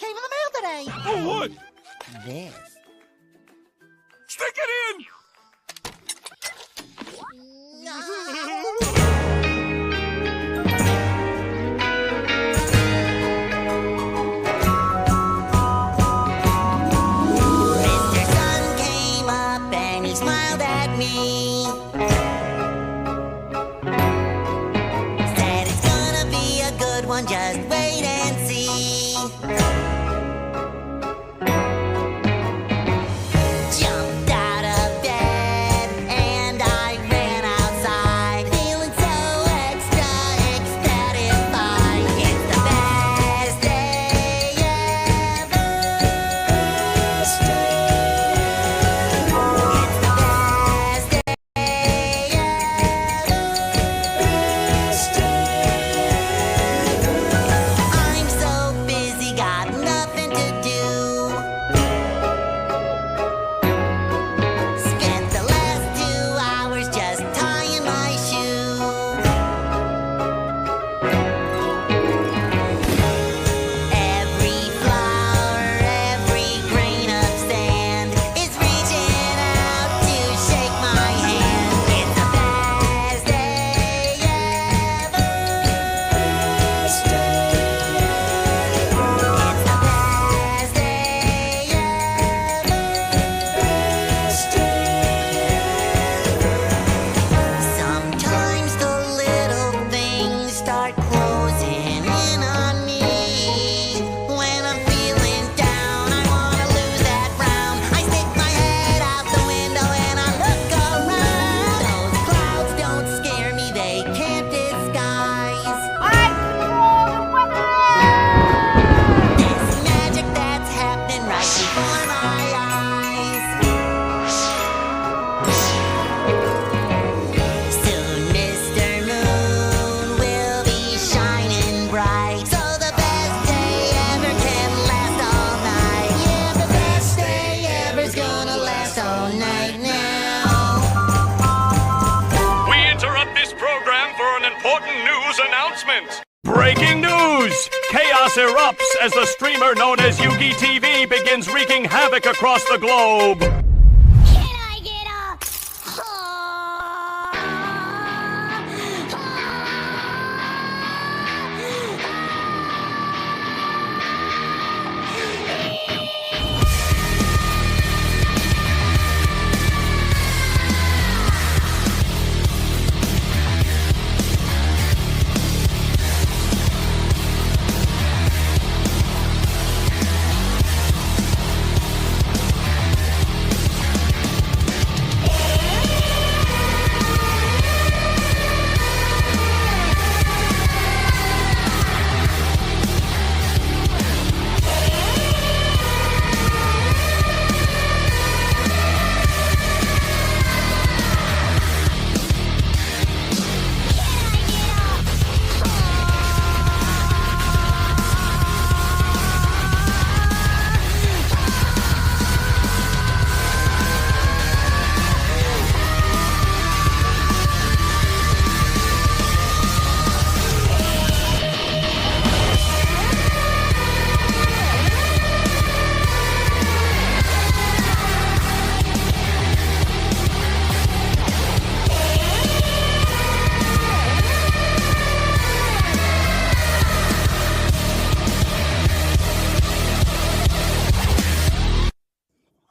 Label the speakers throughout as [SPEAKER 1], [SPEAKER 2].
[SPEAKER 1] came in the mail today.
[SPEAKER 2] Oh, what?
[SPEAKER 1] This.
[SPEAKER 2] Stick it in!
[SPEAKER 1] Mr. Sun came up and he smiled at me. Said it's gonna be a good one, just wait and see. Jumped out of bed and I ran outside, feeling so extra ecstatified. It's the best day ever. It's the best day ever. I'm so busy, got nothing to do. Spent the last 2 hours just tying my shoe. Every flower, every grain of sand is reaching out to shake my hand. It's the best day ever. It's the best day ever. Sometimes the little things start closing in on me. When I'm feeling down, I wanna lose that frown. I stick my head out the window and I look around. Those clouds don't scare me, they can't disguise this magic that's happening right before my eyes. Soon Mr. Moon will be shining bright, so the best day ever can last all night. Yeah, the best day ever's gonna last all night now.
[SPEAKER 2] We interrupt this program for an important news announcement. Breaking news! Chaos erupts as the streamer known as Yuggie TV begins wreaking havoc across the globe.
[SPEAKER 3] Can I get a...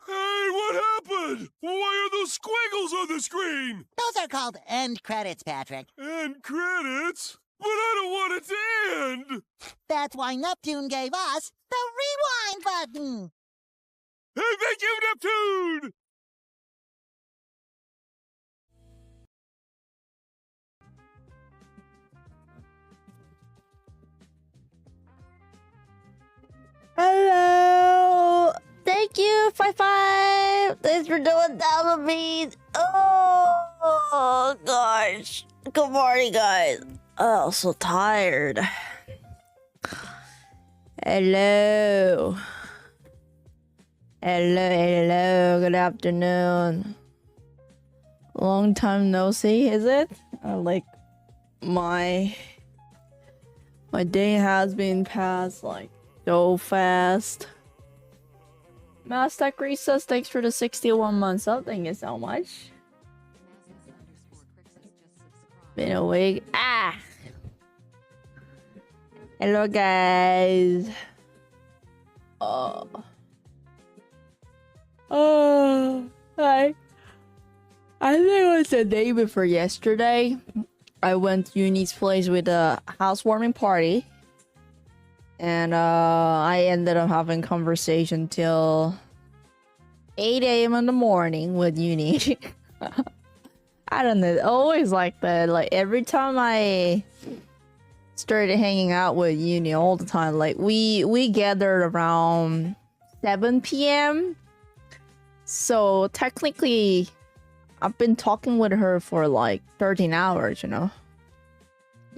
[SPEAKER 2] Hey, what happened? Why are those squiggles on the screen?
[SPEAKER 1] Those are called end credits, Patrick.
[SPEAKER 2] And credits? But I don't want it to end!
[SPEAKER 1] That's why Neptune gave us the rewind button.
[SPEAKER 2] Hey, thank you, Neptune!
[SPEAKER 4] Hello! Thank you, 5-5! Thanks for doing that with me! Oh, gosh. Good morning, guys. Oh, I'm so tired. Hello. Hello. Good afternoon. Long time no see, is it? Like, my day has been past, like, So fast. Master Grease says thanks for the 61 months. Oh, thank you so much. Been a week. Ah! Hello, guys. Hi. I think it was the day before yesterday. I went to Uni's place with a housewarming party. And I ended up having conversation till 8 a.m. in the morning with Uni. I don't know, always like that. Like every time I started hanging out with Uni all the time, like we gathered around 7 p.m. So technically I've been talking with her for like 13 hours, you know?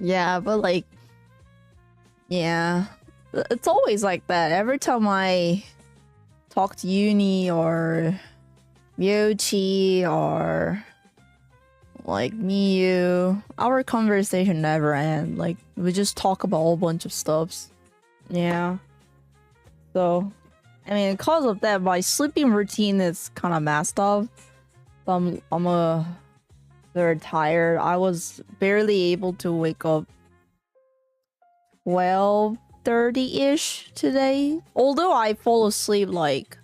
[SPEAKER 4] Yeah, but like, yeah. It's always like that. Every time I talk to Uni or Myochi or like Miyu, our conversation never ends. Like we just talk about a whole bunch of stuffs. Yeah. So, I mean, because of that, my sleeping routine is kind of messed up. So I'm very tired. I was barely able to wake up 12:30-ish today. Although I fall asleep like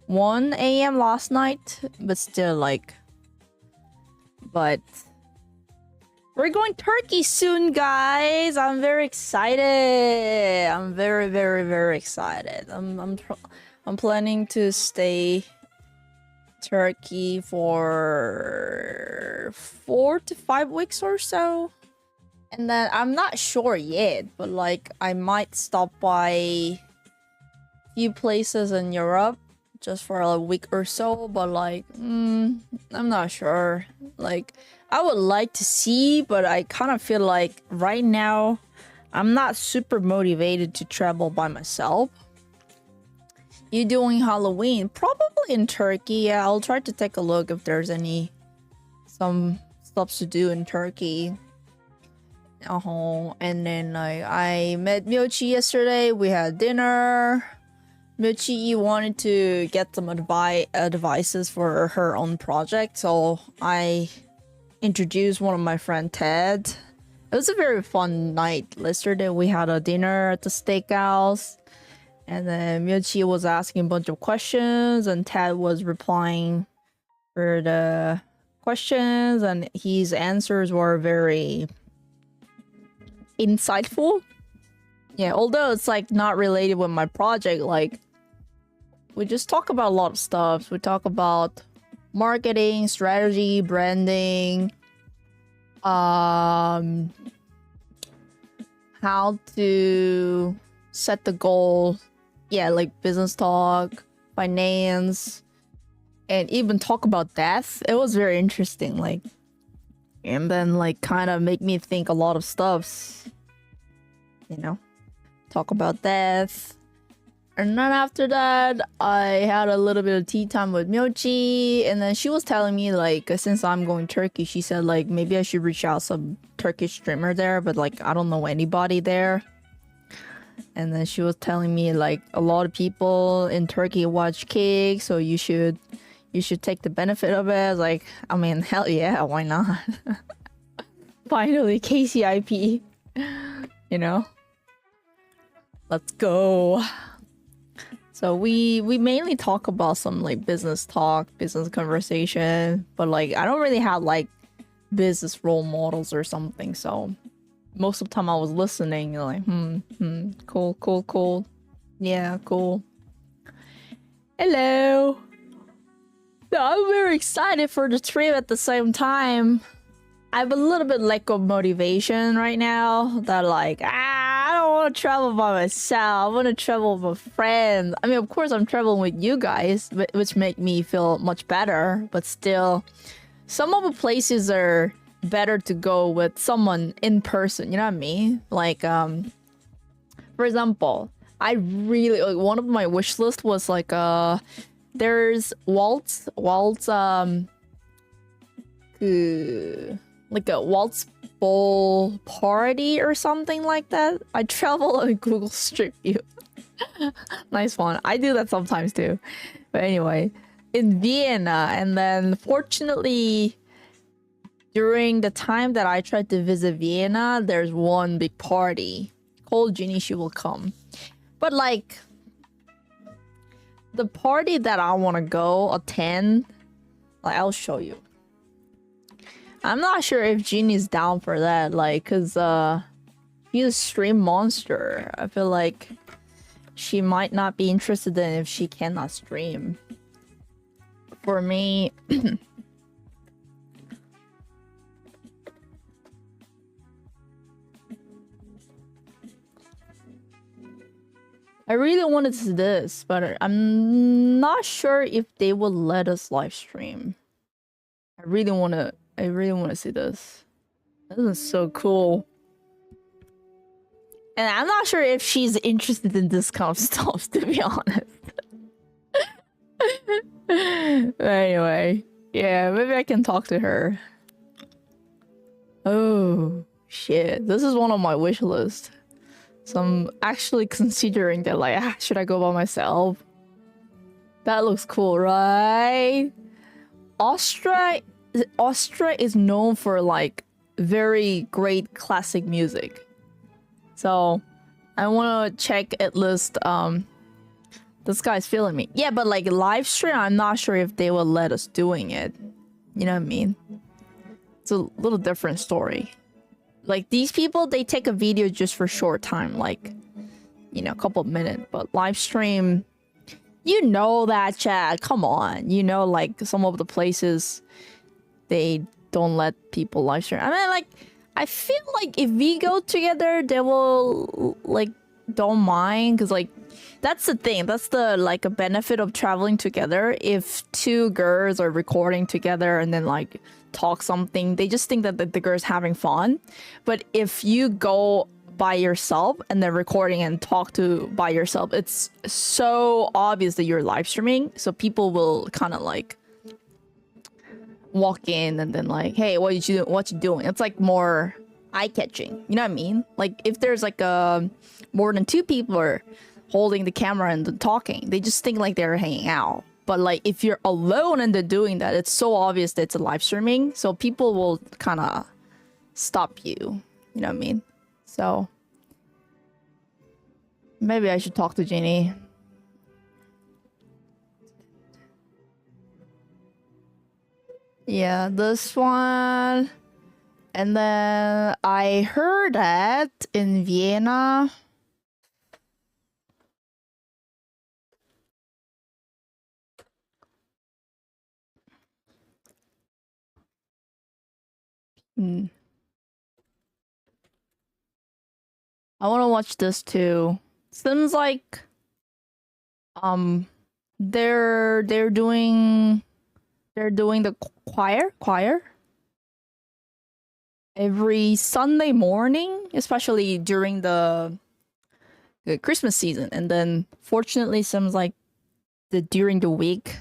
[SPEAKER 4] 1 a.m. last night, but still like. But we're going Turkey soon, guys. I'm very excited. I'm very, very, very excited. I'm planning to stay Turkey for 4 to 5 weeks or so. And then I'm not sure yet, but like I might stop by a few places in Europe just for a week or so, but like I'm not sure. Like I would like to see, but I kind of feel like right now I'm not super motivated to travel by myself. You doing Halloween? Probably in Turkey. Yeah, I'll try to take a look if there's some stuff to do in Turkey. And then like I met Myochi yesterday. We had dinner. Myochi wanted to get some advices for her own project, so I introduced one of my friend Ted. It was a very fun night. Yesterday we had a dinner at the steakhouse, and then Myochi was asking a bunch of questions, and Ted was replying for the questions, and his answers were very insightful. Yeah, although it's like not related with my project, like we just talk about a lot of stuff. We talk about marketing, strategy, branding, how to set the goal. Yeah, like business talk, finance, and even talk about death. It was very interesting, like, and then like kind of make me think a lot of stuffs, you know, talk about death. And then after that, I had a little bit of tea time with Myochi, and then she was telling me like, since I'm going Turkey, she said like maybe I should reach out some Turkish streamer there, but like I don't know anybody there. And then she was telling me like a lot of people in Turkey watch Kick, so you should take the benefit of it. Like, I mean, hell yeah, why not? Finally, KCIP, you know? Let's go. So we mainly talk about some like business talk, business conversation, but like I don't really have like business role models or something. So most of the time I was listening, like cool, yeah, cool. Hello. So I'm very excited for the trip. At the same time, I have a little bit lack of motivation right now. That like I don't want to travel by myself. I want to travel with friends. I mean, of course, I'm traveling with you guys, which make me feel much better. But still, some of the places are better to go with someone in person. You know what I mean? Like, for example, I really like, one of my wish list was like there's Walt's like a waltz bowl party or something like that. I travel on Google Street View. Nice one. I do that sometimes too. But anyway, in Vienna, and then fortunately, during the time that I tried to visit Vienna, there's one big party. Call Ginny, she will come. But like, the party that I want to go attend, like, I'll show you. I'm not sure if Jeannie's down for that, like, cause he's a stream monster. I feel like she might not be interested in if she cannot stream. For me, I really wanted to see this, but I'm not sure if they will let us live stream. I really want to see this. This is so cool. And I'm not sure if she's interested in this kind of stuff, to be honest. But anyway, yeah, maybe I can talk to her. Oh, shit. This is one on my wish list. So I'm actually considering that, like, should I go by myself? That looks cool, right? Austria is known for, like, very great classic music. So I want to check at least, this guy's feeling me. Yeah, but like live stream, I'm not sure if they will let us doing it. You know what I mean? It's a little different story. Like these people, they take a video just for short time, like, you know, a couple of minutes. But live stream, you know that, chat. Come on. You know, like some of the places, they don't let people live stream. I mean, like, I feel like if we go together, they will, like, don't mind. Because, like, that's the thing. That's the, like, a benefit of traveling together. If two girls are recording together and then, like, talk something, they just think that the girl's having fun. But if you go by yourself and then recording and talk to by yourself, it's so obvious that you're live streaming. So people will kind of, like, walk in and then like, hey, what you doing? It's like more eye-catching, you know what I mean? Like if there's like more than two people are holding the camera and talking, they just think like they're hanging out. But like if you're alone and they're doing that, it's so obvious that it's a live streaming, so people will kind of stop you, you know what I mean? So maybe I should talk to Jeannie. Yeah, this one. And then I heard that in Vienna. I want to watch this too. Seems like they're doing the choir every Sunday morning, especially during the Christmas season. And then fortunately seems like during the week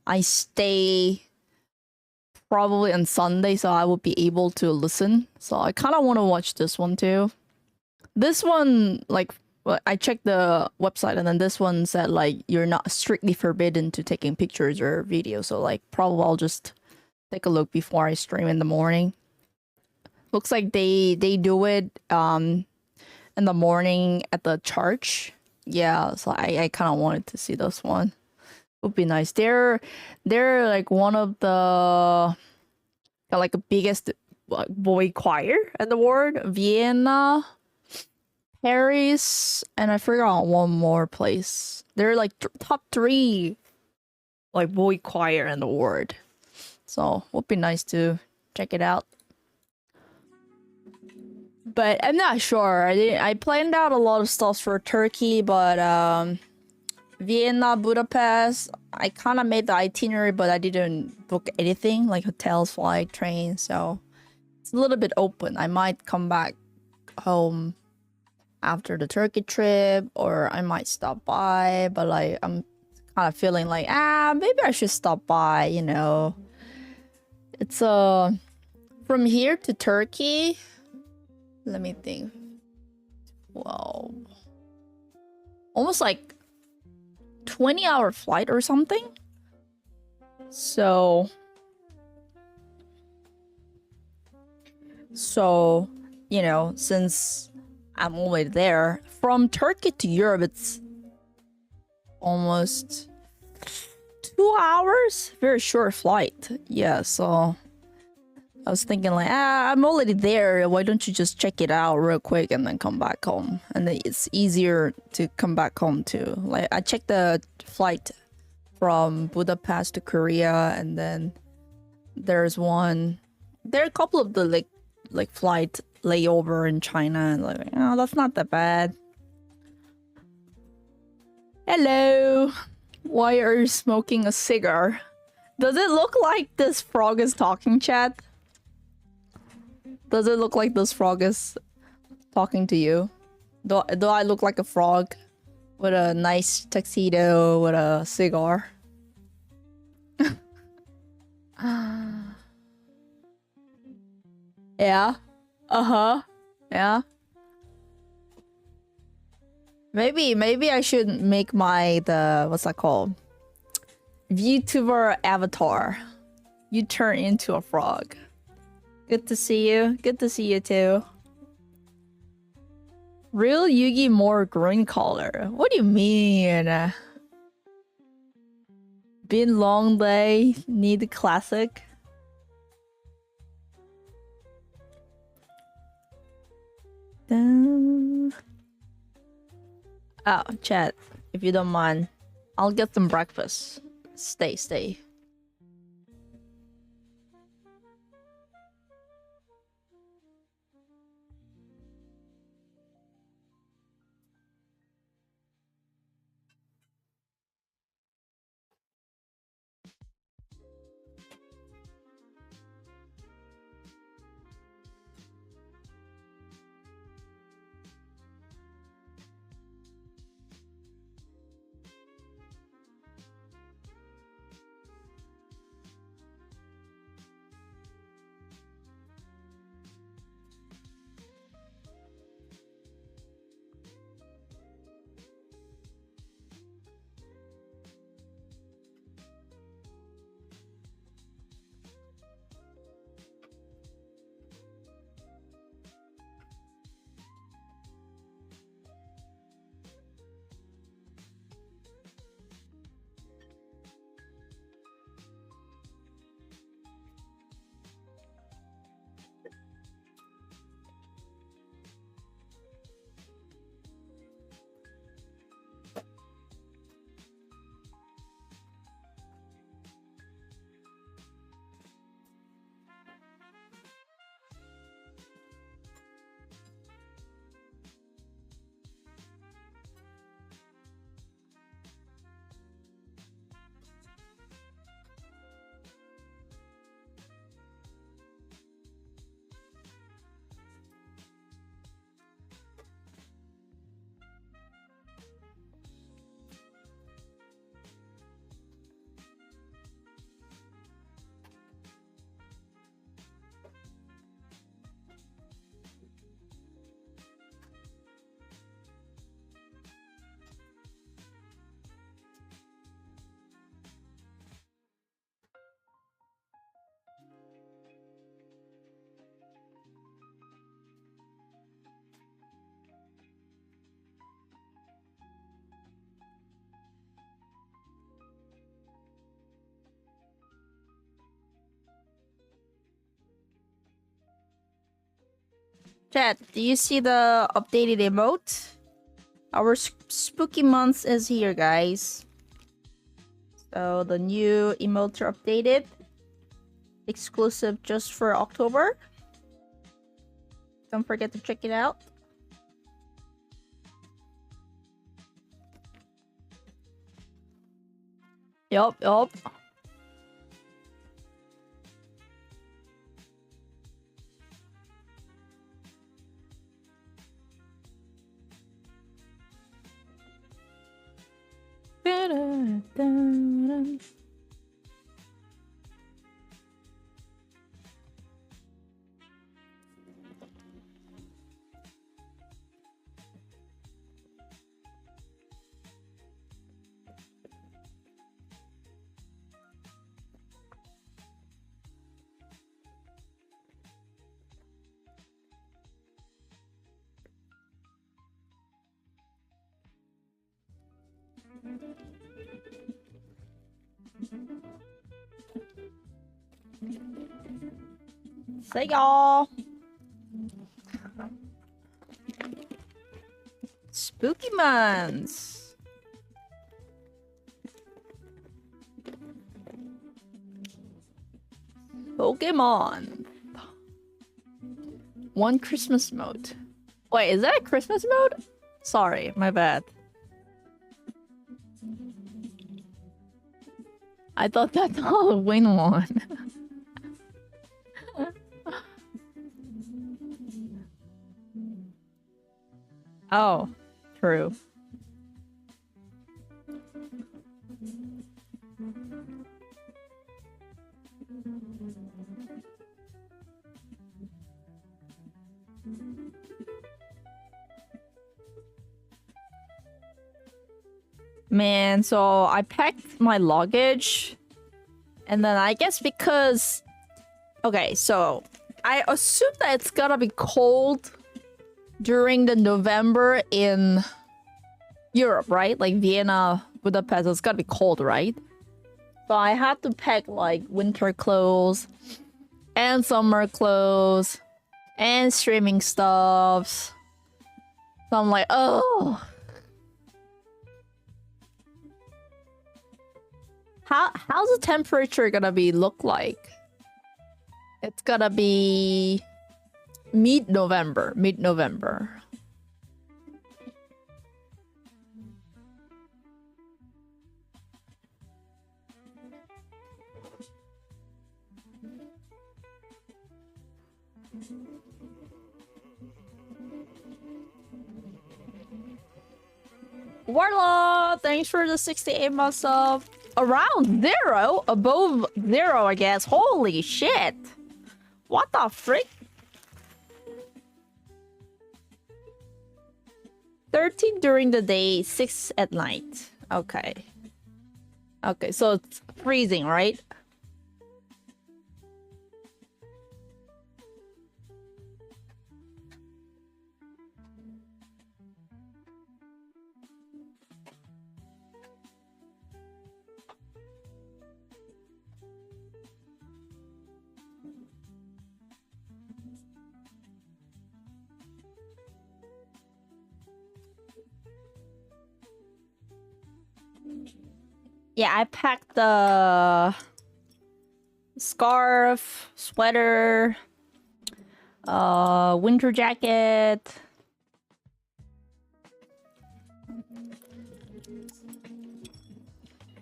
[SPEAKER 4] I stay probably on Sunday, so I will be able to listen. So I kind of want to watch this one too. This one, like, I checked the website and then this one said like you're not strictly forbidden to taking pictures or videos. So like probably I'll just take a look before I stream in the morning. Looks like they do it in the morning at the church. Yeah, so I kind of wanted to see this one. Would be nice. They're like one of the like biggest boy choir in the world. Vienna, Paris, and I forgot one more place. They're like top 3 like boy choir in the world. So would be nice to check it out. But I'm not sure. I planned out a lot of stuff for Turkey, but Vienna, Budapest, I kind of made the itinerary, but I didn't book anything like hotels, flight, train. So it's a little bit open. I might come back home after the Turkey trip, or I might stop by. But like I'm kind of feeling like maybe I should stop by. You know, it's From here to Turkey, let me think. Wow. Almost like 20-hour flight or something. So, you know, since I'm already there, from Turkey to Europe, it's almost 2 hours. Very short flight. Yeah, so I was thinking like, I'm already there. Why don't you just check it out real quick and then come back home? And then it's easier to come back home too. Like I checked the flight from Budapest to Korea, and then there are a couple of the like flight layover in China, and like, oh, that's not that bad. Hello. Why are you smoking a cigar? Does it look like this frog is talking, chat? Does it look like this frog is talking to you? Do I look like a frog with a nice tuxedo with a cigar? Yeah. Uh-huh. Yeah. Maybe I should make what's that called? VTuber avatar. You turn into a frog. Good to see you. Good to see you too. Real Yugi more green color. What do you mean? Been long day. Need classic. Oh, chat. If you don't mind, I'll get some breakfast. Stay. Chat, do you see the updated emote? Our spooky month is here, guys. So the new emotes are updated. Exclusive just for October. Don't forget to check it out. Yup. See y'all. Spooky months. Pokemon. One Christmas mode. Wait, is that a Christmas mode? Sorry, my bad. I thought that's Halloween one. Oh, true. Man, so I packed my luggage, and then I guess because... Okay, so I assume that it's gonna be cold during the November in Europe, right? Like Vienna, Budapest, it's gonna be cold, right? So I had to pack like winter clothes and summer clothes and streaming stuffs. So I'm like, oh. How's the temperature gonna be look like? It's gonna be mid-November. Warlaw, thanks for the 68 months of around zero, above zero, I guess. Holy shit! What the frick? 13 during the day, 6 at night. Okay. Okay, so it's freezing, right? Yeah, I packed the scarf, sweater, winter jacket.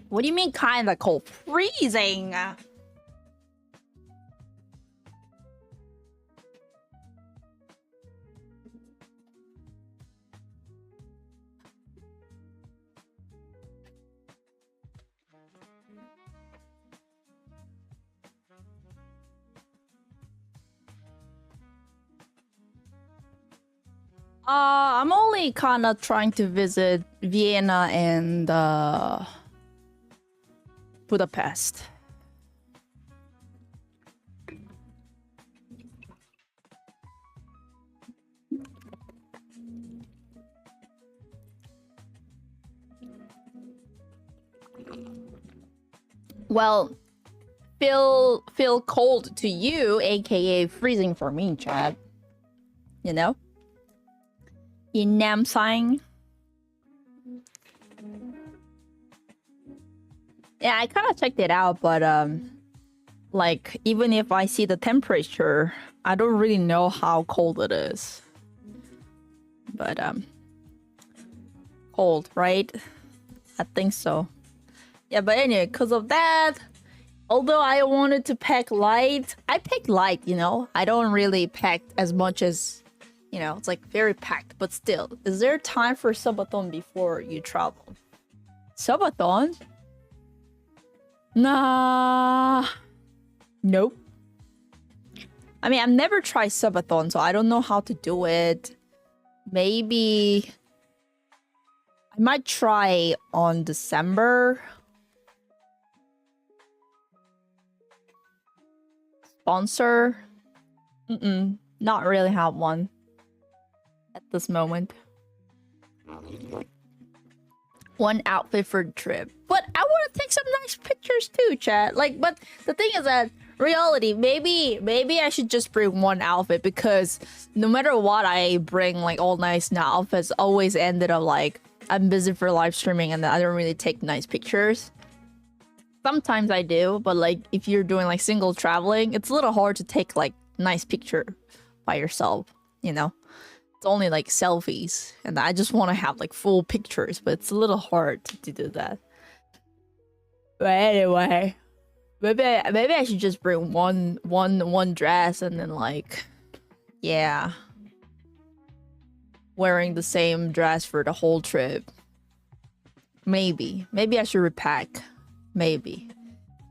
[SPEAKER 4] What do you mean kinda cold? Freezing! I'm only kind of trying to visit Vienna and Budapest. Well, feel cold to you, aka freezing for me, Chad. You know? In Namsang. Yeah, I kind of checked it out, but like even if I see the temperature, I don't really know how cold it is. But cold, right? I think so. Yeah, but anyway, because of that, although I wanted to pack light, I packed light, you know? I don't really pack as much as, you know, it's like very packed, but still. Is there time for subathon before you travel? Subathon? Nah. Nope. I mean, I've never tried subathon, so I don't know how to do it. Maybe I might try on December. Sponsor? Not really have one at this moment. One outfit for the trip. But I want to take some nice pictures too, chat. Like, but the thing is that reality, maybe I should just bring one outfit, because no matter what I bring, like all nice outfits always ended up like I'm busy for live streaming and I don't really take nice pictures. Sometimes I do, but like if you're doing like single traveling, it's a little hard to take like nice picture by yourself, you know? It's only like selfies, and I just want to have like full pictures, but it's a little hard to do that. But anyway, maybe I should just bring one dress and then like, yeah, wearing the same dress for the whole trip. Maybe I should repack. Maybe.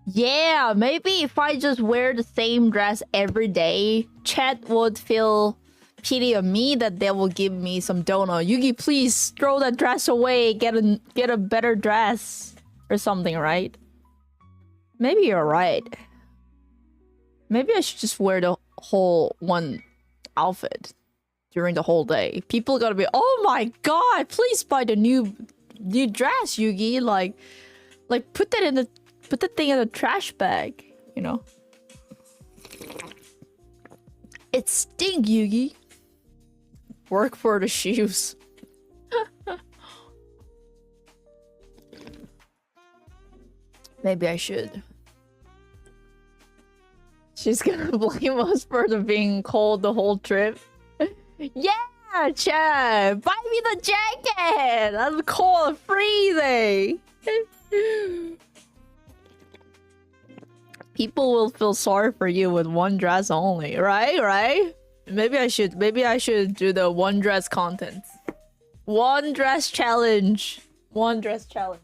[SPEAKER 4] Yeah, maybe if I just wear the same dress every day, chat would feel pity on me that they will give me some donut. Yugi, please throw that dress away. Get a better dress or something, right? Maybe you're right. Maybe I should just wear the whole one outfit during the whole day. People gotta be, oh my god, please buy the new dress, Yugi. Like put the thing in the trash bag, you know? It stink, Yugi. Work for the shoes. Maybe I should. She's gonna blame us for the being cold the whole trip. Yeah, Chad! Buy me the jacket! I'm cold, freezing! People will feel sorry for you with one dress only, right? Maybe I should do the one dress content. One dress challenge. One dress challenge.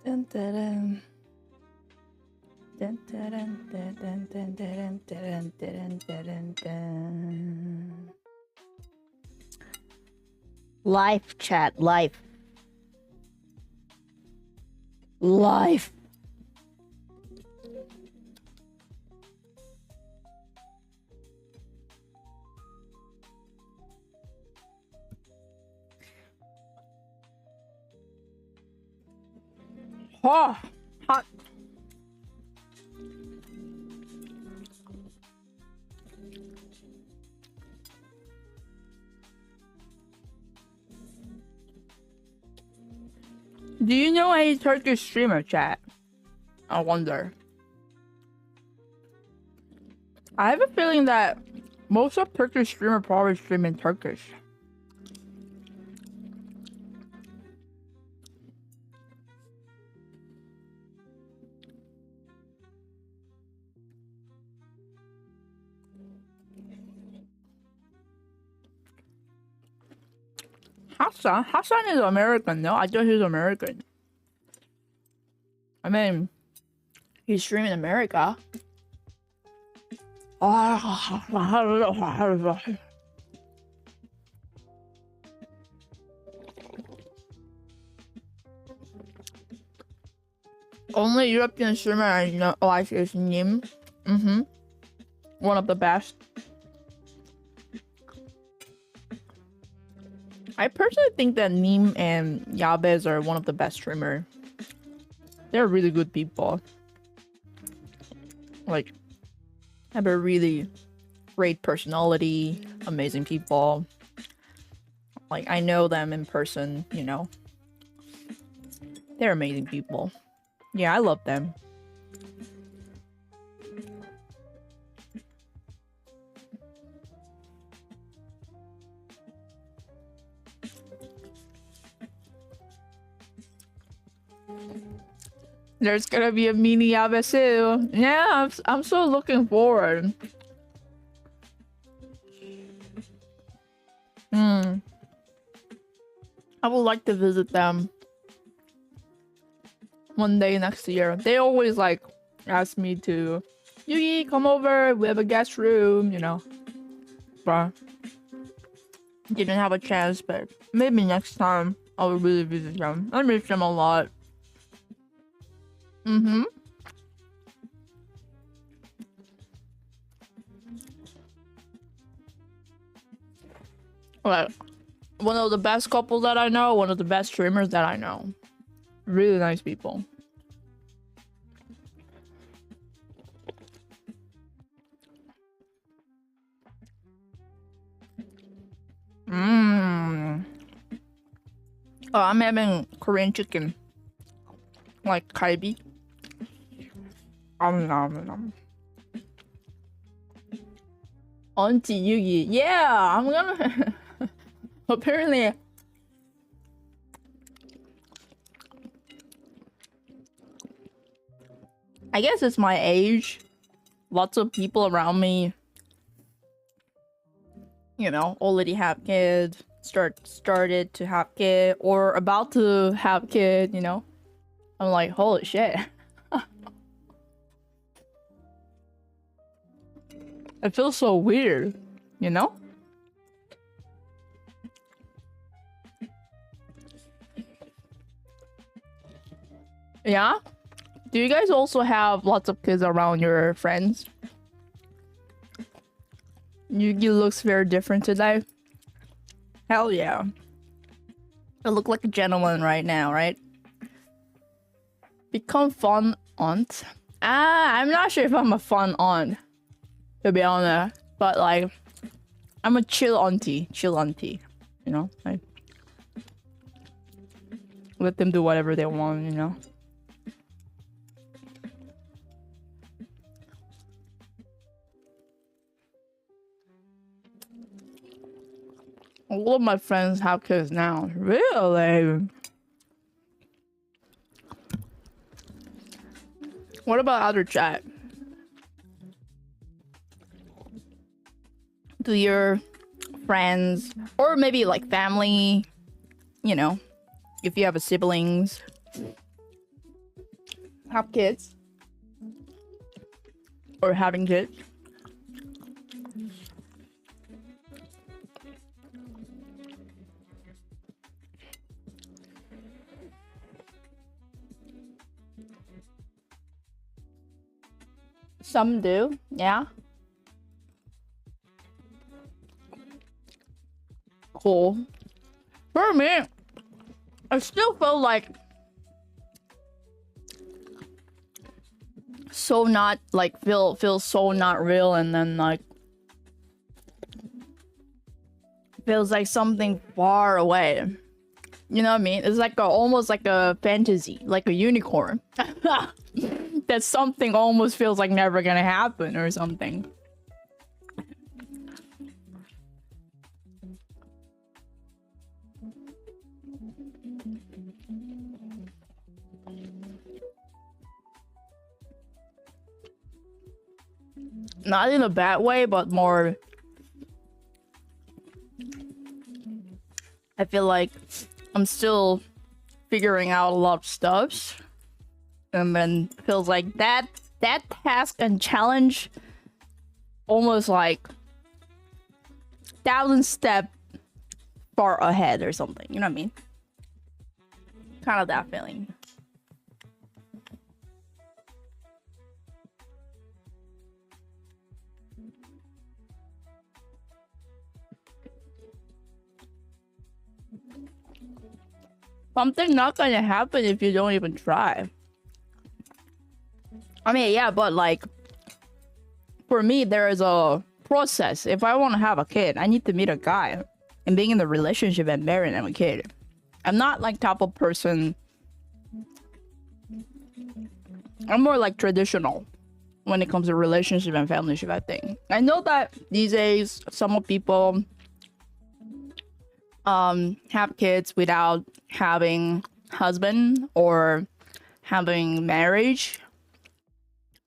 [SPEAKER 4] Dun, dun, dun. Dun, dun, dun, dun, dun, dun, dun, dun, dun, dun, dun. Life, chat, life. Life. Oh, hot. Do you know any Turkish streamer, chat? I wonder. I have a feeling that most of Turkish streamers probably stream in Turkish. Hassan is American, no? I thought he was American. I mean, he's streaming in America. Only European streamer I know like is Nim. One of the best. I personally think that Nim and Yabez are one of the best streamers. They're really good people. Like, have a really great personality, amazing people. Like, I know them in person, you know. They're amazing people. Yeah, I love them. There's gonna be a mini Abesu. Yeah, I'm so looking forward. I would like to visit them one day next year. They always like ask me to, Yugi, come over. We have a guest room, you know. But didn't have a chance. But maybe next time I will really visit them. I miss them a lot. Like, one of the best couples that I know, one of the best streamers that I know. Really nice people. Oh, I'm having Korean chicken. Like kalbi. Auntie Yugi. Yeah, I'm gonna... Apparently... I guess it's my age. Lots of people around me, you know, already have kids, started to have kid, or about to have kid, you know. I'm like, holy shit. It feels so weird, you know? Yeah? Do you guys also have lots of kids around your friends? Yugi looks very different today. Hell yeah. I look like a gentleman right now, right? Become fun aunt? I'm not sure if I'm a fun aunt, to be honest. But like, I'm a chill auntie, you know? Like, let them do whatever they want, you know? All of my friends have kids now. Really? What about other chat? Do your friends, or maybe like family, you know, if you have a siblings, have kids? Or having kids? Some do, yeah. Cool. For me, I still feel like so not like feel so not real, and then like feels like something far away. You know what I mean? It's like almost like a fantasy, like a unicorn. That something almost feels like never gonna happen or something. Not in a bad way, but more... I feel like I'm still figuring out a lot of stuff. And then feels like that task and challenge almost like 1,000 steps far ahead or something. You know what I mean? Kind of that feeling. Something's not gonna happen if you don't even try. I mean, yeah, but like, for me, there is a process. If I want to have a kid, I need to meet a guy. and being in the relationship and marrying and have a kid. I'm not like type of person. I'm more like traditional when it comes to relationship and familyship, I think. I know that these days some of people have kids without having husband or having marriage,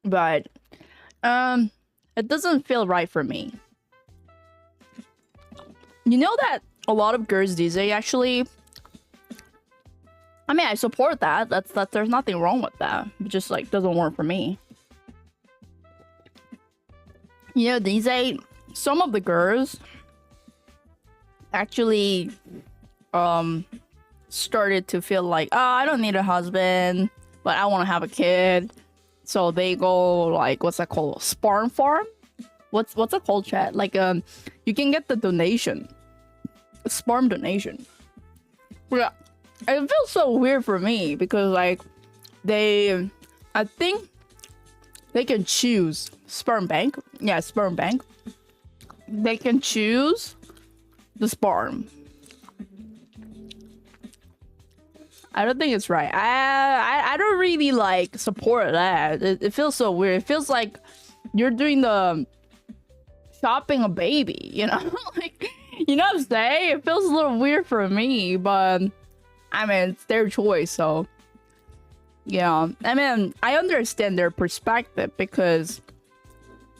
[SPEAKER 4] but it doesn't feel right for me. You know that a lot of girls these days actually, I mean, I support that. That's there's nothing wrong with that. It just like doesn't work for me. You know, these days some of the girls actually started to feel like, oh, I don't need a husband, but I want to have a kid. So they go like, what's that called? Sperm farm? What's it called, chat? Like you can get the donation. Sperm donation. Yeah. It feels so weird for me because like I think they can choose sperm bank. Yeah, sperm bank. They can choose the sperm. I don't think it's right. I don't really like support that. It feels so weird. It feels like you're doing the shopping a baby, you know? Like, you know what I'm saying? It feels a little weird for me, but I mean, it's their choice, so yeah. I mean, I understand their perspective because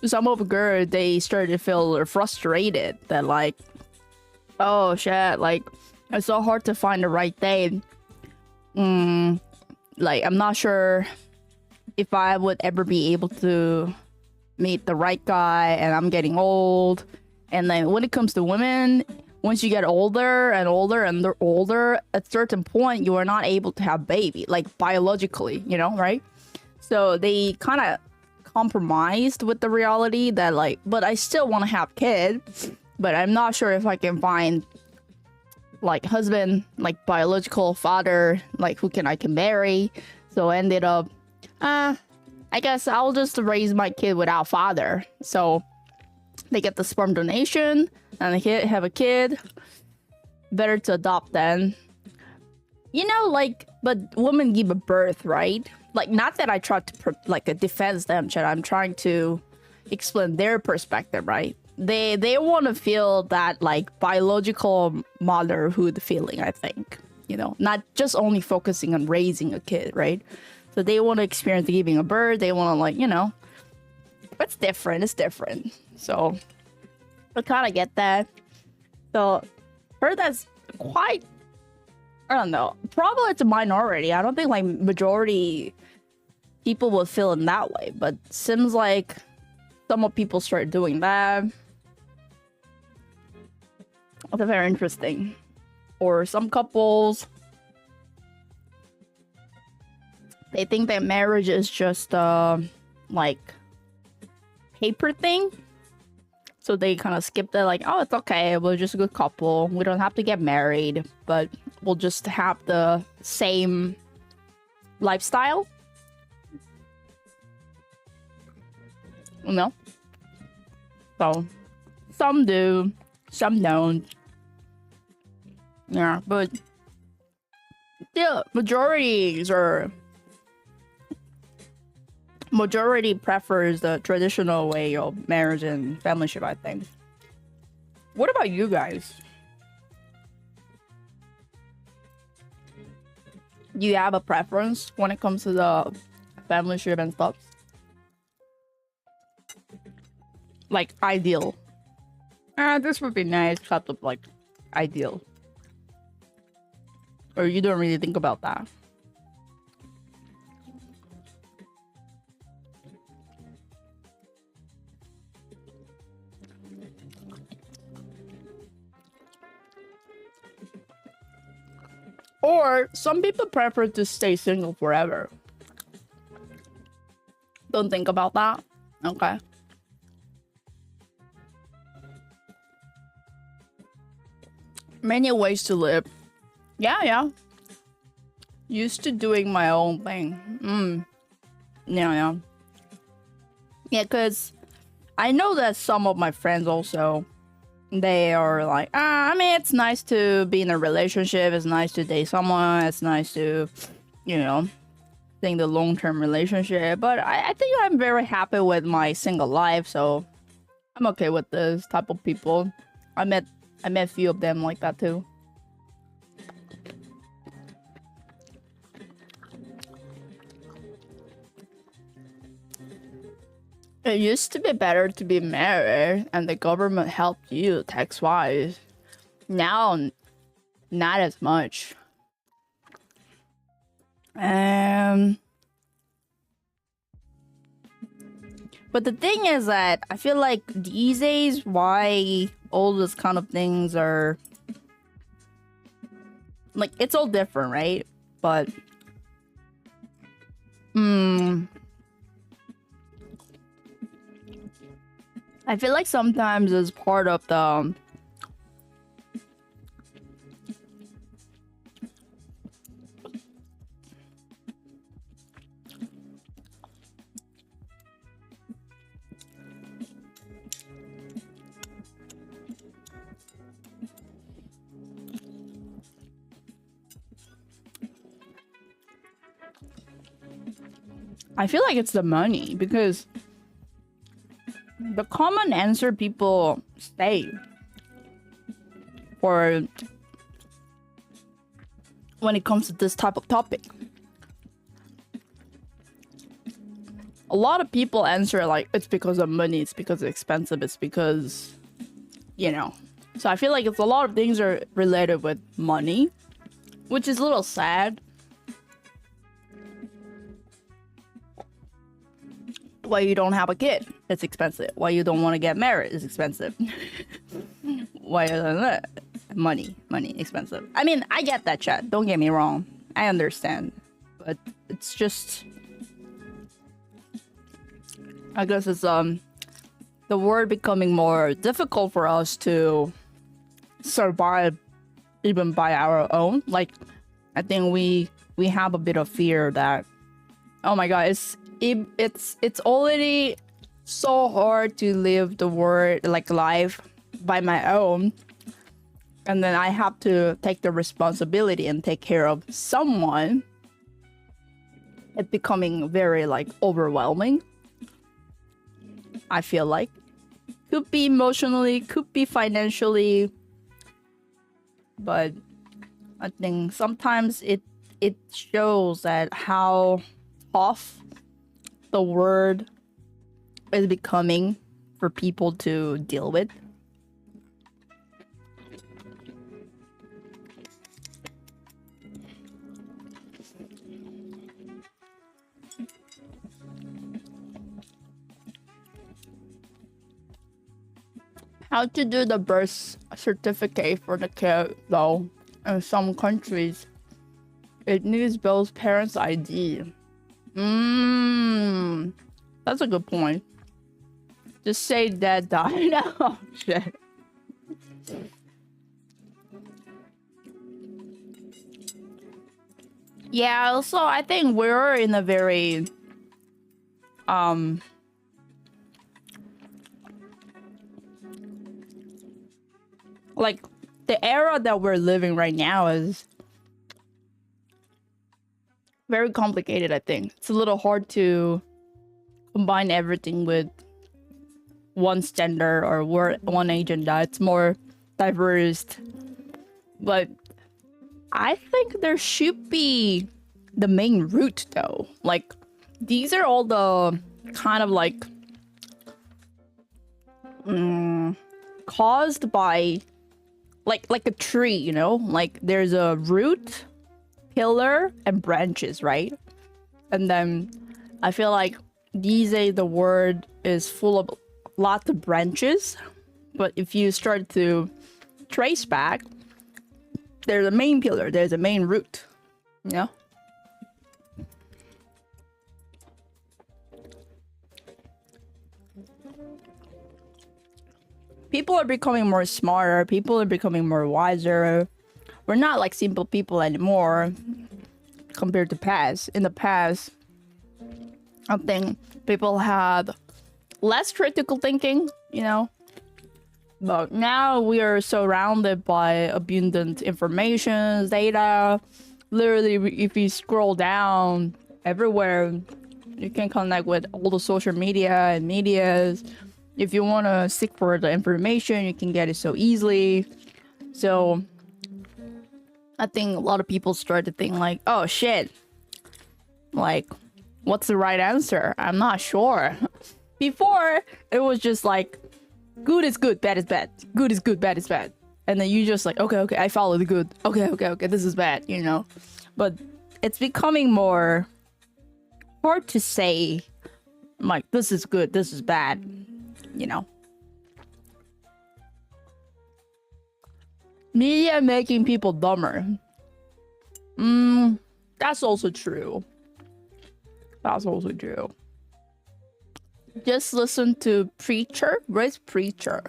[SPEAKER 4] some of the girls, they started to feel frustrated that like, oh shit, like it's so hard to find the right date. Like I'm not sure if I would ever be able to meet the right guy, and I'm getting old. And then when it comes to women, once you get older and older and they're older, at a certain point you are not able to have baby, like biologically, you know, right? So they kind of compromised with the reality that like, but I still want to have kids, but I'm not sure if I can find like husband, like biological father, like I can marry. So I ended up, I guess I'll just raise my kid without father. So they get the sperm donation and they have a kid. Better to adopt then. You know, like, but women give a birth, right? Like, not that I try to defend them, Chad. I'm trying to explain their perspective, right? They want to feel that like biological motherhood feeling, I think. You know, not just only focusing on raising a kid, right? So they want to experience giving a birth. They want to like, you know, it's different. It's different. So I kind of get that. So heard that's quite, I don't know, probably it's a minority. I don't think like majority people will feel in that way, but seems like some of people start doing that. That's very interesting. Or some couples, they think that marriage is just like paper thing. So they kind of skip that, like, oh, it's okay, we're just a good couple, we don't have to get married, but we'll just have the same lifestyle. You know? So some do, some don't. Yeah, but still majority prefers the traditional way of marriage and familyship, I think. What about you guys? Do you have a preference when it comes to the familyship and stuff? Like ideal. This would be nice, type of like ideal. Or you don't really think about that? Or some people prefer to stay single forever. Don't think about that. Okay. Many ways to live. Yeah. Used to doing my own thing. Yeah, because I know that some of my friends also they are like, I mean, it's nice to be in a relationship. It's nice to date someone. It's nice to, you know, think the long-term relationship. But I think I'm very happy with my single life, so I'm okay with this type of people. I met a few of them like that too. It used to be better to be married and the government helped you tax-wise. Now, not as much. But the thing is that I feel like these days, why all these kind of things are... Like, it's all different, right? But... I feel like sometimes it's part of the... I feel like it's the money, because the common answer people say for when it comes to this type of topic, a lot of people answer like, it's because of money, it's because it's expensive, it's because, you know. So I feel like it's a lot of things are related with money, which is a little sad. Why you don't have a kid? It's expensive. Why you don't want to get married? It's expensive. Why money, expensive. I mean, I get that, chat. Don't get me wrong. I understand, but it's just, I guess it's the world becoming more difficult for us to survive, even by our own. Like, I think we have a bit of fear that, oh my god, it's already so hard to live the world, like life by my own, and then I have to take the responsibility and take care of someone. It's becoming very like overwhelming. I feel like could be emotionally, could be financially, but I think sometimes it shows that how tough the word is becoming for people to deal with. How to do the birth certificate for the kid though? In some countries, it needs both parents' ID. That's a good point. Just say dad died. Oh shit. Yeah, also I think we're in a very like the era that we're living right now is very complicated. I think it's a little hard to combine everything with one standard or one agenda. It's more diverse, but I think there should be the main route though. Like, these are all the kind of like caused by like a tree, you know? Like there's a root, pillar, and branches, right? And then I feel like these days the word is full of lots of branches, but if you start to trace back, there's a main pillar, there's a main root, you know? People are becoming more smarter, people are becoming more wiser. We're not like simple people anymore compared to past. In the past, I think people had less critical thinking, you know? But now we are surrounded by abundant information, data. Literally, if you scroll down everywhere, you can connect with all the social media and medias. If you want to seek for the information, you can get it so easily. So I think a lot of people start to think like, oh shit, like, what's the right answer? I'm not sure. Before, it was just like, good is good, bad is bad. Good is good, bad is bad. And then you just like, okay, I follow the good. Okay, this is bad, you know? But it's becoming more hard to say, like, this is good, this is bad, you know? Media making people dumber. That's also true. That's also true. Just listen to Preacher. Where's Preacher?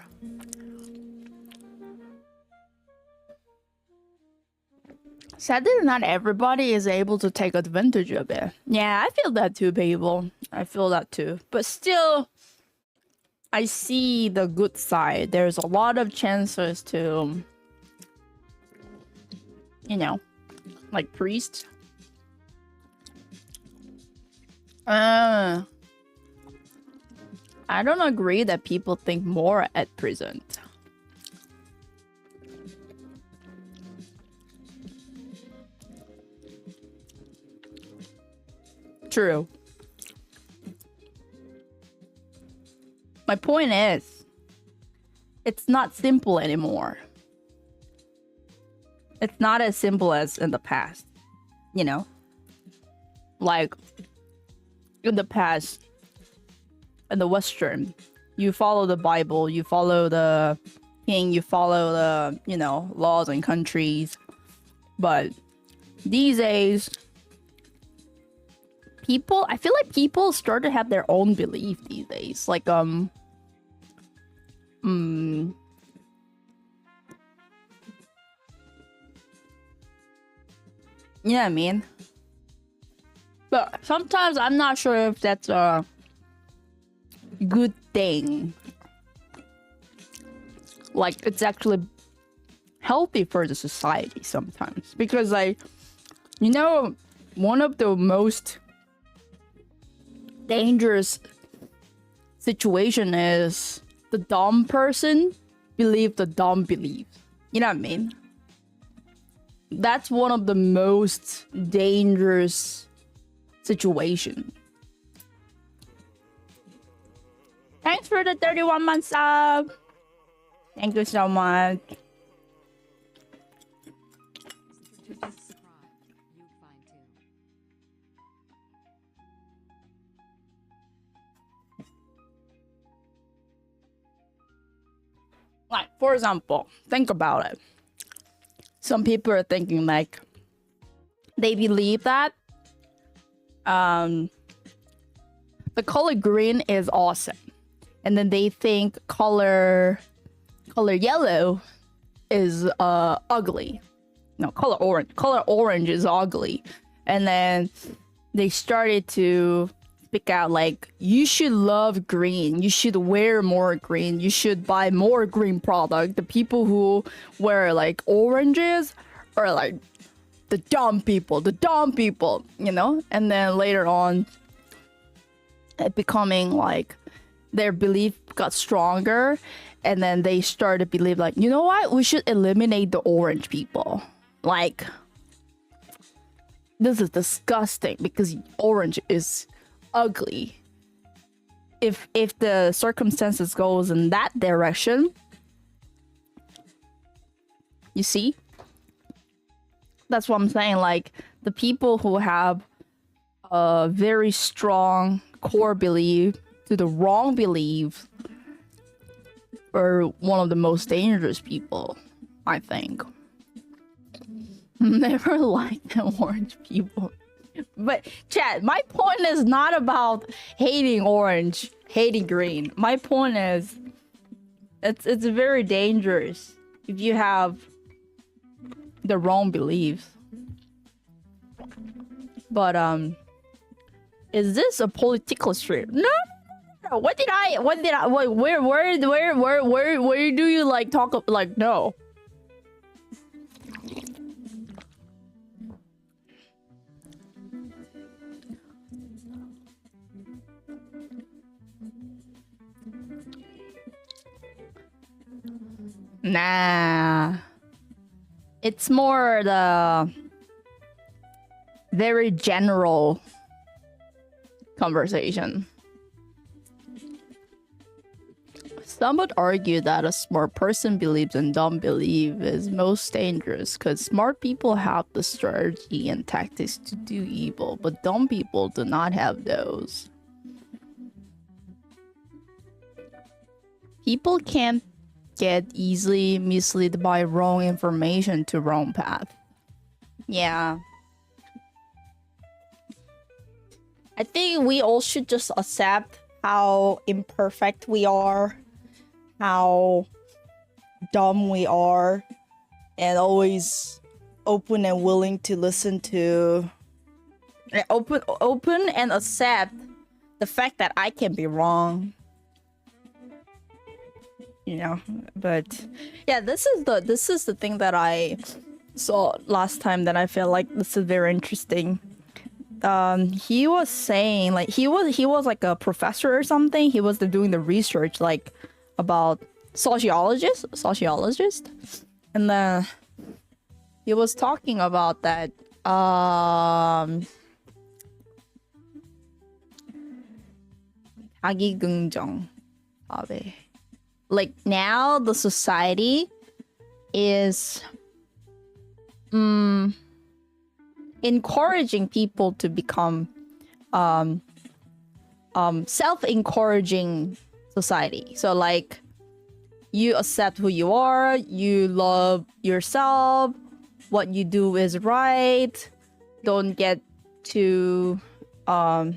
[SPEAKER 4] Sadly, not everybody is able to take advantage of it. Yeah, I feel that too, people. I feel that too. But still, I see the good side. There's a lot of chances to, you know, like priest. I don't agree that people think more at present. True. My point is, it's not simple anymore. It's not as simple as in the past, you know? Like, in the past, in the Western, you follow the Bible, you follow the king, you follow the, you know, laws and countries. But these days, I feel like people start to have their own belief these days. Like, yeah, I mean. But sometimes I'm not sure if that's a good thing. Like, it's actually healthy for the society sometimes. Because, like, you know, one of the most dangerous situation is the dumb person believe the dumb belief. You know what I mean? That's one of the most dangerous situation. Thanks for the 31 month sub. Thank you so much. Like, for example, think about it. Some people are thinking like, they believe that the color green is awesome. And then they think color yellow is ugly. No, color orange is ugly. And then they started to speak out like, you should love green, you should wear more green, you should buy more green product. The people who wear like oranges are like the dumb people, you know? And then later on, it becoming like their belief got stronger, and then they started to believe like, you know what, we should eliminate the orange people. Like, this is disgusting because orange is ugly. If the circumstances goes in that direction, you see, that's what I'm saying. Like, the people who have a very strong core belief to the wrong belief are one of the most dangerous people, I think. Never liked the orange people. But chat, my point is not about hating orange, hating green. My point is, it's very dangerous if you have the wrong beliefs. But is this a political stream? No. What did I? Where do you like talk like no? Nah. It's more the very general conversation. Some would argue that a smart person believes and dumb believe is most dangerous because smart people have the strategy and tactics to do evil, but dumb people do not have those. People can't get easily misled by wrong information to wrong path. Yeah. I think we all should just accept how imperfect we are, how dumb we are, and always open and willing to listen to open and accept the fact that I can be wrong. You know, but yeah, this is the thing that I saw last time that I feel like this is very interesting. He was saying like he was like a professor or something. He was doing the research like about sociologist, and then he was talking about that. 자기 긍정 사회. Like now the society is encouraging people to become self-encouraging society. So like you accept who you are, you love yourself, what you do is right, don't get too like,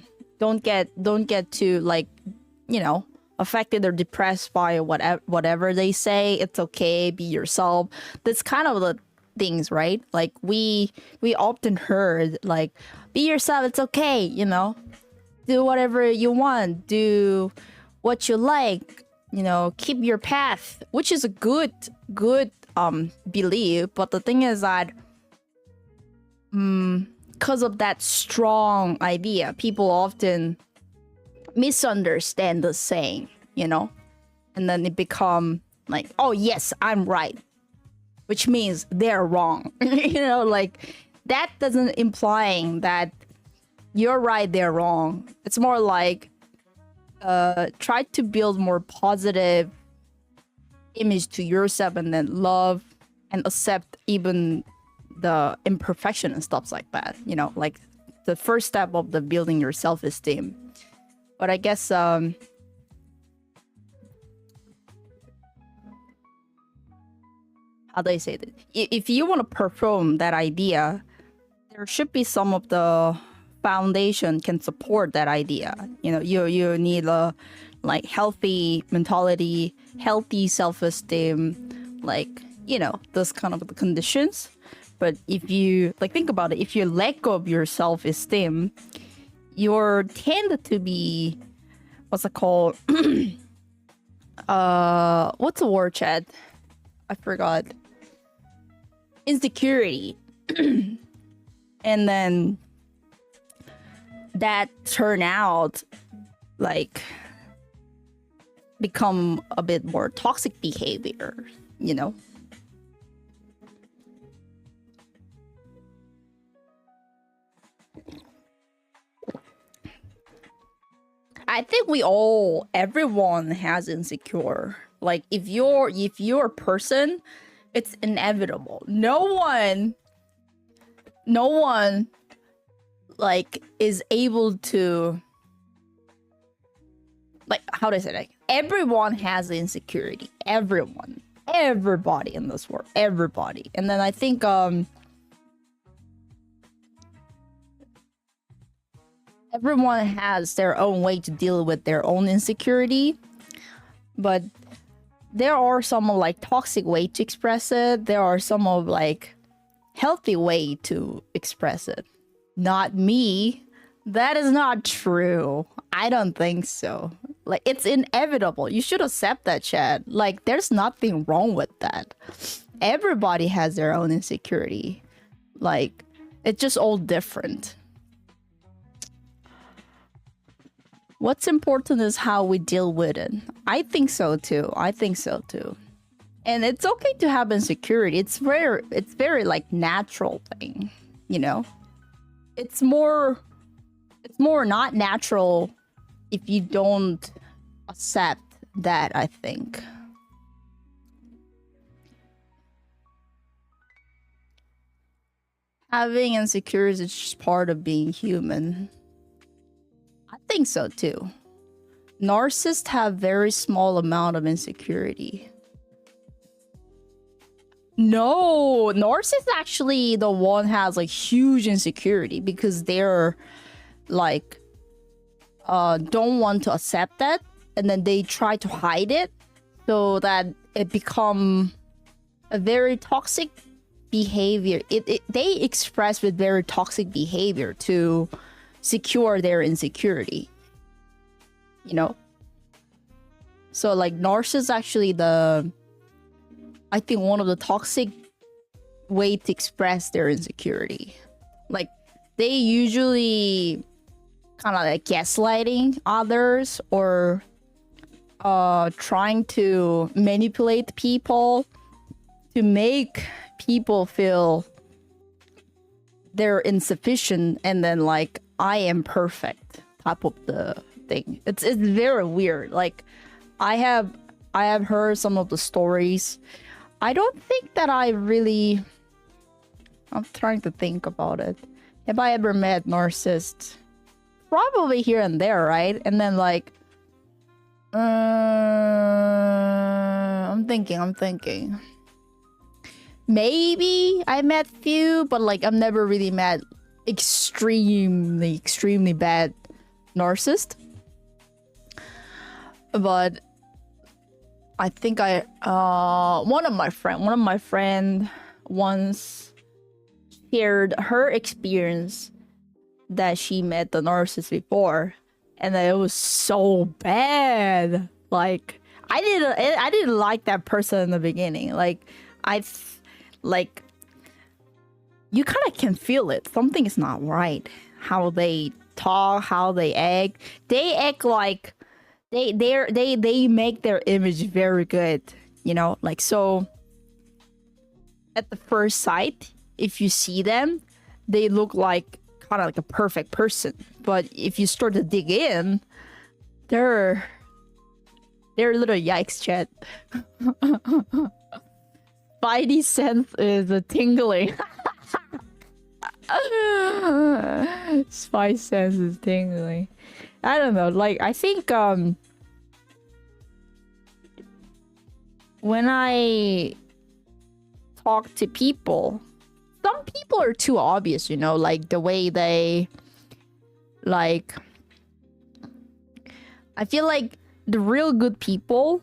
[SPEAKER 4] you know, affected or depressed by whatever they say. It's okay, be yourself. That's kind of the things, right? Like we often heard like, be yourself, it's okay, you know, do whatever you want, do what you like, you know, keep your path, which is a good belief. But the thing is that because of that strong idea, people often misunderstand the saying, you know, and then it become like, oh yes, I'm right, which means they're wrong. You know, like that doesn't implying that you're right, they're wrong. It's more like try to build more positive image to yourself and then love and accept even the imperfection and stuff like that, you know, like the first step of the building your self-esteem. But I guess how do I say that? If you want to perform that idea, there should be some of the foundation can support that idea. You know, you need a like healthy mentality, healthy self-esteem, like, you know, those kind of the conditions. But if you like think about it, if you let go of your self-esteem, you're tend to be, what's it called? What's the word, Chad? I forgot. Insecurity. And then that turn out like become a bit more toxic behavior, you know? I think everyone has insecure. Like if you're a person, it's inevitable. No one like is able to, like, how do I say that? Everyone has insecurity. Everybody in this world, everybody. And then I think everyone has their own way to deal with their own insecurity, but there are some of like toxic way to express it. There are some of like healthy way to express it. Not me. That is not true. I don't think so. Like, it's inevitable. You should accept that, Chad. Like, there's nothing wrong with that. Everybody has their own insecurity. Like, it's just all different. What's important is how we deal with it. I think so too. And it's okay to have insecurity. It's very like natural thing, you know? It's more not natural if you don't accept that, I think. Having insecurities is just part of being human. I think so too. Narcissists have very small amount of insecurity. No, narcissists actually the one has like huge insecurity because they're like don't want to accept that, and then they try to hide it so that it become a very toxic behavior. They express with very toxic behavior to secure their insecurity, you know? So like narcissists actually I think one of the toxic way to express their insecurity. Like they usually kind of like gaslighting others or trying to manipulate people to make people feel they're insufficient, and then like I am perfect type of the thing. It's very weird. Like I have heard some of the stories. I don't think that I'm trying to think about it. Have I ever met narcissists? Probably here and there, right? And then like I'm thinking. Maybe I met few, but like I've never really met extremely bad narcissist. But I think one of my friend once shared her experience that she met the narcissist before, and that it was so bad. Like I didn't like that person in the beginning. Like you kind of can feel it. Something is not right. How they talk, how they act. They act like they make their image very good, you know? Like, so at the first sight, if you see them, they look like kind of like a perfect person. But if you start to dig in, they're a little yikes, chat. Spidey sense is a tingling. Spidey sense is tingling. I don't know. Like I think when I talk to people, some people are too obvious, you know, like the way they like. I feel like the real good people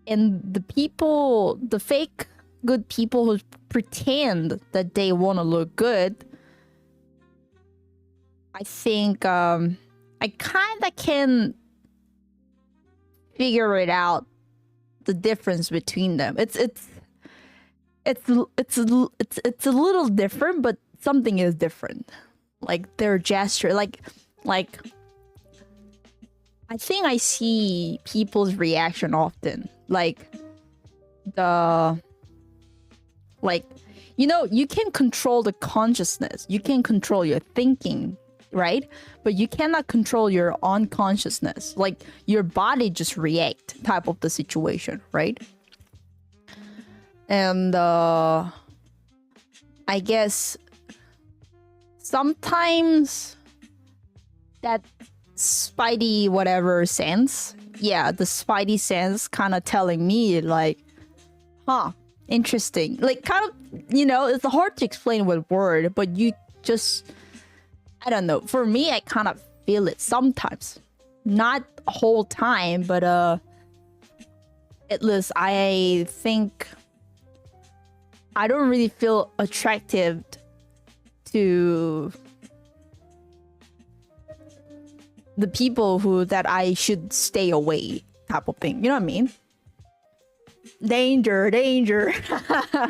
[SPEAKER 4] and the fake good people who pretend that they want to look good, I think I kind of can figure it out, the difference between them. It's a little different, but something is different. Like their gesture, like I think I see people's reaction often. You know, you can control the consciousness. You can control your thinking, right? But you cannot control your unconsciousness. Like your body just react type of the situation, right? And I guess sometimes that spidey whatever sense, yeah, the spidey sense kind of telling me like, huh, interesting. Like kind of, you know, it's hard to explain with word, but you just, I don't know. For me, I kind of feel it sometimes. Not the whole time, but at least I think I don't really feel attractive to the people who that I should stay away type of thing. You know what I mean? Danger, danger.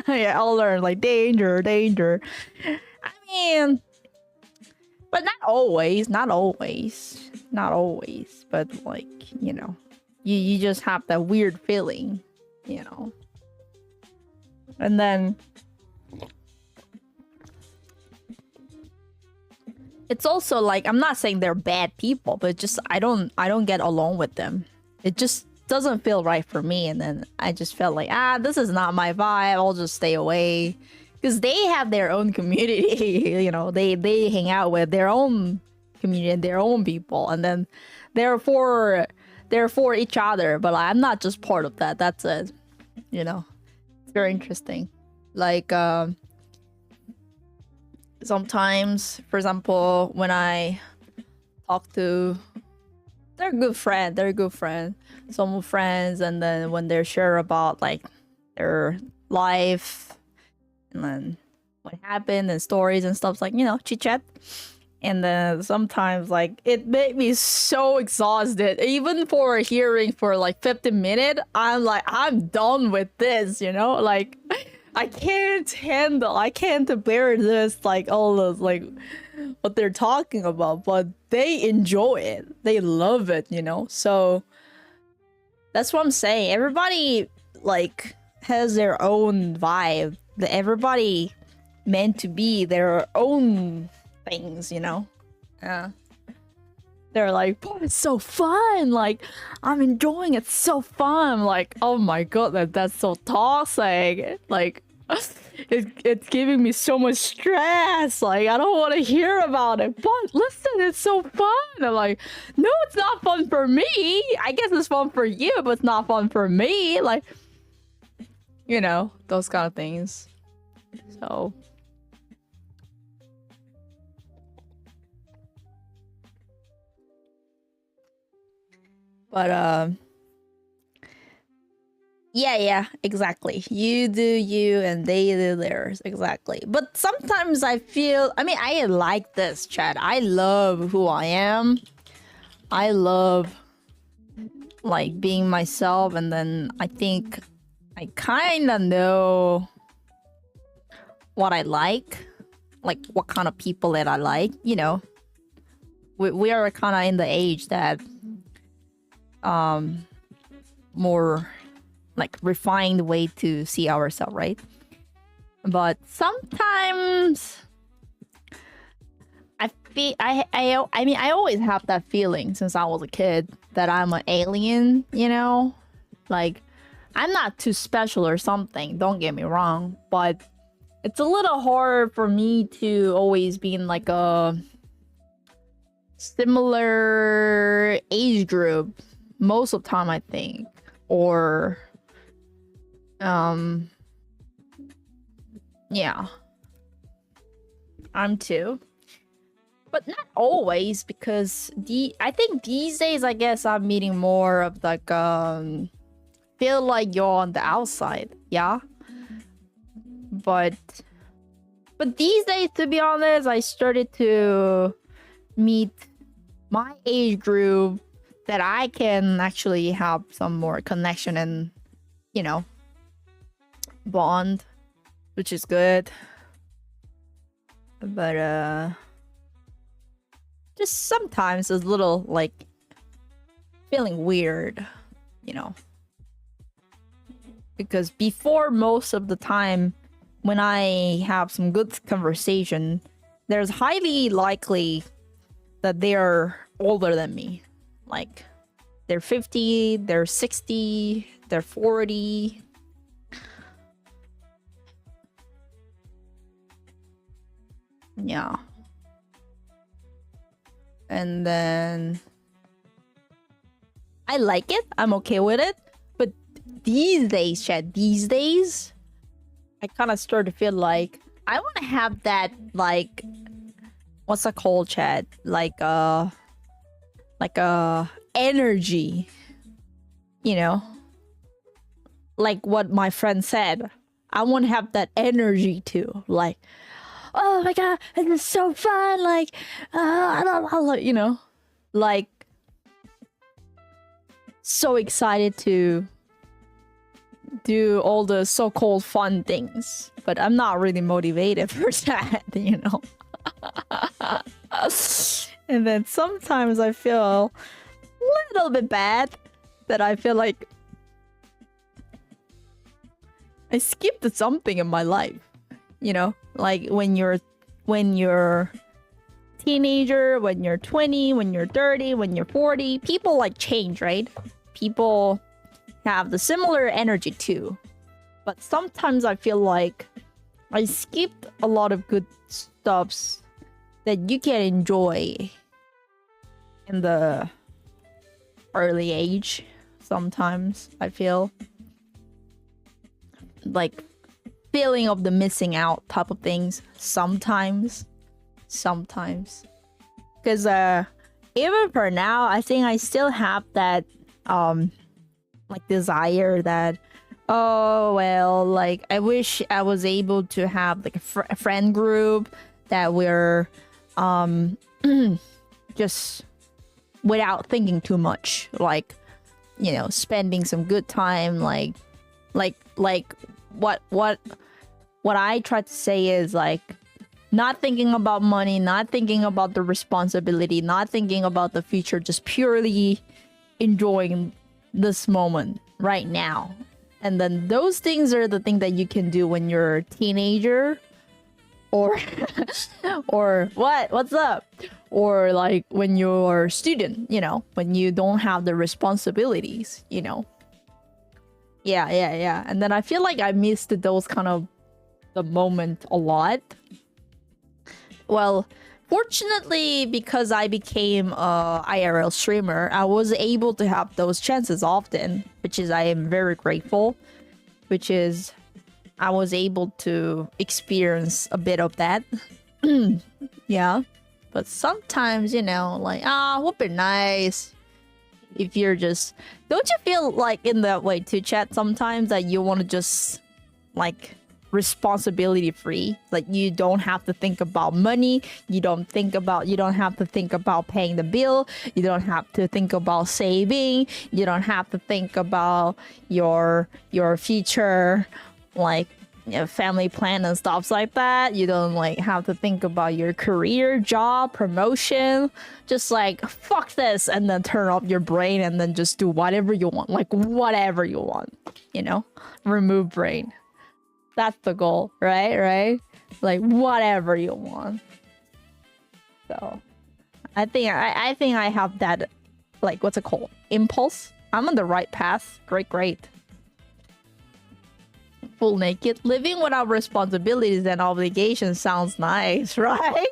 [SPEAKER 4] Yeah, I'll learn like danger, danger. I mean, but not always, not always, not always. But like, you know, you just have that weird feeling, you know. And then it's also like, I'm not saying they're bad people, but just I don't get along with them. It just doesn't feel right for me. And then I just felt like, this is not my vibe. I'll just stay away. Because they have their own community, you know, they hang out with their own community and their own people, and then they're for each other. But I'm not just part of that. That's it, you know. It's very interesting. Like sometimes, for example, when I talk to they're good friend, some friends, and then when they're sure about like their life and then what happened and stories and stuff, like, you know, chit chat. And then sometimes like it made me so exhausted, even for hearing for like 15 minutes. I'm like, I'm done with this, you know, like I can't bear this, like all those like what they're talking about, but they enjoy it, they love it, you know. So that's what I'm saying. Everybody like has their own vibe. Everybody meant to be their own things, you know. Yeah. They're like, "Boy, it's so fun! Like, I'm enjoying it, so fun!" Like, oh my god, that's so toxic. Like, it's giving me so much stress. Like, I don't want to hear about it. But listen, it's so fun. I'm like, no, it's not fun for me. I guess it's fun for you, but it's not fun for me. Like, you know, those kind of things. So. But yeah, exactly. You do you and they do theirs, exactly. But sometimes I feel, I mean, I like this chat. I love who I am. I love like being myself, and then I think I kind of know what I like what kind of people that I like, you know. We are kind of in the age that more like refined way to see ourselves, right? But sometimes I feel I mean, I always have that feeling since I was a kid that I'm an alien, you know? Like, I'm not too special or something, don't get me wrong, but it's a little hard for me to always be in like a similar age group most of the time, I think. Or yeah, I'm too, but not always, because I think these days, I guess I'm meeting more of like feel like you're on the outside, yeah. But these days, to be honest, I started to meet my age group that I can actually have some more connection and, you know, bond, which is good. But just sometimes it's a little like feeling weird, you know, because before, most of the time when I have some good conversation, there's highly likely that they are older than me. Like, they're 50, they're 60, they're 40. Yeah. And then I like it. I'm okay with it. But these days, chat, these days, I kind of start to feel like I want to have that, like, what's it called, chat? Like a energy, you know, like what my friend said. I want to have that energy too, like, oh my god, this is so fun, like, I love, you know, like so excited to do all the so-called fun things, but I'm not really motivated for that, you know. And then sometimes I feel a little bit bad that I feel like I skipped something in my life, you know, like when you're teenager, when you're 20, when you're 30, when you're 40, people like change, right? People have the similar energy too. But sometimes I feel like I skipped a lot of good stuffs that you can enjoy in the early age. Sometimes I feel like feeling of the missing out type of things. Sometimes because even for now I think I still have that like desire that, oh well, like I wish I was able to have like a friend group that we're just without thinking too much, like, you know, spending some good time, like what I try to say is like not thinking about money, not thinking about the responsibility, not thinking about the future, just purely enjoying this moment right now. And then those things are the things that you can do when you're a teenager, or or what's up, or like when you're a student, you know, when you don't have the responsibilities, you know. Yeah. And then I feel like I missed those kind of the moment a lot. Well, fortunately, because I became a IRL streamer, I was able to have those chances often, which is I am very grateful, which is I was able to experience a bit of that. Yeah. But sometimes, you know, like, would be nice if you're just... Don't you feel like in that way too, chat, sometimes that you want to just, like, responsibility free? Like, you don't have to think about money, you don't have to think about paying the bill, you don't have to think about saving, you don't have to think about your future, like, you know, family plan and stuff like that. You don't like have to think about your career, job, promotion. Just like, fuck this, and then turn off your brain and then just do whatever you want, like whatever you want, you know, remove brain. That's the goal, right? Like whatever you want. So I think I have that, like, what's it called, impulse. I'm on the right path. Great. Full naked, living without responsibilities and obligations sounds nice, right?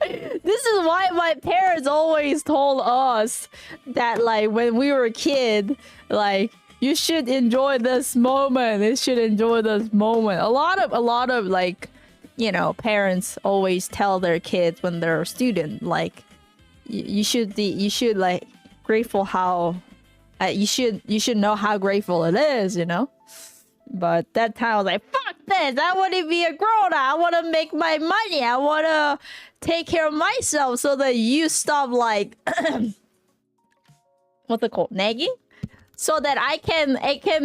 [SPEAKER 4] This is why my parents always told us that, like, when we were a kid, like, you should enjoy this moment. They should enjoy this moment. A lot of like, you know, parents always tell their kids when they're a student, like, you should like grateful how you should know how grateful it is, you know. But that time I was like, fuck this, I want to be a grown-up, I want to make my money, I want to take care of myself, so that you stop, like, what's it called, nagging? So that I can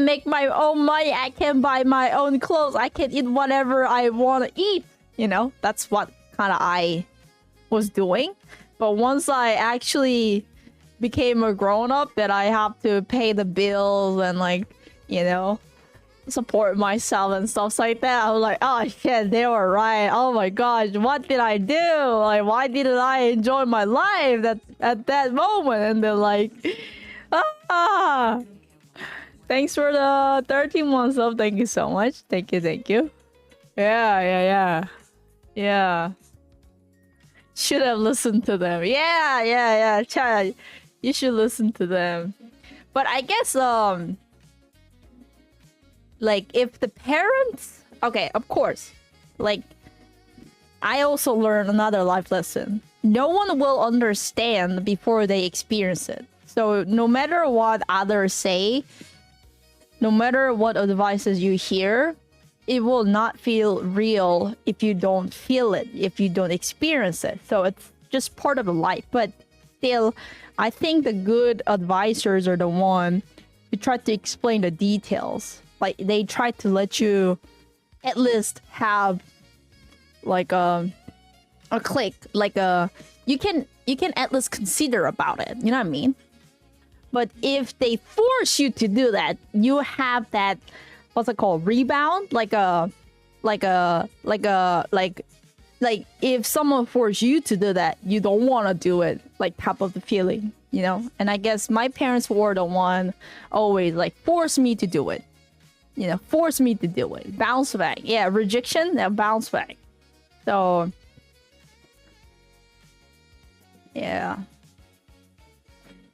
[SPEAKER 4] make my own money, I can buy my own clothes, I can eat whatever I want to eat, you know? That's what kind of I was doing. But once I actually became a grown-up, that I have to pay the bills and, like, you know, support myself and stuff like that, I was like, oh shit, they were right. Oh my gosh, what did I do? Like, why didn't I enjoy my life at that moment? And they're like, thanks for the 13 months of, thank you so much. Thank you. Yeah. Should have listened to them. Yeah. Chad, you should listen to them. But I guess like, if the parents... Okay, of course. Like, I also learned another life lesson. No one will understand before they experience it. So no matter what others say, no matter what advices you hear, it will not feel real if you don't feel it, if you don't experience it. So it's just part of life. But still, I think the good advisors are the one who try to explain the details. Like they try to let you at least have like a click, like you can at least consider about it. You know what I mean? But if they force you to do that, you have that, what's it called, rebound, like if someone forces you to do that, you don't want to do it, like type of the feeling, you know. And I guess my parents were the one always like force me to do it, you know, force me to do it. Bounce back, yeah, rejection, bounce back. So yeah,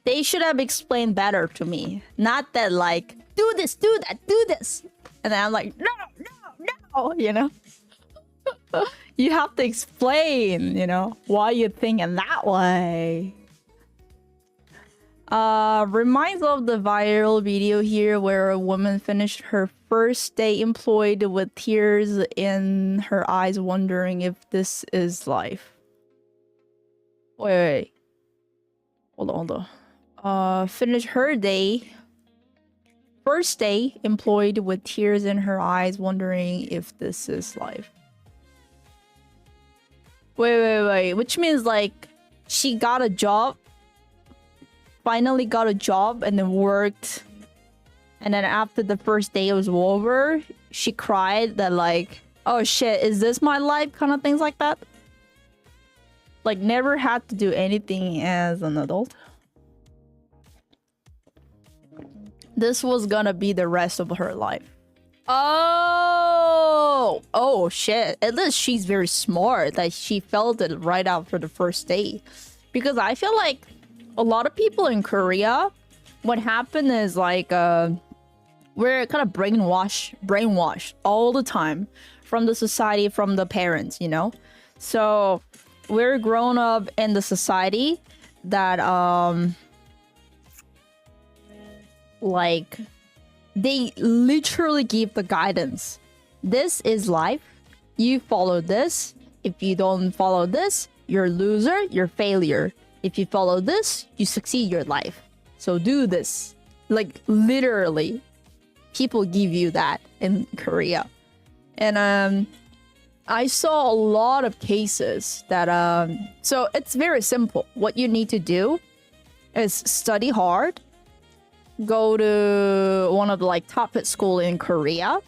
[SPEAKER 4] they should have explained better to me, not that like do this, do that, do this, and then I'm like no, you know. You have to explain, you know, why you're thinking that way. Reminds of the viral video here where a woman finished her first day employed with tears in her eyes, wondering if this is life. Wait. Hold on. Finished her first day employed with tears in her eyes, wondering if this is life. Wait. Which means like she got a job, finally got a job, and then worked. And then after the first day was over, she cried that like, oh shit, is this my life? Kind of things like that. Like never had to do anything as an adult. This was gonna be the rest of her life. Oh shit. At least she's very smart that she felt it right after the first day. Because I feel like a lot of people in Korea, what happened is like we're kind of brainwashed all the time from the society, from the parents, you know. So we're grown up in the society that like they literally give the guidance. This is life. You follow this. If you don't follow this, you're a loser, you're a failure. If you follow this, you succeed your life. So do this. Like literally, people give you that in Korea. And I saw a lot of cases that so it's very simple. What you need to do is study hard, go to one of the like top school in Korea,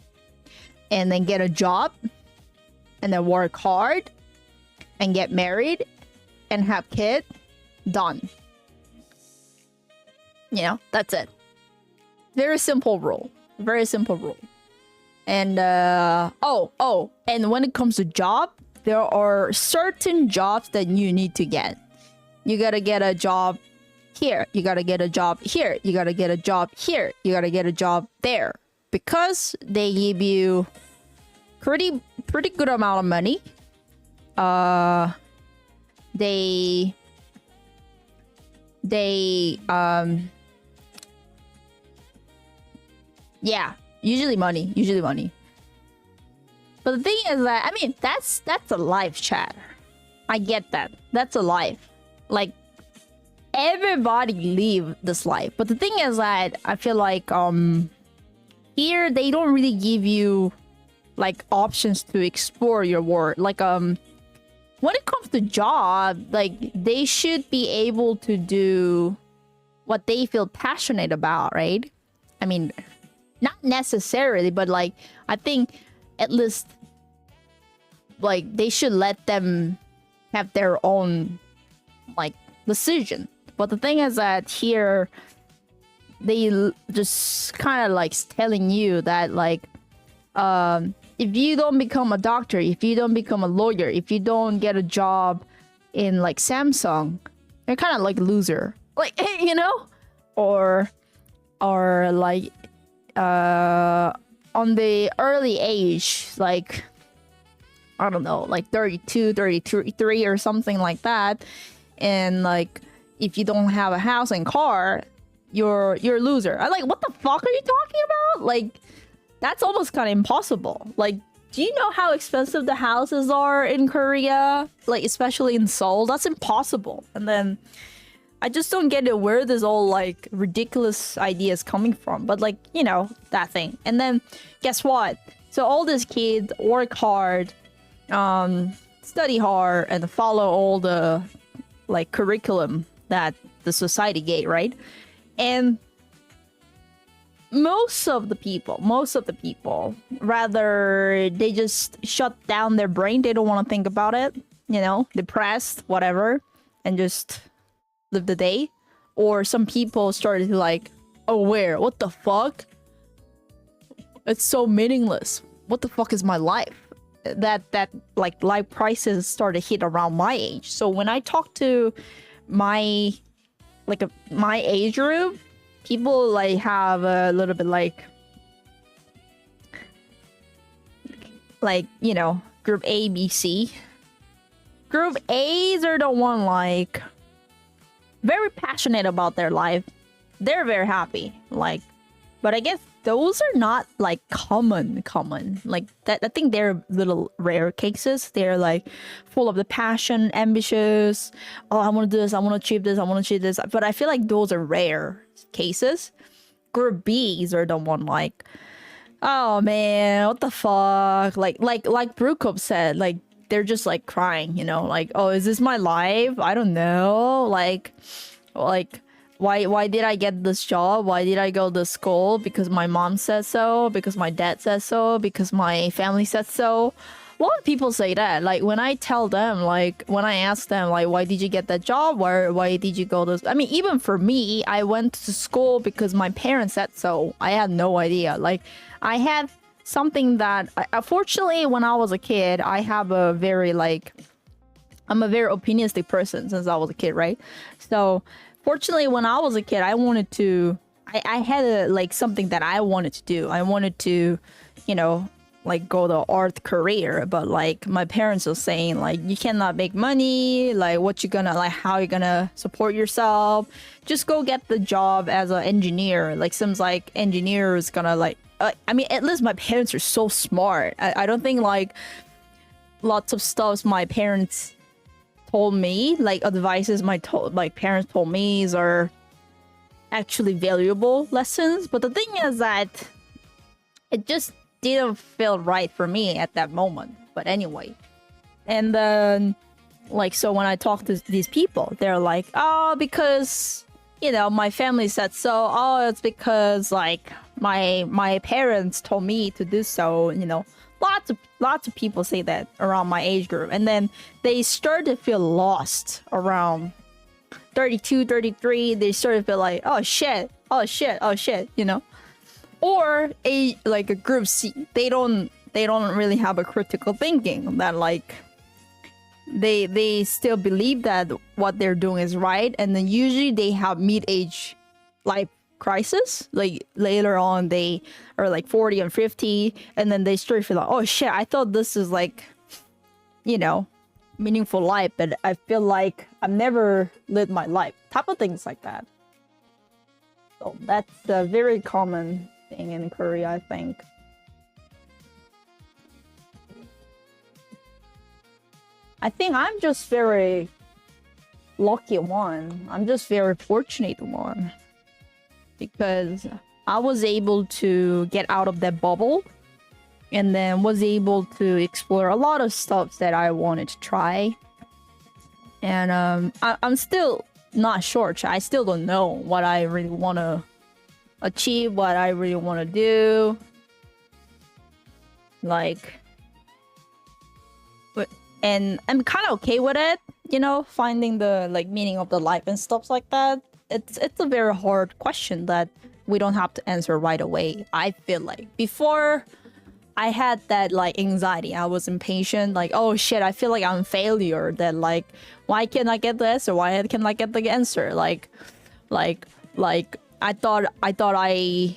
[SPEAKER 4] and then get a job, and then work hard, and get married, and have kids. Done. You know, that's it. Very simple rule. Very simple rule. And and when it comes to job, there are certain jobs that you need to get. You gotta get a job here. You gotta get a job here. You gotta get a job here. You gotta get a job there. Because they give you pretty good amount of money. Yeah, usually money. But the thing is that, I mean, that's a life, chat. I get that. That's a life. Like, everybody live this life. But the thing is that I feel like here they don't really give you like options to explore your world. Like when it comes to job, like they should be able to do what they feel passionate about, right? I mean, not necessarily, but like I think at least like they should let them have their own like decision. But the thing is that here they just kind of like telling you that like if you don't become a doctor, if you don't become a lawyer, if you don't get a job in like Samsung, you're kind of like a loser, like you know, or like on the early age, like I don't know, like 32, 33 or something like that, and like if you don't have a house and car, you're a loser. I'm like, what the fuck are you talking about? Like, that's almost kind of impossible. Like, do you know how expensive the houses are in Korea? Like, especially in Seoul, that's impossible. And then, I just don't get it where this all like ridiculous ideas coming from. But like, you know, that thing. And then guess what? So all these kids work hard, study hard, and follow all the like curriculum that the society gave, right? And most of the people, rather they just shut down their brain. They don't want to think about it, you know, depressed, whatever, and just live the day. Or some people started to like, aware, what the fuck? It's so meaningless. What the fuck is my life? That like life crisis started hit around my age. So when I talk to my my age group, people like have a little bit like you know, group A, B, C. Group A's are the one like very passionate about their life. They're very happy, like, but I guess those are not like common like that. I think they're little rare cases. They're like full of the passion, ambitious. Oh, I want to do this, I want to achieve this, I want to achieve this. But I feel like those are rare cases. Group B's are the one like, oh man, what the fuck? Like Brookup said, like they're just like crying, you know, like, oh, is this my life? I don't know. Like why did I get this job? Why did I go to school? Because my mom said so, because my dad said so, because my family said so. A lot of people say that. Like when I tell them, like when I ask them, like, why did you get that job? Why did you go to? I mean, even for me, I went to school because my parents said so. I had no idea. Like I had something that, unfortunately, when I was a kid, I have a very like, I'm a very opinionistic person since I was a kid, right? So fortunately, when I was a kid, I wanted to, I had a, like something that I wanted to do. I wanted to, you know, like go the art career, but like my parents were saying like, you cannot make money, like what you gonna, like how you gonna support yourself, just go get the job as an engineer. Like seems like engineer is gonna like, I mean, at least my parents are so smart. I don't think like lots of stuff my parents told me, like advices my parents told me are actually valuable lessons. But the thing is that it just didn't feel right for me at that moment. But anyway, and then like, so when I talk to these people, they're like, oh, because, you know, my family said so. Oh, it's because like my parents told me to do so, you know. Lots of people say that around my age group. And then they start to feel lost around 32, 33. They start to feel like, oh shit, you know. Or a group C, they don't really have a critical thinking, that like they still believe that what they're doing is right. And then usually they have mid-age life crisis, like later on they are like 40 and 50, and then they start to feel like, oh shit, I thought this is like, you know, meaningful life, but I feel like I've never lived my life, type of things like that. So that's a very common thing in Korea, I think. I think I'm just very lucky one. I'm just very fortunate one, because I was able to get out of that bubble and then was able to explore a lot of stuff that I wanted to try. And I'm still not sure. I still don't know what I really want to achieve, what I really want to do. Like, and I'm kind of okay with it, you know, finding the like meaning of the life and stuff like that. It's a very hard question that we don't have to answer right away. I feel like before I had that like anxiety, I was impatient, like, oh shit, I feel like I'm a failure, that like, why can't I get this, or why can't I get the answer? Like I thought I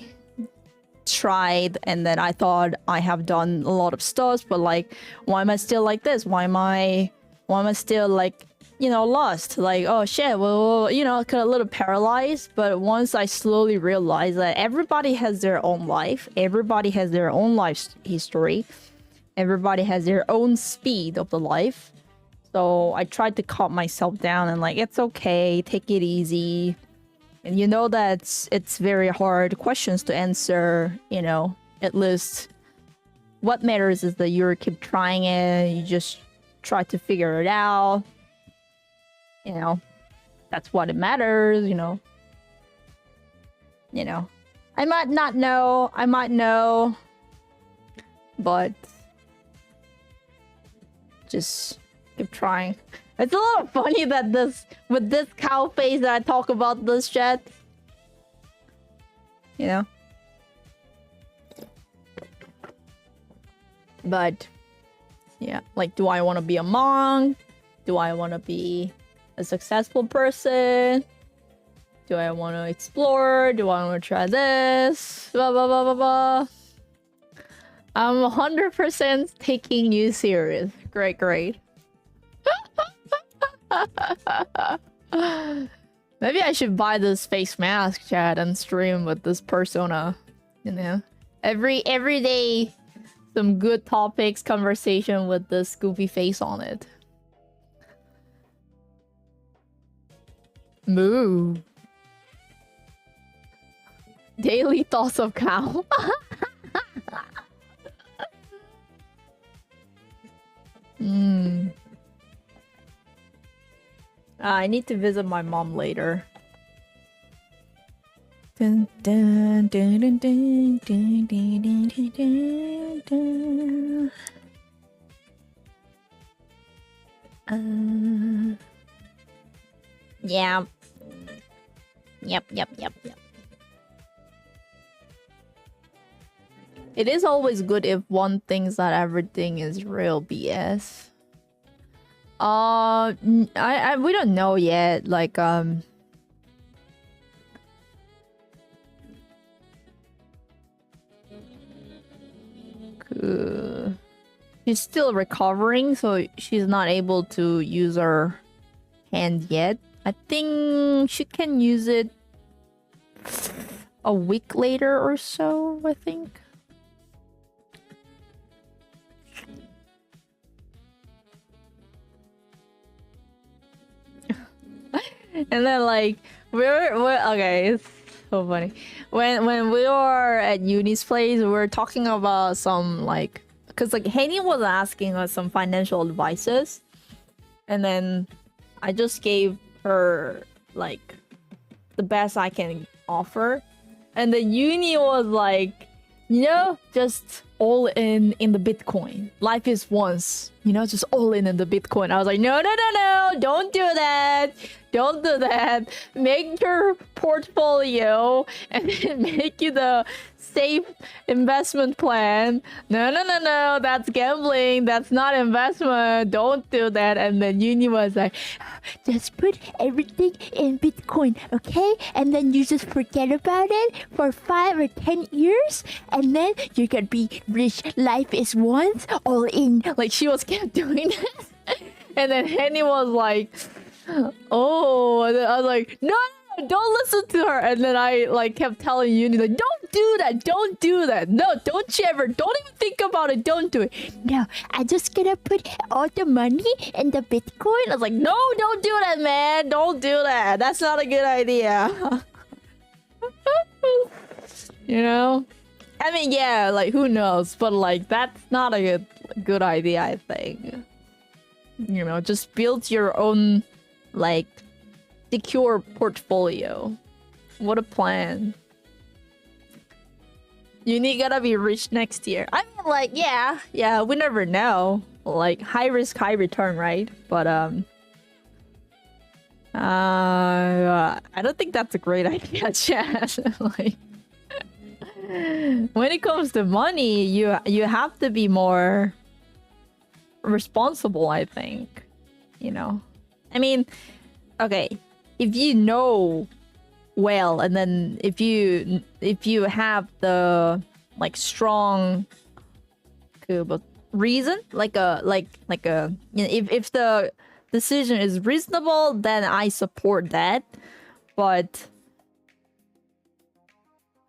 [SPEAKER 4] tried, and then I thought I have done a lot of stuff, but like, why am I still like this? Why am I still like, you know, lost? Like, oh shit, well, you know, kind of a little paralyzed. But once I slowly realized that everybody has their own life, everybody has their own life history, everybody has their own speed of the life. So I tried to calm myself down and like, it's okay, take it easy. And you know that it's very hard questions to answer, you know, at least what matters is that you keep trying it, you just try to figure it out. You know, that's what it matters, you know. You know, I might not know, I might know, but just keep trying. It's a little funny that with this cow face that I talk about this chat. You know? But, yeah, like, do I want to be a monk? Do I want to be a successful person? Do I want to explore? Do I want to try this? Blah, blah, blah, blah, blah. I'm 100% taking you serious. Great, great. Maybe I should buy this face mask, chat, and stream with this persona. You know? Every day, some good topics, conversation with this goofy face on it. Moo. Daily thoughts of cow. I need to visit my mom later. Dun, dun, dun, dun, dun, dun, dun, dun, dun, dun, dun. Yeah. Yep. It is always good if one thinks that everything is real BS. We don't know yet. Like, she's still recovering, so she's not able to use her hand yet. I think she can use it a week later or so, I think. And then like we're okay, it's so funny. When we were at Uni's place, we were talking about some like, cause like Henny was asking us some financial advices, and then I just gave her like the best I can offer, and then Uni was like, you know, just all in the Bitcoin. Life is once, you know, just all in the Bitcoin. I was like, no, don't do that. Don't do that. Make your portfolio and then make you the safe investment plan. No. That's gambling. That's not investment. Don't do that. And then Uni was like, just put everything in Bitcoin, okay? And then you just forget about it for 5 or 10 years. And then you can be rich. Life is once, all in. Like, she was kept doing this. And then Henny was like, oh, and then I was like, no, don't listen to her. And then I like kept telling Uni, like, don't do that. No, don't you ever, don't even think about it. Don't do it. No, I'm just gonna put all the money in the Bitcoin. I was like, no, don't do that, man. Don't do that. That's not a good idea. You know? I mean, yeah, like, who knows? But like, that's not a good idea, I think. You know, just build your own like secure portfolio. What a plan. Uni gotta be rich next year. I mean, like, yeah, we never know. Like, high risk, high return, right? But I don't think that's a great idea, chat. Like, when it comes to money, you have to be more responsible, I think. You know, I mean, okay, if you know well, and then if you have the like strong reason, like a you know, if the decision is reasonable, then I support that. But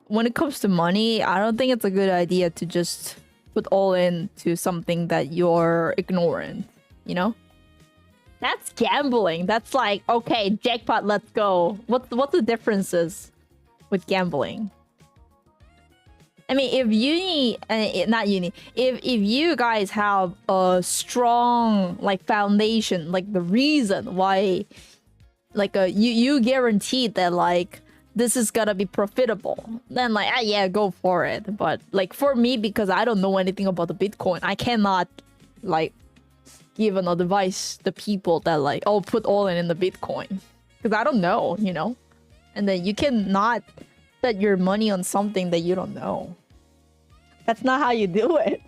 [SPEAKER 4] when it comes to money, I don't think it's a good idea to just put all into something that you're ignorant, you know? That's gambling. That's like, okay, jackpot, let's go. What's the differences with gambling? I mean, if uni, not uni, if you guys have a strong like foundation, like the reason why, like you guaranteed that like this is gonna be profitable, then like yeah, go for it. But like for me, because I don't know anything about the Bitcoin, I cannot like give an advice to people that like, oh, put all in the Bitcoin, because I don't know, you know. And then you cannot bet your money on something that you don't know. That's not how you do it.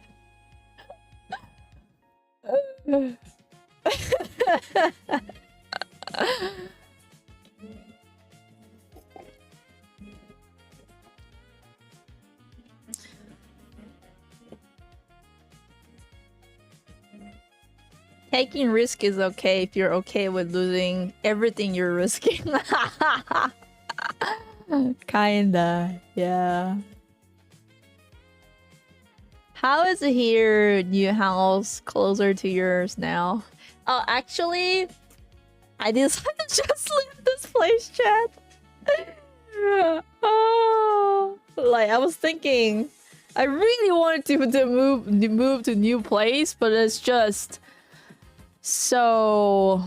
[SPEAKER 4] Taking risk is okay if you're okay with losing everything you're risking. Kinda, yeah. How is it here, new house, closer to yours now? Oh, actually, I decided to just leave this place, chat. Oh, like I was thinking, I really wanted to move to new place, but it's just so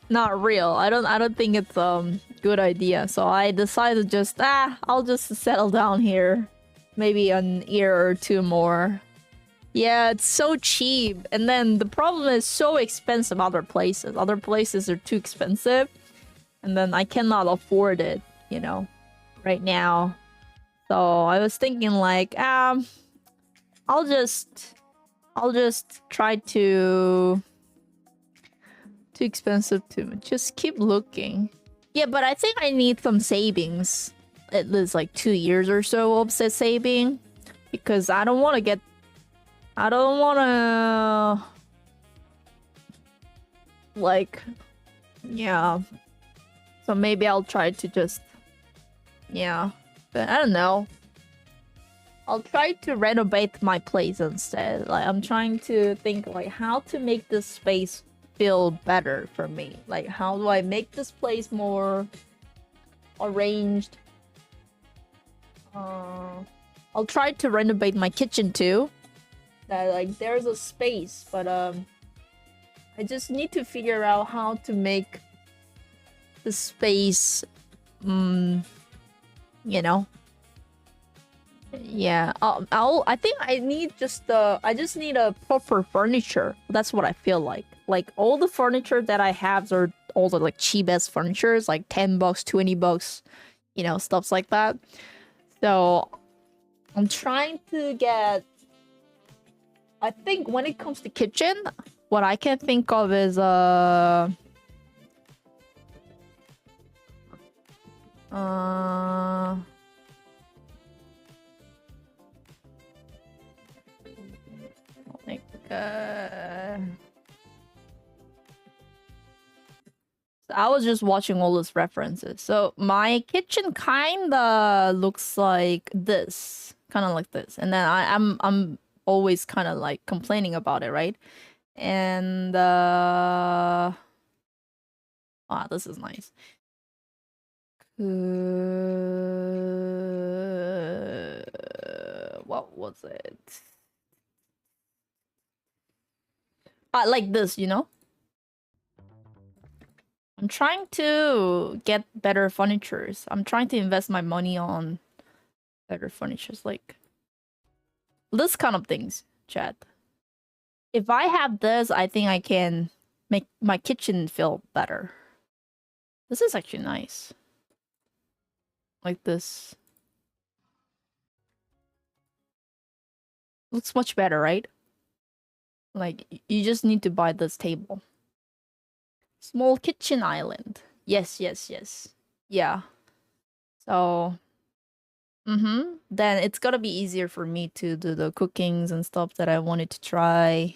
[SPEAKER 4] not real. I don't think it's good idea. So I decided just I'll just settle down here. Maybe an year or two more. Yeah, it's so cheap. And then the problem is so expensive other places. Other places are too expensive. And then I cannot afford it, you know, right now. So I was thinking like, I'll just try to... Too expensive to just keep looking. Yeah, but I think I need some savings. At least like 2 years or so of saving, because I don't want to get, I don't want to like, yeah. So maybe I'll try to just, yeah, but I don't know. I'll try to renovate my place instead. Like I'm trying to think like how to make this space feel better for me. Like how do I make this place more arranged? I'll try to renovate my kitchen too. That like there's a space, but I just need to figure out how to make the space, you know. Yeah, I think I need I just need a proper furniture. That's what I feel like. Like all the furniture that I have are all the like cheapest furnitures, like $10, $20, you know, stuffs like that. So I'm trying to get, I think when it comes to kitchen, what I can think of is like I was just watching all those references. So my kitchen kinda looks like this. Kinda like this. And then I'm always kinda like complaining about it, right? And this is nice. What was it? Like this, you know? I'm trying to get better furnitures. I'm trying to invest my money on better furnitures, like this kind of things, chat. If I have this, I think I can make my kitchen feel better. This is actually nice. Like this. Looks much better, right? Like, you just need to buy this table. Small kitchen island. Yes, yes, yes. Yeah. So, then it's gonna be easier for me to do the cookings and stuff that I wanted to try.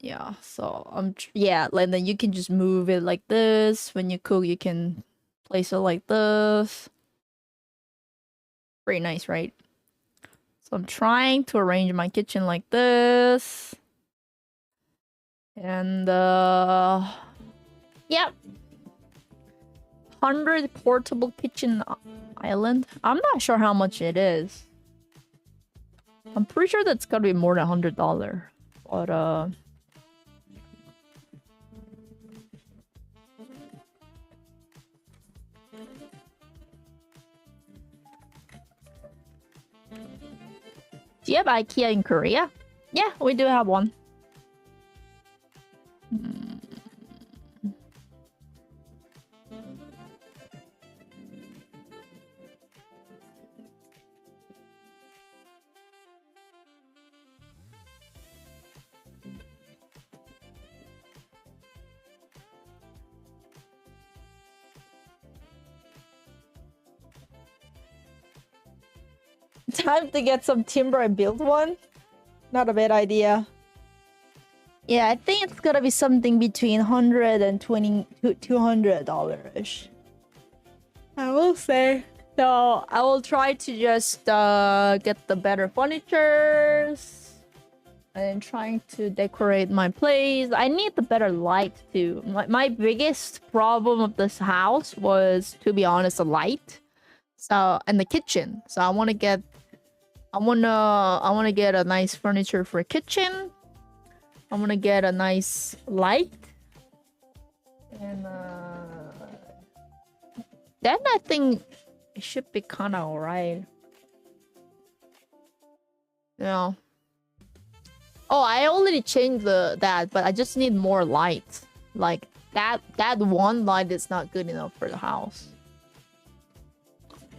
[SPEAKER 4] Yeah, so yeah, like then you can just move it like this. When you cook, you can place it like this. Very nice, right? So I'm trying to arrange my kitchen like this. And yep. 100 portable kitchen island. I'm not sure how much it is. I'm pretty sure that's gotta be more than $100. But do you have IKEA in Korea? Yeah, we do have one. Time to get some timber and build one. Not a bad idea. Yeah, I think it's gonna be something between $120 to $200-ish. I will say. So I will try to just get the better furnitures and trying to decorate my place. I need the better light too. My biggest problem of this house was, to be honest, the light. So and the kitchen. So I want to get a nice furniture for a kitchen. I want to get a nice light. And then I think it should be kind of alright. Yeah. Oh, I already changed that, but I just need more light. Like that one light is not good enough for the house.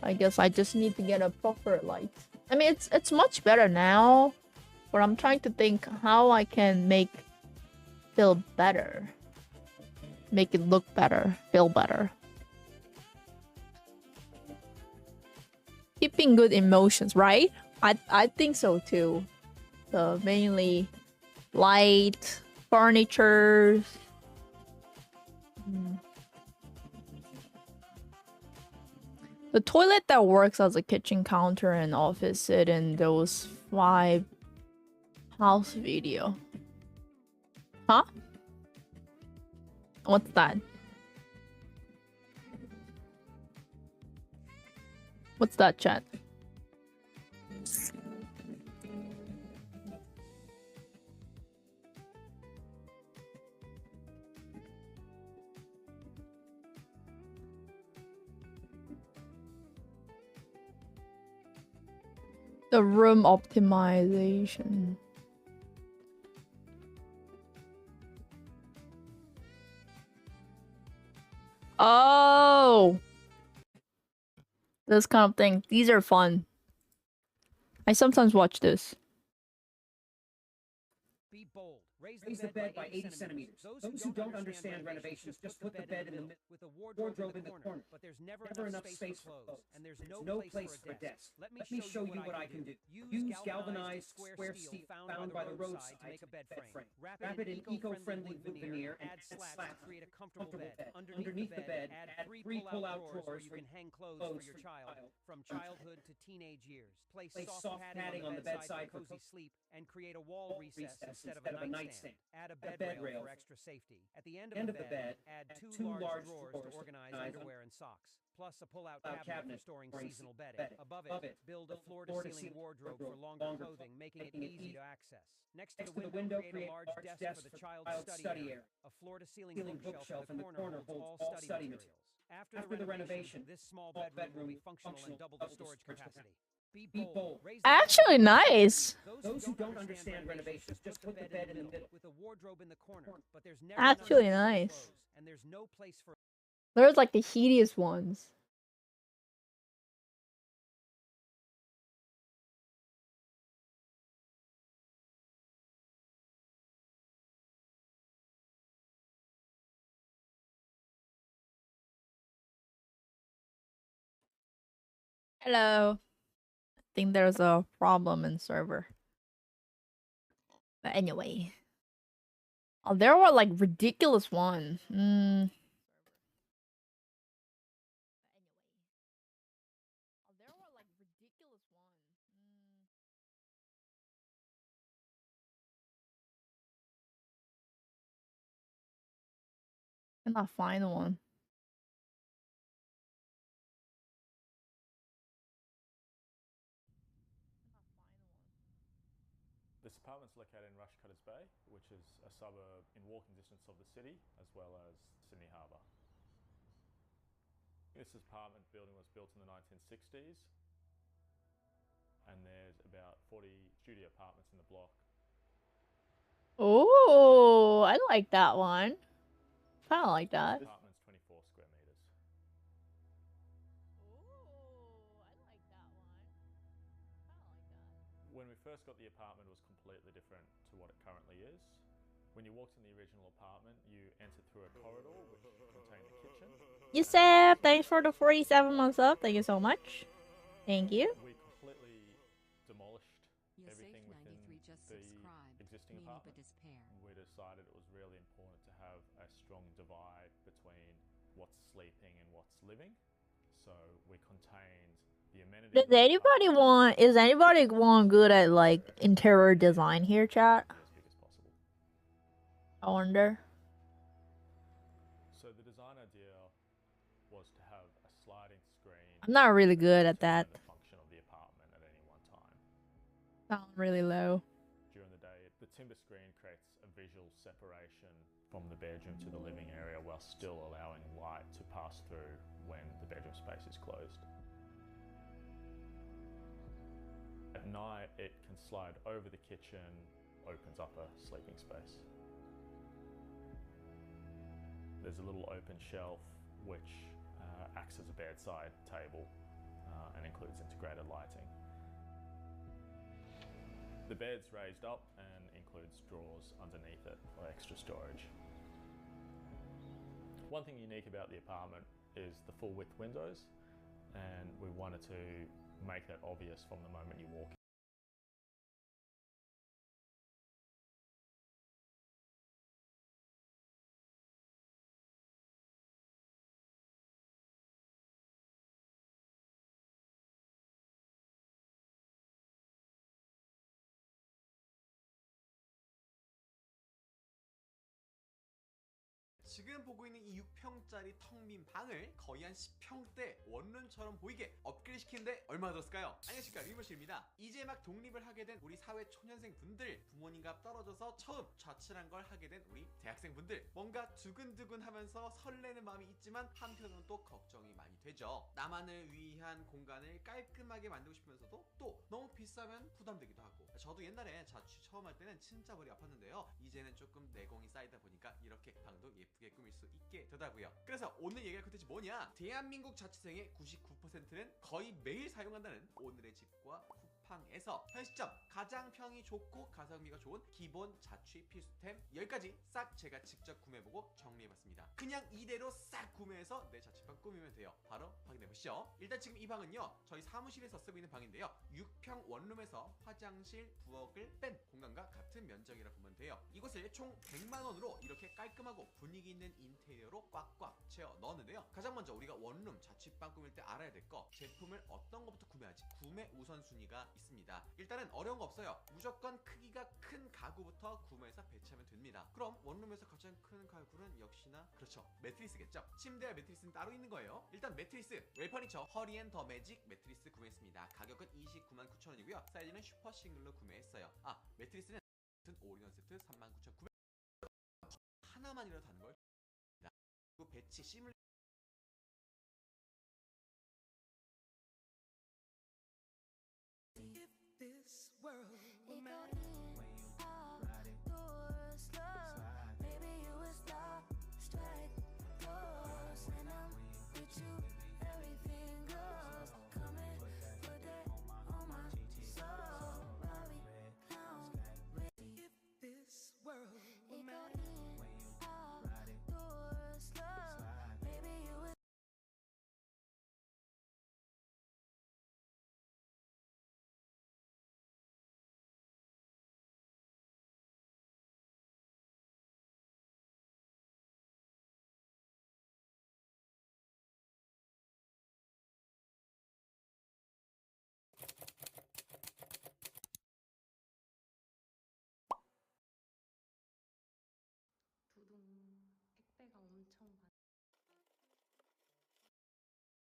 [SPEAKER 4] I guess I just need to get a proper light. I mean, it's much better now, but I'm trying to think how I can make feel better. Make it look better, feel better. Keeping good emotions, right? I think so too. So mainly light, furniture. The toilet that works as a kitchen counter and office sit in those 5 house video. Huh? What's that? What's that, chat? The room optimization. Oh! This kind of thing. These are fun. I sometimes watch this.
[SPEAKER 5] Be bold. Raise the bed by 80 centimeters. Those who don't understand renovations just put the bed in the middle with a wardrobe in the corner. But there's never enough space for clothes, and there's no place for a desk. Let me show you what I can do. Use galvanized square steel found by the roadside to make a bed frame. Wrap it in eco-friendly wood veneer and add slats to create a comfortable bed. Underneath the bed, add 3 pull-out drawers where you can hang clothes for your child from childhood to teenage years. Place soft padding on the bedside for cozy sleep and create a wall recess instead of a nightstand. Add a bed rail for extra safety. At the end of the bed, add 2 large drawers to organize underwear and socks, plus a pull-out cabinet for storing seasonal bedding. Above it, build a floor-to-ceiling wardrobe for longer clothing, making it easy to access. Next to the window, create a large desk for the child's study area. A floor-to-ceiling bookshelf in the corner holds all study materials. After the renovation, this small bedroom will be functional and double the storage capacity. Be bold.
[SPEAKER 4] Actually, nice.
[SPEAKER 5] Those who don't understand renovations just put the bed in the middle with a wardrobe in the corner. But there's never
[SPEAKER 4] Actually,
[SPEAKER 5] enough
[SPEAKER 4] nice.
[SPEAKER 5] clothes, and there's no place for.
[SPEAKER 4] There's like the hideous ones. Hello. I think there's a problem in server. But anyway. Oh, there were like ridiculous ones. Cannot find one.
[SPEAKER 6] This apartment's located in Rushcutters Bay, which is a suburb in walking distance of the city, as well as Sydney Harbour. This apartment building was built in the 1960s, and there's about 40 studio apartments in the block.
[SPEAKER 4] Oh, I like that one. Kind of like that.
[SPEAKER 6] This apartment's 24 square meters. When we first got the apartment, it was completely different to what it currently is. When you walked in the original apartment, you entered through a corridor which contained a kitchen.
[SPEAKER 4] Yusef, thanks for the 47 months up. Thank you so much. Thank you.
[SPEAKER 6] We completely demolished everything within the existing apartment. We decided it was really important to have a strong divide between what's sleeping and what's living. So we contained the amenities.
[SPEAKER 4] Does anybody want? Is anybody good at like interior design here, chat?
[SPEAKER 6] As big as possible.
[SPEAKER 4] I wonder.
[SPEAKER 6] So the design idea was to have a sliding screen.
[SPEAKER 4] I'm not really good at that.
[SPEAKER 6] The function of the apartment at any one time.
[SPEAKER 4] Sound really low.
[SPEAKER 6] During the day, the timber screen creates a visual separation from the bedroom to the living area while still allowing light to pass through when the bedroom space is closed. At night, it can slide over the kitchen, opens up a sleeping space. There's a little open shelf which acts as a bedside table and includes integrated lighting. The bed's raised up and includes drawers underneath it for extra storage. One thing unique about the apartment is the full width windows, and we wanted to make that obvious from the moment you walk in.
[SPEAKER 7] 지금 보고 있는 이 6평짜리 텅 빈 방을 거의 한 10평대 원룸처럼 보이게 업그레이드 시키는데 얼마나 들었을까요? 안녕하십니까, 리머실입니다. 이제 막 독립을 하게 된 우리 사회 초년생 분들, 부모님과 떨어져서 처음 자취란 걸 하게 된 우리 대학생 분들, 뭔가 두근두근 하면서 설레는 마음이 있지만 한편으로는 또 걱정이 많이 되죠. 나만을 위한 공간을 깔끔하게 만들고 싶으면서도 또 너무 비싸면 부담되기도 하고. 저도 옛날에 자취 처음 할 때는 진짜 머리 아팠는데요. 이제는 조금 내공이 쌓이다 보니까 이렇게 방도 예쁘게 꾸밀 수 있게 되더라고요. 그래서 오늘 얘기할 컨텐츠 뭐냐? 대한민국 자취생의 99%는 거의 매일 사용한다는 오늘의 집과 쿠팡에서 현 시점 가장 평이 좋고 가성비가 좋은 기본 자취 필수템 10가지 싹 제가 직접 구매해보고 정리해봤습니다. 그냥 이대로 싹 구매해서 내 자취방 꾸미면 돼요. 바로 확인해보시죠. 일단 지금 이 방은요, 저희 사무실에서 쓰고 있는 방인데요, 6평 원룸에서 화장실, 부엌을 뺀 공간과 같은 면적이라 보면 돼요. 이곳을 총 100만원으로 이렇게 깔끔하고 분위기 있는 인테리어로 꽉꽉 채워 넣었는데요. 가장 먼저 우리가 원룸 자취방 꾸밀 때 알아야 될 거, 제품을 어떤 것부터 구매하지, 구매 우선순위가 있습니다. 일단은 어려운 거 없어요. 무조건 크기가 큰 가구부터 구매해서 배치하면 됩니다. 그럼 원룸에서 가장 큰 가구는 역시나 그렇죠, 매트리스겠죠. 침대와 매트리스는 따로 있는 거예요. 일단 매트리스 웰퍼니처 허리앤더 매직 매트리스 구매했습니다. 가격은 299,900원이고요 사이즈는 슈퍼 싱글로 구매했어요. 매트리스는 올인원 세트 39,900원 하나만이라도 다는 걸. 그리고 배치 시뮬
[SPEAKER 8] This world will matter when you ride it, slide. Maybe you will stop, strike, pose. When I'm with you, everything goes. Come and put that on my soul. Bobby, clown, if this world will matter when you ride it, slide. Maybe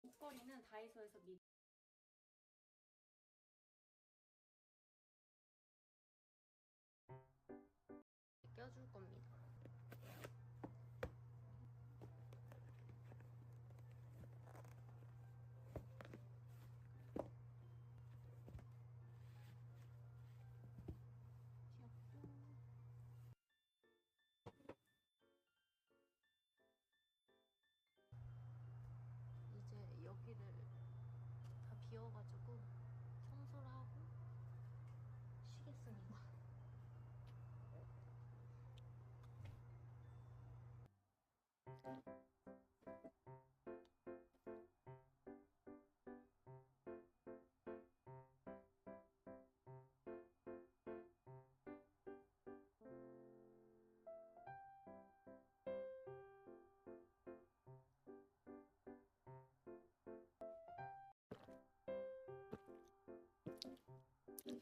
[SPEAKER 9] 목걸이는 다이소에서 껴줄 겁니다. 이제 여기를 다 비워가지고 청소를 하고 쉬겠습니다.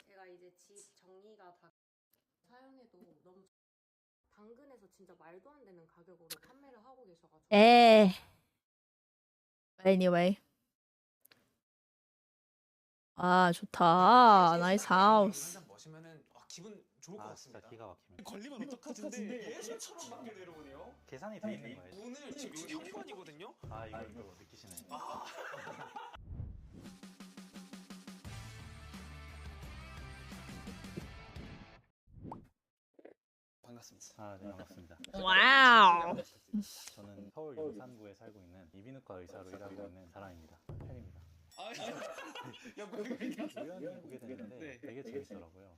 [SPEAKER 9] 제가 이제 집 정리가 다 사용해도 너무 당근에서 진짜 말도 안 되는 가격으로 판매를 하고 계셔가지고
[SPEAKER 4] 에. Anyway. 아 좋다. 나이스 하우스.
[SPEAKER 7] 한잔 마시면은 기분 좋을 것
[SPEAKER 10] 아
[SPEAKER 7] 같습니다.
[SPEAKER 10] 진짜 기가 막힙니다.
[SPEAKER 7] 걸리면 어떡하는데 예술처럼 막 내려오네요.
[SPEAKER 10] 계산이 돼 있는 거예요.
[SPEAKER 7] 문을 지금 여기 현관이거든요.
[SPEAKER 10] 아 이걸 또 느끼시네.
[SPEAKER 7] 반갑습니다.
[SPEAKER 10] 아 네 반갑습니다.
[SPEAKER 4] 와우.
[SPEAKER 10] 저는 서울 용산구에 살고 있는 이비인후과 의사로 일하고 있는 사람입니다. 팬입니다. 우연히 보게 됐는데 되게 재밌더라고요.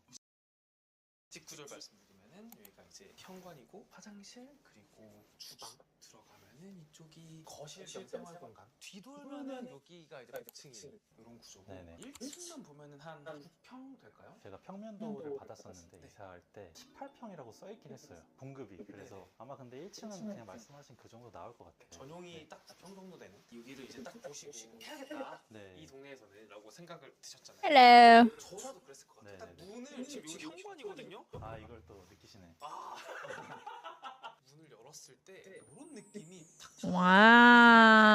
[SPEAKER 7] 직구절 말씀드리면은 여기가 이제 현관이고 화장실 그리고 주방 들어가면은 이쪽이 거실 겸 생활 공간. 뒤돌면은 여기가 이제 100층이 이런 구조고
[SPEAKER 10] 네네.
[SPEAKER 7] 1층만 보면은 한 9평 될까요?
[SPEAKER 10] 제가 평면도를 받았었는데 이사할 때 18평이라고 써있긴 했어요. 공급이. 그래서 아마 근데 1층은 그냥 말씀하신 그 정도 나올 것 같아요.
[SPEAKER 7] 전용이
[SPEAKER 10] 네.
[SPEAKER 7] 딱 9평 정도 되는 여기를 이제 딱 보시고 해야겠다
[SPEAKER 10] 네.
[SPEAKER 7] 이 동네에서는 라고 생각을 드셨잖아요.
[SPEAKER 4] Hello.
[SPEAKER 7] 저라도 그랬을 것 같아요. 딱
[SPEAKER 10] 네네네.
[SPEAKER 7] 문을 지금 여기 현관이거든요.
[SPEAKER 10] 아 이걸 또 느끼시네.
[SPEAKER 7] 문을 열었을 때 이런 느낌이 탁
[SPEAKER 4] 와우.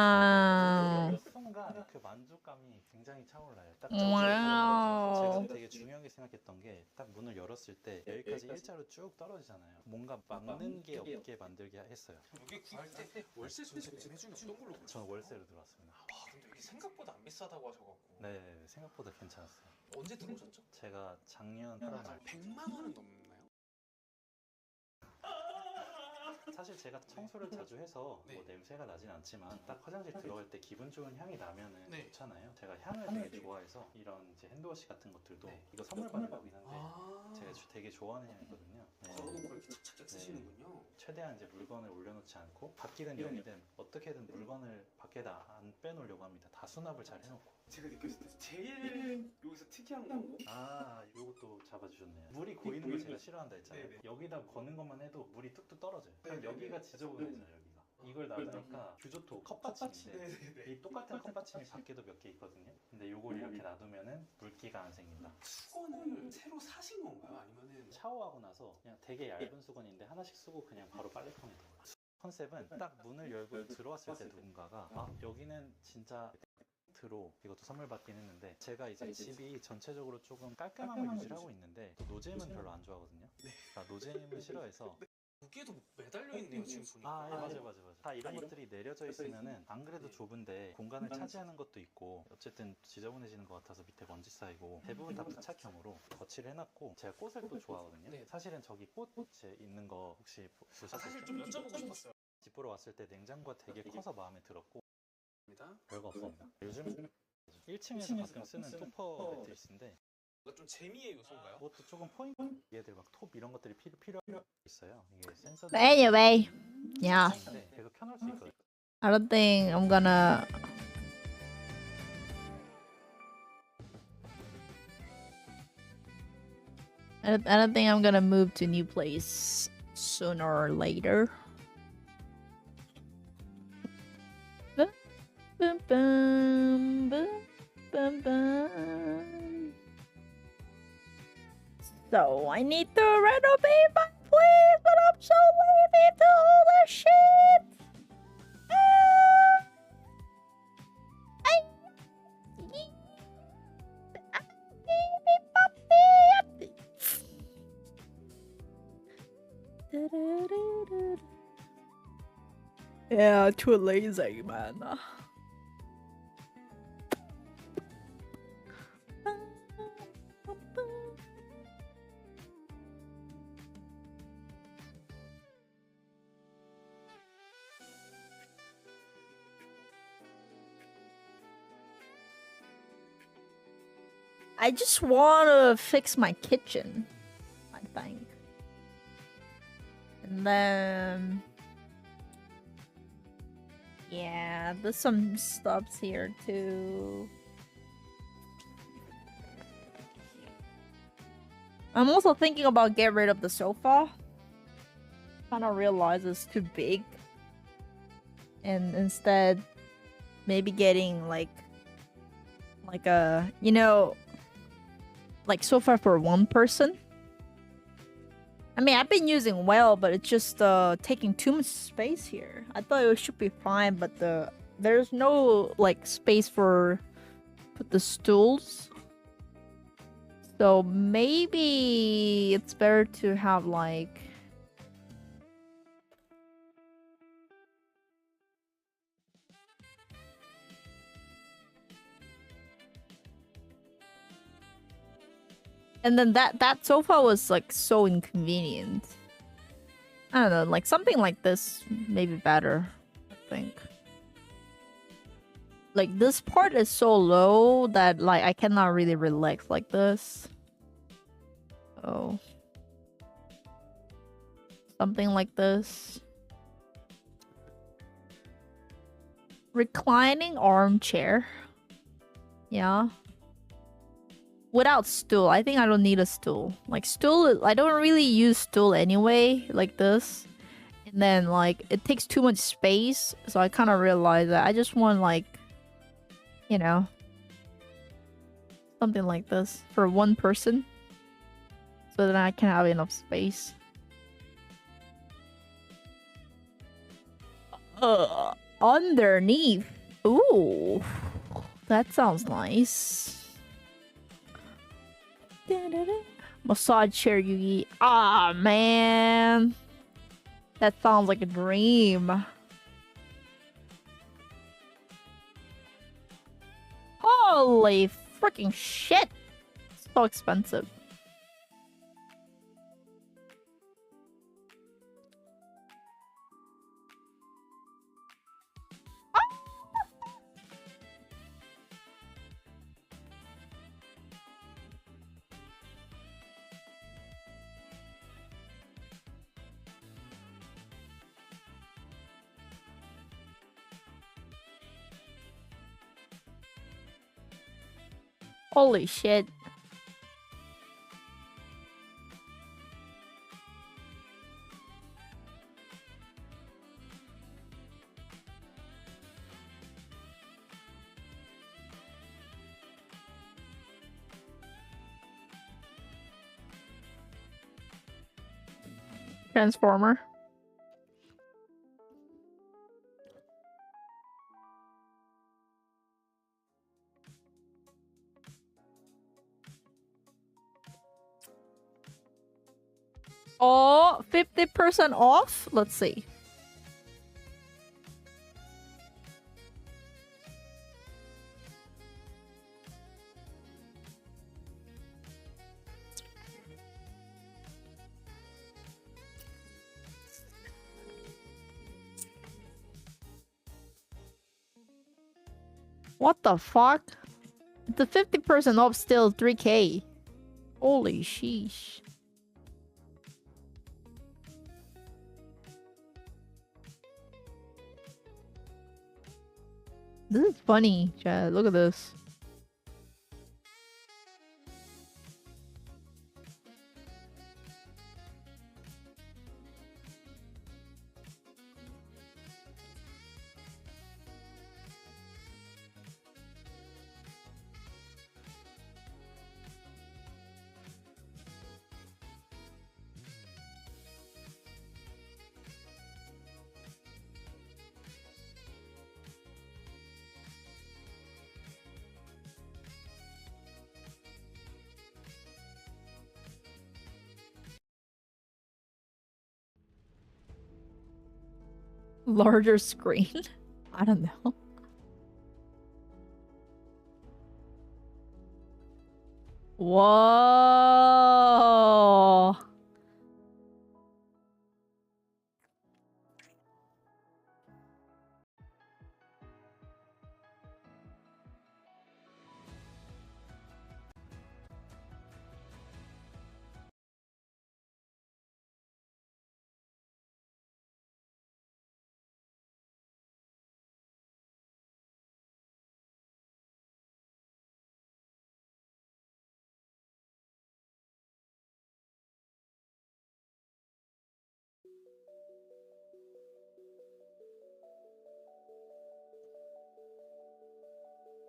[SPEAKER 10] 순간 그 만족감이 굉장히 차올라요. 딱
[SPEAKER 4] 와우.
[SPEAKER 10] 제가 되게 중요하게 생각했던 게 딱 문을 열었을 때 여기까지 일자로 쭉 떨어지잖아요. 뭔가 막는 게 없게 만들게 했어요.
[SPEAKER 7] 여기 구할 때 월세 전체 매매중에 어떤 걸로 구했어요?
[SPEAKER 10] 저는 월세로 들어왔습니다.
[SPEAKER 7] 와 근데 여기 생각보다 안 비싸다고 하셔갖고
[SPEAKER 10] 네, 생각보다 괜찮았어요.
[SPEAKER 7] 언제 들어오셨죠?
[SPEAKER 10] 제가 작년 8월
[SPEAKER 7] 100만 원은 넘나요?
[SPEAKER 10] 사실 제가 청소를 자주 해서
[SPEAKER 7] 네.
[SPEAKER 10] 뭐 냄새가 나진 않지만 딱 화장실 들어갈 때 기분 좋은 향이 나면은
[SPEAKER 7] 네.
[SPEAKER 10] 좋잖아요. 제가 향을 되게 좋아해서 이런 이제 핸드워시 같은 것들도
[SPEAKER 7] 네.
[SPEAKER 10] 이거 선물 받은 거긴 한데
[SPEAKER 7] 아
[SPEAKER 10] 제가 되게 좋아하는 향이거든요. 네.
[SPEAKER 7] 걸어놓고 이렇게 착착착 쓰시는군요.
[SPEAKER 10] 최대한 이제 물건을 올려놓지 않고 밖이든 여기든 어떻게든 물건을 밖에다 안 빼놓으려고 합니다. 다 수납을 잘 해놓고.
[SPEAKER 7] 제가 느꼈을 때 제일 여기서 특이한 거
[SPEAKER 10] 아, 요것도 잡아주셨네요. 물이 고이는 거 제가 싫어한다 했잖아요.
[SPEAKER 7] 네네.
[SPEAKER 10] 여기다 거는 것만 해도 물이 뚝뚝 떨어져요. 그럼
[SPEAKER 7] 네네네.
[SPEAKER 10] 여기가 지저분해져요, 여기가. 이걸 놔두니까 규조토 컵받침인데
[SPEAKER 7] 네네네.
[SPEAKER 10] 이 똑같은 컵받침이 밖에도 몇 개 있거든요. 근데 요걸 이렇게 놔두면은 물기가 안 생긴다.
[SPEAKER 7] 수건을 새로 사신 건가요? 아니면은
[SPEAKER 10] 샤워하고 나서 그냥 되게 얇은 수건인데 하나씩 쓰고 그냥 바로 빨래통에 넣어요. 컨셉은 딱 문을 열고 들어왔을 때 누군가가 아, 여기는 진짜 로 이것도 선물 받긴 했는데 제가 이제 집이 전체적으로 조금 깔끔함을 유지를 하고 있는데 또 노잼은 별로 안 좋아하거든요. 그러니까 노잼을 싫어해서
[SPEAKER 7] 무게도 매달려 있네요 지금 보니까.
[SPEAKER 10] 아, 예, 맞아요. 다 이런 것들이 내려져 있으면은 안 그래도 좁은데 공간을 차지하는 것도 있고 어쨌든 지저분해지는 것 같아서 밑에 먼지 쌓이고 대부분 다 부착형으로 거치를 해놨고 제가 꽃을 또 좋아하거든요.
[SPEAKER 7] 네.
[SPEAKER 10] 사실은 저기 꽃 있는 거 혹시 보셨어요?
[SPEAKER 7] 사실 좀 여쭤보고 싶었어요.
[SPEAKER 10] 집 보러 왔을 때 냉장고가 되게 커서 마음에 들었고
[SPEAKER 7] 입니다.
[SPEAKER 10] 별거 없습니다. 요즘 1층에서 가끔 쓰는 토퍼 매트리스인데
[SPEAKER 7] 뭔가 좀 재미의 요소인가요?
[SPEAKER 10] 그것도 조금 포인트 얘들 막 톱 이런 것들이 필요 있어요. 이게 센서
[SPEAKER 4] But anyway, yeah.
[SPEAKER 10] 계속 켜놓을 수 있거든요.
[SPEAKER 4] I don't think I'm gonna. I don't think I'm gonna move to a new place sooner or later. Bum, bum, bum, bum, bum. So I need to renovate my place, but I'm so lazy to all this shit. Yeah, too lazy, man. I just want to fix my kitchen, I think. And then... yeah, there's some stuffs here too. I'm also thinking about getting rid of the sofa. Kind of realize it's too big. And instead, maybe getting like a, you know, like sofa for one person. I mean, I've been using well, but it's just taking too much space here. I thought it should be fine, but there's no like space for put the stools. So maybe it's better to have like and then that sofa was like so inconvenient. I don't know, like something like this may be better, I think. Like this part is so low that like I cannot really relax like this. Oh. Something like this. Reclining armchair. Yeah. Without stool. I think I don't need a stool. Like stool, I don't really use stool anyway, like this. And then like it takes too much space, so I kind of realized that I just want like, you know, something like this for one person, so that I can have enough space. Underneath. Ooh, that sounds nice. Massage chair, Yuggie. Ah, man. That sounds like a dream. Holy freaking shit. So expensive. Holy shit. Transformer. Oh, 50% off? Let's see. What the fuck? The 50% off still 3K. Holy sheesh. This is funny, Chad. Look at this. larger screen? I don't know. Whoa.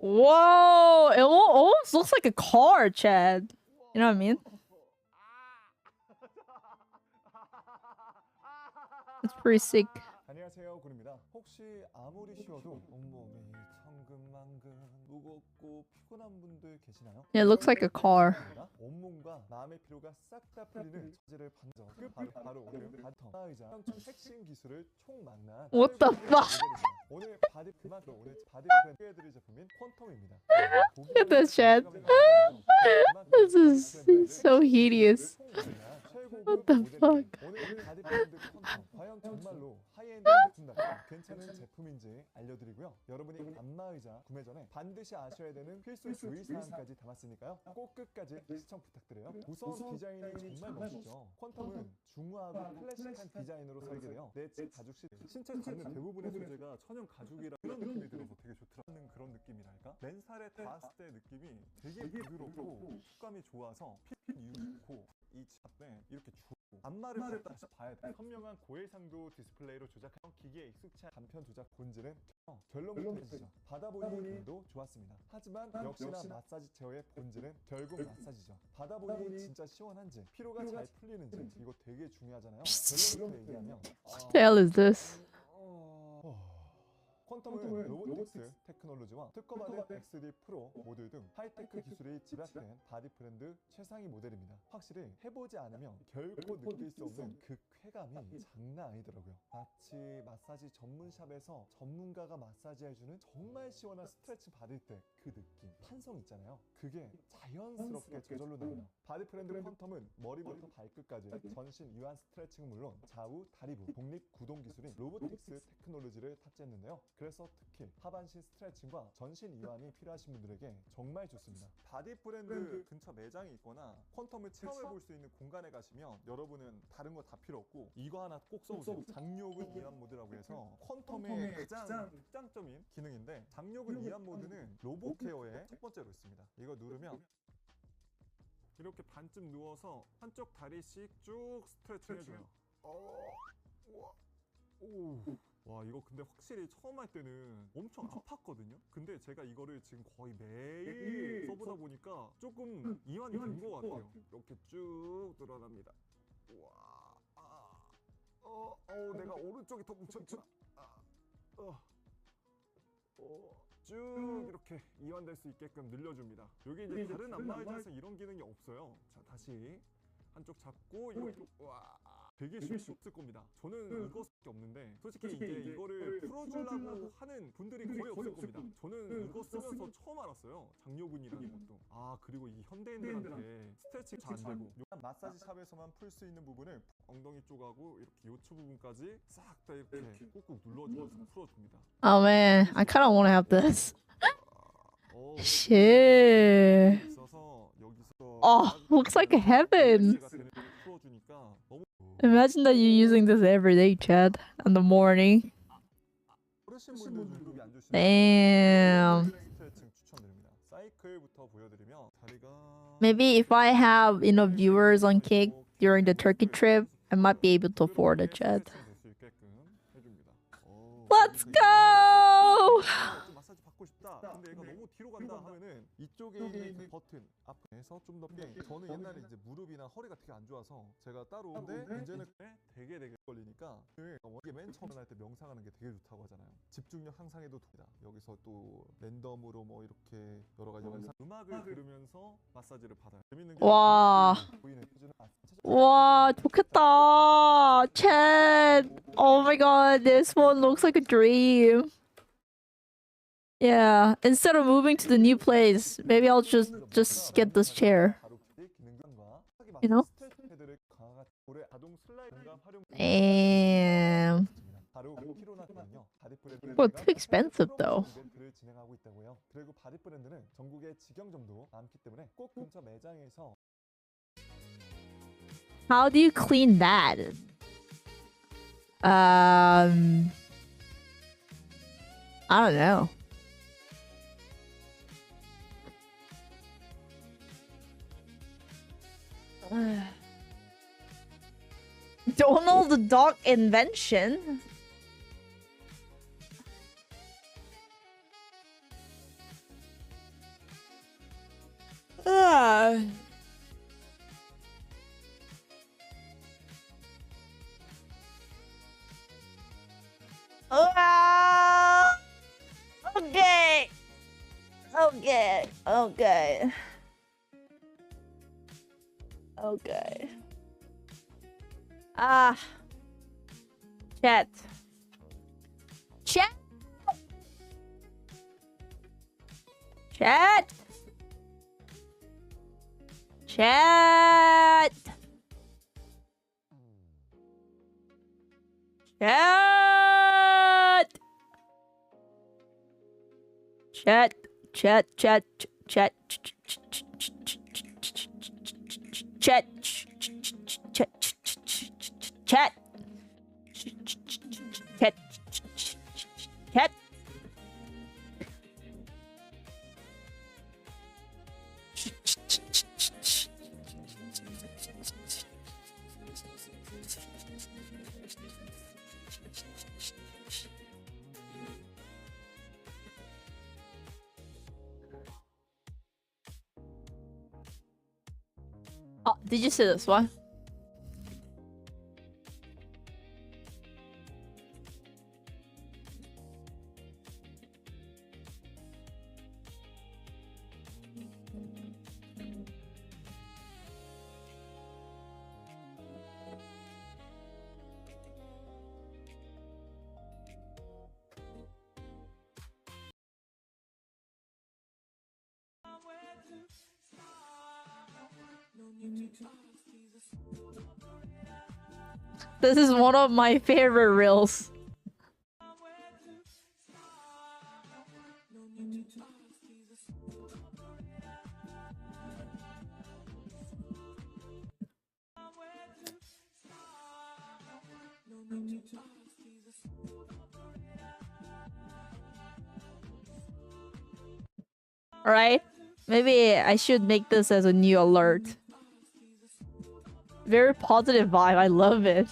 [SPEAKER 4] Whoa, it almost looks like a car, Chad. You know what I mean? It's pretty sick.
[SPEAKER 11] 안녕하세요, 군입니다. 혹시 아무리 쉬어도 온몸이 천근만근 무겁고 피곤한 분들 계시나요?
[SPEAKER 4] It looks like a car.
[SPEAKER 11] 온몸과 마음의 피로가 싹 다 풀리는 저지를 반전. 바로 오늘 바디터 의자 핵심 기술을 총망라한
[SPEAKER 4] What the fuck?
[SPEAKER 11] 오늘 바디 소개해드릴 제품인 퀀텀입니다.
[SPEAKER 4] Look at this, Chad. This is so hideous. What the fuck?
[SPEAKER 11] 오늘 바디 브랜드 퀀텀 과연 정말로 하이엔드 제품답게 괜찮은 제품인지 알려드리고요. 여러분이 안마의자 구매 전에 반드시 아셔야 되는 필수 주의사항까지 담았으니까요. 꼭 끝까지 시청 부탁드려요. 우선 디자인이 정말 멋있죠. 퀀텀은 중후하고 클래식한 디자인으로 설계되어 내 집 가죽 신체 닿는 대부분의 소재가 천연 가죽이라 그런 느낌이 들어서 되게 좋더라는 그런 느낌이랄까? 맨살에 닿았을 때 느낌이 되게 부드럽고 촉감이 좋아서 핏 좋고 이 앞에 이렇게 안마를 다시 봐야 돼. 선명한 고해상도 디스플레이로 조작한 기계에 익숙치 않은 간편 조작 본질은 결론부터 해지죠. 받아보니 도 좋았습니다. 하지만 역시나 마사지 체어의 본질은 결국 마사지죠. 받아보니 진짜 시원한지 피로가 잘 풀리는지 이거 되게 중요하잖아요. 결론부터 얘기하면
[SPEAKER 4] What the hell is this?
[SPEAKER 11] 퀀텀은 로보틱스 테크놀로지와 특허받은 XD 프로 모듈 등 하이테크 기술이 집약된 바디 브랜드 최상위 모델입니다. 확실히 해보지 않으면 결코 느낄 수 없는 그 쾌감이 장난 아니더라고요. 마치 마사지 전문샵에서 전문가가 마사지 해주는 정말 시원한 스트레칭 받을 때 그 느낌, 탄성 있잖아요. 그게 자연스럽게 저절로 나와요. 바디 브랜드 퀀텀은 머리부터 발끝까지 전신 유한 스트레칭은 물론 좌우 다리부 독립 구동 기술인 로보틱스 테크놀로지를 탑재했는데요. 그래서 특히 하반신 스트레칭과 전신 이완이 필요하신 분들에게 정말 좋습니다. 바디 브랜드 근처 매장이 있거나 퀀텀을 체험해 볼 수 있는 공간에 가시면 여러분은 다른 거 다 필요 없고 이거 하나 꼭 써보세요. 장요근 이완 모드라고 해서 퀀텀의 가장 특장점인 기능인데 장요근 이완 모드는 로보 케어의 첫 번째로 있습니다. 이거 누르면 이렇게 반쯤 누워서 한쪽 다리씩 쭉 스트레칭 해줘요. 와 이거 근데 확실히 처음 할 때는 엄청 아팠거든요. 근데 제가 이거를 지금 거의 매일 써보다 보니까 조금 이완이 된 것 같아요. 이렇게 쭉 늘어납니다. 내가 오른쪽이 더 뭉쳤구나. 쭉 이렇게 이완될 수 있게끔 늘려줍니다. 여기 이제 다른 안마의자에서 이런 기능이 없어요. 자 다시 한쪽 잡고 이렇게 되게 쉽을 겁니다. 저는 이거밖에 없는데 솔직히 이제 이거를 풀어주려고 하는 분들이 거의 없을 겁니다. 저는 이거 쓰면서 처음 알았어요. 장요근이라는 것도. 그리고 이 현대인들한테 스트레칭 잘 안 되고 마사지 샵에서만 풀 수 있는 부분을 엉덩이 쪽하고 이렇게 요추 부분까지 싹 다 이렇게 꾹꾹 눌러주면서 풀어줍니다.
[SPEAKER 4] Oh man, I kind of want to have this. Shit. Oh, looks like heaven. Imagine that you're using this every day, Chad, in the morning. Damn. Maybe if I have enough viewers on Kick during the Turkey trip, I might be able to afford it, Chad. Let's go!
[SPEAKER 11] 얘가 너무 뒤로 간다 하면은 이쪽에 있는 그 버튼 앞에서 좀 더 빼. 저는 옛날에 이제 무릎이나 허리가 되게 안 좋아서 제가 따로 근데 이제는 되게 걸리니까 이게 맨 처음 할 때 명상하는 게 되게 좋다고 하잖아요. 집중력 향상에도 돕니다. 여기서 또 랜덤으로 뭐 이렇게 여러 가지 영상 음악을 들으면서 마사지를 받아요. 재밌는 게
[SPEAKER 4] 와.
[SPEAKER 11] 보이는
[SPEAKER 4] 와, 좋겠다. Chad. Oh my god, this one looks like a dream. Yeah, instead of moving to the new place, maybe I'll just get this chair. You know? And well, too expensive though.
[SPEAKER 11] 이벤트를 진행하고 있다고요. 그리고 바디 브랜드는 전국에 직영점도 많기 때문에 꼭 근처 매장에서
[SPEAKER 4] How do you clean that? I don't know. Donald the Duck invention? Okay. Okay. Okay. Okay. Chat. Chat. Chat. Chat. Chat. Chat. Chat. Chat. Chat. Chat. Chat. Chat. Chat. Chat. Oh, did you see this one? This is one of my favorite reels. Alright, maybe I should make this as a new alert. Very positive vibe, I love it.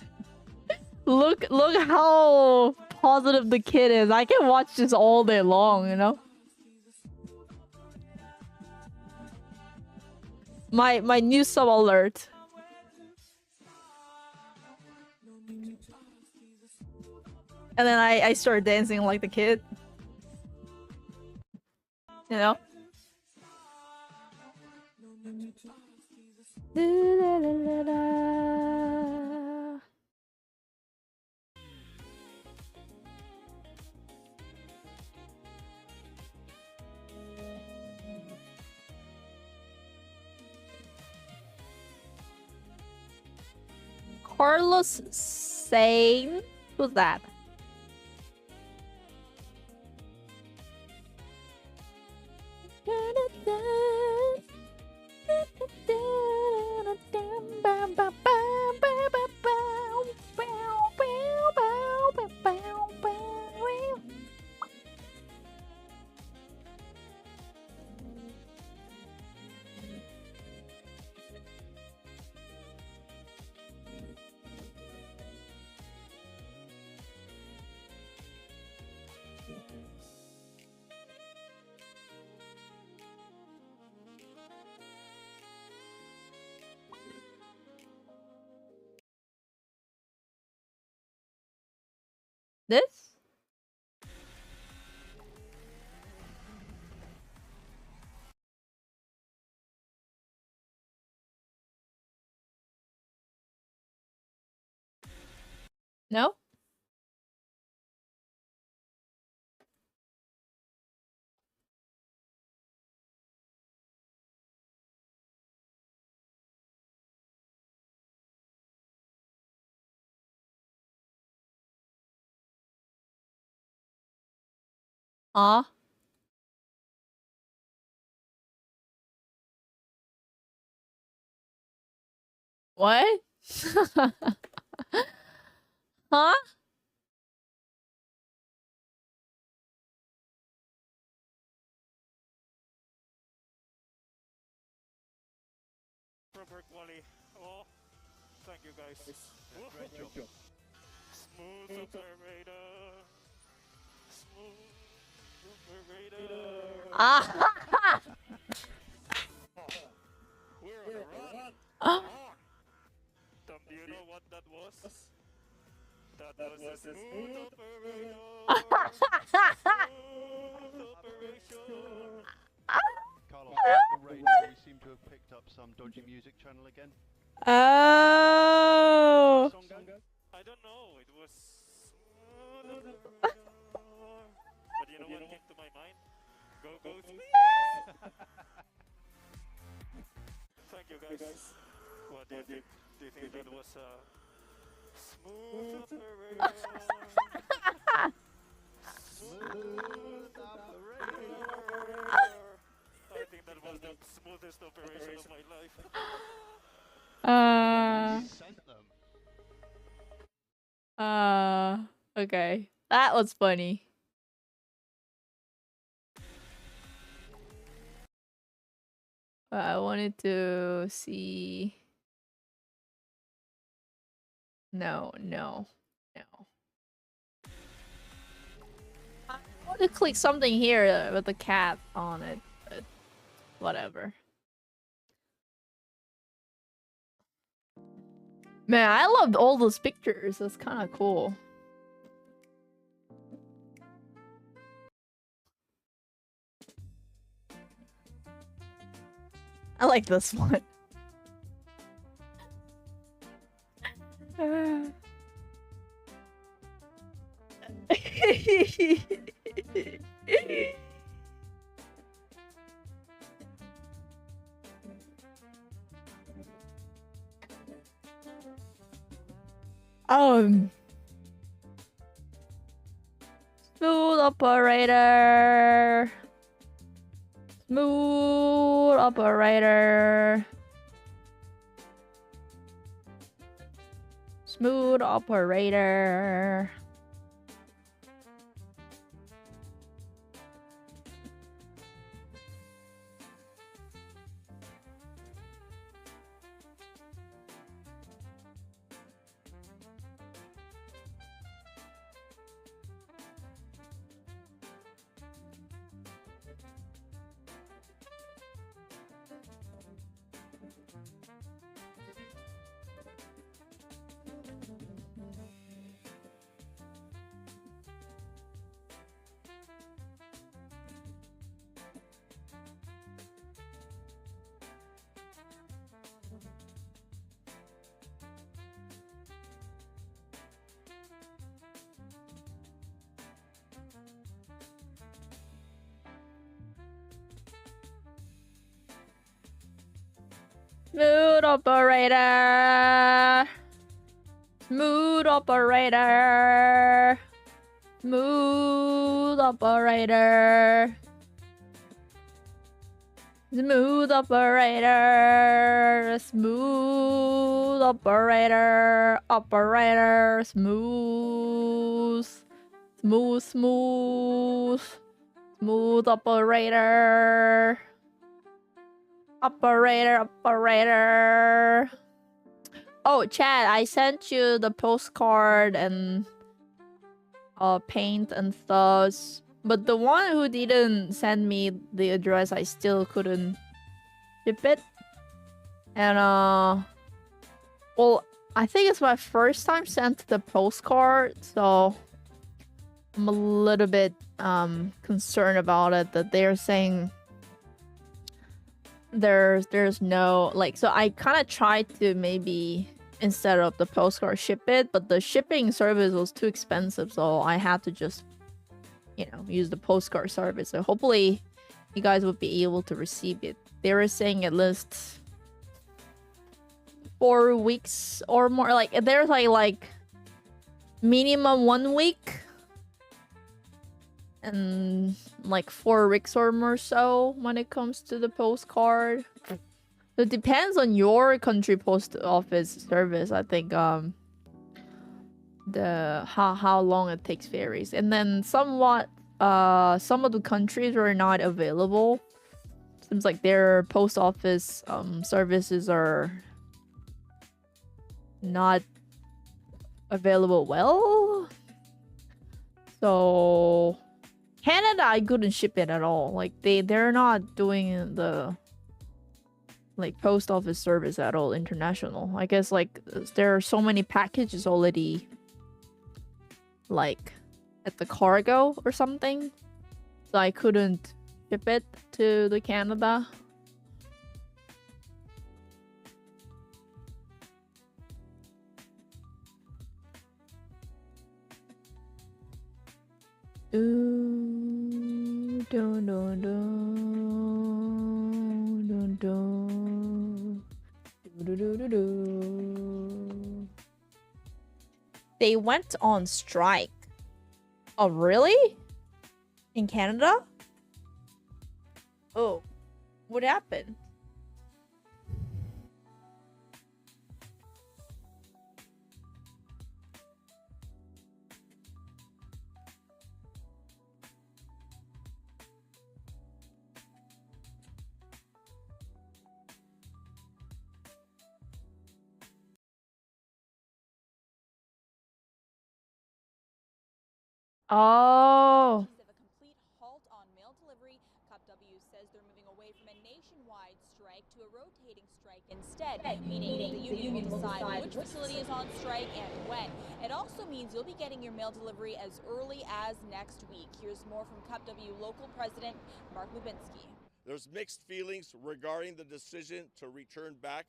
[SPEAKER 4] Look how positive the kid is. I can watch this all day long, you know? My new sub alert. And then I start dancing like the kid. You know? Carlos Sane? Who's that? This? No? Huh? What? Huh?
[SPEAKER 2] Proper quality. Oh, thank you guys. Great job. Smooth operator. Smooth operator.
[SPEAKER 4] Ah!
[SPEAKER 2] We're on a run. Tom, do you know what that was? That was a smooth operator. Smooth operation.
[SPEAKER 12] Carlos, the radio, we seem to have picked up some dodgy music channel again.
[SPEAKER 4] Oh!
[SPEAKER 12] Song go?
[SPEAKER 2] I don't know, it was smooth operator. But you know what came to my mind? Go, go, speed! Thank you guys. What do you think? Do you think that was a smooth operator? Smooth operator. I think that was the smoothest operation of my life.
[SPEAKER 12] Sent them.
[SPEAKER 4] Okay. That was funny. I wanted to see. No. I want to click something here with the cat on it, but whatever. Man, I loved all those pictures. That's kind of cool. I like this one. Smooth operator. Smooth operator. Smooth operator. Smooth operator. Smooth operator. Smooth operator. Smooth operator. Smooth operator. Operator. Smooth. Smooth, smooth. Smooth operator. Operator. Oh, Chad, I sent you the postcard and paint and stuff. But the one who didn't send me the address, I still couldn't ship it. And well, I think it's my first time sent the postcard, so I'm a little bit concerned about it, that they're saying there's no, like, so I kind of tried to maybe instead of the postcard ship it, but the shipping service was too expensive, so I had to just, you know, use the postcard service. So hopefully you guys will be able to receive it. They were saying at least 4 weeks or more. Like there's like minimum 1 week and like 4 weeks or more so when it comes to the postcard. It depends on your country post office service. I think the how long it takes varies, and then somewhat some of the countries are not available. Seems like their post office services are not available well. So Canada, I couldn't ship it at all. Like they're not doing the like post office service at all international. I guess like there are so many packages already like at the cargo or something, so I couldn't ship it to the Canada. Dun, dun, dun, dun, dun, dun. Do, do, do, do. They went on strike. Oh, really? In Canada? Oh, what happened? Oh.
[SPEAKER 13] Of a complete halt on mail delivery, CupW says they're moving away from a nationwide strike to a rotating strike instead, meaning the union will decide which facility is on strike and when. It also means you'll be getting your mail delivery as early as next week. Here's more from CupW local president Mark Lubinsky.
[SPEAKER 14] There's mixed feelings regarding the decision to return back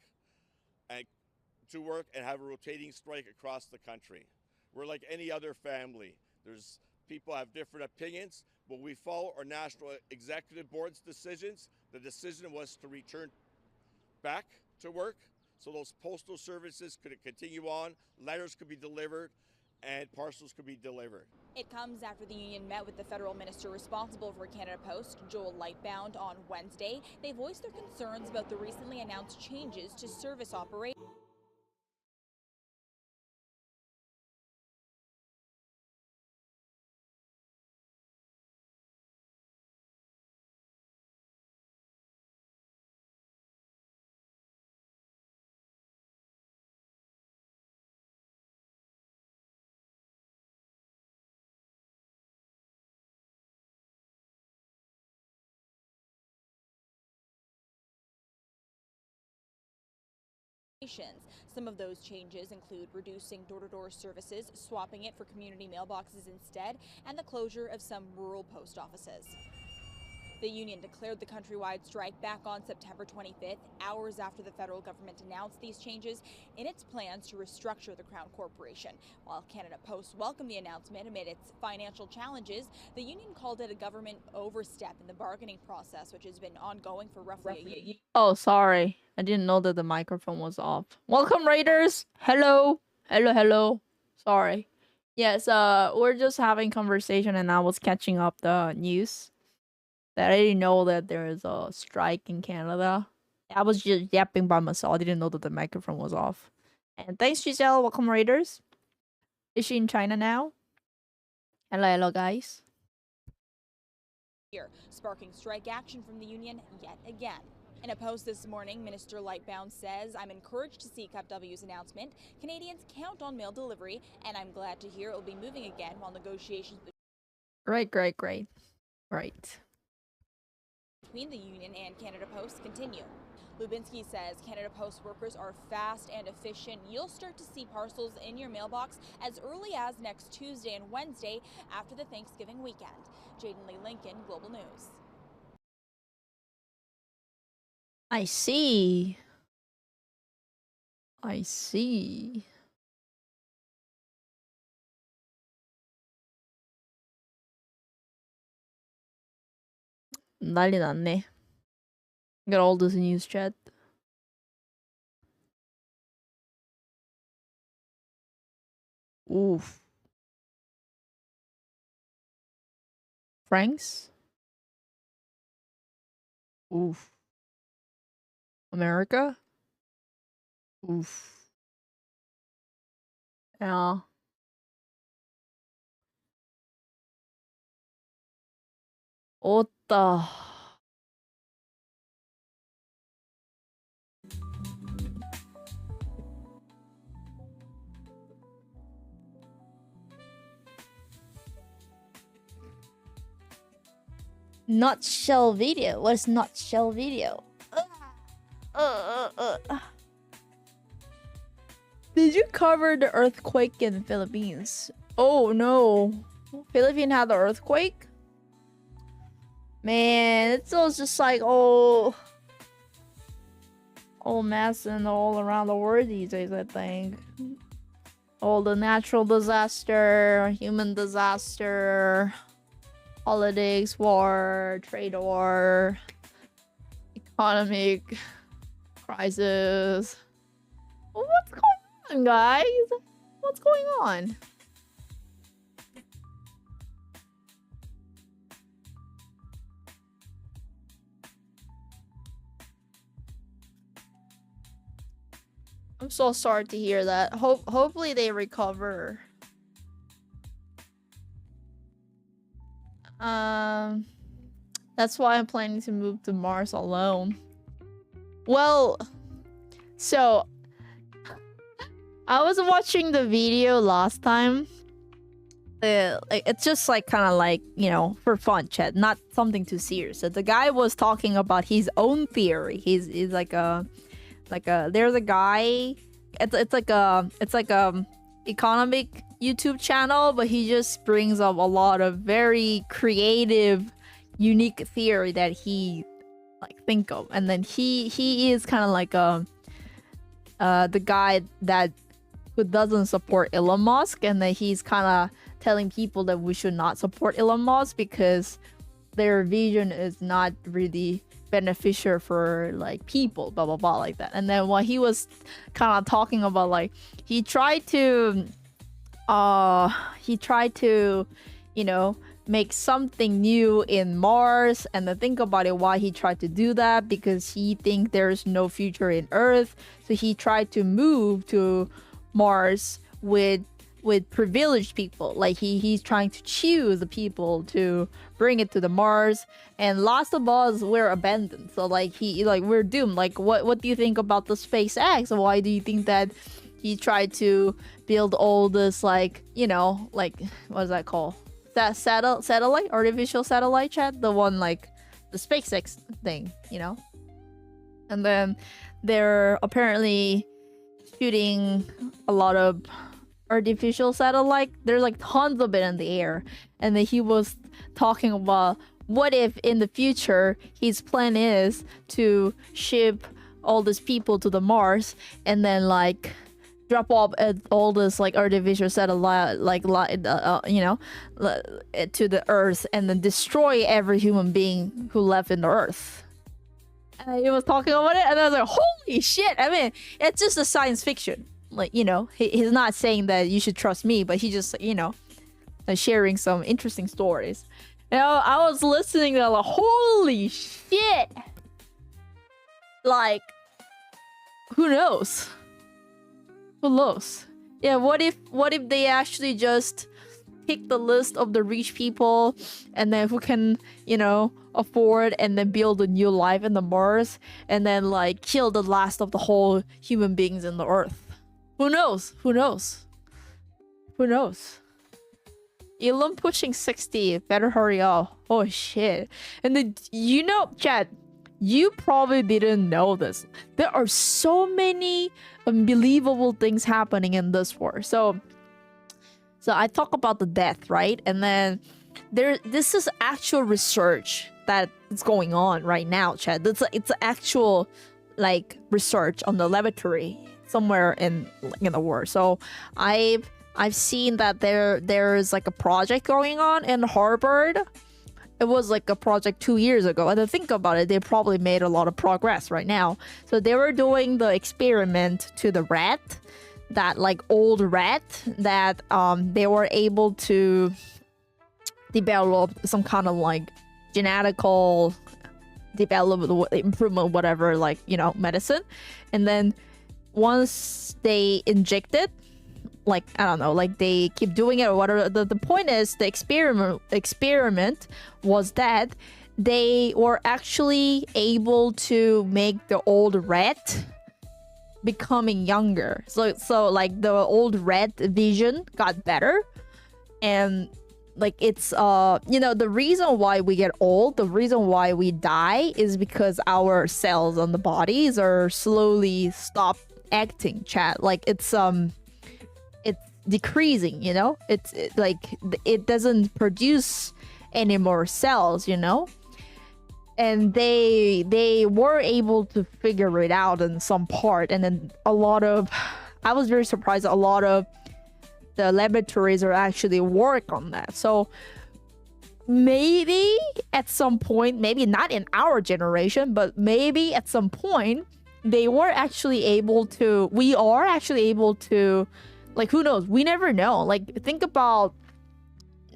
[SPEAKER 14] to work and have a rotating strike across the country. We're like any other family. There's people have different opinions, but we follow our National Executive Board's decisions. The decision was to return back to work, so those postal services could continue on, letters could be delivered, and parcels could be delivered.
[SPEAKER 13] It comes after the union met with the federal minister responsible for Canada Post, Joel Lightbound, on Wednesday. They voiced their concerns about the recently announced changes to service operations. Some of those changes include reducing door-to-door services, swapping it for community mailboxes instead, and the closure of some rural post offices. The union declared the countrywide strike back on September 25th, hours after the federal government announced these changes in its plans to restructure the Crown Corporation. While Canada Post welcomed the announcement amid its financial challenges, the union called it a government overstep in the bargaining process, which has been ongoing for roughly a year.
[SPEAKER 4] Oh, sorry. I didn't know that the microphone was off. Welcome, Raiders. Hello. Hello, hello. Sorry. Yes, we're just having conversation and I was catching up the news. That I didn't know that there is a strike in Canada. I was just yapping by myself. I didn't know that the microphone was off. And thanks, Giselle. Welcome, Raiders. Is she in China now? Hello, hello, guys.
[SPEAKER 13] Sparking strike action from the union yet again. In a post this morning, Minister Lightbound says, "I'm encouraged to see CupW's announcement. Canadians count on mail delivery, and I'm glad to hear it will be moving again while negotiations
[SPEAKER 4] Great.
[SPEAKER 13] between the union and Canada Post continue." Lubinsky says Canada Post workers are fast and efficient. You'll start to see parcels in your mailbox as early as next Tuesday and Wednesday after the Thanksgiving weekend. Jaden Lee Lincoln, Global News.
[SPEAKER 4] I see. I see. 난리 났네. Got all this news chat. Oof. Franks? Oof. America? Oof. Yeah. Otta. Nutshell video. What is nutshell video? Did you cover the earthquake in the Philippines? Oh no. Philippines had the earthquake? Man, it's all just like all mess and all around the world these days, I think. All the natural disaster, human disaster, politics, war, trade war, economic crisis. What's going on, guys? What's going on? I'm so sorry to hear that. Hopefully they recover. That's why I'm planning to move to Mars alone. Well, so I was watching the video last time. It's just like kind of like, you know, for fun, chat, not something too serious. So the guy was talking about his own theory. He's like a there's a guy. It's like a economic YouTube channel, but he just brings up a lot of very creative, unique theory that he like think of, and then he is kind of like the guy that who doesn't support Elon Musk, and then he's kind of telling people that we should not support Elon Musk because their vision is not really beneficial for like people, blah blah blah, like that. And then what he was kind of talking about, like he tried to you know, make something new in Mars, and then think about it, why he tried to do that, because he think there's no future in Earth, so he tried to move to Mars with privileged people. Like he's trying to choose the people to bring it to the Mars, and Last of Us were abandoned, so like we're doomed. Like what do you think about the SpaceX? Why do you think that he tried to build all this, like, you know, like what is that called, that satellite, artificial satellite, chat, the one like the SpaceX thing, you know? And then they're apparently shooting a lot of artificial satellite. There's like tons of it in the air, and then he was talking about what if in the future his plan is to ship all these people to the Mars, and then like drop off at all this like artificial satellite, like you know, to the Earth, and then destroy every human being who left in the Earth. And he was talking about it, and I was like, holy shit. I mean, it's just a science fiction. Like, you know, he's not saying that you should trust me, but he just, you know, sharing some interesting stories. You know, I was listening to like, holy shit. Like, who knows? Who knows? Yeah, what if they actually just pick the list of the rich people, and then who can, you know, afford and then build a new life in the Mars, and then like kill the last of the whole human beings in the Earth? Who knows? Who knows? Who knows? Elon pushing 60. Better hurry up. Oh shit. And then, you know, chat, You probably didn't know this. There are so many unbelievable things happening in this war. So I talk about the death, right? And then this is actual research that is going on right now, Chad. It's actual like research on the laboratory somewhere in the world. So I've seen that there's like a project going on in Harvard. It was like a project 2 years ago. And to think about it, they probably made a lot of progress right now. So they were doing the experiment to the rat, that like old rat, that they were able to develop some kind of like genetical development, improvement, whatever, like, you know, medicine. And then once they inject it, like, I don't know, like they keep doing it or whatever. The point is, the experiment was that they were actually able to make the old rat becoming younger. So like the old rat vision got better. And like it's you know, the reason why we get old, the reason why we die is because our cells on the bodies are slowly stop acting, chat. Like it's decreasing, you know. It's like it doesn't produce any more cells, you know. And they were able to figure it out in some part. And then I was very surprised, a lot of the laboratories are actually work on that. So maybe at some point, maybe not in our generation, but maybe at some point we are actually able to, like, who knows? We never know. Like, think about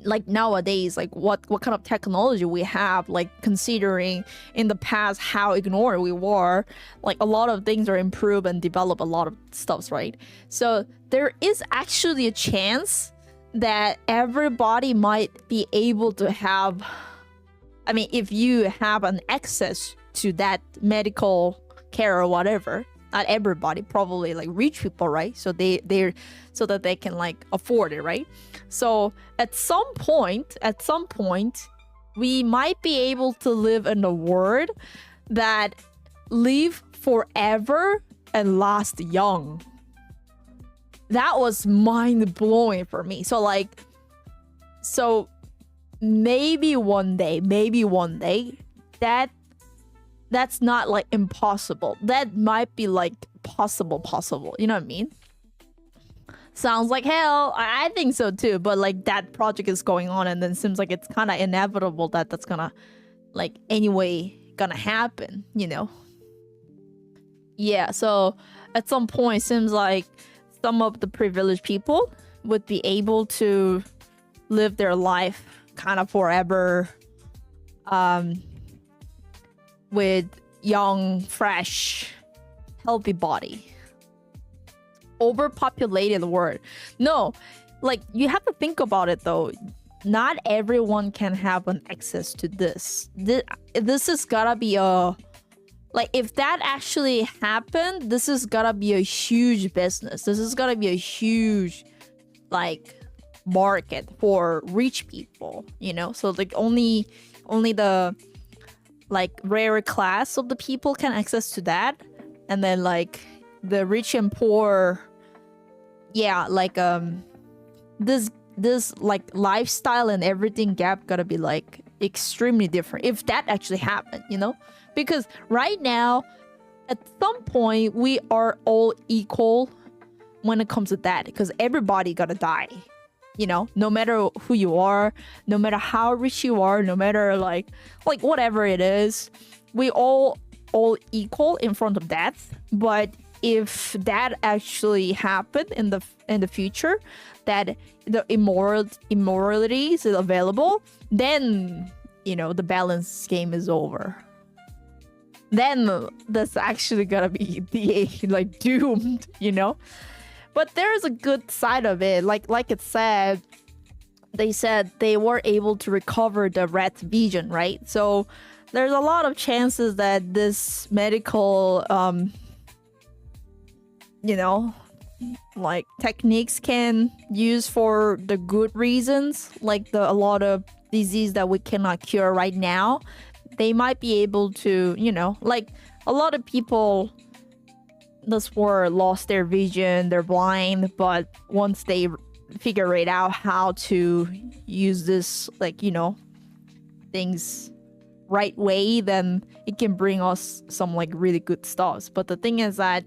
[SPEAKER 4] like nowadays, like what kind of technology we have, like considering in the past how ignored we were. Like a lot of things are improved and develop a lot of stuffs, right? So there is actually a chance that everybody might be able to have, I mean, if you have an access to that medical care or whatever, not everybody, probably like rich people, right? So they're so that they can like afford it, right? So at some point, we might be able to live in a world that live forever and last young. That was mind-blowing for me. So maybe one day, that's not like impossible. That might be like possible. You know what I mean? Sounds like hell. I think so too. But like that project is going on, and then it seems like it's kind of inevitable that that's gonna like anyway gonna happen, you know? Yeah, so at some point it seems like some of the privileged people would be able to live their life kind of forever, with young, fresh, healthy body. Overpopulated world. No, like you have to think about it though. Not everyone can have an access to this. This is gotta be a, like, if that actually happened, this is gotta be a huge business. This is gotta be a huge like market for rich people, you know? So like only the like rare class of the people can access to that, and then like the rich and poor, yeah, like this like lifestyle and everything gap gotta be like extremely different if that actually happened, you know? Because right now at some point we are all equal when it comes to that, because everybody gotta die, you know, no matter who you are, no matter how rich you are, no matter like whatever it is, we all equal in front of death. But if that actually happened in the future, that the immorality is available, then, you know, the balance game is over. Then that's actually gonna be like doomed, you know? But there's a good side of it. Like it said, they said they were able to recover the rat's vision, right? So there's a lot of chances that this medical, you know, like techniques can use for the good reasons, like a lot of disease that we cannot cure right now. they might be able to, you know, like a lot of people this war lost their vision, they're blind, but once they figure it out how to use this, like, you know, things right way, then it can bring us some like really good stuff. But the thing is that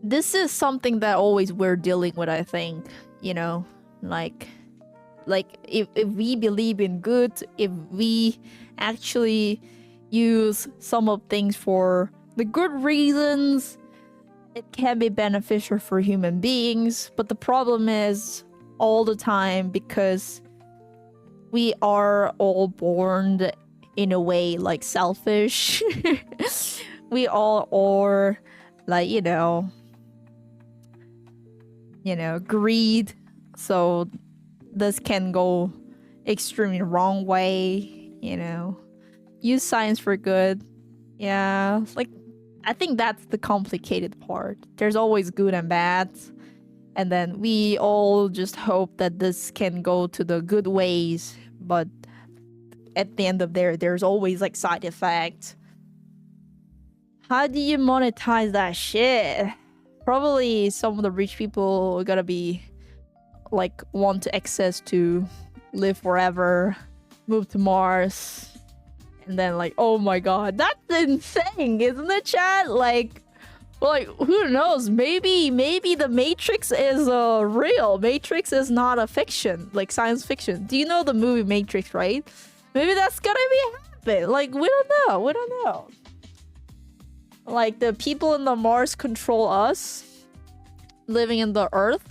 [SPEAKER 4] this is something that always we're dealing with, I think, you know, like if we believe in good, if we actually use some of things for the good reasons, it can be beneficial for human beings. But the problem is all the time, because we are all born in a way like selfish. We all are like, you know, greed. So this can go extremely wrong way, you know. Use science for good. Yeah, like I think that's the complicated part. There's always good and bad. And then we all just hope that this can go to the good ways, but at the end of there's always like side effects. How do you monetize that shit? Probably some of the rich people are gonna be like want to access to live forever, move to Mars, and then like, oh my god, that's insane, isn't it, chat? Like who knows? Maybe the Matrix is real. Matrix is not a fiction, like science fiction. Do you know the movie Matrix, right? Maybe that's gonna be happen. Like we don't know. Like the people in the Mars control us living in the Earth,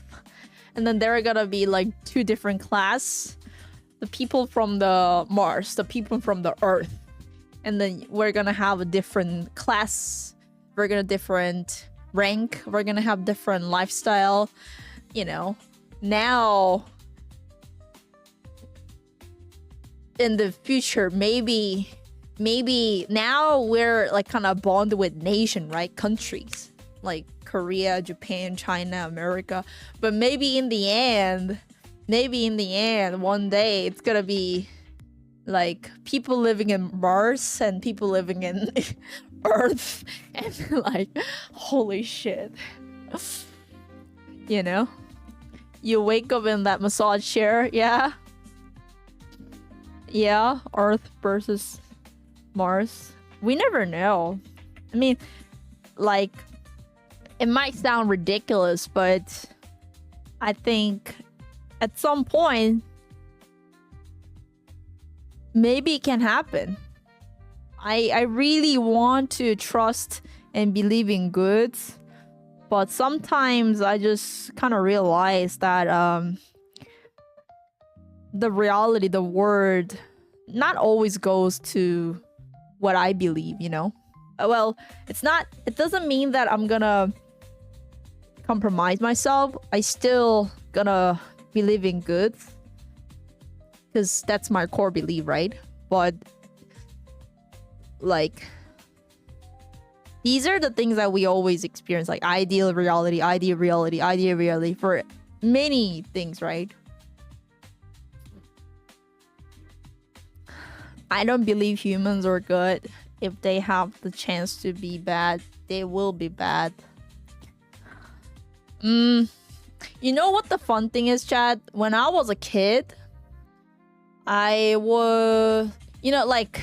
[SPEAKER 4] and then there are gonna be like two different class. The people from the Mars, the people from the Earth. And then we're gonna have a different class. We're gonna different rank. We're gonna have different lifestyle. You know, now in the future, maybe now we're like kind of bonded with nation, right? Countries like Korea, Japan, China, America. But maybe in the end, one day it's gonna be like people living in Mars and people living in Earth, and like, holy shit. You know, you wake up in that massage chair, yeah, Earth versus Mars. We never know. I mean, like, it might sound ridiculous, but I think at some point maybe it can happen. I really want to trust and believe in good, but sometimes I just kind of realize that the reality, the word, not always goes to what I believe, you know? Well, it doesn't mean that I'm gonna compromise myself. I still gonna believe in good, because that's my core belief, right? But like, these are the things that we always experience, like ideal reality for many things, right? I don't believe humans are good. If they have the chance to be bad, they will be bad. You know what the fun thing is, Chad? When I was a kid, I was, you know, like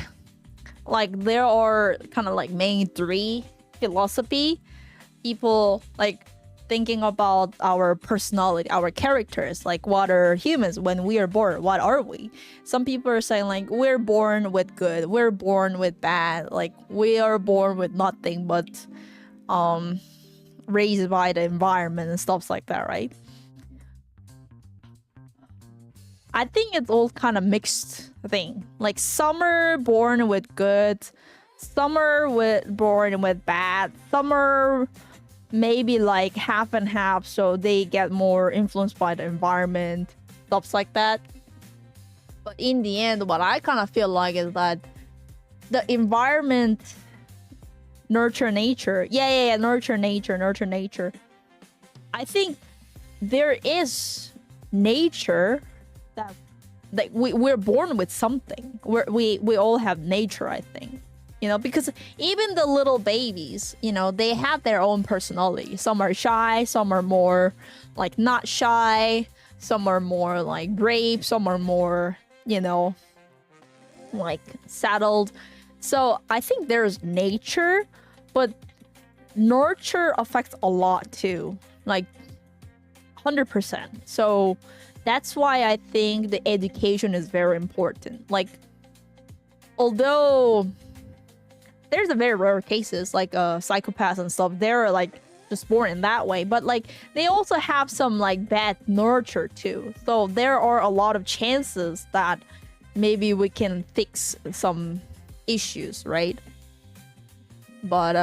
[SPEAKER 4] there are kind of like main three philosophy. People like thinking about our personality, our characters, like what are humans when we are born? What are we? Some people are saying like we're born with good, we're born with bad, like we are born with nothing but raised by the environment and stuff like that, right? I think it's all kind of mixed thing. Like some are born with good, some are born with bad, some are maybe like half and half, so they get more influenced by the environment, stuff like that. But in the end, what I kind of feel like is that the environment nurture nature. Yeah, nurture nature. I think there is nature that like we're born with something. We all have nature, I think. You know, because even the little babies, you know, they have their own personality. Some are shy, some are more like not shy, some are more like brave, some are more, you know, like settled. So I think there's nature, but nurture affects a lot too, like 100%. So that's why I think the education is very important. Like, although there's a very rare cases like psychopaths and stuff, they're like just born in that way, but like they also have some like bad nurture too. So there are a lot of chances that maybe we can fix some issues, right? But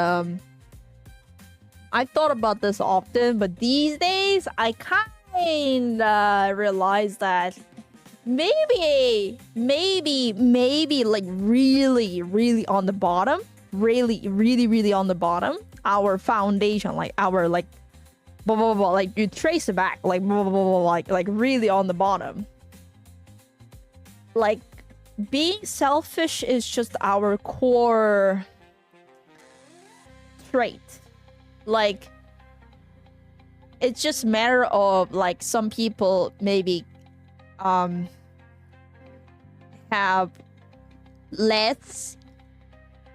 [SPEAKER 4] I thought about this often, but these days I kind of realize that maybe like really on the bottom, really on the bottom, our foundation, like our like blah blah blah, like you trace it back, like blah blah blah, like really on the bottom, like being selfish is just our core trait. Like it's just a matter of like some people maybe have less,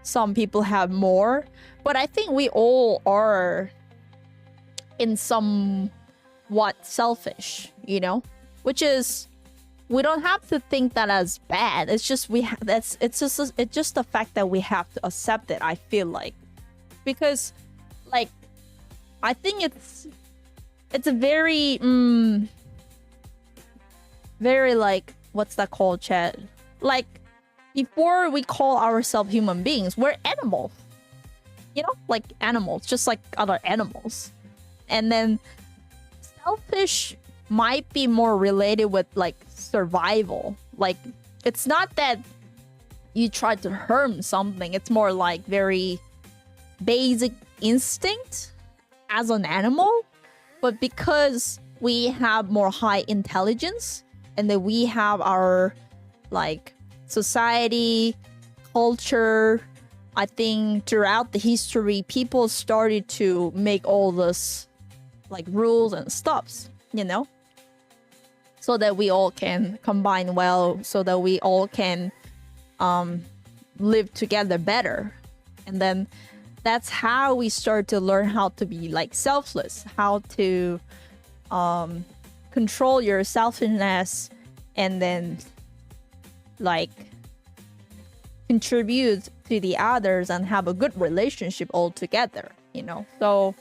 [SPEAKER 4] some people have more, but I think we all are in somewhat selfish, you know, which is, we don't have to think that as bad. It's just it's just the fact that we have to accept it, I feel like, because like I think it's a very very like, what's that called, chat? Like, before we call ourselves human beings, we're animals. You know, like animals, just like other animals. And then selfish might be more related with like survival. Like, it's not that you try to harm something. It's more like very basic instinct as an animal. But because we have more high intelligence, and then we have our like society, culture, I think throughout the history, people started to make all this like rules and stuffs, you know, so that we all can combine well, so that we all can live together better. And then that's how we start to learn how to be like selfless, how to control your selfishness, and then like contribute to the others and have a good relationship all together, you know. So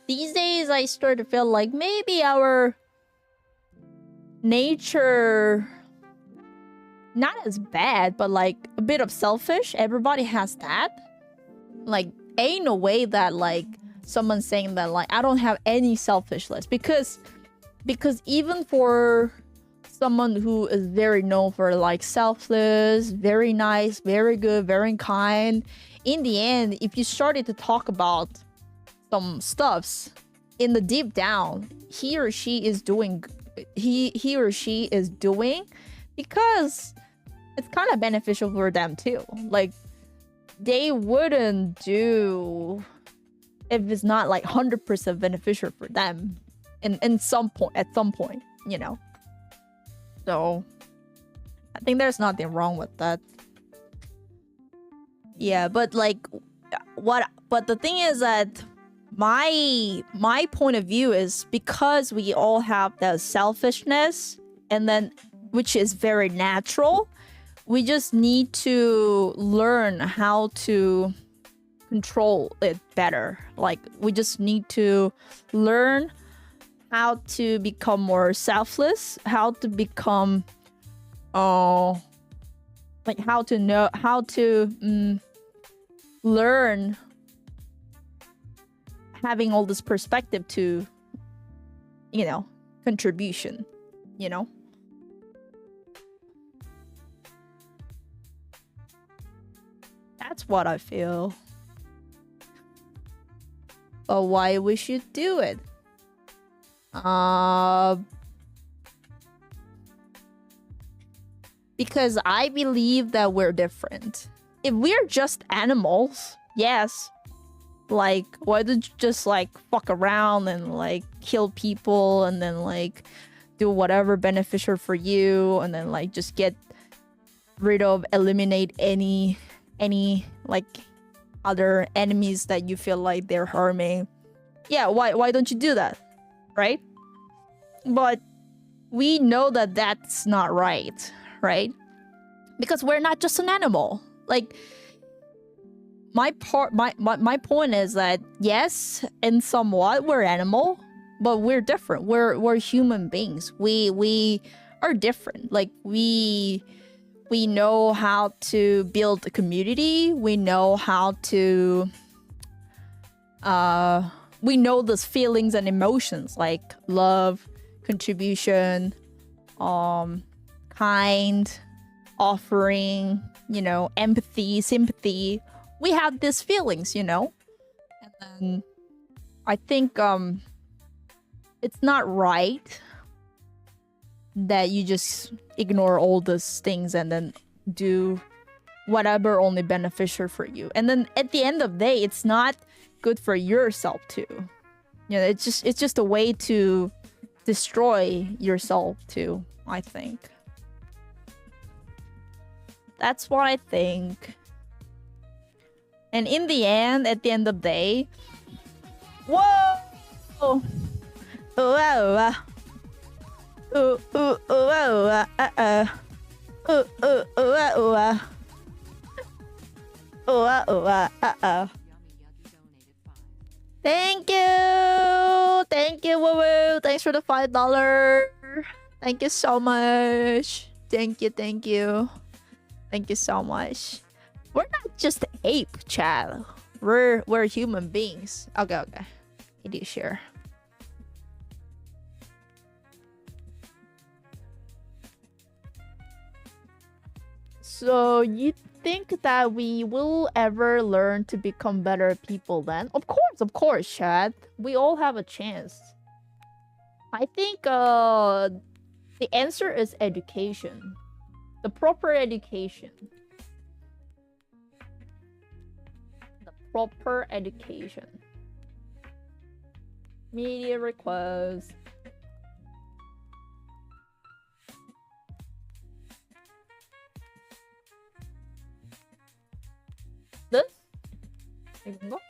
[SPEAKER 4] these days I start to feel like maybe our nature, not as bad, but like a bit of selfish. Everybody has that. Like, ain't no way that like someone saying that like I don't have any selfishness, because even for someone who is very known for like selfless, very nice, very good, very kind, in the end, if you started to talk about some stuffs, in the deep down, he or she is doing because it's kind of beneficial for them too. Like, they wouldn't do if it's not like 100% beneficial for them at some point, you know. So I think there's nothing wrong with that. Yeah, but like but the thing is that my point of view is, because we all have that selfishness, and then which is very natural, we just need to learn how to control it better. Like, we just need to learn how to become more selfless, how to become like how to know how to learn having all this perspective to, you know, contribution, you know. That's what I feel. But why we should do it? Because I believe that we're different. If we're just animals, yes. Like, why don't you just like fuck around and like kill people and then like do whatever beneficial for you and then like just get rid of, eliminate any like other enemies that you feel like they're harming. Yeah, why don't you do that? Right? But we know that that's not right, right? Because we're not just an animal. Like, my point is that yes, in somewhat we're animal, but we're different. We're human beings. We are different. Like we know how to build a community. We know how to we know those feelings and emotions like love, contribution, kind, offering, you know, empathy, sympathy. We have these feelings, you know? And then I think it's not right that you just ignore all those things and then do whatever only beneficial for you. And then at the end of the day, it's not good for yourself too. You know, it's just a way to destroy yourself too, I think. That's what I think. And in the end, at the end of the day, whoa! Oh, oh, oh, oh, oh, oh. Thank you, woo woo. Thanks for the $5. Thank you so much. Thank you so much. We're not just ape, chat. We're human beings. Okay. It is share. So you think that we will ever learn to become better people then? Of course, Chad. We all have a chance. I think the answer is education. The proper education. The proper education. Media request. This? 이건가?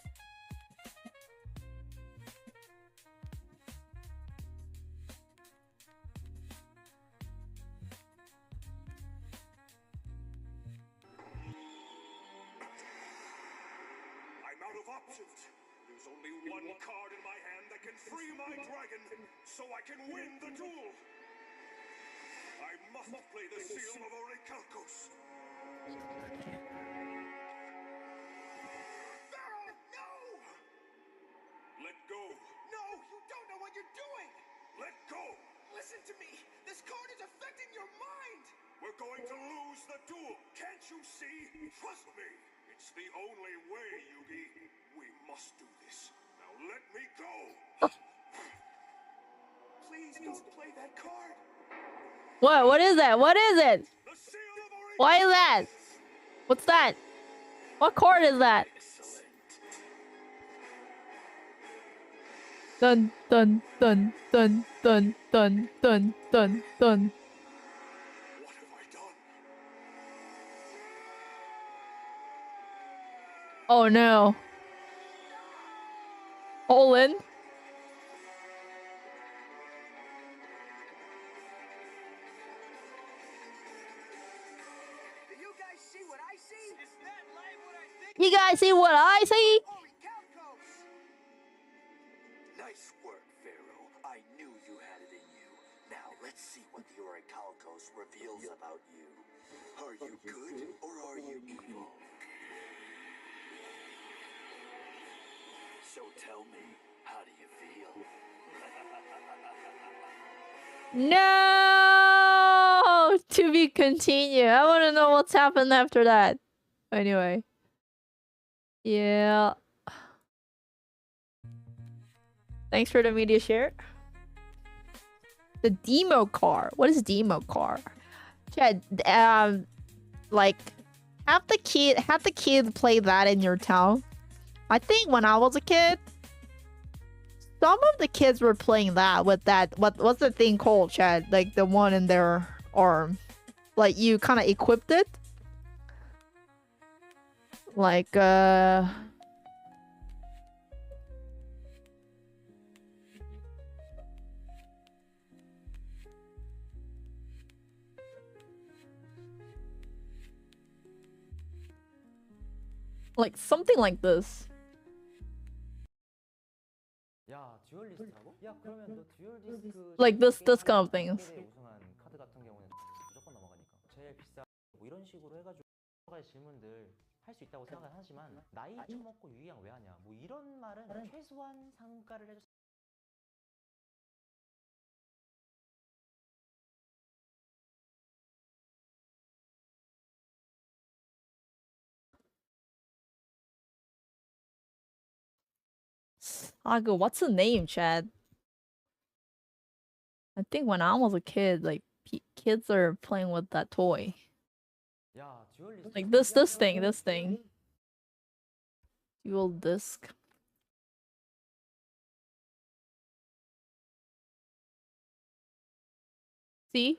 [SPEAKER 15] I'm out of options. There's only one card in my hand that can free my dragon, so I can win the duel. I must play the seal of Orichalcos. Pharaoh, no! Let go. No, you don't know what you're doing. Let go. Listen to me. This card is affecting your mind. We're going to lose the duel. Can't you see? Trust me. It's the only way, Yuggie. We must do this. Now let me go. Please don't play that card.
[SPEAKER 4] What is that? What is it? Why is that? What's that? What chord is that? Dun dun dun dun dun dun dun dun dun. Oh no. All in? You guys see what I see?
[SPEAKER 15] Nice work, Pharaoh. I knew you had it in you. Now let's see what the Orichalcos reveals about you. Are you good or are you evil? So tell me, how do you feel?
[SPEAKER 4] No! To be continued. I want to know what's happened after that. Anyway. Yeah. Thanks for the media share. The demo car. What is demo car? Chad, like, have the kid play that in your town. I think when I was a kid, some of the kids were playing that with that. What's the thing called, Chad? Like the one in their arm, like you kind of equipped it. Like like something like this.
[SPEAKER 16] 야, 듀얼리스트라고? 야, 그러면 너 듀얼리스트
[SPEAKER 4] Like this kind of things.
[SPEAKER 16] 우승한 카드 같은 경우는 무조건 넘어가니까. 제일 비싸. 뭐 이런 식으로 해가지고 여러 가지 질문들 할 수 있다고 생각은 하지만 나이 처먹고 유희양 왜 하냐? 뭐 이런 말은 최소한 상가를 해줘.
[SPEAKER 4] I go, what's the name, Chad? I think when I was a kid, like kids are playing with that toy. Like this thing. Dual disc. See?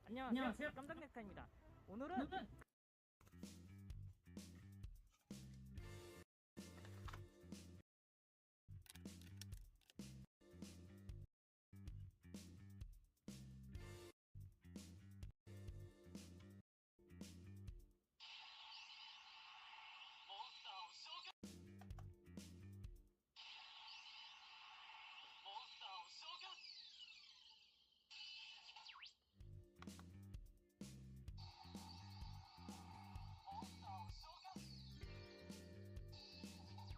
[SPEAKER 5] 안녕하세요, 깜짝넥타입니다. 오늘은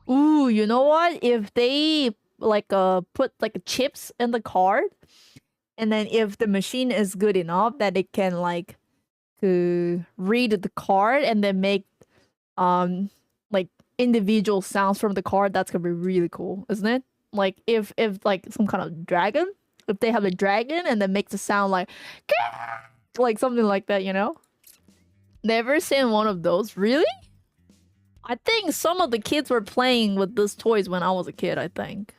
[SPEAKER 4] Ooh, you know what? If they like put like chips in the card, and then if the machine is good enough that it can like read the card and then make like individual sounds from the card, that's gonna be really cool, isn't it? Like if like some kind of dragon, if they have a dragon and then makes a sound like something like that, you know? Never seen one of those. Really? I think some of the kids were playing with these toys when I was a kid, I think.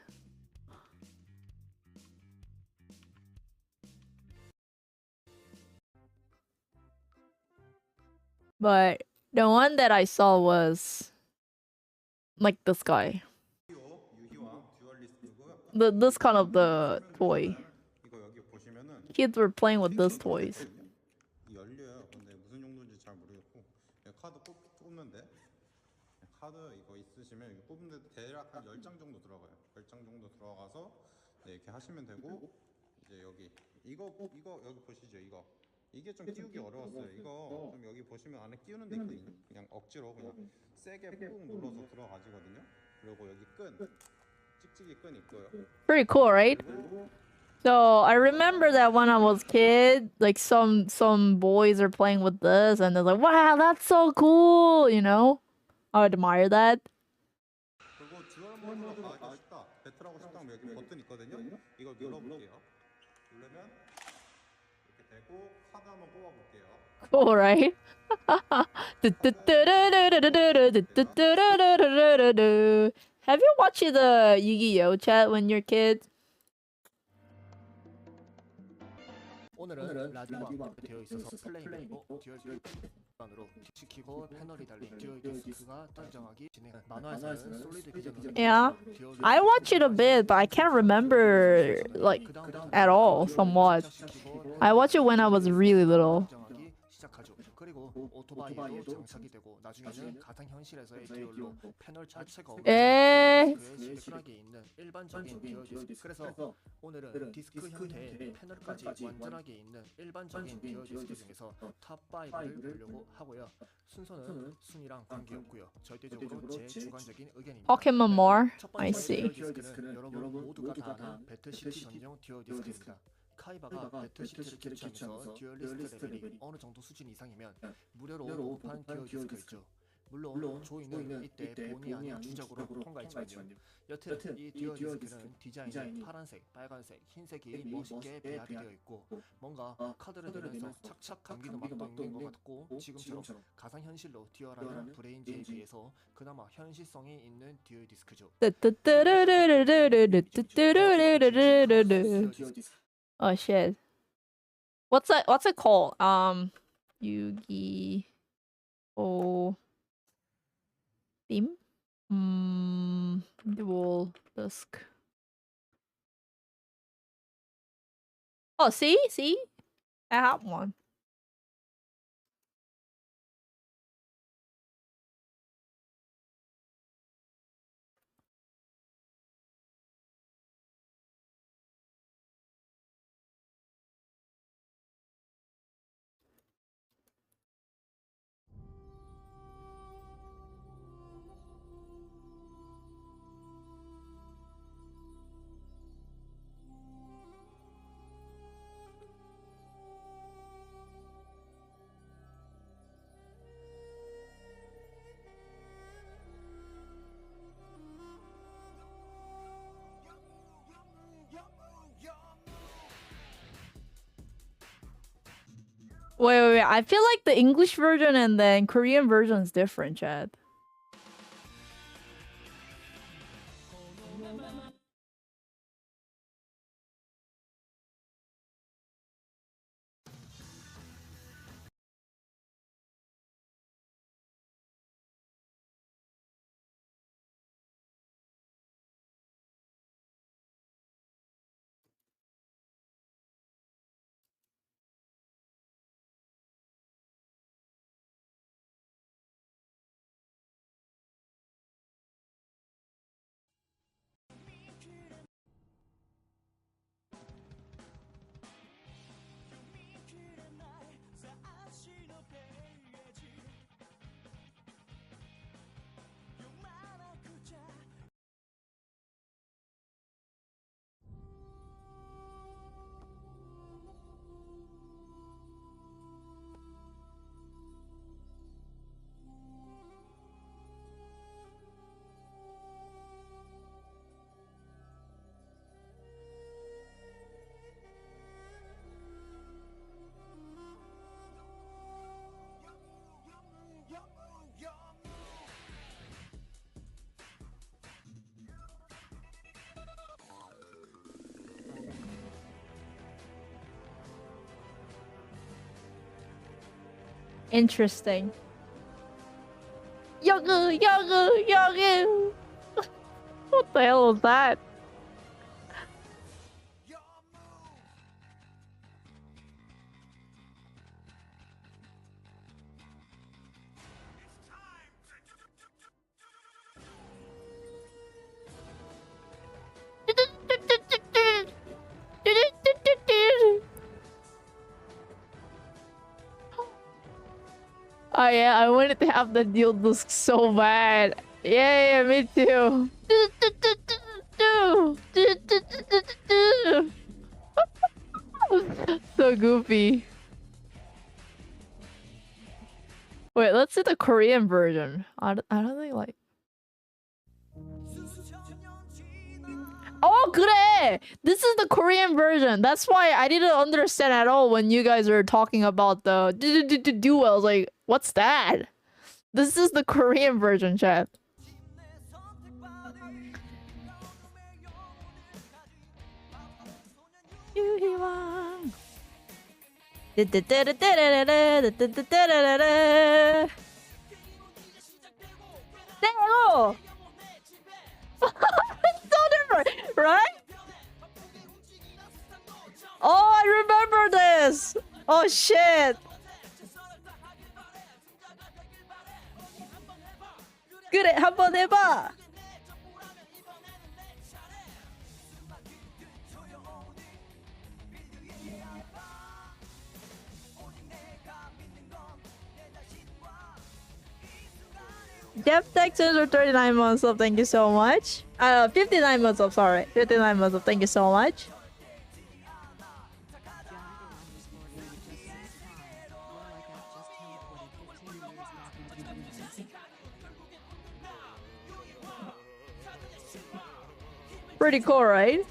[SPEAKER 4] But the one that I saw was like this guy. This kind of the toy. Kids were playing with these toys.
[SPEAKER 17] 카드 이거 있으시면 이거 뽑는데 대략 한 10장 정도 들어가요. 10장 정도 들어가서 네, 이렇게 하시면 되고 이제 여기 이거 여기 보시죠. 이게 좀 끼우기 어려웠어요. 이거 좀 여기 보시면 안에 끼우는 데 있거든요. 그냥 억지로 그냥 세게 꾹 눌러서 들어가지거든요. 그리고 여기 찍찍이 끈 있고요.
[SPEAKER 4] Pretty cool, right? So I remember that when I was a kid, like some boys are playing with this and they're like, wow, that's so cool, you know? I admire that.
[SPEAKER 17] 그리고 듀얼 모드로 가기 쉽다. 배틀하고 싶다면 여기 버튼 있거든요. 이걸 눌러볼게요. 누르면 이렇게 되고 카드 한번 뽑아볼게요.
[SPEAKER 4] Cool, right? Have you watched the Yu-Gi-Oh chat when you're kids?
[SPEAKER 18] 오늘은 라디오가 되어 있어서 플레이되고 듀얼 기반으로 시키고 패널이 달린 듀얼 디스크가 단정하게 진행. 만화에서는 솔리드 기전으로
[SPEAKER 4] Yeah, I watched it a bit, but I can't remember like at all. Somewhat. I watched it when I was really little.
[SPEAKER 18] 시작하죠. 그리고 오토바이에도 장착이 되고 나중에는 가상현실에서의 듀얼로 패널 자체가
[SPEAKER 4] 에.
[SPEAKER 18] 없는 디스크에 시대끈하게 있는 일반적인 듀얼 디스크. 그래서 오늘은 디스크 형태의 패널까지 완전하게 있는 일반적인 듀얼 디스크 중에서 탑5를 보려고 하고요. 순서는 순위랑 관계없고요. 절대적으로 제 주관적인 의견입니다.
[SPEAKER 4] Pokemon more.
[SPEAKER 18] 첫
[SPEAKER 4] I
[SPEAKER 18] 번째
[SPEAKER 4] see.
[SPEAKER 18] 듀얼 디스크는 여러분 모두가 다 아는 배틀시티 전용 듀얼 디스크입니다. 카이바가 배틀시티를 개최하면서 듀얼리스트 레벨이 어느 정도 수준 이상이면 무료로 오판 듀얼 디스크 있죠. 물론 조이는 이때 본의 아닌 주작으로 통과했지만요. 여튼 이 듀얼 디스크는 디자인이 파란색, 빨간색, 흰색이 멋있게 배합되어 있고 뭔가 카드를 내면서 착착 감기는 맛도 있는 것 같고 지금처럼 가상현실로 듀얼하는 브레인즈에 비해서 그나마 현실성이 있는 듀얼 디스크죠.
[SPEAKER 4] Oh shit. What's it called? Yugi. Oh. Theme? Dual disc. Oh, see? I have one. Wait. I feel like the English version and then Korean version is different, Chad. Interesting. Yuggie. What the hell was that? Oh yeah, I wanted to have the deal disc so bad. Yeah, me too. So goofy. Wait, let's see the Korean version. I don't think like. Oh, 그래! This is the Korean version. That's why I didn't understand at all when you guys were talking about the duels. Like, what's that? This is the Korean version, chat. 떼고! It's so different, right? Oh, I remember this! Oh shit! 그래, 한번 해봐. Jeff Texans for 39 months of thank you so much. 59 months of sorry. 59 months of thank you so much. Pretty cool, right?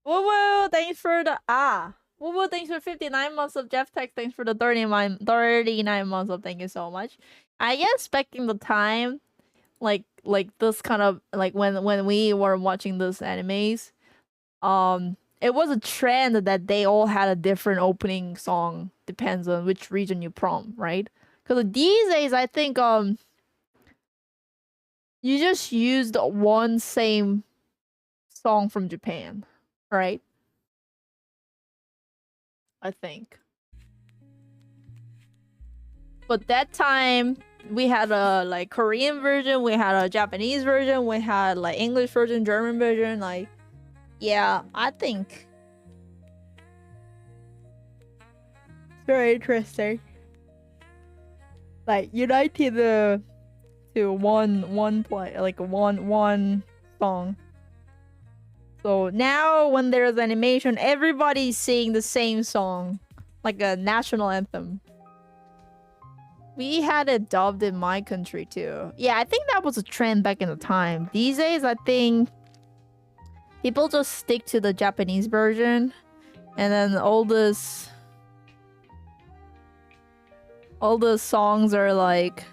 [SPEAKER 4] Woo woo! Thanks for the Woo woo! Thanks for 59 months of Jeff Tech. Thanks for the 39 months of thank you so much. I guess expecting the time, like this kind of like when we were watching those animes, it was a trend that they all had a different opening song. Depends on which region you're from, right? Because these days, I think you just used one same song from Japan, right? I think. But that time we had a like Korean version, we had a Japanese version, we had like English version, German version, like yeah, I think it's very interesting. Like united to one play, like one song. So now when there's animation, everybody's singing the same song, like a national anthem. We had it dubbed in my country too. Yeah, I think that was a trend back in the time. These days, I think people just stick to the Japanese version, and then all the songs are like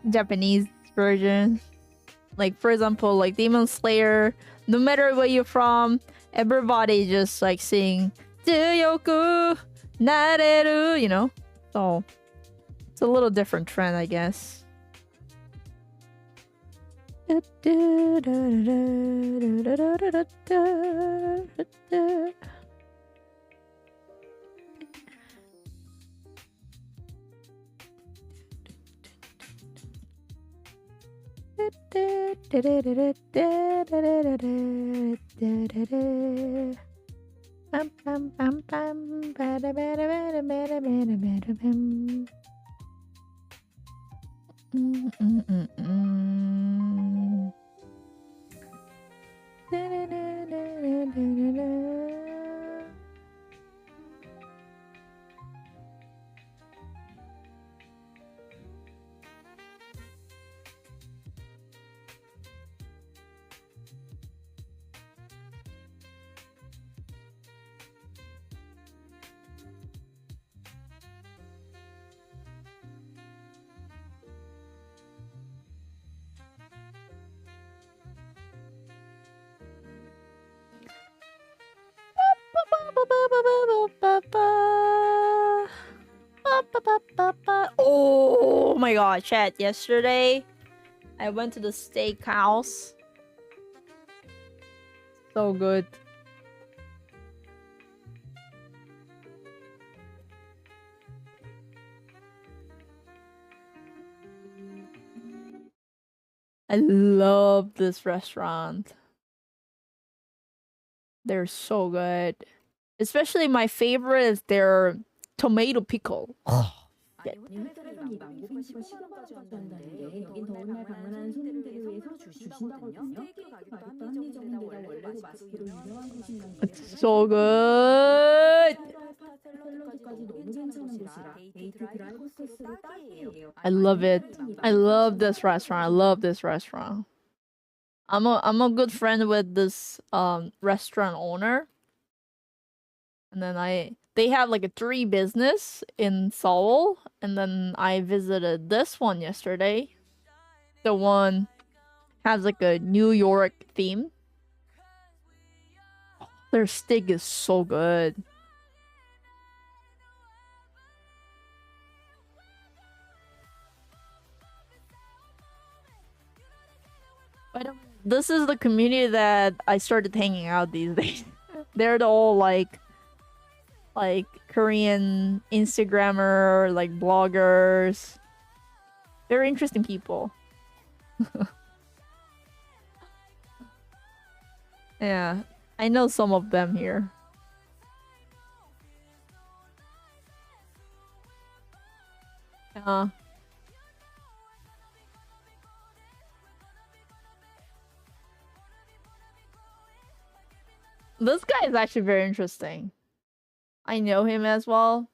[SPEAKER 4] Japanese version. Like for example, like Demon Slayer, no matter where you're from, everybody just like sing Tsuyoku Nareru, you know? So it's a little different trend, I guess. Oh my god, chat. Yesterday, I went to the steakhouse. So good. I love this restaurant. They're so good. Especially my favorite is their tomato pickle. Oh, yeah. It's so good. I love it. I love this restaurant. I love this restaurant. I'm a good friend with this restaurant owner. And then they have like a 3 business in Seoul, and then I visited this one yesterday. The one has like a New York theme. Their steak is so good. But this is the community that I started hanging out these days. They're all like Korean Instagrammer, like bloggers. Very interesting people. Yeah, I know some of them here. This guy is actually very interesting. I know him as well.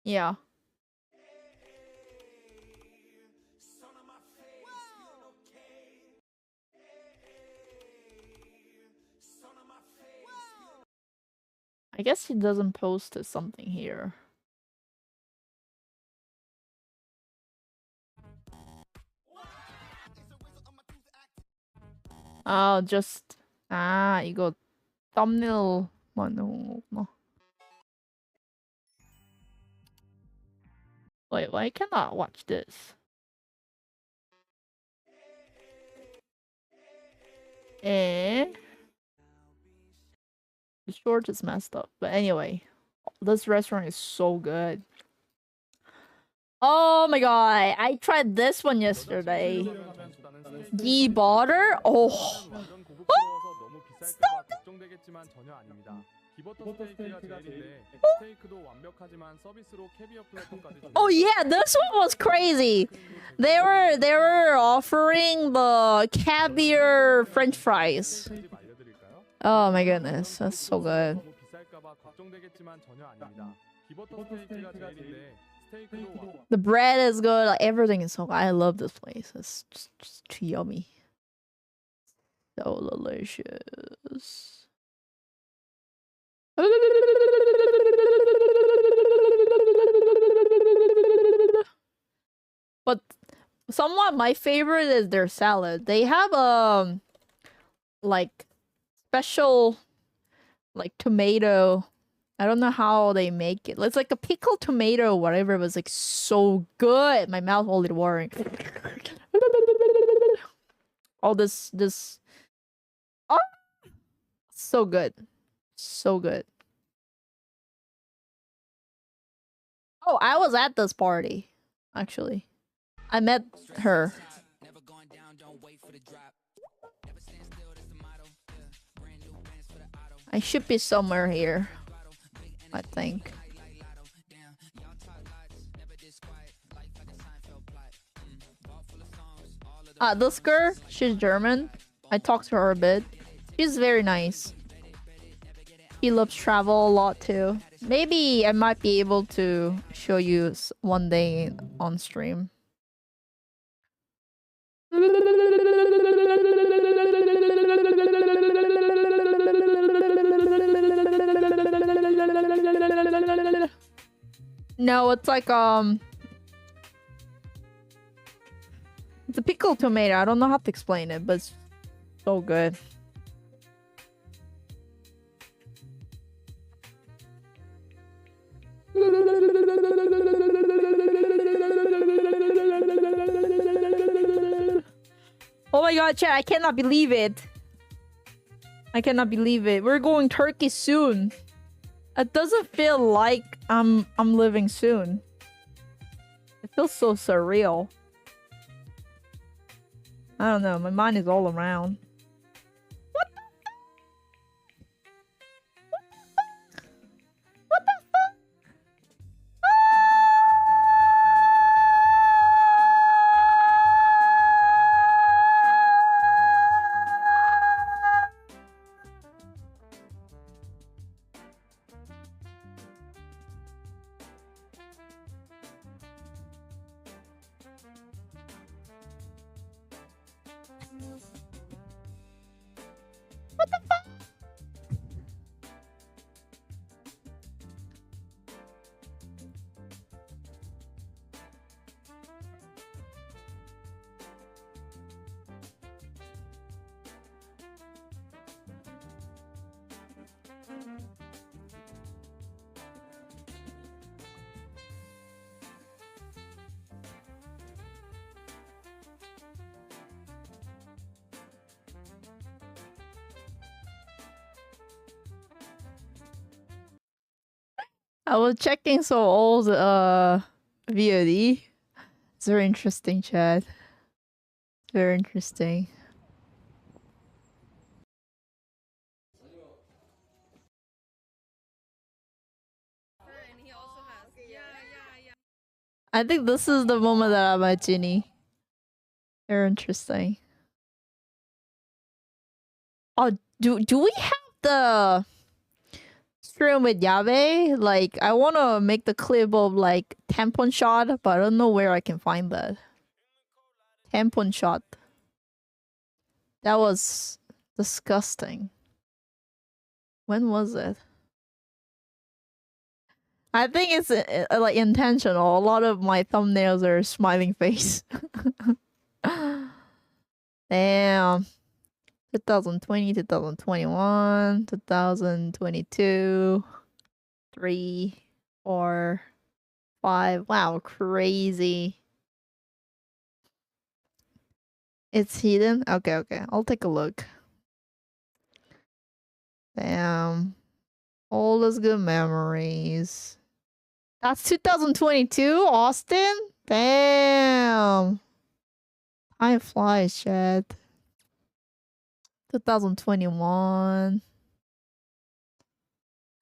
[SPEAKER 4] Yeah. I guess he doesn't post something here. Just 이거 thumbnail만 넣은 거구나. Wait, why can't I watch this? The short is messed up. But anyway, this restaurant is so good. Oh my god, I tried this one yesterday. ghee butter? Oh. Oh yeah, this one was crazy. They were offering the caviar French fries. Oh my goodness, that's so good. The bread is good. Like, everything is so good. I love this place. It's just too yummy. So delicious. But somewhat my favorite is their salad. They have like special like tomato. I don't know how they make it. It's like a pickled tomato, whatever. It was like so good. My mouth already watering. All this. Oh, so good, so good. Oh, I was at this party, actually. I met her. I should be somewhere here, I think. This girl, she's German. I talked to her a bit. She's very nice. She loves travel a lot too. Maybe I might be able to show you one day on stream. No, it's like it's a pickled tomato. I don't know how to explain it, but it's so good. Oh my god, chat, I cannot believe it. I cannot believe it. We're going Turkey soon. It doesn't feel like I'm living soon. It feels so surreal. I don't know, my mind is all around. What the fuck? What the fuck? What the fuck? I was checking some old VOD. It's very interesting, Chad. Very interesting. I think this is the moment that I met Ginny. Very interesting. Oh, do we have the stream with Yabe? Like, I want to make the clip of like tampon shot, but I don't know where I can find that. Tampon shot. That was disgusting. When was it? I think it's like intentional. A lot of my thumbnails are smiling face. Damn. 2020, 2021, 2022, 3, 4, 5. Wow, crazy. It's hidden? Okay, I'll take a look. Damn. All those good memories. That's 2022, Austin? Damn. Time flies, Chad. 2021.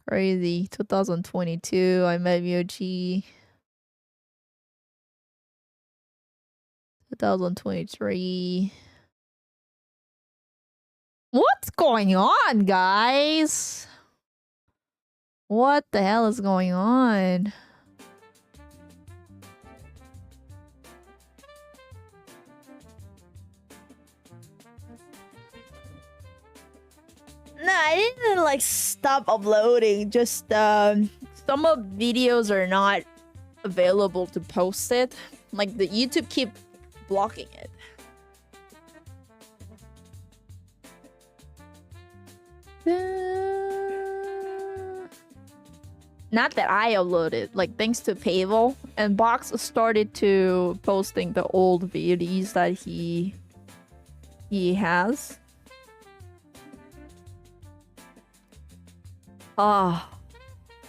[SPEAKER 4] Crazy. 2022, I met Yuggie. 2023. What's going on, guys? What the hell is going on? No, I didn't like stop uploading. Just some of videos are not available to post it. Like the YouTube keep blocking it. Not that I uploaded, like thanks to Pavel, and Box started to posting the old VODs that he has. Ah,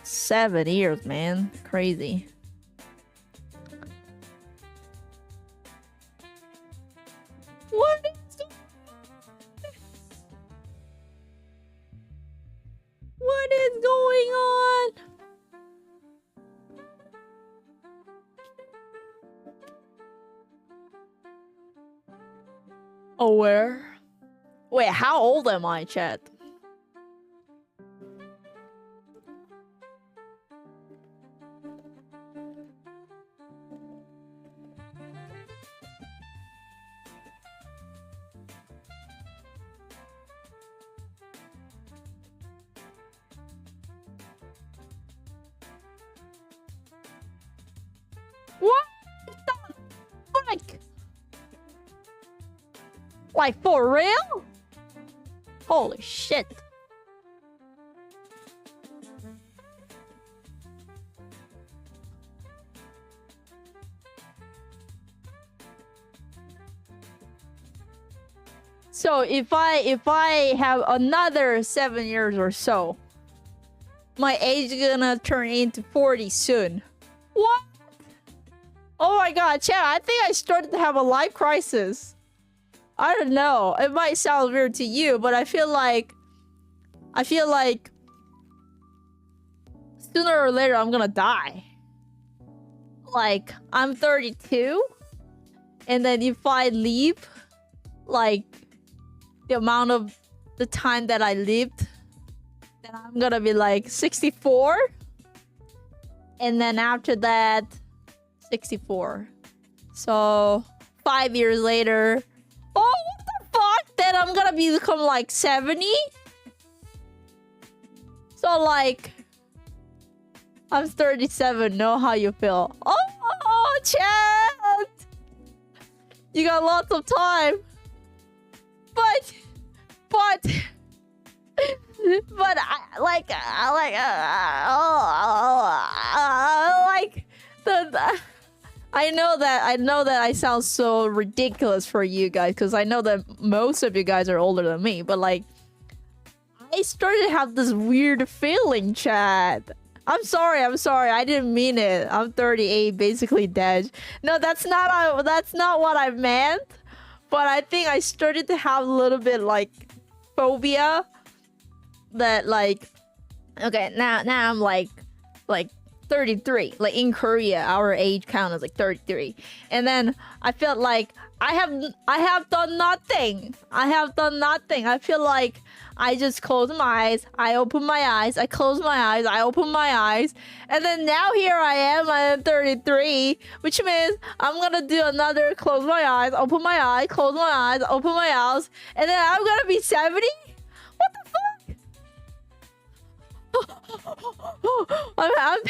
[SPEAKER 4] 7 years, man. Crazy. What is going on? Oh, where? Wait, how old am I, chat? What the fuck? Like, for real? Holy shit. So if I have another 7 years or so, my age is gonna turn into 40 soon. What? Oh my god, chat, I think I started to have a life crisis. I don't know. It might sound weird to you, but I feel like sooner or later I'm gonna die. Like, I'm 32, and then if I leave, like, the amount of the time that I lived, then I'm gonna be like 64, and then after that 64. So 5 years later, oh, what the fuck? Then I'm gonna become like 70. So like, I'm 37. Know how you feel? Oh, chat, you got lots of time. But I like I know that I sound so ridiculous for you guys, because I know that most of you guys are older than me, but like, I started to have this weird feeling, chat. I'm sorry. I didn't mean it. I'm 38, basically dead. No, that's not what I meant. But I think I started to have a little bit like phobia that like okay, now I'm like 33. Like in Korea, our age count is like 33. And then I felt like I have done nothing. I feel like I just close my eyes, I open my eyes, I close my eyes, I open my eyes. And then now here I am 33, which means I'm gonna do another close my eyes, open my eyes, close my eyes, open my eyes. And then I'm gonna be 70? What the fuck? I'm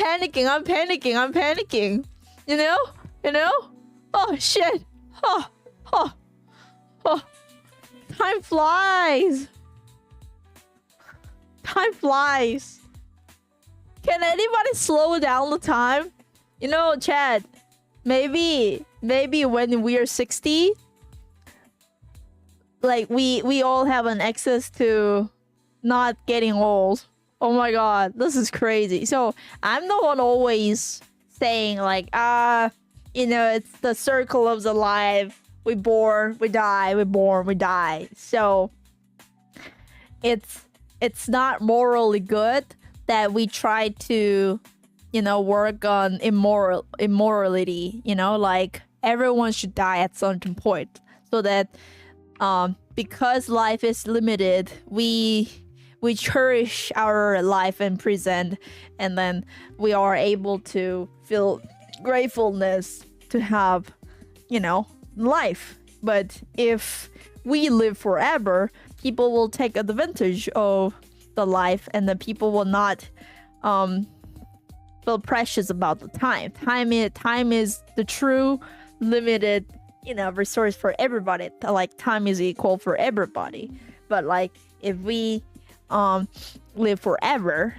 [SPEAKER 4] panicking. You know? Oh shit. Oh. Time flies. Can anybody slow down the time? You know, Chad, maybe when we are 60, like we all have an access to not getting old. Oh my god, this is crazy. So I'm the one always saying like, it's the circle of the life. We born, we die, we born, we die. So it's not morally good that we try to, work on immorality. Like everyone should die at some point, so that because life is limited, we cherish our life and present, and then we are able to feel gratefulness to have, life. But if we live forever, people will take advantage of the life, and the people will not feel precious about the time. Time is the true limited, resource for everybody. Like time is equal for everybody. But like if we live forever,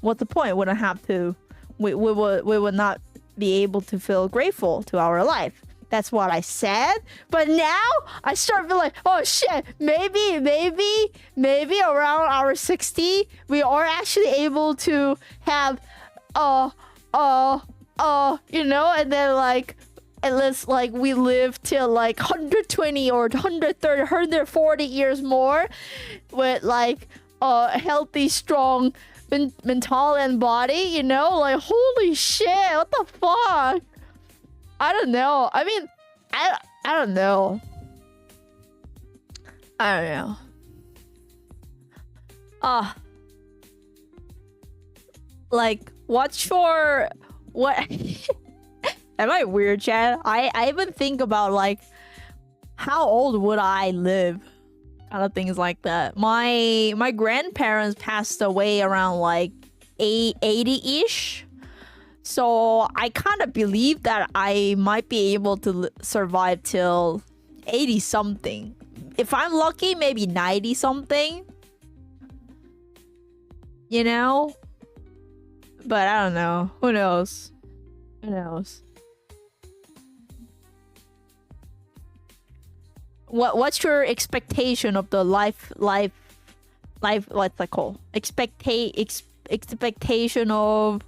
[SPEAKER 4] what's the point? We don't have to. We would not be able to feel grateful to our life. That's what I said. But now I start feeling like, oh shit, maybe around our 60, we are actually able to have and then like at least like we live till like 120 or 130, 140 years more with like a healthy, strong mental and body, like holy shit, what the fuck? I don't know. I mean, I don't know. Like, what's your... What... Am I weird, Chad? I even think about, like, how old would I live? Kind of things like that. My grandparents passed away around, like, 80-ish. So I kind of believe that I might be able to survive till 80-something. If I'm lucky, maybe 90-something. But I don't know. Who knows? What's your expectation of the life? What's that called? Expectation of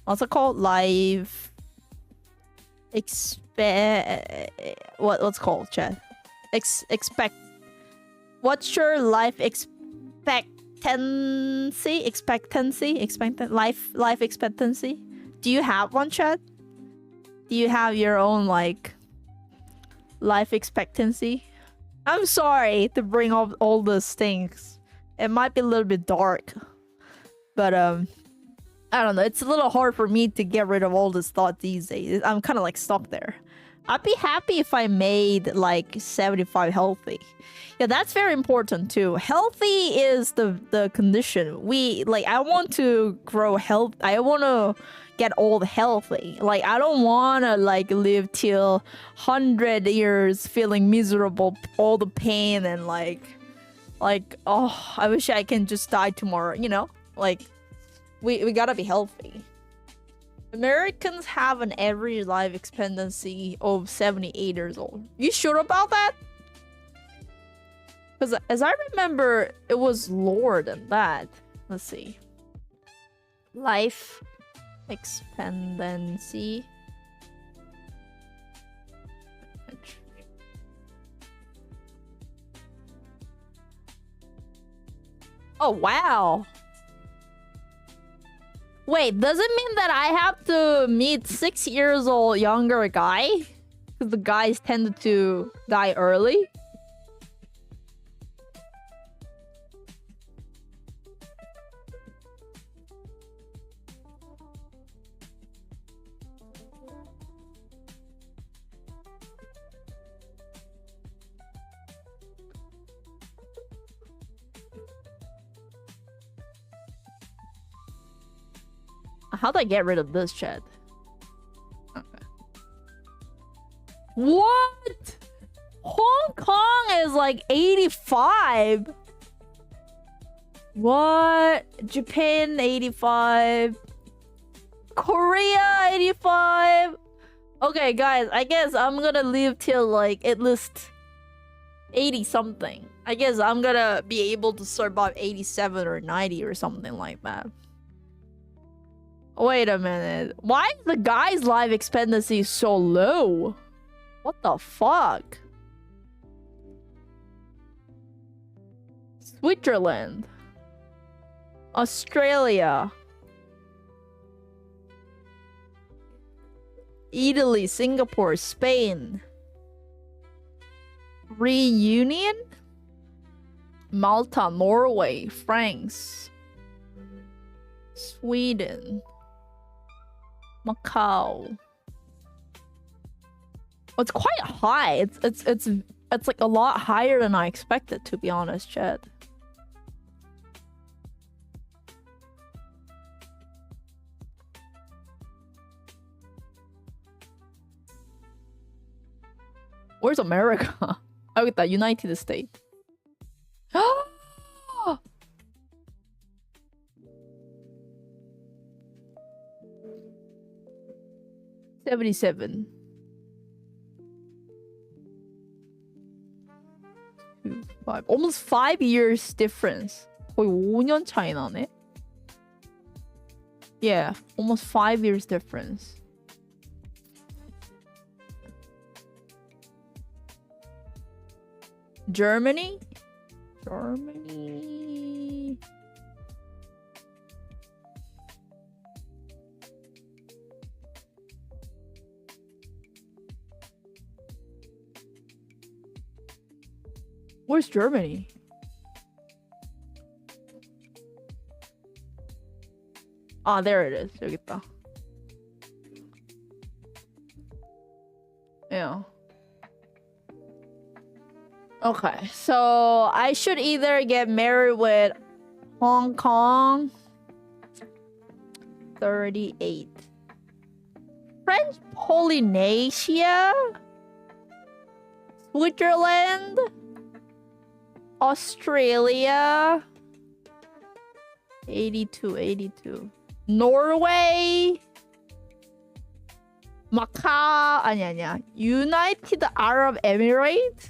[SPEAKER 4] what's it called? Life what's called, Chad? What's your life life expectancy? Do you have one, Chad? Do you have your own like life expectancy? I'm sorry to bring up all those things. It might be a little bit dark. But I don't know. It's a little hard for me to get rid of all this thought these days. I'm kind of like stuck there. I'd be happy if I made like 75 healthy. Yeah, that's very important too. Healthy is the condition. I want to grow health. I want to get old healthy. Like I don't want to like live till 100 years feeling miserable, all the pain and like oh, I wish I can just die tomorrow, Like, we gotta be healthy. Americans have an average life expectancy of 78 years old. You sure about that? Because as I remember, it was lower than that. Let's see. Life expectancy. Oh, wow. Wait, does it mean that I have to meet 6 years old younger guy? Because the guys tend to die early? How'd I get rid of this chat? Okay. What? Hong Kong is like 85. What? Japan 85. Korea 85. Okay, guys, I guess I'm gonna live till like at least 80 something. I guess I'm gonna be able to survive 87 or 90 or something like that. Wait a minute. Why is the guy's life expectancy so low? What the fuck? Switzerland. Australia. Italy, Singapore, Spain. Reunion? Malta, Norway, France. Sweden. Macau. Oh, it's quite high. It's like a lot higher than I expected, to be honest, chat. Where's America? Oh, the United States. 77. 5. Almost 5 years difference. 거의 5년 차이 나네. Yeah, almost 5 years difference. Germany? Germany. Where's Germany? Ah, there it is. 여기 있다. Yeah. Okay, so I should either get married with Hong Kong 38. French Polynesia, Switzerland, Australia 82. Norway, Macau, 아니야. United Arab Emirates.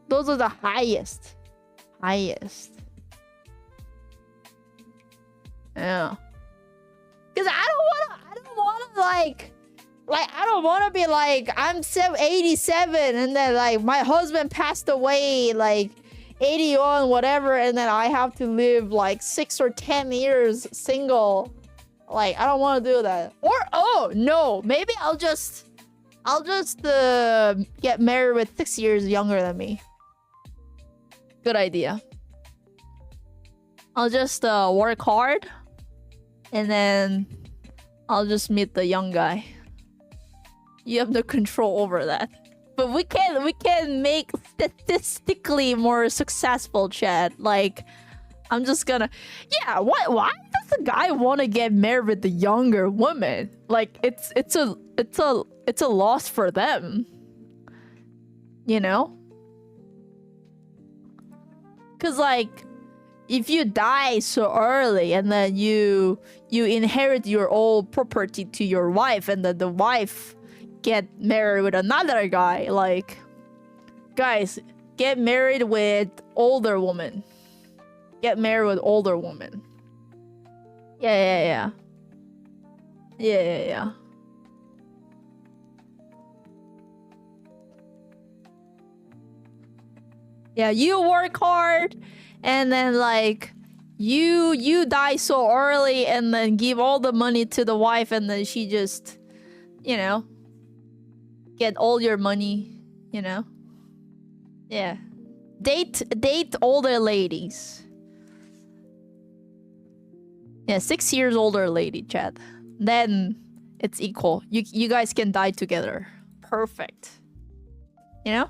[SPEAKER 4] Those are the highest. Yeah. Cause I don't wanna be like I'm 87 and then like my husband passed away like 81 whatever and then I have to live like 6 or 10 years single. Like I don't want to do that. Or oh no, maybe I'll just get married with 6 years younger than me. Good idea. I'll just work hard and then I'll just meet the young guy. You have no control over that. But we can make statistically more successful, chat. Like I'm just gonna why does the guy want to get married with the younger woman? Like it's a loss for them. You know? Cause like if you die so early and then you inherit your old property to your wife and then the wife get married with another guy, like Guys, get married with older woman. Get married with older woman. Yeah. Yeah, you work hard and then like you die so early and then give all the money to the wife and then she just, you know, get all your money, you know? Yeah. Date older ladies. Yeah, 6 years older lady, chat. Then it's equal. You guys can die together. Perfect. You know?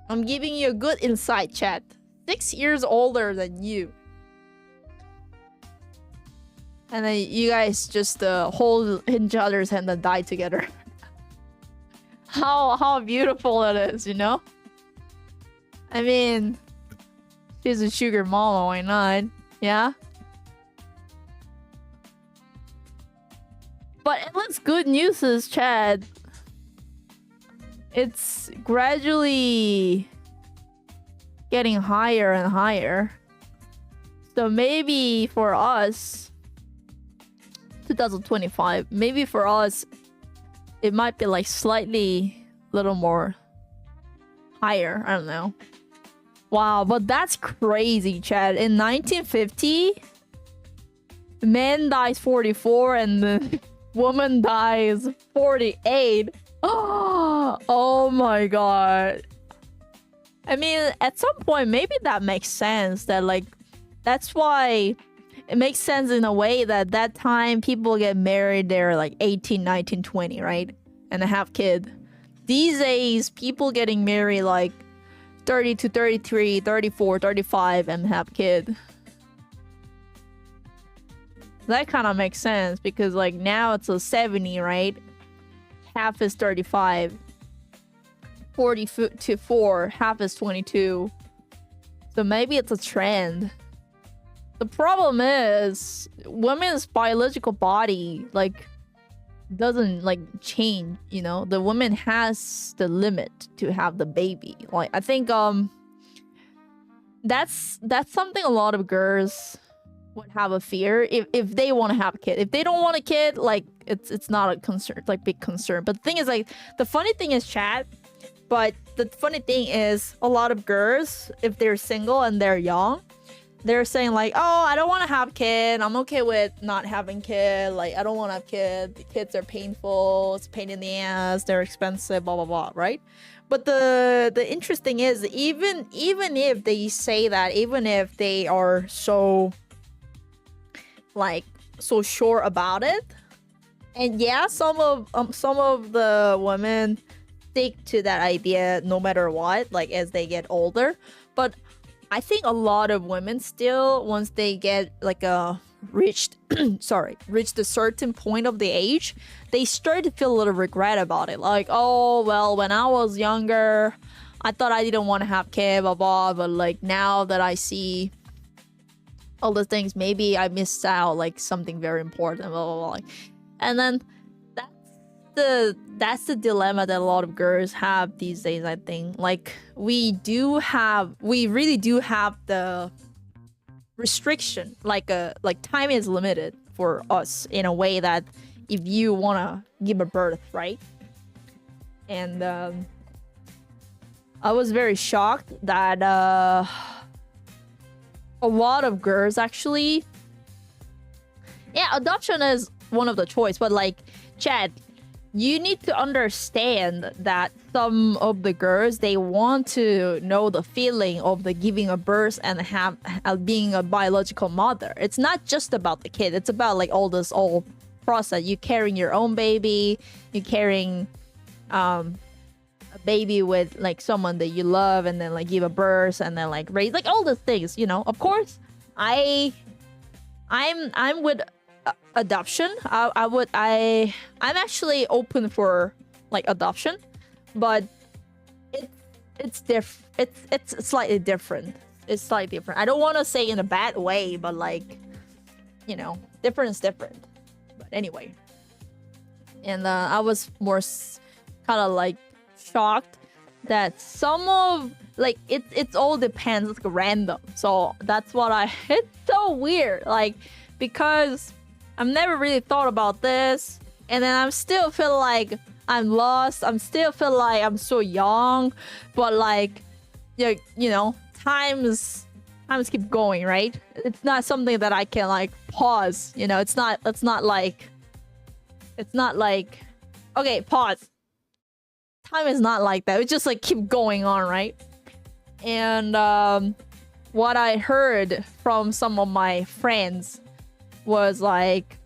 [SPEAKER 4] I'm giving you a good insight, chat. 6 years older than you. And then you guys just hold each other's hand and die together. How beautiful it is, you know? I mean, she's a sugar mama, why not? Yeah? But at least good news is, Chad, it's gradually getting higher and higher. So maybe for us, 2025, maybe for us, it might be like slightly little more higher. I don't know. Wow, but that's crazy, Chad. In 1950, man dies 44 and the woman dies 48. Oh my god. I mean, at some point, maybe that makes sense. That like, that's why it makes sense in a way that that time people get married, they're like 18, 19, 20, right? And they have kid. These days, people getting married like 30 to 33, 34, 35 and have kid. That kind of makes sense because like now it's a 70, right? Half is 35. 40 to 4, half is 22. So maybe it's a trend. The problem is women's biological body like doesn't like change, you know? The woman has the limit to have the baby. Like I think that's something a lot of girls would have a fear if they want to have a kid. If they don't want a kid, like it's not a concern, like big concern. But the thing is like the funny thing is, chat, but the funny thing is a lot of girls, if they're single and they're young, they're saying like, oh, I don't want to have kid. I'm okay with not having kid. Like, I don't want to have kid. The kids are painful. It's a pain in the ass. They're expensive, blah, blah, blah, right? But the interesting is, even if they say that, even if they are so, like, so sure about it, and yeah, some of the women stick to that idea no matter what, like, as they get older. But I think a lot of women still, once they get like reached a certain point of the age, they start to feel a little regret about it. Like, oh, well, when I was younger, I thought I didn't want to have kids, blah, blah, but like now that I see all the things, maybe I missed out like something very important, blah, blah, blah. And then that's the dilemma that a lot of girls have these days, I think. Like, we really do have the restriction, like time is limited for us in a way that if you want to give a birth, right? And I was very shocked that a lot of girls actually, yeah, adoption is one of the choice, but like, Chad, you need to understand that some of the girls, they want to know the feeling of the giving a birth and being a biological mother. It's not just about the kid. It's about like all this whole process. You carrying your own baby, you carrying a baby with like someone that you love, and then like give a birth and then like raise, like all the things, you know. Of course, I'm with adoption. I'm actually open for like adoption, but it's slightly different. It's slightly different. I don't want to say in a bad way, but like, you know, different is different. But anyway, and I was more kind of like shocked that some of like it all depends, it's like random. So that's what I it's so weird, like, because I've never really thought about this, and then I'm still feel like I'm lost. I'm still feel like I'm so young, but like you know, times keep going, right? It's not something that I can like pause, you know. It's not like okay, pause. Time is not like that. It's just like keep going on, right? And what I heard from some of my friends was like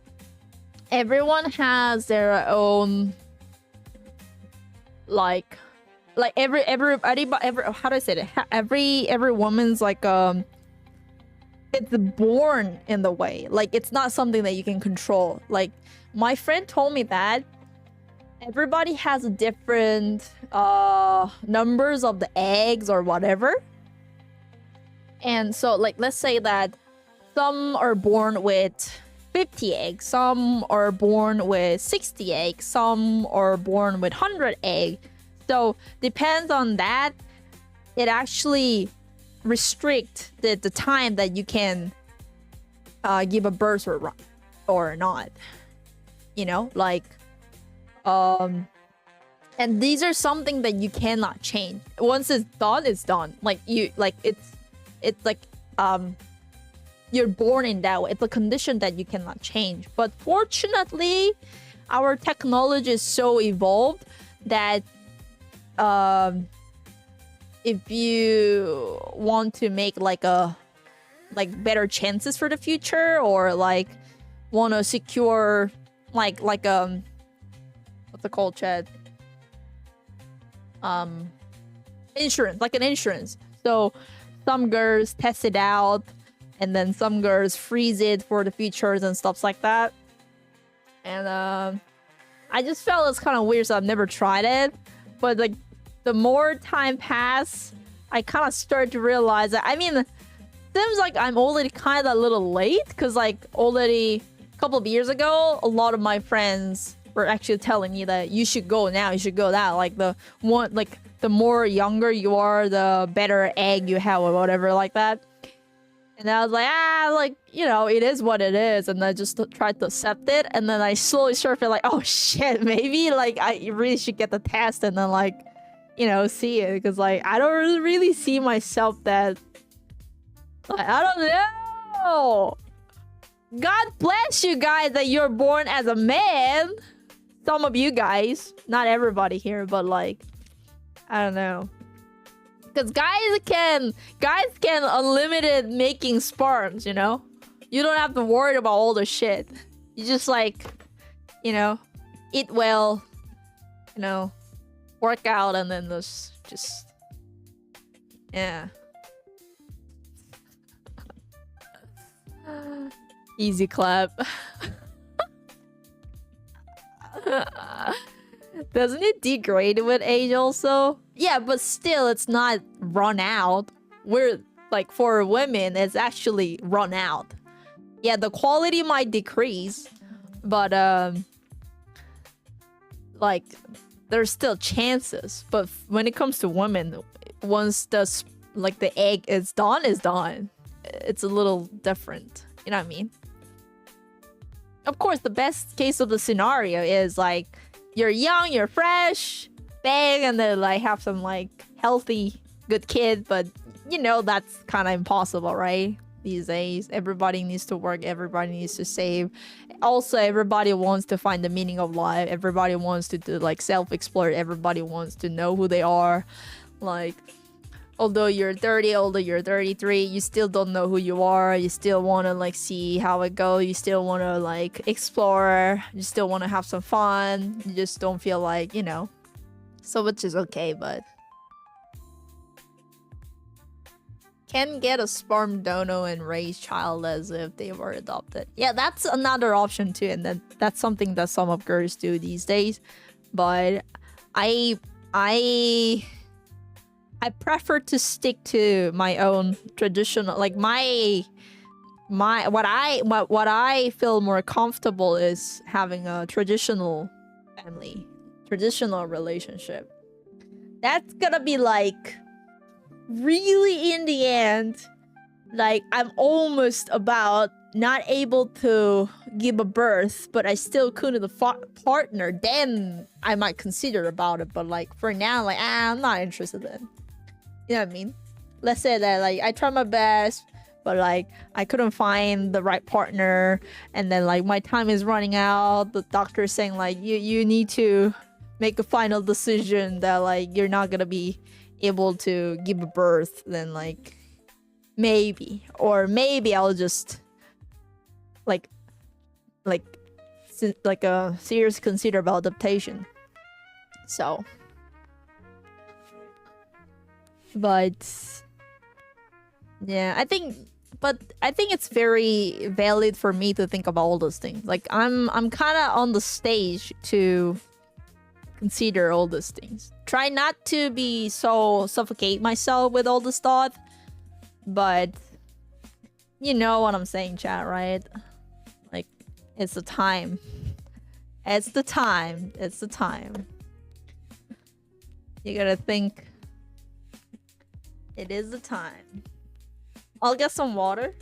[SPEAKER 4] everyone has their own like every how do I say it? Every woman's like it's born in the way. Like it's not something that you can control. Like my friend told me that everybody has different numbers of the eggs or whatever. And so like let's say that some are born with 50 eggs, some are born with 60 eggs, some are born with 100 eggs. So depends on that, it actually restrict the time that you can give a birth or not. You know, like and these are something that you cannot change. Once it's done, it's done. Like you like it's like you're born in that way. It's a condition that you cannot change. But fortunately, our technology is so evolved that if you want to make like better chances for the future, or like want to secure like what's it called, Chad? Insurance, like an insurance. So some girls test it out, and then some girls freeze it for the futures and stuff like that. And I just felt it's kind of weird, so I've never tried it. But like the more time pass, I kind of start to realize that, I mean, seems like I'm already kind of a little late, because like already a couple of years ago, a lot of my friends were actually telling me that you should go now, you should go now. Like the more younger you are, the better egg you have or whatever like that. And I was like, like, you know, it is what it is. And I just tried to accept it. And then I slowly started feeling like, oh shit, maybe like I really should get the test and then like, you know, see it. Because like, I don't really see myself that, like, I don't know. God bless you guys that you're born as a man. Some of you guys, not everybody here, but like, I don't know. Because guys can unlimited making sperms, you know? You don't have to worry about all the shit. You just like, you know, eat well, you know, work out, and then just yeah. Easy clap. Doesn't it degrade with age also? Yeah, but still, it's not run out. We're like, for women, it's actually run out. Yeah, the quality might decrease, but like there's still chances. But when it comes to women, once the egg is done, it's a little different. You know what I mean? Of course, the best case of the scenario is like you're young, you're fresh, bang, and then like have some like healthy, good kid. But you know that's kind of impossible, right? These days, everybody needs to work, everybody needs to save. Also, everybody wants to find the meaning of life. Everybody wants to do like self-explore. Everybody wants to know who they are. Like, although you're 30, although you're 33, you still don't know who you are. You still want to like see how it goes. You still want to like explore. You still want to have some fun. You just don't feel like, you know. So which is okay, but can get a sperm donor and raise child as if they were adopted. Yeah, that's another option too, and that's something that some of girls do these days. But I prefer to stick to my own traditional, like what I feel more comfortable is having a traditional family, traditional relationship. that's gonna be like really in the end, like I'm almost about not able to give a birth, but I still couldn't afford partner, then I might consider about it. But like for now, like I'm not interested in. You know what I mean? Let's say that like I tried my best, but like I couldn't find the right partner, and then like my time is running out. The doctor is saying like you need to make a final decision that like you're not gonna be able to give a birth. Then like maybe, or maybe I'll just like a serious consider about adaptation. So, but yeah, I think it's very valid for me to think about all those things. Like I'm kind of on the stage to consider all those things. Try not to be so suffocate myself with all this thought, but you know what I'm saying, chat, right? Like it's the time. It's the time. It's the time. You gotta think. It is the time. I'll get some water.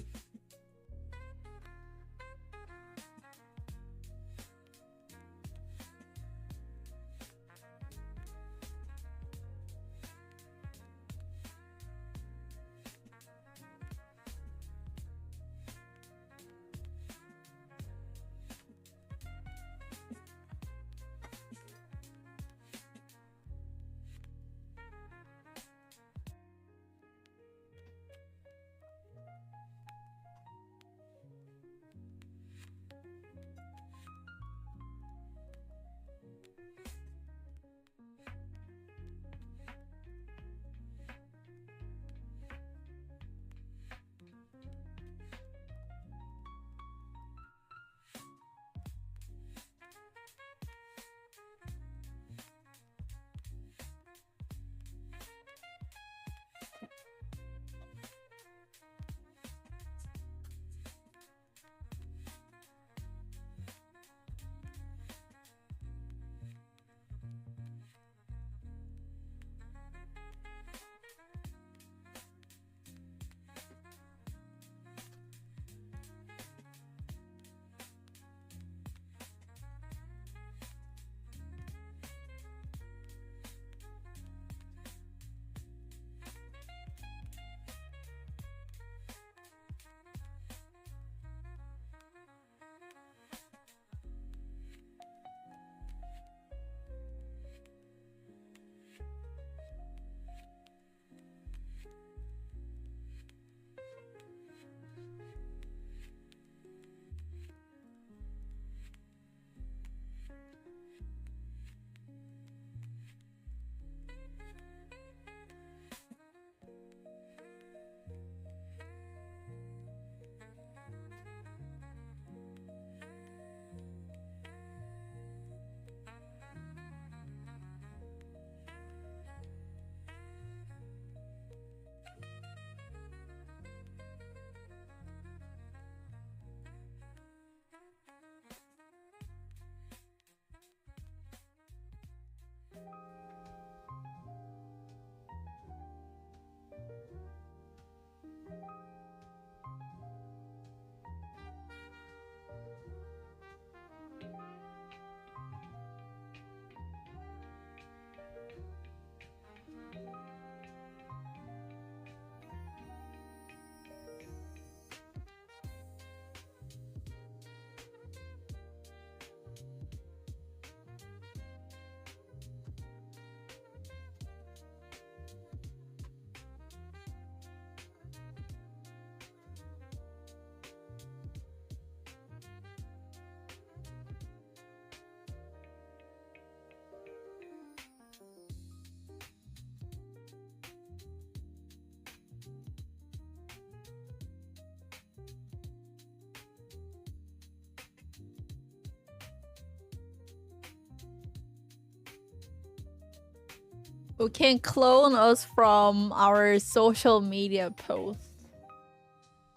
[SPEAKER 4] Who can clone us from our social media posts.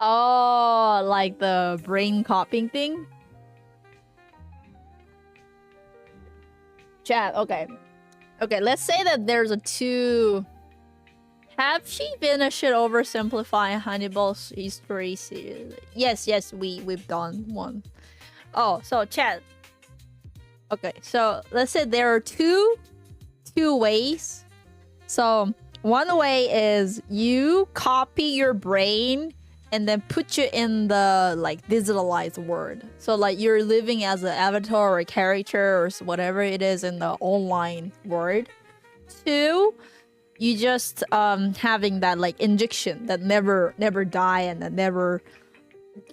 [SPEAKER 4] Oh, like the brain copying thing? Chat, okay. Okay, let's say that there's a two. Have she finished oversimplifying Hannibal's history series? Yes, we've done one. Oh, so chat. Okay, so let's say there are two ways. So one way is you copy your brain and then put you in the like digitalized world. So like you're living as an avatar or a character or whatever it is in the online world. Two, you just having that like injection that never die and that never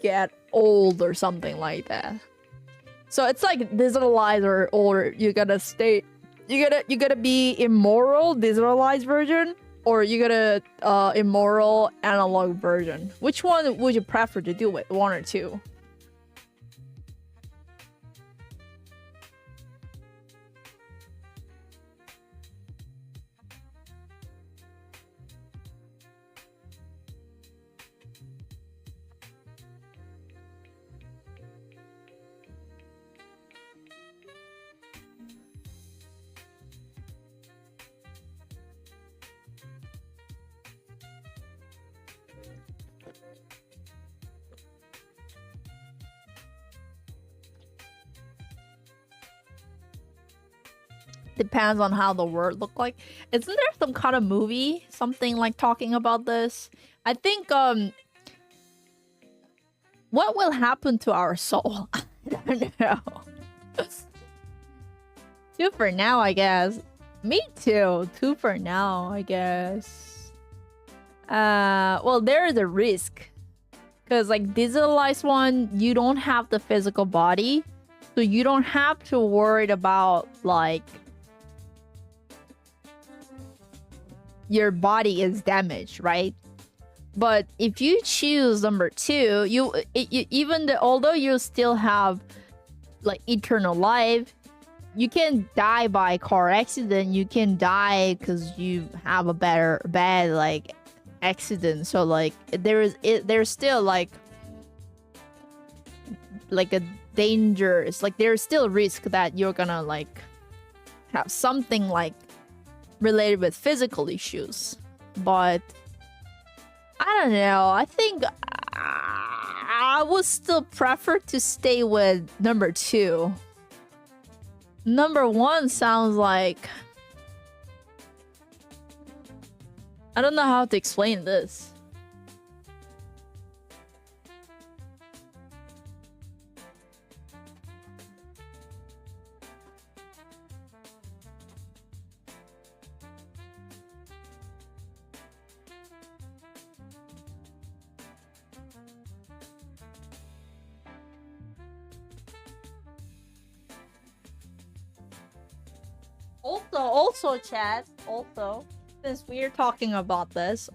[SPEAKER 4] get old or something like that. So it's like digitalized or you gotta stay, you gotta be immoral digitalized version, or you gotta immoral analog version. Which one would you prefer to do with? One or two? Depends on how the world look like. Isn't there some kind of movie, something like talking about this? I think what will happen to our soul? I don't know. Two for now, I guess. Me too. Two for now, I guess. Well, there is a risk. Because like digitalized one, you don't have the physical body. So you don't have to worry about like your body is damaged, right? But if you choose number two, although you still have like eternal life, you can die by car accident. You can die because you have a bad like accident. So like there's still like a danger. It's like there's still risk that you're gonna like have something like related with physical issues. But I don't know. I think I would still prefer to stay with number two. Number one sounds like... I don't know how to explain this. Also, chat, since we're talking about this,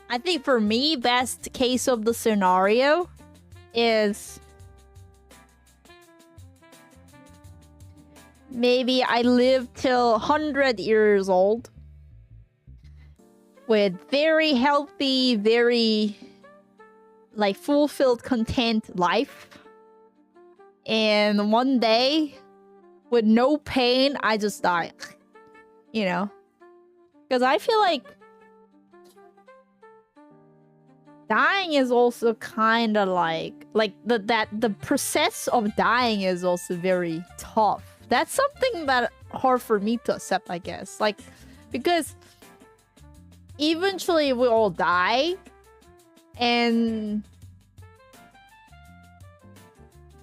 [SPEAKER 4] I think for me, best case of the scenario is maybe I live till 100 years old with very healthy, very like fulfilled, content life. And one day, with no pain, I just die. You know? Because I feel like dying is also kind of like the process of dying is also very tough. That's something that hard for me to accept, I guess. Like, because eventually we all die, and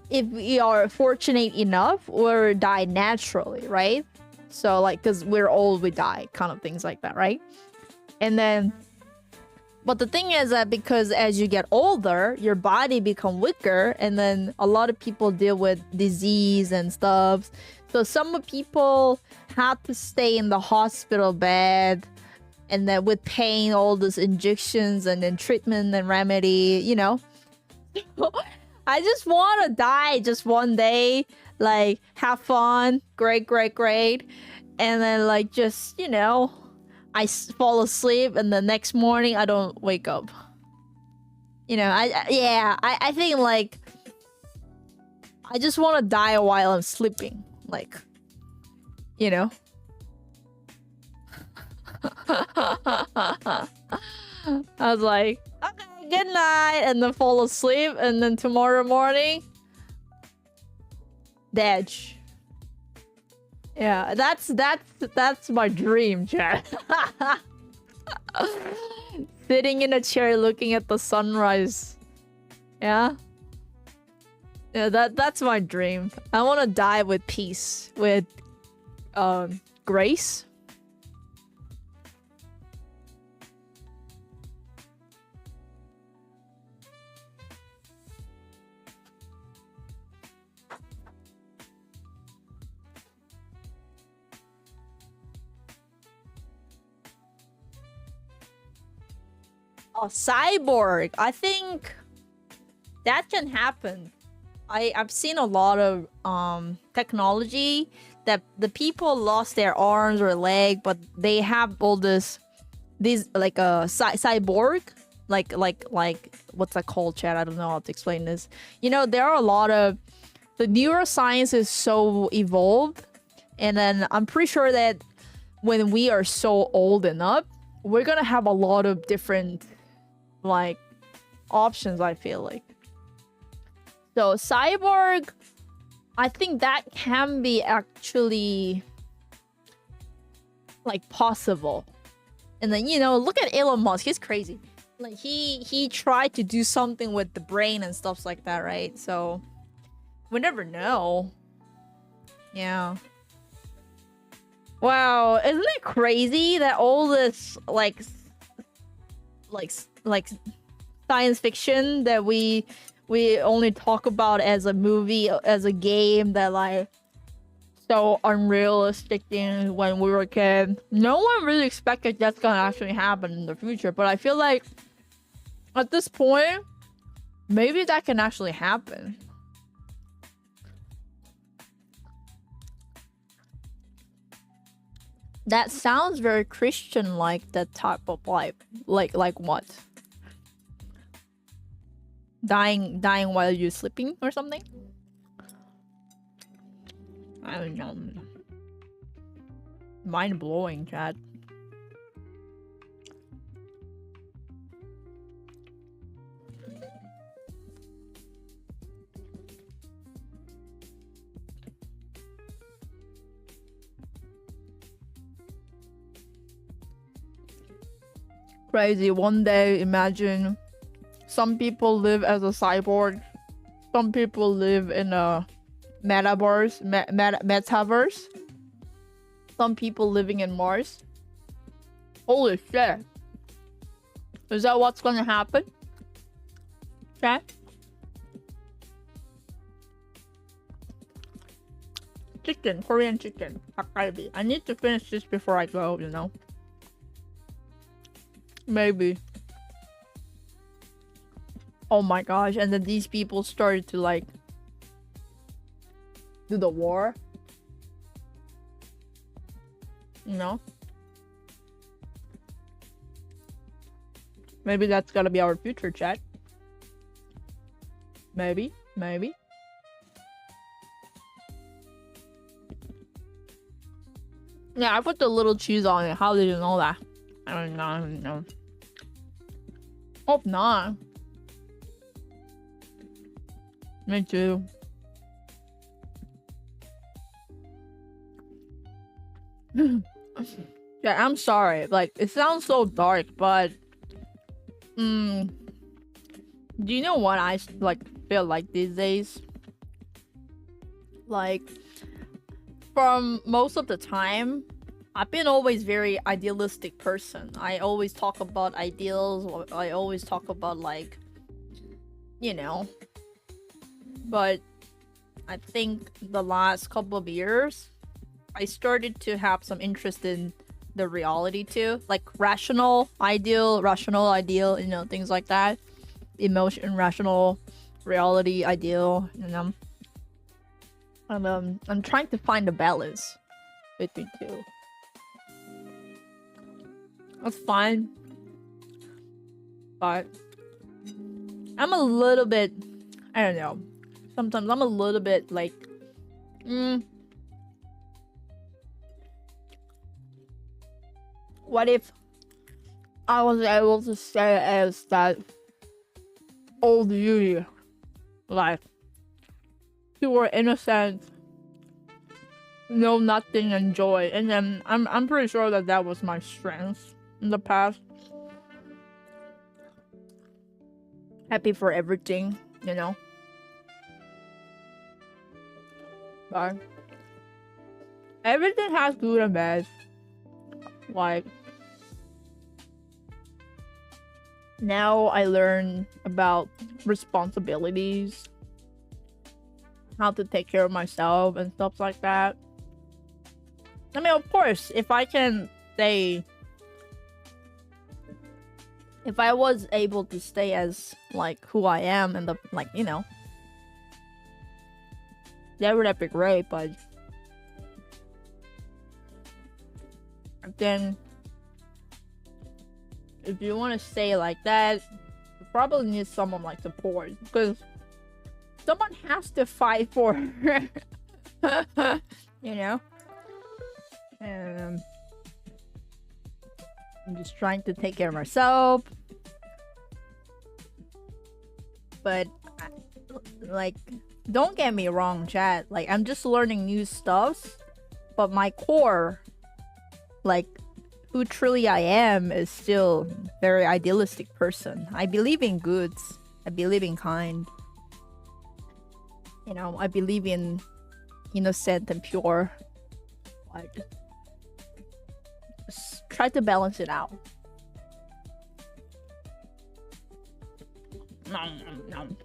[SPEAKER 4] if we are fortunate enough, we'll die naturally, right? So like, because we're old, we die, kind of things like that, right? And then, but the thing is that because as you get older, your body become weaker, and then a lot of people deal with disease and stuff. So some people have to stay in the hospital bed, and then with pain, all those injections and then treatment and remedy, you know? I just want to die just one day, like have fun, great, and then like just, you know, I fall asleep and the next morning I don't wake up. You know, I think like I just want to die while I'm sleeping, like You know? I was like, okay, good night, and then fall asleep, and then tomorrow morning, dead. Yeah, that's my dream, chat. Sitting in a chair looking at the sunrise. Yeah? Yeah, that's my dream. I want to die with peace, with grace. Oh, cyborg. I think that can happen. I've seen a lot of technology that the people lost their arms or leg, but they have all these like a cyborg, like what's that called, chat? I don't know how to explain this. You know, there are a lot of the neuroscience is so evolved, and then I'm pretty sure that when we are so old enough, we're gonna have a lot of different like options, I feel like. So cyborg, I think that can be actually like possible. And then, you know, look at Elon Musk, he's crazy. Like he tried to do something with the brain and stuff like that, right? So we never know. Yeah. Wow, isn't it crazy that all this like science fiction that we only talk about as a movie, as a game, that like so unrealistic things when we were a kid. No one really expected that's gonna actually happen in the future, but I feel like at this point, maybe that can actually happen. That sounds very Christian-like, that type of life. Like what? Dying while you're sleeping or something? I don't know. Mind-blowing, chat. Crazy. One day, imagine some people live as a cyborg, some people live in a metaverse, some people living in Mars. Holy shit. Is that what's gonna happen? Chat? Chicken, Korean chicken, Hakkalbi. I need to finish this before I go, you know? Maybe. Oh my gosh, and then these people started to like do the war. You know? Maybe that's gonna be our future, chat. Maybe. Yeah, I put the little cheese on it. How did you know that? I don't know. Hope not. Me too. Yeah, I'm sorry. Like, it sounds so dark, but do you know what I like feel like these days? Like, from most of the time, I've been always very idealistic person. I always talk about ideals. I always talk about like, you know. But I think the last couple of years, I started to have some interest in the reality too. Like rational ideal, you know, things like that. Emotion, rational, reality, ideal, you know. And I'm trying to find a balance between two. That's fine. But I'm a little bit, I don't know. Sometimes I'm a little bit like What if I was able to stay as that old Yuggie, like pure innocent, know nothing and joy, and then I'm pretty sure that that was my strength in the past. Happy for everything, you know. But everything has good and bad. Like now I learn about responsibilities, how to take care of myself and stuff like that. I mean, of course, if I can stay, if I was able to stay as like who I am and the like, you know, that would have been great. But then if you want to stay like that, you probably need someone like support, because someone has to fight for you know. And I'm just trying to take care of myself, but like, don't get me wrong, chat, like I'm just learning new stuff, but my core, like who truly I am, is still very idealistic person. I believe in goods, I believe in kind, you know, I believe in innocent and pure. Like, just try to balance it out. Nom.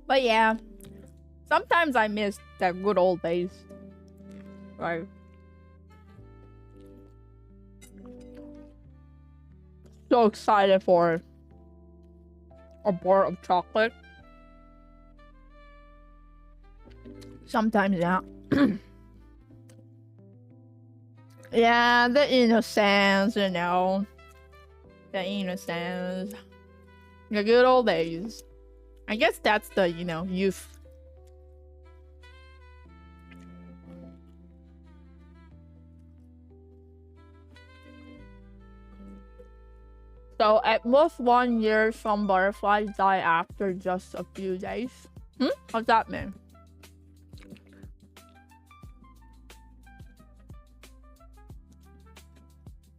[SPEAKER 4] But yeah, sometimes I miss that good old days. Right. So excited for a bar of chocolate. Sometimes, yeah. Yeah, the innocence, you know. The innocence. The good old days. I guess that's the, you know, youth. So, at most 1 year, some butterflies die after just a few days. What's that mean?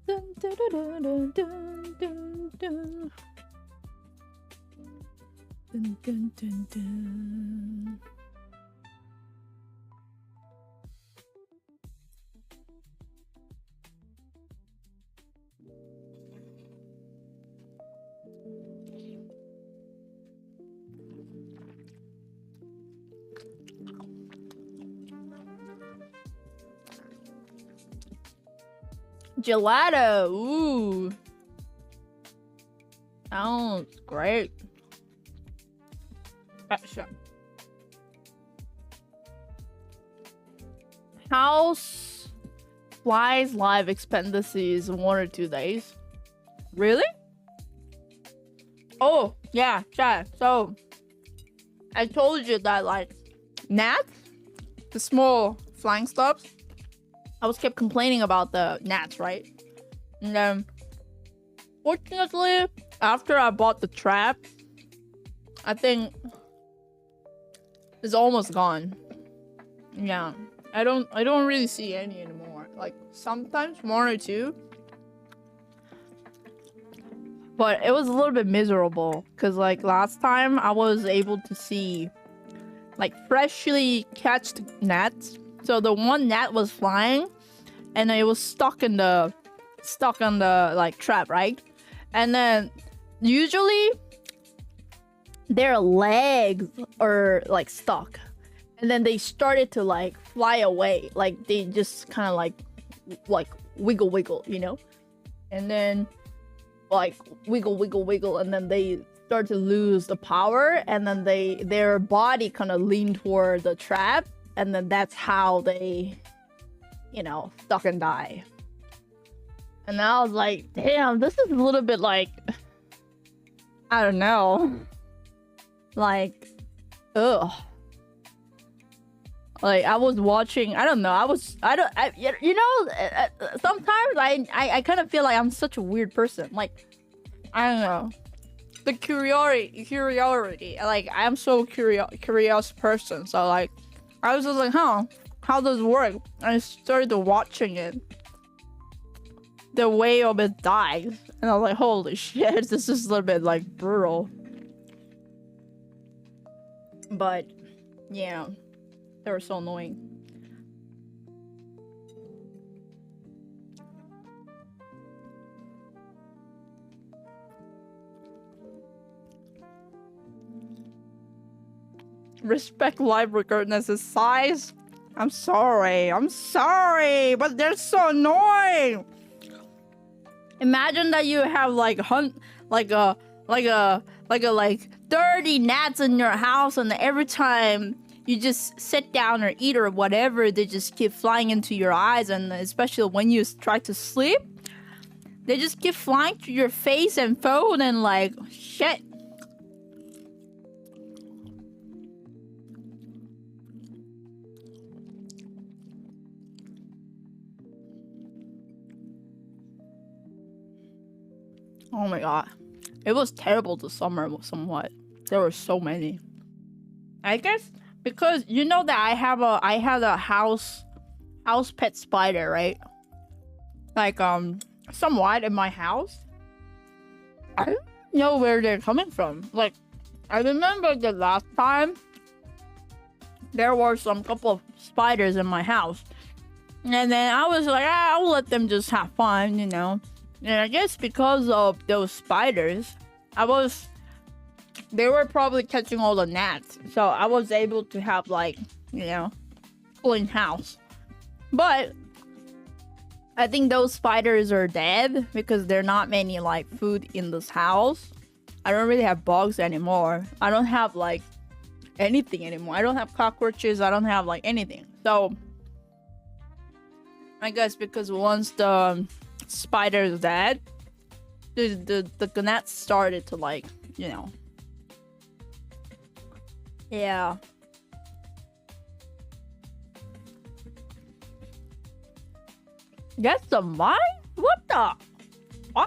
[SPEAKER 4] Dun, dun, dun, dun, dun, dun, dun. Dun, dun, dun, dun. Gelato, ooh. Sounds great. Sure. House flies life expectancy is 1 or 2 days. Really? Oh, yeah, chat. So, I told you that, like, gnats, the small flying stuff, I was kept complaining about the gnats, right? And then, fortunately, after I bought the trap, I think it's almost gone. Yeah, I don't really see any anymore. Like sometimes 1 or 2, but it was a little bit miserable because like last time I was able to see like freshly catched gnats. So the one gnat was flying, and it was stuck on the like trap, right? And then usually their legs are like stuck, and then they started to like fly away, like they just kind of like wiggle, you know, and then like wiggle, and then they start to lose the power, and then their body kind of lean toward the trap, and then that's how they, you know, stuck and die. And I was like, damn, this is a little bit like, I don't know. Like, ugh. Like I was watching, I don't know, sometimes I kind of feel like I'm such a weird person. Like, I don't know. The curiosity, like I'm so curious person. So like, I was just like, huh, how does it work? And I started watching it. The way of it dies, and I was like, holy shit, this is a little bit like brutal. But yeah, they were so annoying. Respect life regardless of size. I'm sorry, but they're so annoying. Imagine that you have like 30 gnats in your house, and every time you just sit down or eat or whatever, they just keep flying into your eyes, and especially when you try to sleep, they just keep flying to your face and phone and like shit. Oh my god. It was terrible this summer somewhat. There were so many. I guess because you know that I had a house pet spider, right? Like somewhat in my house. I don't know where they're coming from. Like I remember the last time there were some couple of spiders in my house. And then I was like, I'll let them just have fun, you know. And I guess because of those spiders, they were probably catching all the gnats. So I was able to have like, you know, clean house. But I think those spiders are dead because there are not many like food in this house. I don't really have bugs anymore. I don't have like anything anymore. I don't have cockroaches. I don't have like anything. So I guess because once the spider is dead, the gnats started to like, you know. Yeah. Get some wine? What the? Why?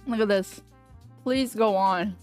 [SPEAKER 4] Look at this. Please go on.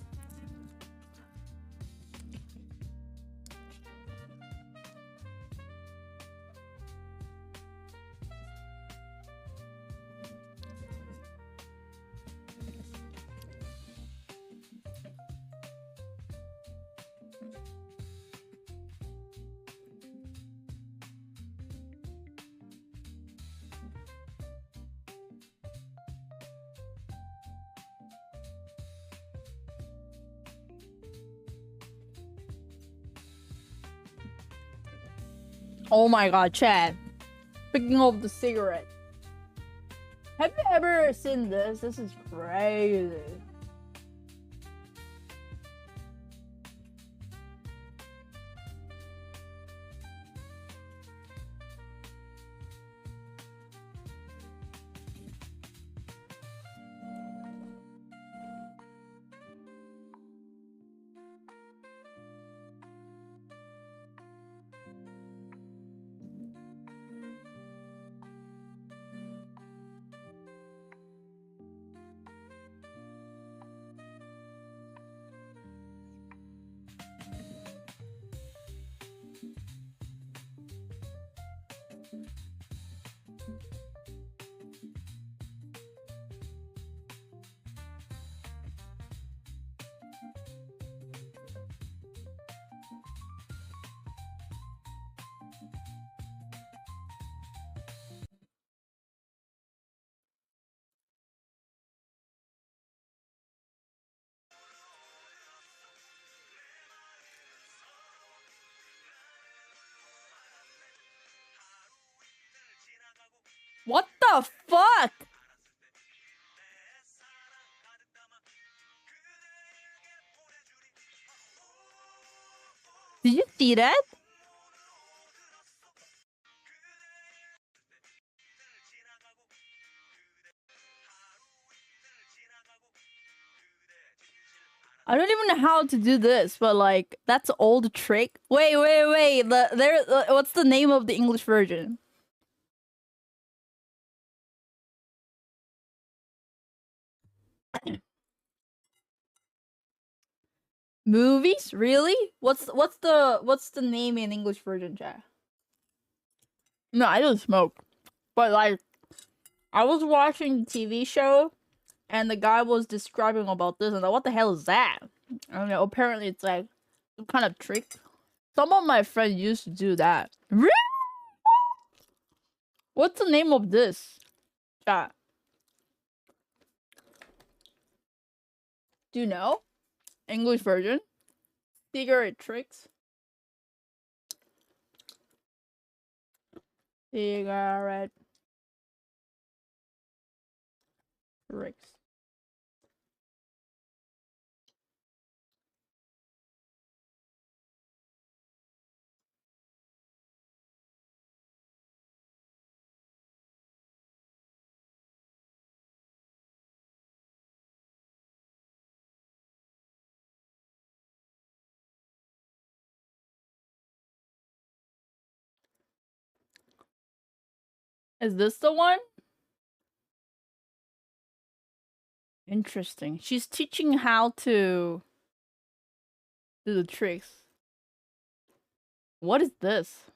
[SPEAKER 4] Oh my god, Chad. Picking up the cigarette. Have you ever seen this? This is crazy. What the fuck? Did you see that? I don't even know how to do this, but like that's old trick. Wait. What's the name of the English version? Movies? Really? What's the name in English version, chat? No, I don't smoke. But like I was watching the TV show and the guy was describing about this and like, what the hell is that? I don't know, apparently it's like some kind of trick. Some of my friends used to do that. Really? What's the name of this? Chat. Do you know? English version? Cigarette tricks. Cigarette tricks. Is this the one? Interesting. She's teaching how to do the tricks. What is this?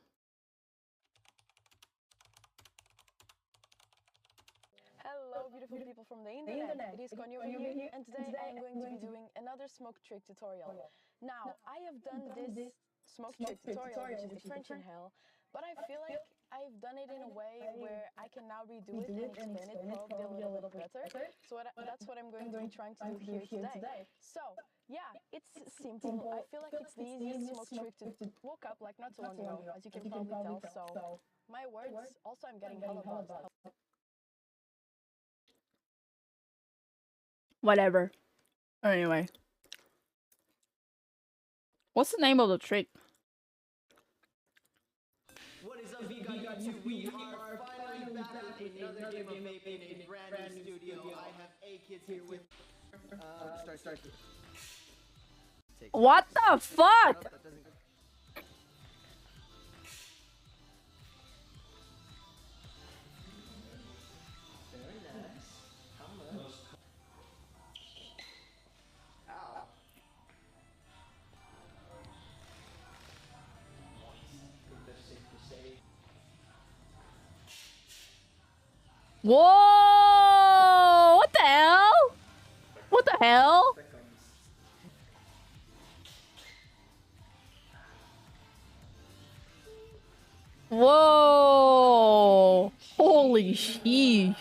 [SPEAKER 19] Hello beautiful people from the internet, it is Connie over here, and today I am going to be doing another smoke trick tutorial. Now, I have done this smoke trick tutorial, which is the French inhale, but I feel like I've done it in a way where I can now redo it and explain it probably a little bit better. So that's what I'm going to be trying to do here today. So, yeah, it's simple. I feel like it's the easiest smoke trick to woke up like not too long ago, as you can probably tell. So, my words, also I'm getting hella buzzed.
[SPEAKER 4] Whatever. Anyway. What's the name of the trick?
[SPEAKER 5] What is up, VODs? We are finally back with another game of Vape in a brand new studio. I have A-Kids here with... Start.
[SPEAKER 4] What the fuck?
[SPEAKER 5] Very nice. How much? Ow.
[SPEAKER 4] Whoa! What the hell? What the hell? Whoa! Holy sheesh.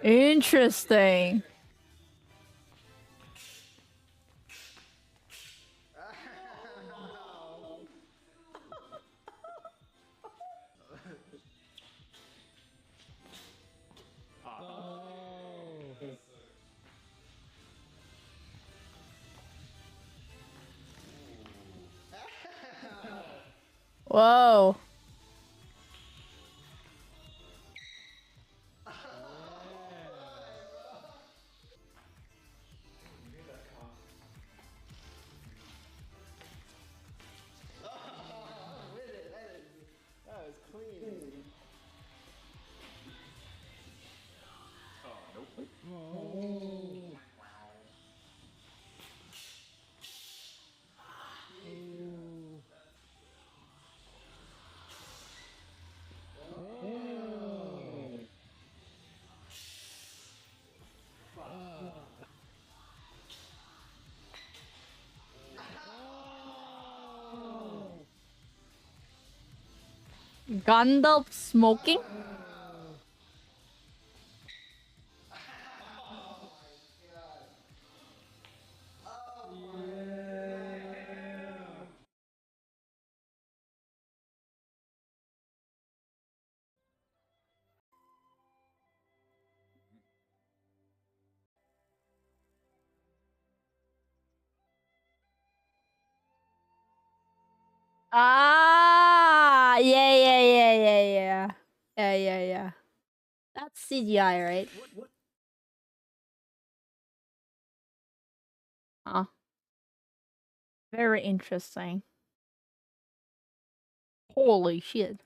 [SPEAKER 4] Interesting. Whoa.
[SPEAKER 5] That was clean.
[SPEAKER 4] Gandalf smoking? Ah, yeah. That's CGI, right? Huh. Very interesting. Holy shit.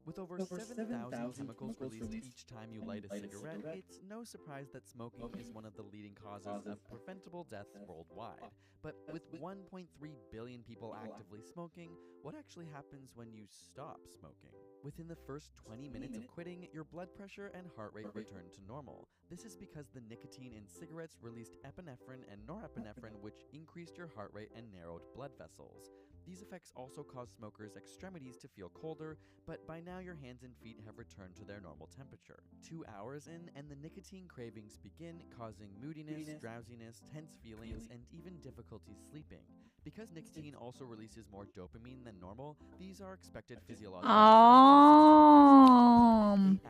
[SPEAKER 20] With over 7,000 chemicals released each time you light a cigarette, it's no surprise that smoking is one of the leading causes of preventable deaths worldwide. But with 1.3 billion people actively smoking, what actually happens when you stop smoking? Within the first 20 minutes of quitting, your blood pressure and heart rate return to normal. This is because the nicotine in cigarettes released epinephrine and norepinephrine, which increased your heart rate and narrowed blood vessels. These effects also cause smokers' extremities to feel colder, but by now your hands and feet have returned to their normal temperature. 2 hours in, and the nicotine cravings begin, causing moodiness, drowsiness, tense feelings, and even difficulty sleeping. Because nicotine also releases more dopamine than normal, these are expected physiological 8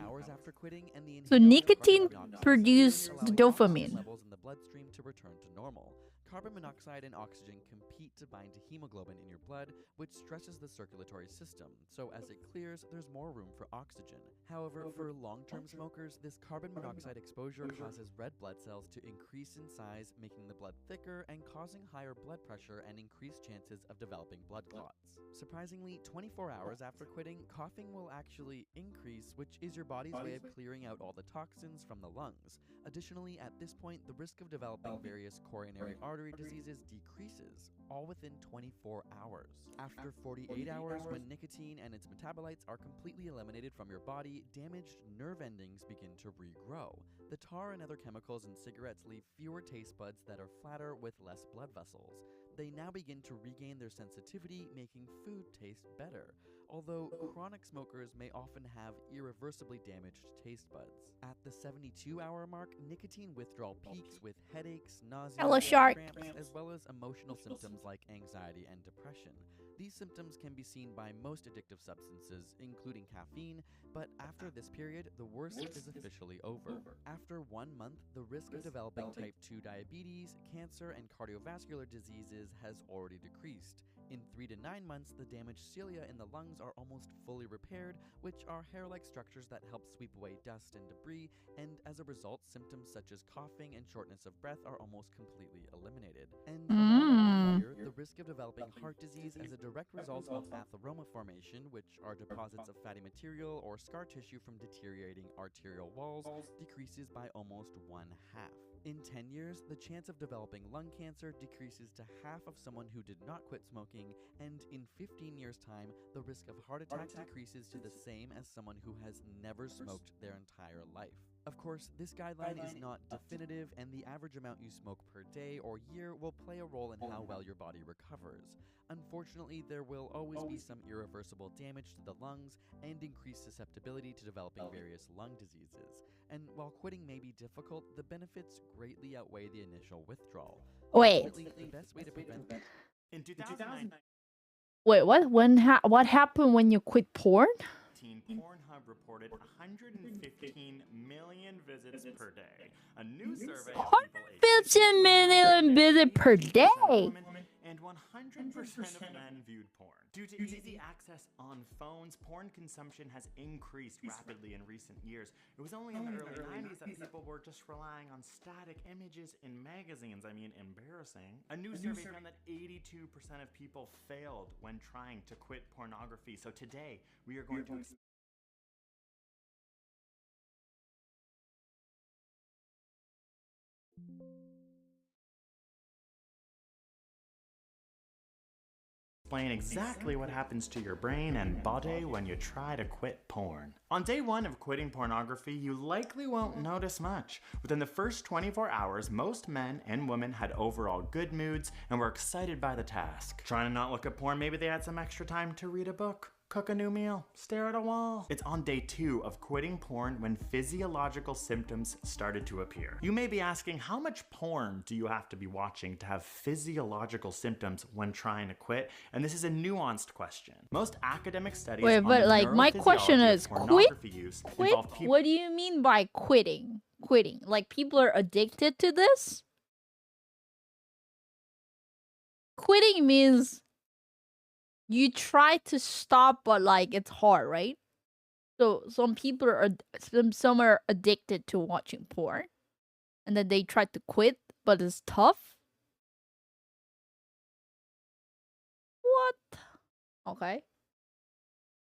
[SPEAKER 20] hours after quitting, and the
[SPEAKER 4] So
[SPEAKER 20] inhaled
[SPEAKER 4] nicotine
[SPEAKER 20] carbon dioxide
[SPEAKER 4] produces
[SPEAKER 20] allowing
[SPEAKER 4] the
[SPEAKER 20] oxygen
[SPEAKER 4] dopamine.
[SPEAKER 20] levels in the bloodstream to return to normal. Carbon monoxide and oxygen compete to bind to hemoglobin in your blood, which stresses the circulatory system, so as it clears, there's more room for oxygen. However, for long-term smokers, this carbon monoxide exposure causes red blood cells to increase in size, making the blood thicker and causing higher blood pressure and increased chances of developing blood clots. Surprisingly, 24 hours after quitting, coughing will actually increase, which is your body's way of clearing out all the toxins from the lungs. Additionally, at this point, the risk of developing various coronary artery diseases decreases, all within 24 hours. After 48 hours, when nicotine and its metabolites are completely eliminated from your body, damaged nerve endings begin to regrow. The tar and other chemicals in cigarettes leave fewer taste buds that are flatter with less blood vessels. They now begin to regain their sensitivity, making food taste better. Although chronic smokers may often have irreversibly damaged taste buds. At the 72-hour mark, nicotine withdrawal peaks with headaches, nausea,
[SPEAKER 4] Hello, shark.
[SPEAKER 20] cramps, as well as emotional symptoms like anxiety and depression. These symptoms can be seen by most addictive substances, including caffeine, but after this period, the worst is officially over. After 1 month, the risk of developing type 2 diabetes, cancer, and cardiovascular diseases has already decreased. In 3 to 9 months, the damaged cilia in the lungs are almost fully repaired, which are hair-like structures that help sweep away dust and debris, and as a result, symptoms such as coughing and shortness of breath are almost completely eliminated. And about 1 year, the risk of developing heart disease as a direct result of atheroma formation, which are deposits of fatty material or scar tissue from deteriorating arterial walls, decreases by almost 1/2. In 10 years, the chance of developing lung cancer decreases to half of someone who did not quit smoking, and in 15 years' time, the risk of heart attack decreases to the same as someone who has never smoked their entire life. Of course, this guideline is not definitive, and the average amount you smoke per day or year will play a role in how well your body recovers. Unfortunately, there will always be some irreversible damage to the lungs and increased susceptibility to developing various lung diseases. And while quitting may be difficult, the benefits greatly outweigh the initial withdrawal.
[SPEAKER 4] Wait.
[SPEAKER 20] Ultimately, the best way to prevent
[SPEAKER 21] In 2019,
[SPEAKER 4] Wait, what? What happened when you quit porn?
[SPEAKER 21] Pornhub reported 115 million visits per day. A new survey of people aged
[SPEAKER 4] 15 million visits per day.
[SPEAKER 21] and 100% of men viewed porn. Due to easy access on phones, porn consumption has increased rapidly in recent years. It was only in the early 90s that people were just relying on static images in magazines. I mean, embarrassing. A new survey found that 82% of people failed when trying to quit pornography. So today, we are going to explain exactly what happens to your brain and body when you try to quit porn. On day 1 of quitting pornography, you likely won't notice much. Within the first 24 hours, most men and women had overall good moods and were excited by the task. Trying to not look at porn, maybe they had some extra time to read a book. Cook a new meal, stare at a wall. It's on day 2 of quitting porn when physiological symptoms started to appear. You may be asking, how much porn do you have to be watching to have physiological symptoms when trying to quit? And this is a nuanced question. Most academic studies
[SPEAKER 4] Wait,
[SPEAKER 21] on
[SPEAKER 4] but
[SPEAKER 21] the
[SPEAKER 4] like my question
[SPEAKER 21] neurophysiology
[SPEAKER 4] is,
[SPEAKER 21] of
[SPEAKER 4] quit?
[SPEAKER 21] pornography use
[SPEAKER 4] Quit?
[SPEAKER 21] involve people.
[SPEAKER 4] What do you mean by quitting? Quitting? Like people are addicted to this? Quitting means you try to stop, but like it's hard, right? So some people are some are addicted to watching porn, and then they try to quit, but it's tough. What? Okay.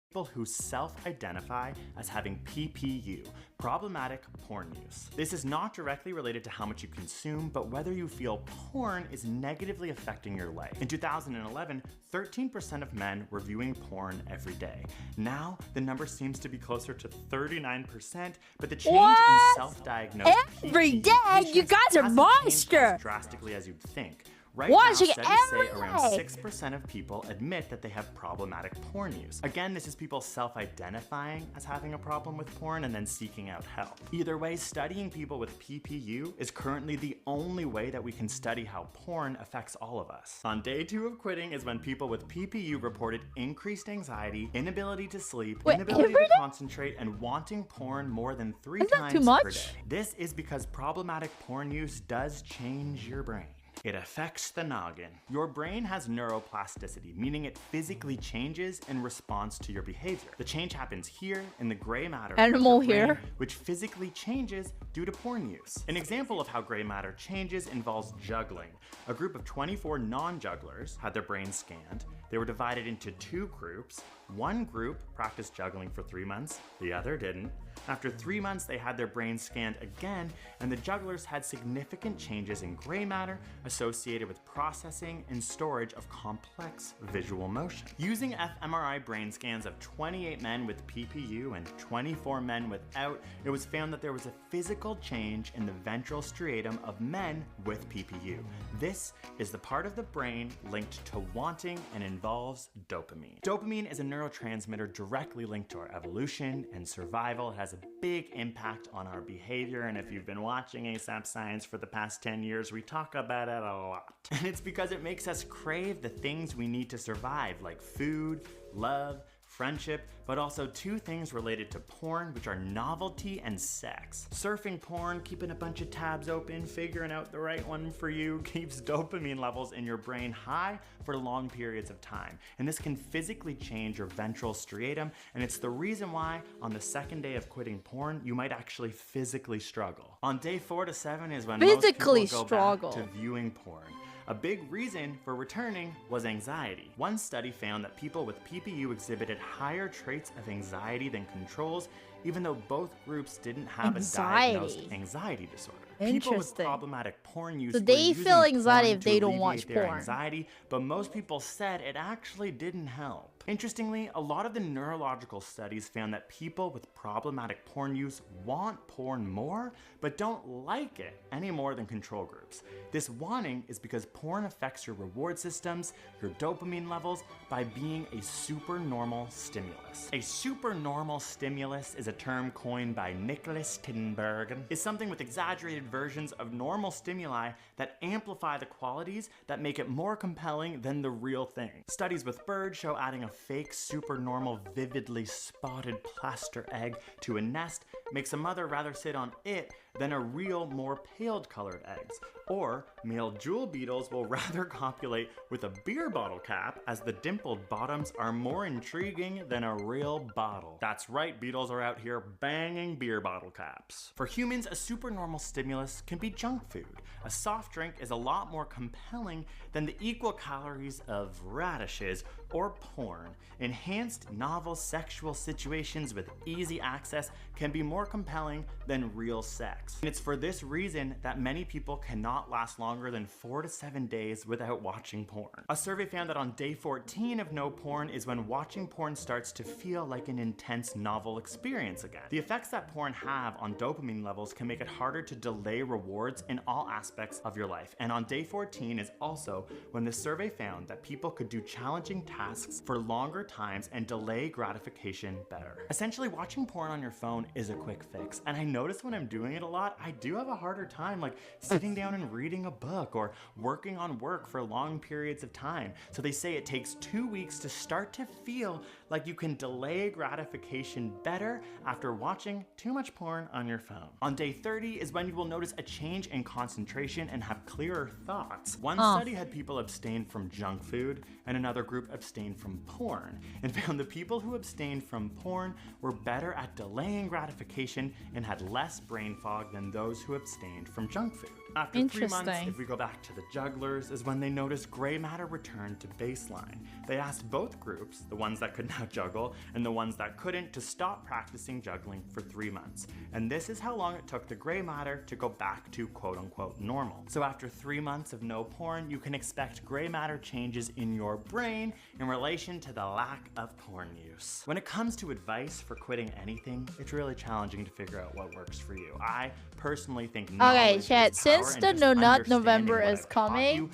[SPEAKER 21] People who self-identify as having PPU, problematic porn use. This is not directly related to how much you consume, but whether you feel porn is negatively affecting your life. In 2011, 13% of men were viewing porn every day. Now, the number seems to be closer to 39%, but the change in self-diagnosed
[SPEAKER 4] Every
[SPEAKER 21] PPU
[SPEAKER 4] day? You
[SPEAKER 21] patients
[SPEAKER 4] guys are
[SPEAKER 21] hasn't changed
[SPEAKER 4] monster.
[SPEAKER 21] as drastically as you'd think. Right
[SPEAKER 4] Watching
[SPEAKER 21] now, studies say
[SPEAKER 4] every
[SPEAKER 21] around
[SPEAKER 4] day.
[SPEAKER 21] 6% of people admit that they have problematic porn use. Again, this is people self-identifying as having a problem with porn and then seeking out help. Either way, studying people with PPU is currently the only way that we can study how porn affects all of us. On day 2 of quitting is when people with PPU reported increased anxiety, inability to sleep, inability to concentrate, and wanting porn more than 3 times
[SPEAKER 4] too
[SPEAKER 21] per
[SPEAKER 4] much?
[SPEAKER 21] day. This is because problematic porn use does change your brain. It affects the noggin. Your brain has neuroplasticity, meaning it physically changes in response to your behavior. The change happens here in the gray matter
[SPEAKER 4] Animal
[SPEAKER 21] of your brain,
[SPEAKER 4] here.
[SPEAKER 21] which physically changes due to porn use. An example of how gray matter changes involves juggling. A group of 24 non-jugglers had their brains scanned. They were divided into 2 groups. One group practiced juggling for 3 months, the other didn't. After 3 months, they had their brains scanned again, and the jugglers had significant changes in gray matter associated with processing and storage of complex visual motion. Using fMRI brain scans of 28 men with PPU and 24 men without, it was found that there was a physical change in the ventral striatum of men with PPU. This is the part of the brain linked to wanting and involves dopamine. Dopamine is a neurotransmitter directly linked to our evolution and survival. It has a big impact on our behavior, and if you've been watching ASAP Science for the past 10 years, we talk about it a lot. And it's because it makes us crave the things we need to survive, like food, love, friendship, but also 2 things related to porn, which are novelty and sex. Surfing porn, keeping a bunch of tabs open, figuring out the right one for you, keeps dopamine levels in your brain high for long periods of time. And this can physically change your ventral striatum, and it's the reason why on the 2nd day of quitting porn, you might actually physically struggle. On day 4 to 7 is when most people go back to viewing porn. A big reason for returning was anxiety. One study found that people with PPU exhibited higher traits of anxiety than controls, even though both groups didn't have a diagnosed anxiety disorder. People with problematic porn use
[SPEAKER 4] So they feel anxiety
[SPEAKER 21] porn
[SPEAKER 4] if they
[SPEAKER 21] to
[SPEAKER 4] don't watch
[SPEAKER 21] alleviate their
[SPEAKER 4] porn.
[SPEAKER 21] anxiety, but most people said it actually didn't help. Interestingly, a lot of the neurological studies found that people with problematic porn use want porn more, but don't like it any more than control groups. This wanting is because porn affects your reward systems, your dopamine levels, by being a supernormal stimulus. A supernormal stimulus is a term coined by Nicholas Tinbergen. It's something with exaggerated versions of normal stimuli that amplify the qualities that make it more compelling than the real thing. Studies with birds show adding a fake supernormal vividly spotted plaster egg to a nest makes a mother rather sit on it than a real, more paled colored eggs. Or male jewel beetles will rather copulate with a beer bottle cap, as the dimpled bottoms are more intriguing than a real bottle. That's right, beetles are out here banging beer bottle caps. For humans, a supernormal stimulus can be junk food. A soft drink is a lot more compelling than the equal calories of radishes or porn. Enhanced novel sexual situations with easy access can be more compelling than real sex. effects. And it's for this reason that many people cannot last longer than 4 to 7 days without watching porn. A survey found that on day 14 of no porn is when watching porn starts to feel like an intense novel experience again. The effects that porn have on dopamine levels can make it harder to delay rewards in all aspects of your life. And on day 14 is also when the survey found that people could do challenging tasks for longer times and delay gratification better. Essentially, watching porn on your phone is a quick fix. And I notice when I'm doing it a lot, I do have a harder time like sitting down and reading a book or working on work for long periods of time. So they say it takes 2 weeks to start to feel like you can delay gratification better after watching too much porn on your phone. On day 30 is when you will notice a change in concentration and have clearer thoughts. One study had people abstain from junk food and another group abstained from porn, and found the people who abstained from porn were better at delaying gratification and had less brain fog than those who abstained from junk food. After 3 months, if we go back to the jugglers, is when they noticed gray matter returned to baseline. They asked both groups, the ones that could now juggle and the ones that couldn't, to stop practicing juggling for 3 months. And this is how long it took the gray matter to go back to quote-unquote normal. So after 3 months of no porn, you can expect gray matter changes in your brain in relation to the lack of porn use. When it comes to advice for quitting anything, it's really challenging to figure out what works for you. I personally think
[SPEAKER 4] Okay, chat, since the No Nut November is coming,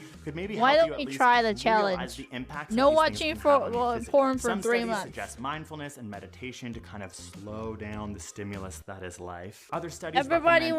[SPEAKER 4] why don't we try the challenge? No watching for porn for 3 months.
[SPEAKER 21] Suggest mindfulness and meditation to kind of slow down the stimulus that is life. Other studies
[SPEAKER 4] everybody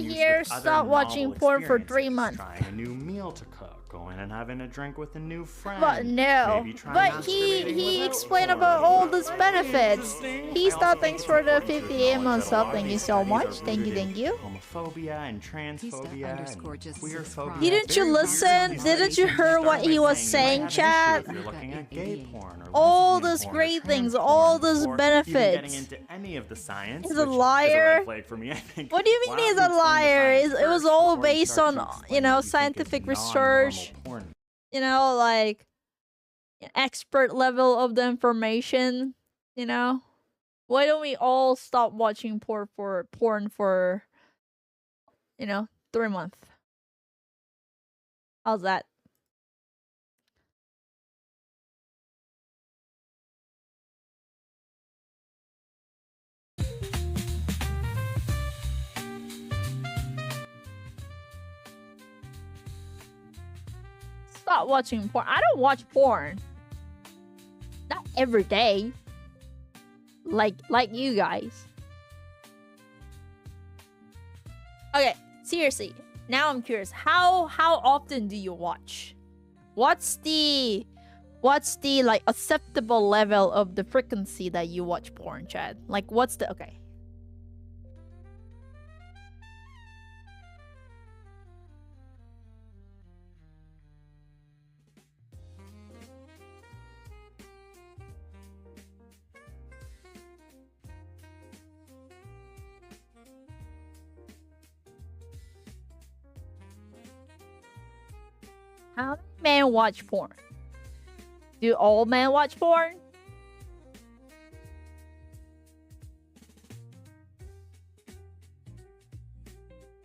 [SPEAKER 4] here stop watching porn for 3 months.
[SPEAKER 21] Trying a new meal to cook, going and having a drink with a new friend.
[SPEAKER 4] But no, but he explained about all these benefits. He stopped. Thanks for the 50 month sub. Thank you so much. Thank you, thank you.
[SPEAKER 21] Homophobia and transphobia and queerphobia.
[SPEAKER 4] Didn't you listen? Didn't you hear what he was saying, chat?
[SPEAKER 21] If you're looking at gay porn or
[SPEAKER 4] all those great things, all those benefits.
[SPEAKER 21] Getting into any of the science,
[SPEAKER 4] he's a liar.
[SPEAKER 21] For me, I think.
[SPEAKER 4] What do you mean he's a liar? It was all based on, you know, scientific research. You know, like expert level of the information. You know, why don't we all stop watching porn for, you know, 3 months? How's that? Stop watching porn. I don't watch porn. Not every day. Like you guys. Okay, seriously. Now I'm curious. How often do you watch? What's the like acceptable level of the frequency that you watch porn, Chad? Like what's the okay. How many men watch porn? Do all men watch porn?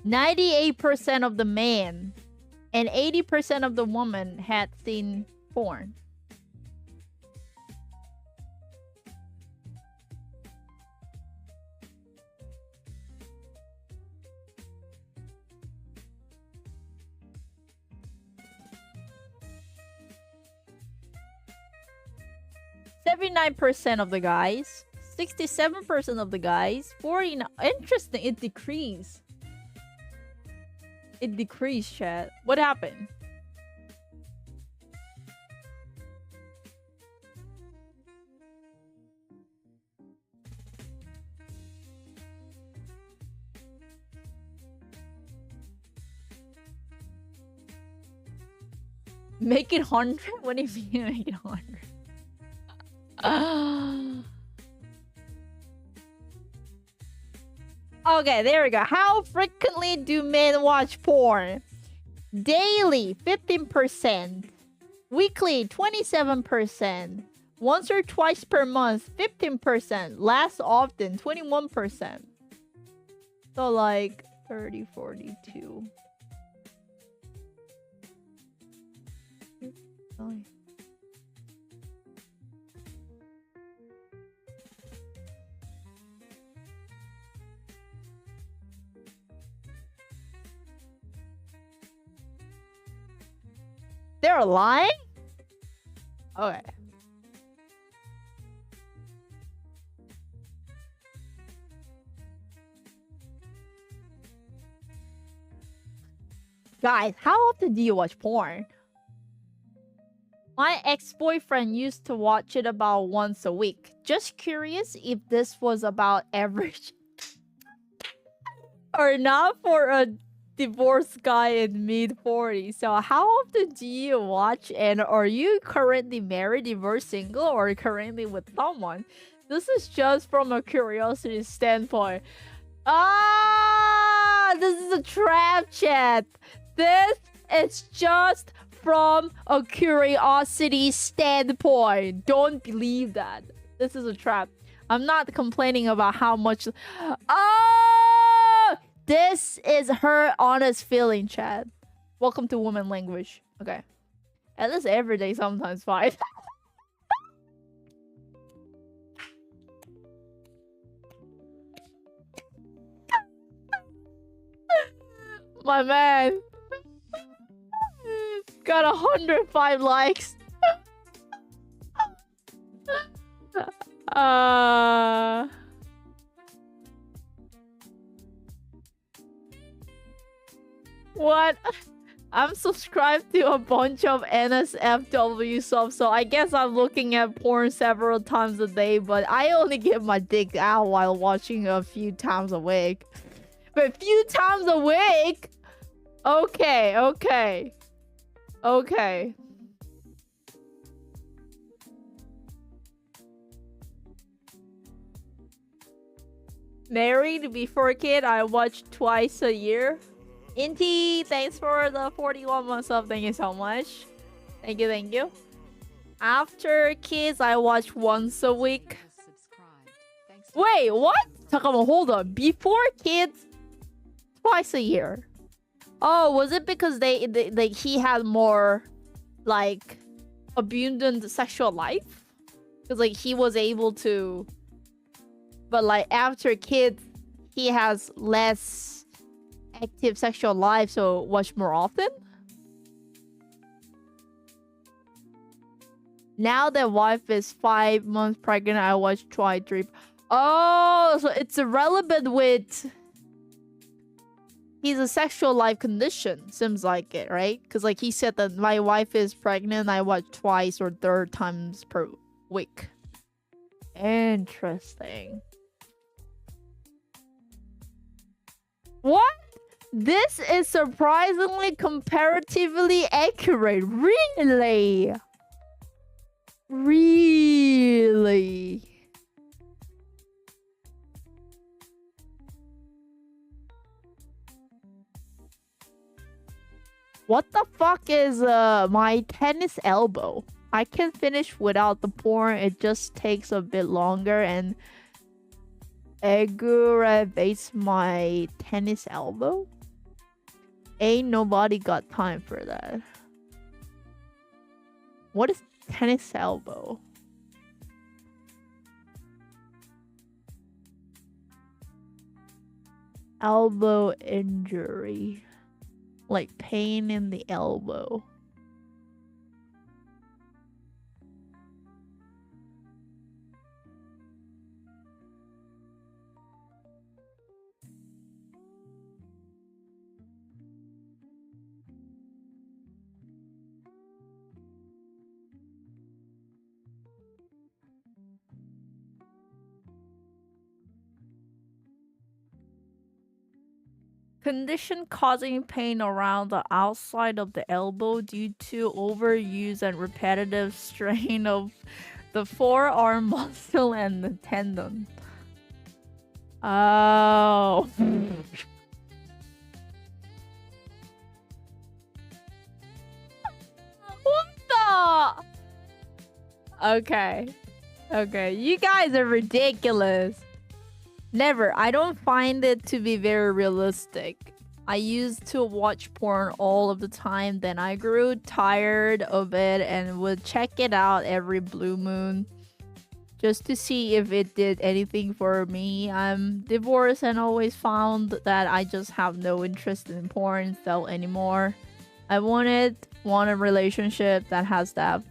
[SPEAKER 4] %98 of the men and 80% of the women had seen porn. %79 of the guys, 67% of the guys, 49. Interesting, it decreased. It decreased, chat. What happened? Make it 100? What do you mean make it 100? Okay, there we go. How frequently do men watch porn? Daily, 15%. Weekly, 27%. Once or twice per month, 15%. Less often, 21%. So like 30, 42. They're lying? Okay. Guys, how often do you watch porn? My ex-boyfriend used to watch it about once a week. Just curious if this was about average or not for a divorced guy in mid-40s. So how often do you watch, and are you currently married, divorced, single, or currently with someone? This is just from a curiosity standpoint. Ah, this is a trap chat. This is just from a curiosity standpoint. Don't believe that. This is a trap. I'm not complaining about how much... Oh! This is her honest feeling, chat. Welcome to woman language. Okay. At least every day sometimes fine. My man got 105 likes. What? I'm subscribed to a bunch of NSFW subs, so I guess I'm looking at porn several times a day, but I only get my dick out while watching a few times a week. But a few times a week? Okay, okay. Okay. Married before kid, I watch twice a year. Inti, thanks for the 41 months of. Thank you so much. Thank you, thank you. After kids, I watch once a week. Wait, what? 잠깐만, hold on. Before kids, twice a year. Oh, was it because he had more like abundant sexual life? Because like he was able to, but like after kids, he has less active sexual life, so watch more often. Now that wife is 5 months pregnant, I watch twice, 3. Oh, so it's irrelevant with his sexual life condition. Seems like it, right? Because like he said that my wife is pregnant, I watch twice or 3 times per week. Interesting. What? This is surprisingly comparatively accurate. Really? Really? What the fuck is my tennis elbow? I can finish without the porn. It just takes a bit longer and aggravates my tennis elbow. Ain't nobody got time for that. What is tennis elbow? Elbow injury. Like pain in the elbow. Condition causing pain around the outside of the elbow due to overuse and repetitive strain of the forearm muscle and the tendon. Oh. What the? Okay. Okay, you guys are ridiculous. Never. I don't find it to be very realistic. I used to watch porn all of the time, then I grew tired of it and would check it out every blue moon just to see if it did anything for me. I'm divorced and always found that I just have no interest in porn still anymore. I want a relationship that has depth.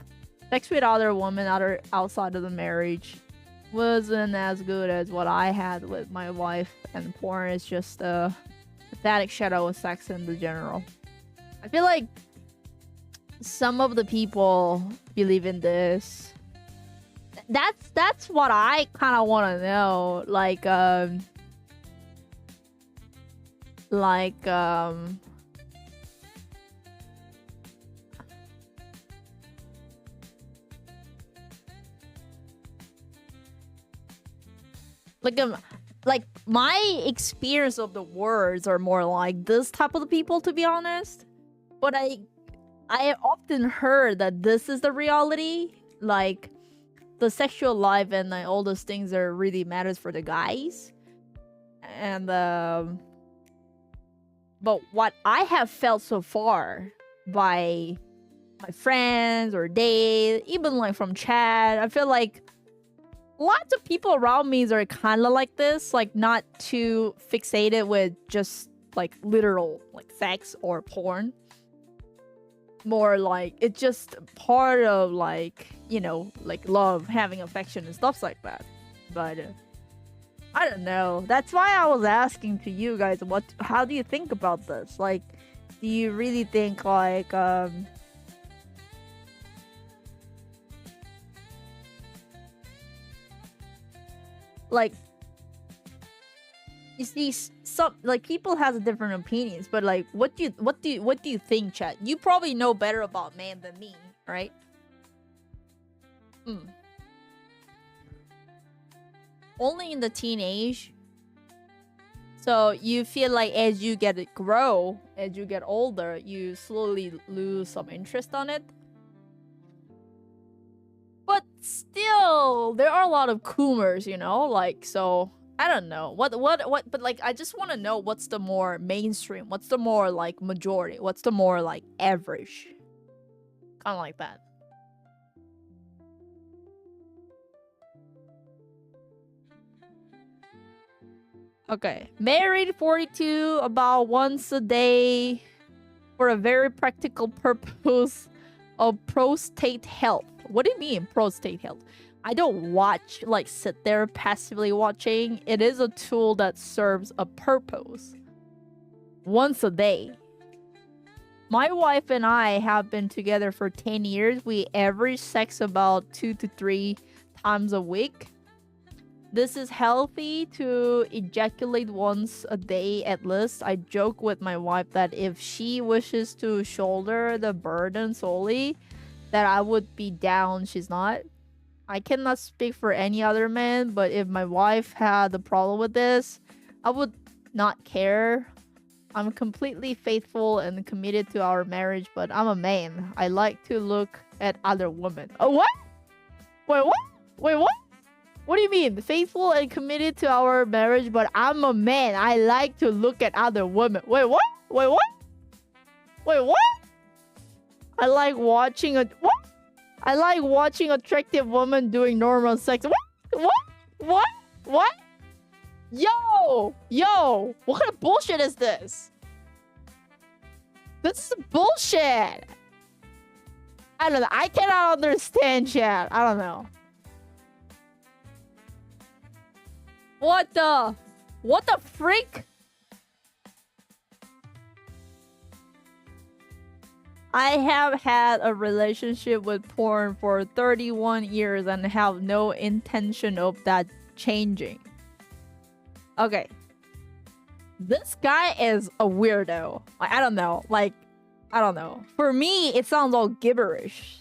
[SPEAKER 4] Sex with other women outside of the marriage wasn't as good as what I had with my wife, and porn is just a pathetic shadow of sex in the general. I feel like some of the people believe in this. That's what I kind of want to know. Like my experience of the words are more like this type of people, to be honest. But I often heard that this is the reality, like the sexual life and like, all those things are really matters for the guys. And but what I have felt so far by my friends or dates, even like from chat, I feel like lots of people around me are kind of like this, like not too fixated with just like literal like sex or porn. More like it's just part of like, you know, like love, having affection and stuff like that. But I don't know. That's why I was asking to you guys, how do you think about this? Like, do you really think like you see, some like people has different opinions, but like what do you think, chat? You probably know better about man than me, right? Only in the teenage. So you feel like as you get older, you slowly lose some interest on it. But still, there are a lot of coomers, you know, like, so I don't know what, but like I just want to know what's the more mainstream, what's the more like majority, what's the more like average, kind of like that. Okay, married 42, about once a day, for a very practical purpose of prostate health. What do you mean prostate health? I don't watch, like sit there passively watching. It is a tool that serves a purpose. Once a day. My wife and I have been together for 10 years. We average sex about 2 to 3 times a week. This is healthy to ejaculate once a day at least. I joke with my wife that if she wishes to shoulder the burden solely, that I would be down. She's not. I cannot speak for any other man, but if my wife had a problem with this, I would not care. I'm completely faithful and committed to our marriage, but I'm a man. I like to look at other women. Oh, what? Wait, what? Wait, what? What do you mean? Faithful and committed to our marriage, but I'm a man. I like to look at other women. Wait, what? Wait, what? Wait, what? I like watching what? I like watching attractive women doing normal sex. What? What? What? What? Yo! Yo! What kind of bullshit is this? This is bullshit! I don't know. I cannot understand, chat. I don't know. What the freak? I have had a relationship with porn for 31 years and have no intention of that changing. Okay. This guy is a weirdo. I don't know. Like, I don't know. For me, it sounds all gibberish.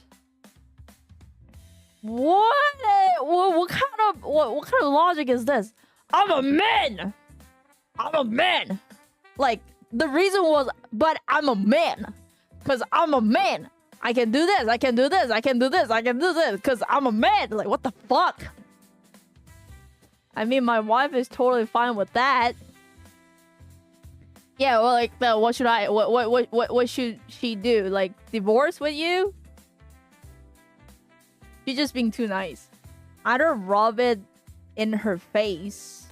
[SPEAKER 4] What kind of logic is this? I'm a man. I'm a man. Like, the reason was, but I'm a man. Because I'm a man. I can do this. I can do this. I can do this. I can do this. Because I'm a man. Like, what the fuck? I mean, my wife is totally fine with that. Yeah, well, like, what should I, what should she do? Like, divorce with you? She's just being too nice. I don't rub it in her face.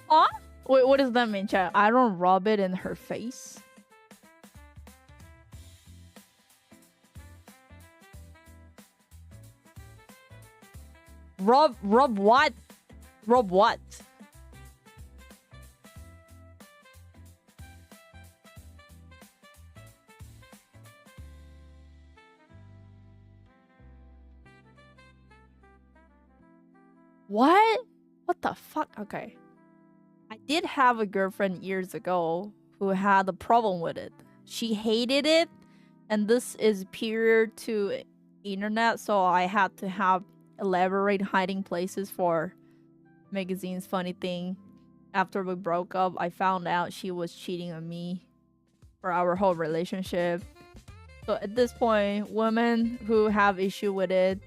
[SPEAKER 4] Huh? Wait, what does that mean, chat? I don't rub it in her face? Rub what? Rub what? What? What the fuck? Okay. I did have a girlfriend years ago who had a problem with it. She hated it, and this is prior to internet, so I had to have elaborate hiding places for magazines. Funny thing, after we broke up, I found out she was cheating on me for our whole relationship. So at this point, women who have issue with it,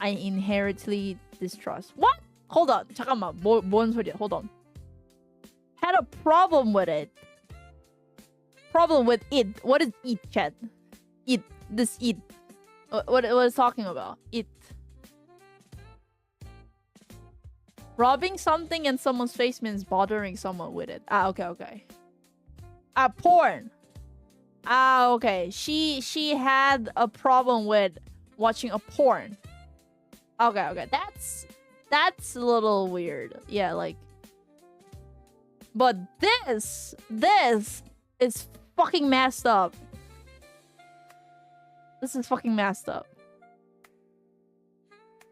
[SPEAKER 4] I inherently distrust. What? Hold on. 잠깐만. 뭔 소리야? Hold on. Had a problem with it. Problem with it. What is it, chat? It. This it. What is talking about? It. Rubbing something in someone's face means bothering someone with it. Ah, okay, okay. Ah, porn. Ah, okay. She had a problem with watching a porn. Okay, okay. That's a little weird. Yeah, like. But this is fucking messed up. This is fucking messed up.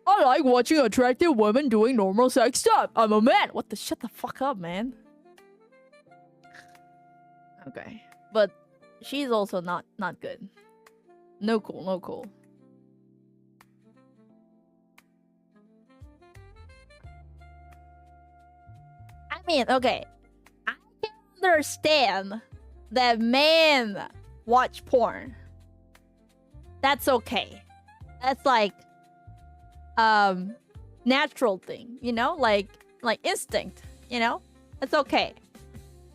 [SPEAKER 4] I like watching attractive women doing normal sex stuff. I'm a man. What the? Shut the fuck up, man. Okay, but she's also not good. No cool, no cool. I mean, okay, I can understand that men watch porn. That's okay. That's like natural thing, you know, like instinct, you know. It's okay.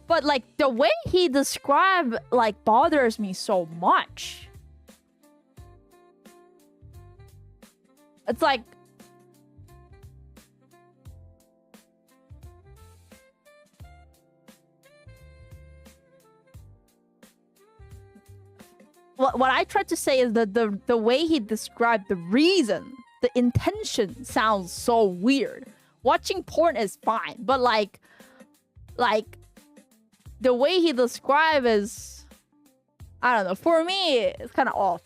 [SPEAKER 4] But like the way he described like bothers me so much. It's like what I tried to say is that the way he described the reason, the intention sounds so weird. Watching porn is fine, but like the way he described is, I don't know. For me, it's kind of off.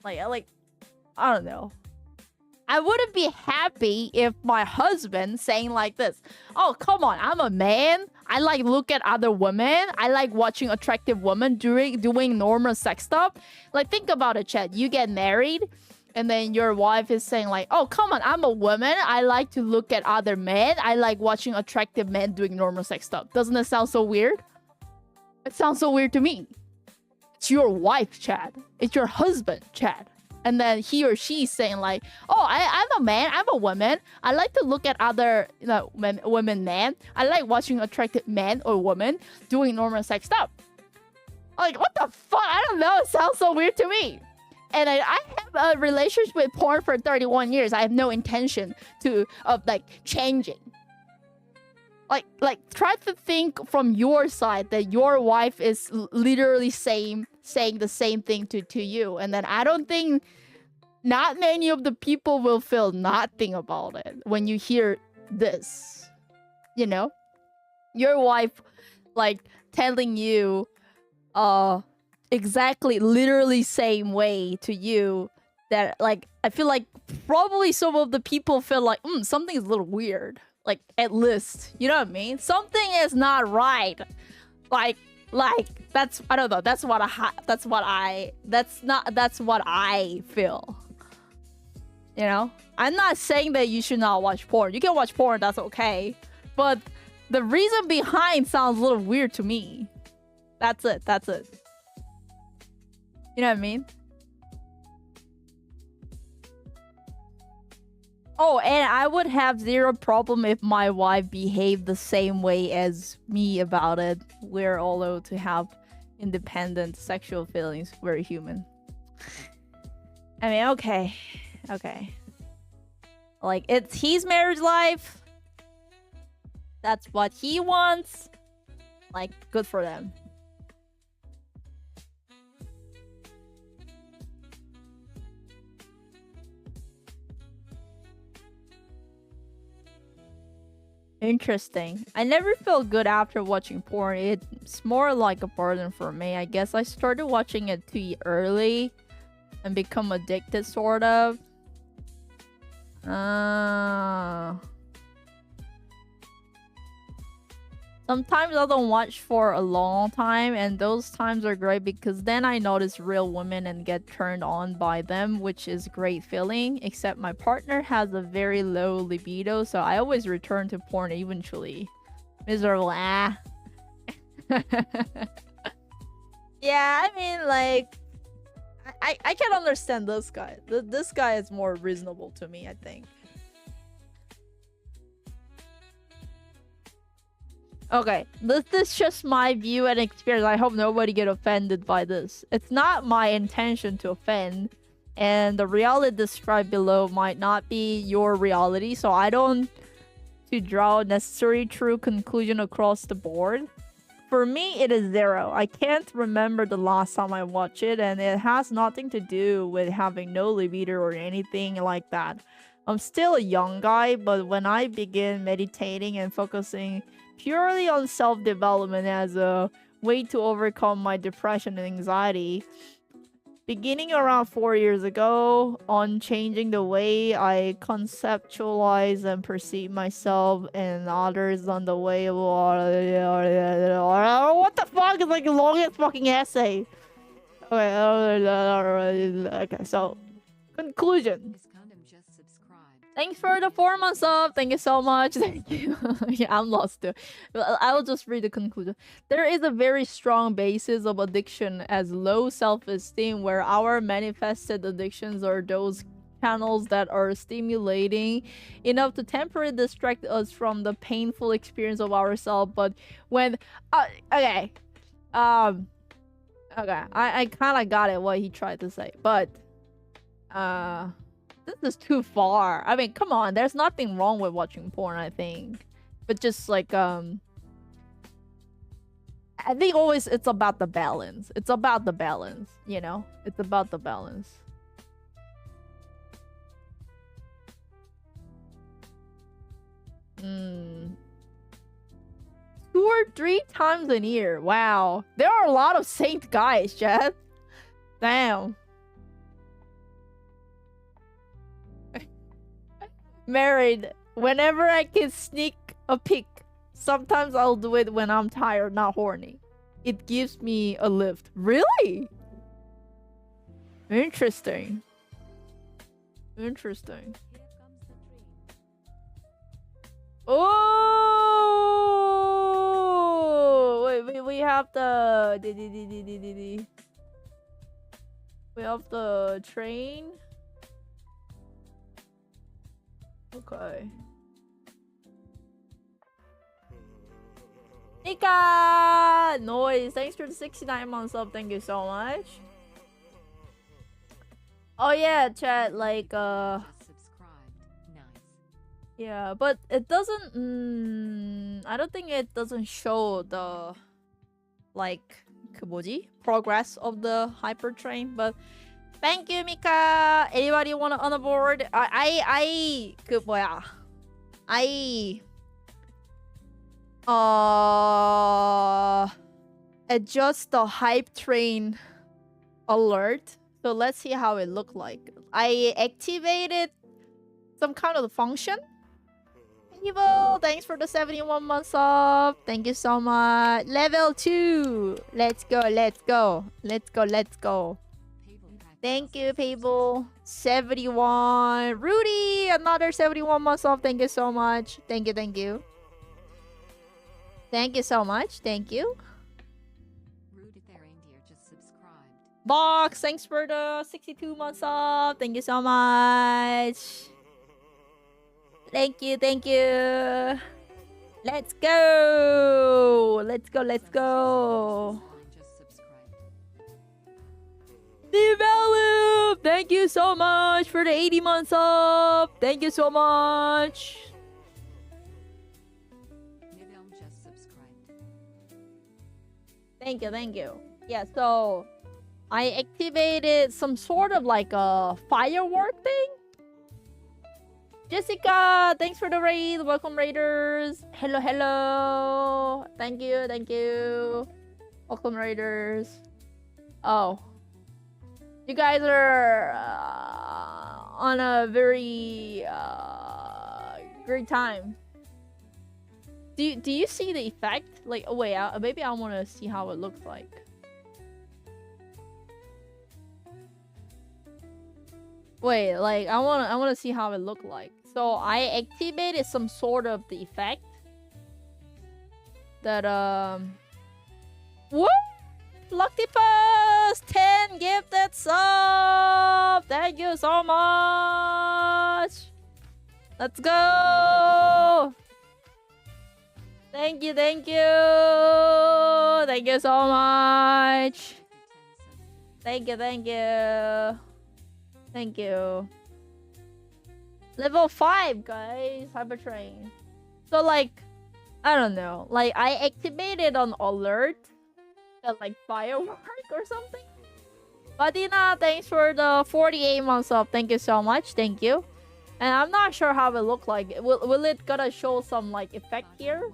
[SPEAKER 4] Like I don't know. I wouldn't be happy if my husband saying like this. Oh, come on, I'm a man. I like look at other women. I like watching attractive women doing normal sex stuff. Like, think about it, Chad. You get married, and then your wife is saying like, oh, come on, I'm a woman. I like to look at other men. I like watching attractive men doing normal sex stuff. Doesn't it sound so weird? It sounds so weird to me. It's your wife, Chad. It's your husband, Chad. And then he or she saying like, oh, I'm a man, I'm a woman. I like to look at other women, men. I like watching attractive men or women doing normal sex stuff. Like, what the fuck? I don't know. It sounds so weird to me. And I have a relationship with porn for 31 years. I have no intention of like changing. Like try to think from your side that your wife is literally saying the same thing to you, and then I don't think not many of the people will feel nothing about it when you hear this. You know, your wife like telling you exactly literally same way to you, that like I feel like probably some of the people feel like something is a little weird. Like, at least, you know what I mean? Something is not right. Like that's, I don't know. That's what I feel. You know? I'm not saying that you should not watch porn. You can watch porn, that's okay. But the reason behind sounds a little weird to me. That's it. You know what I mean? Oh, and I would have zero problem if my wife behaved the same way as me about it. We're all allowed to have independent sexual feelings. We're human. I mean, okay. Okay. Like, it's his marriage life. That's what he wants. Like, good for them. Interesting. I never felt good after watching porn. It's more like a burden for me. I guess I started watching it too early and become addicted, sort of. Sometimes I don't watch for a long time, and those times are great because then I notice real women and get turned on by them, which is a great feeling. Except my partner has a very low libido, so I always return to porn eventually. Miserable, ah. Yeah, I mean, like, I can understand this guy. This guy is more reasonable to me, I think. Okay, this is just my view and experience. I hope nobody get offended by this. It's not my intention to offend, and the reality described below might not be your reality, so I don't to draw necessary true conclusion across the board. For me, it is 0. I can't remember the last time I watched it, and it has nothing to do with having no libido or anything like that. I'm still a young guy, but when I begin meditating and focusing purely on self-development as a way to overcome my depression and anxiety, beginning around 4 years ago, on changing the way I conceptualize and perceive myself and others on the way of what the fuck is like the longest fucking essay. Okay, so conclusion. Thanks for the 4 months up. Thank you so much. Thank you. Yeah, I'm lost too. I will just read the conclusion. There is a very strong basis of addiction as low self-esteem, where our manifested addictions are those channels that are stimulating enough to temporarily distract us from the painful experience of ourselves. But when okay. Okay. I kind of got it what he tried to say. But this is too far. I mean, come on. There's nothing wrong with watching porn, I think. But just like, I think always it's about the balance. It's about the balance, you know? It's about the balance. Hmm. 2 or 3 times a year. Wow. There are a lot of saint guys, Jeff. Damn. Married. Whenever I can sneak a peek. Sometimes I'll do it when I'm tired, not horny. It gives me a lift. Really? Interesting. Interesting. Oh! Wait, we have the... We have the train. Okay. Nika! Noise. Thanks for the 69 months up. Thank you so much. Oh yeah, chat, like, yeah, but it doesn't, I don't think it doesn't show the, like, 그 뭐지? Progress of the hypertrain, but thank you, Mika! Anybody wanna on board? 그 뭐야. Adjust the hype train alert. So let's see how it look like. I activated some kind of function. Evil, thanks for the 71 months up. Thank you so much. Level 2. Let's go, let's go. Let's go, let's go. Thank you, people. 71. Rudy, another 71 months off. Thank you so much. Thank you, thank you. Thank you so much. Thank you. Box, thanks for the 62 months off. Thank you so much. Thank you, thank you. Let's go. Let's go, let's go. Develop! Thank you so much for the 80 months up. Thank you so much. Thank you, thank you. Yeah, so I activated some sort of like a firework thing. Jessica, thanks for the raid. Welcome, raiders. Hello, hello. Thank you, thank you. Welcome, raiders. Oh, you guys are on a very great time. Do you see the effect? Like, oh wait, maybe I want to see how it looks like. Wait, like I want to see how it look like. So I activated some sort of the effect that whoop! Luctipus 10 gifted sub. Thank you so much. Let's go. Thank you, thank you. Thank you so much. Thank you, thank you. Thank you. Level 5, guys. Hypertrain. So, like, I don't know. Like, I activated an alert. That, like, firework or something. Badina, thanks for the 48 months up. Thank you so much. Thank you. And I'm not sure how it look like. Will it gonna show some, like, effect here?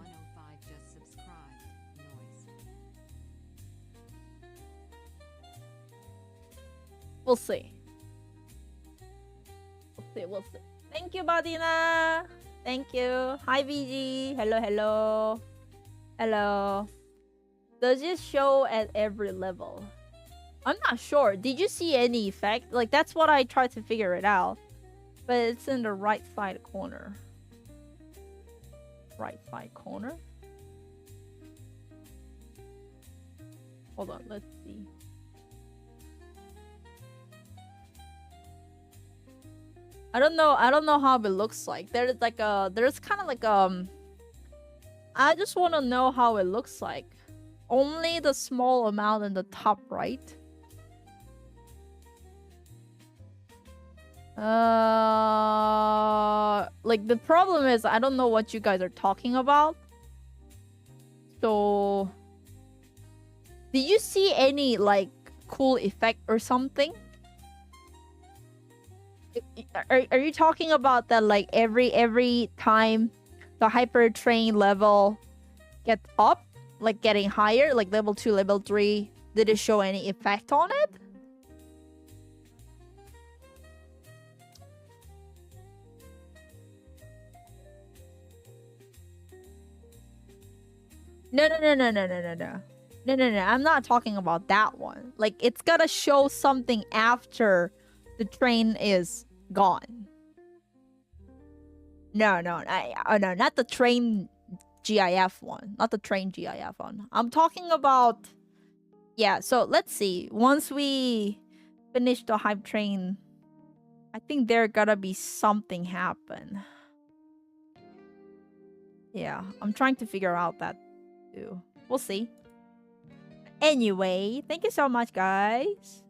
[SPEAKER 4] We'll see. We'll see. Thank you, Badina. Thank you. Hi, VG. Hello, hello. Hello. Does it show at every level? I'm not sure. Did you see any effect? Like, that's what I tried to figure it out. But it's in the right side corner. Right side corner? Hold on, let's see. I don't know how it looks like. There's like there's kind of like I just want to know how it looks like. Only the small amount in the top right. Like the problem is I don't know what you guys are talking about. So did you see any like cool effect or something? Are you talking about that like every time the hyper train level gets up, like getting higher, like level 2, level 3, did it show any effect on it? No. I'm not talking about that one. Like it's gotta show something after the train is gone. No, not the train GIF one. Not the train GIF one. I'm talking about... Yeah, so let's see. Once we finish the hype train, I think there gotta be something happen. Yeah, I'm trying to figure out that too. We'll see. Anyway, thank you so much, guys.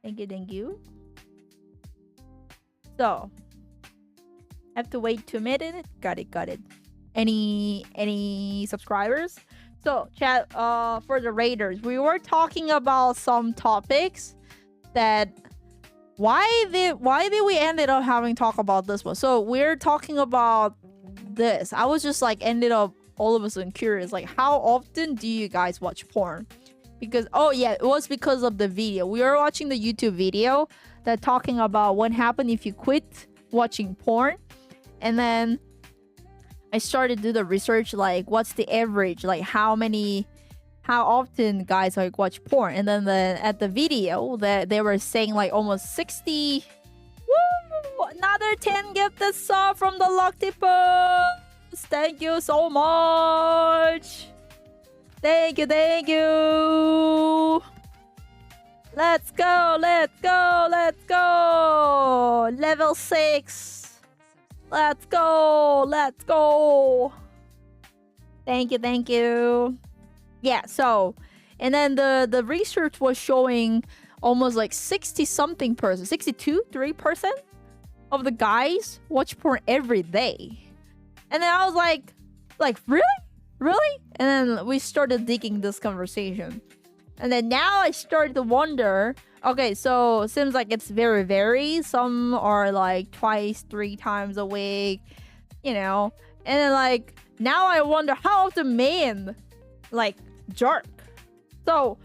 [SPEAKER 4] Thank you. So, have to wait 2 minutes. Got it. Any subscribers? So, chat, for the raiders, we were talking about some topics that why did we ended up having talk about this one? So, we're talking about this. I was just like ended up all of a sudden curious, like how often do you guys watch porn? Because oh yeah, it was because of the video. We were watching the YouTube video that talking about what happened if you quit watching porn. And then I started to do the research, like what's the average, like how often guys like watch porn. And then at the video that they were saying like almost 60. Woo! Another 10 gifted sub from the Luctipus. Thank you so much. Thank you. Let's go. Level 6. Let's go. Let's go. Thank you. Thank you. Yeah, so, and then the research was showing almost like 60-something percent, 3% of the guys watch porn every day. And then I was like, really? Really? And then we started digging this conversation. And then now I started to wonder, okay, so it seems like it's very varied. Some are like twice, 3 times a week, you know. And then like, now I wonder how often men like jerk. So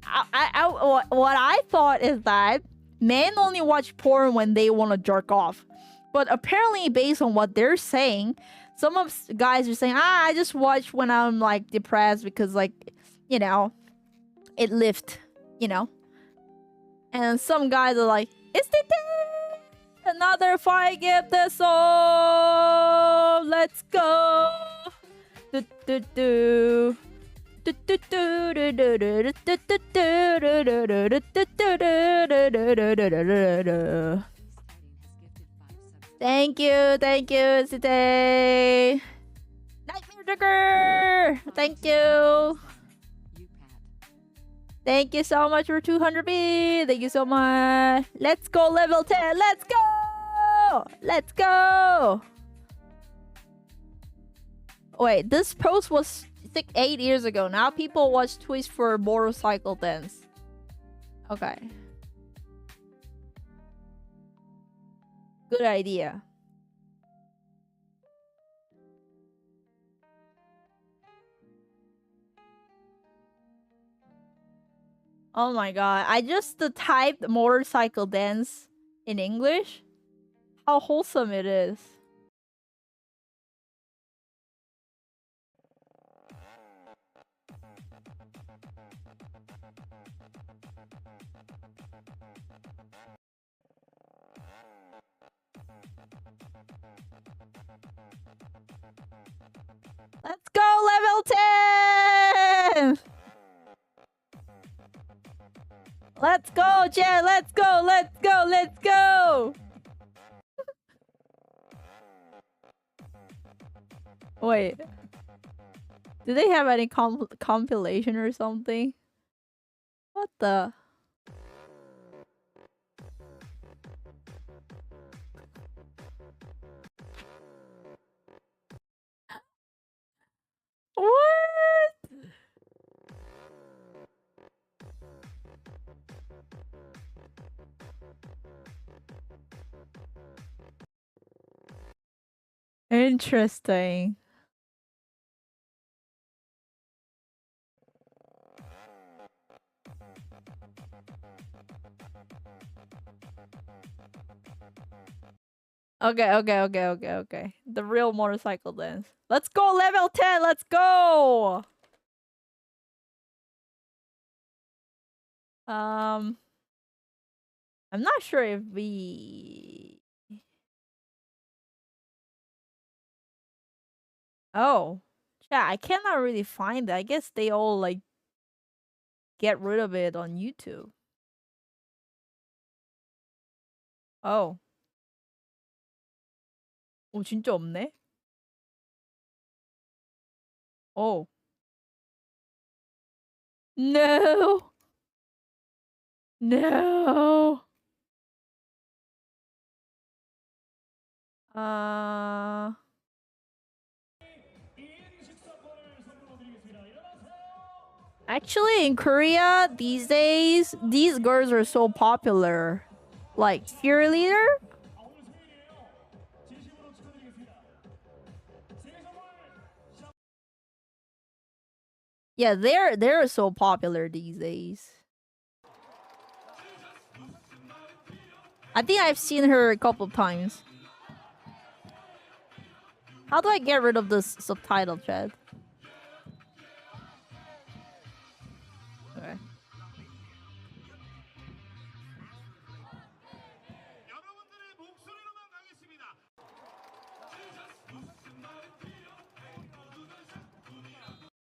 [SPEAKER 4] what I thought is that men only watch porn when they want to jerk off. But apparently, based on what they're saying, some of guys are saying, I just watch when I'm like depressed because like, you know, it lifts, you know. And some guys are like, it's the day! Another 5 gift this all. Let's go. Do do do. Thank you, today. Nightmare Trigger! Thank you. Thank you so much for 200B. Thank you so much. Let's go level 10. Let's go. Let's go. Wait, this post was 8 years ago. Now people watch Twitch for motorcycle dance. Okay. Good idea. Oh my god. I just typed motorcycle dance in English. How wholesome it is. Let's go level 10! Let's go, Jen! Let's go! Let's go! Let's go! Wait. Do they have any compilation or something? What the? What? Interesting. Okay. The real motorcycle dance. Let's go level 10. Let's go. I'm not sure if we... Oh. Yeah, I cannot really find it. I guess they all like get rid of it on YouTube. Oh. 오, 진짜 없네? Oh. No. No. Actually, in Korea these days, these girls are so popular. Like cheerleader. Yeah, they're so popular these days. I think I've seen her a couple of times. How do I get rid of this subtitle, Chad? Okay.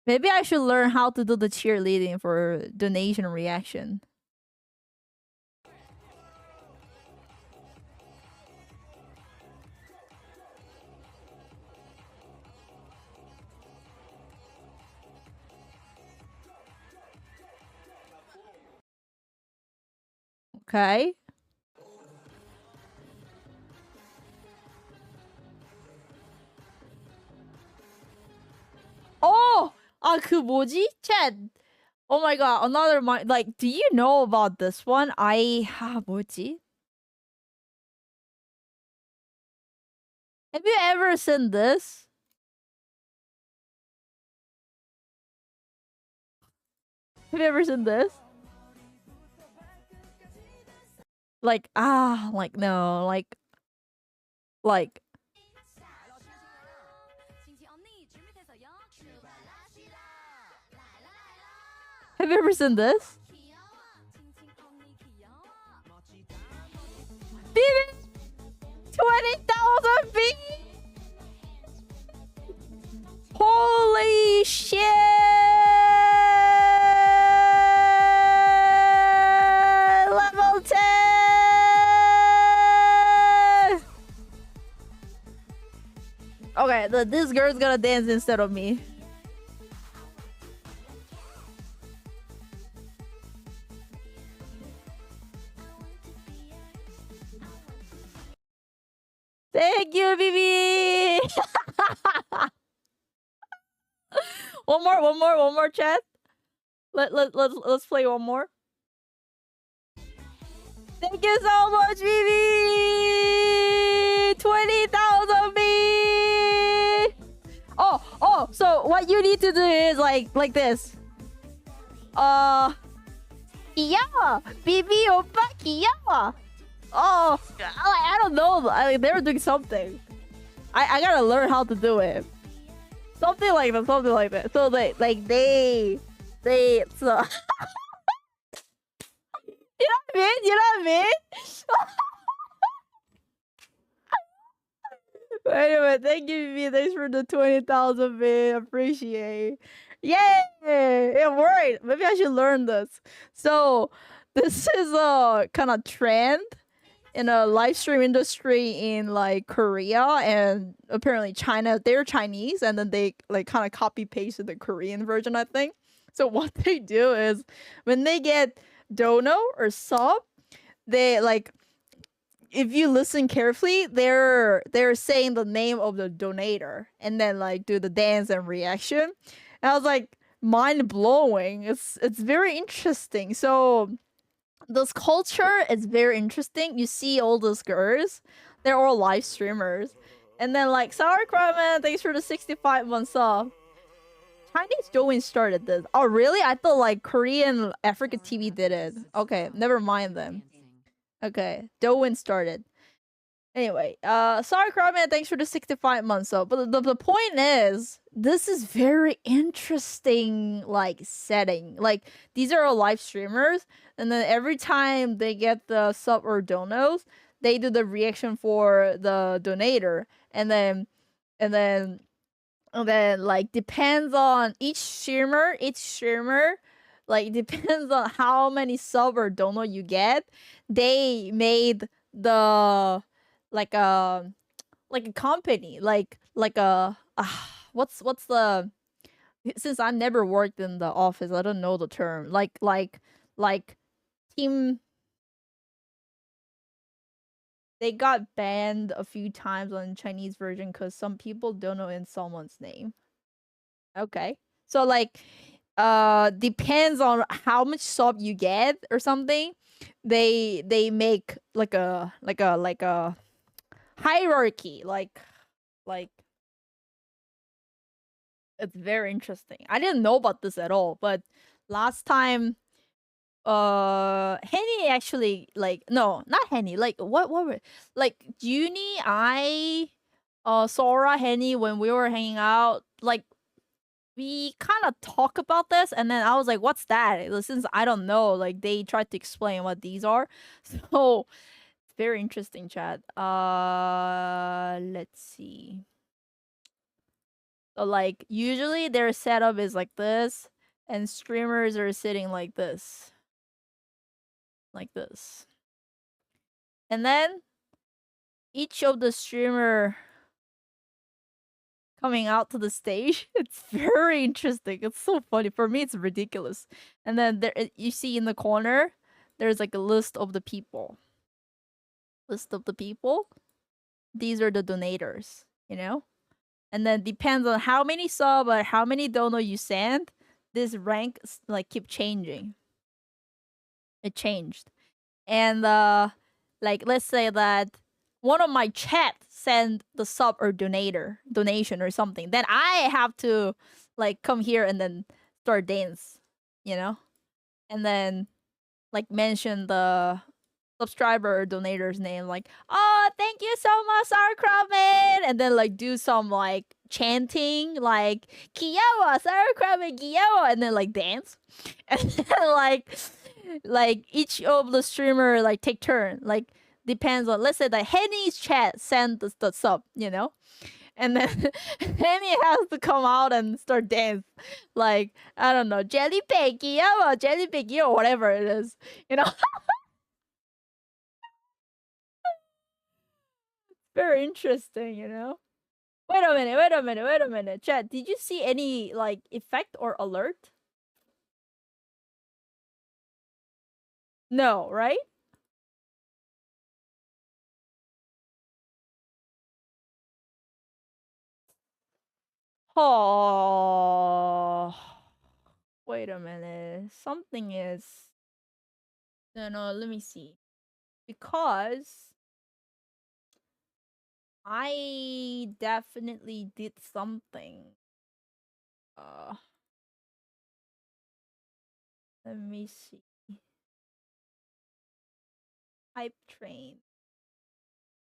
[SPEAKER 4] Maybe I should learn how to do the cheerleading for donation reaction. Okay. Oh! 그 뭐지? Chat. Oh my god, another like, do you know about this one? 뭐지? Have you ever seen this? Have you ever seen this? Like, like, no, like... Have you ever seen this? Baby! 20,000 feet! Holy shit! Level 10! Okay, this girl's gonna dance instead of me. Thank you, BB! one more, chat. Let's play one more. Thank you so much, BB! 20,000 B! Oh, so what you need to do is like this. 귀여워! BB 오빠 귀여워! Oh, I don't know. They're doing something. I gotta learn how to do it. Something like that. So they so you know what I mean? Anyway, thank you, BB. Thanks for the 20,000 bit. Appreciate. Yay! It worked. Maybe I should learn this. So this is a kind of trend in a live stream industry in like Korea and apparently China. They're Chinese and then they like kind of copy pasted the Korean version, I think. So what they do is when they get dono or sub, they like, if you listen carefully, they're saying the name of the donator and then like do the dance and reaction. And I was like, mind blowing. It's very interesting. So this culture is very interesting. You see all those girls, they're all live streamers. And then like, Sauerkraut, thanks for the 65 months off. Chinese Joey started this. Oh really? I thought like Korean Africa TV did it. Okay, never mind then. Okay, Doan started. Anyway, Sauerkraut, thanks for the 65 months off. But the point is, this is very interesting like setting. Like these are all live streamers. And then every time they get the sub or donos, they do the reaction for the donator. And then like depends on each streamer, like depends on how many sub or dono you get. They made the like a company, like a what's the, since I never worked in the office, I don't know the term. Like team. They got banned a few times on Chinese version because some people don't know in someone's name. Okay, so like depends on how much sub you get or something. They make like a hierarchy, like it's very interesting. I didn't know about this at all, but last time Henny actually, like, no, not Henny, like what were, like Junie, Sora, Henny, when we were hanging out, like we kind of talk about this, and then I was like, what's that? Since I don't know, like they tried to explain what these are. So very interesting, chat. Let's see. So like usually their setup is like this, and streamers are sitting like this. Like this. And then each of the streamer coming out to the stage. It's very interesting. It's so funny. For me, it's ridiculous. And then there, you see in the corner, there's like a list of the people. List of the people. These are the donators, you know? And then depends on how many sub or how many donor you send, this rank like keep changing. It changed. And like let's say that one of my chat send the sub or donation or something, then I have to like come here and then start dance, you know? And then like mention the subscriber or donator's name, like, oh, thank you so much, Sauerkraut, and then like do some like chanting, like Kiyawa, Sauerkraut, Kiyawa, and then like dance, and then like each of the streamer like take turn, like depends on, let's say that Henny's chat send the sub, you know, and then Henny has to come out and start dance, like I don't know, jelly piggy, or whatever it is, you know. Very interesting, you know. Wait a minute. Chat, did you see any like effect or alert? No, right? Oh, wait a minute. Something is. No, let me see. Because I definitely did something. Let me see. Hype train.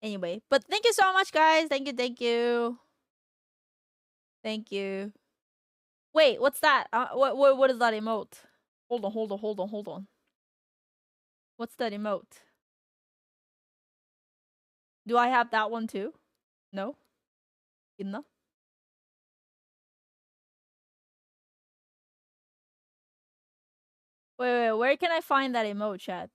[SPEAKER 4] Anyway, but thank you so much, guys. Thank you. Thank you. Wait, what's that? What is that emote? Hold on. What's that emote? Do I have that one too? No? 있나? Wait, where can I find that emote, chat?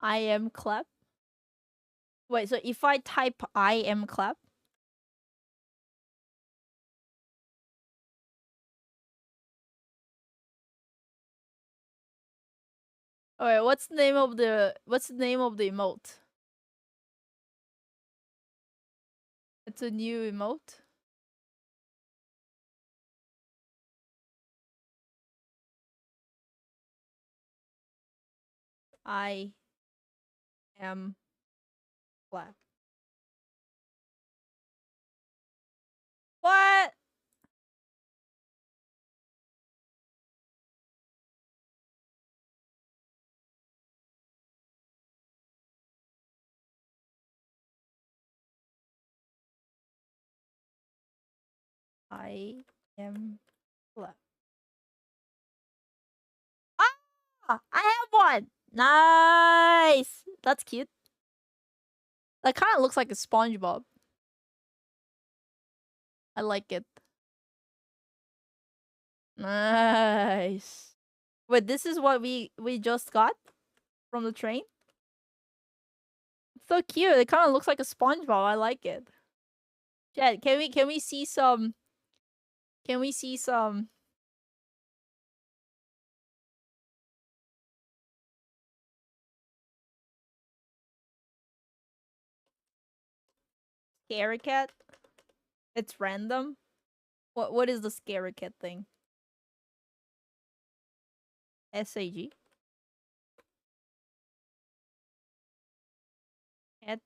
[SPEAKER 4] I am clap? Wait, so if I type I am clap? Alright, what's the name of the emote? It's a new emote? I am clap. What? I am clap. Ah! I have one! Nice! That's cute. That kind of looks like a SpongeBob. I like it. Nice. Wait, this is what we just got from the train? It's so cute. It kind of looks like a SpongeBob. I like it. Chat, can we see some scary cat? It's random. What is the scary cat thing? SAG? Cat.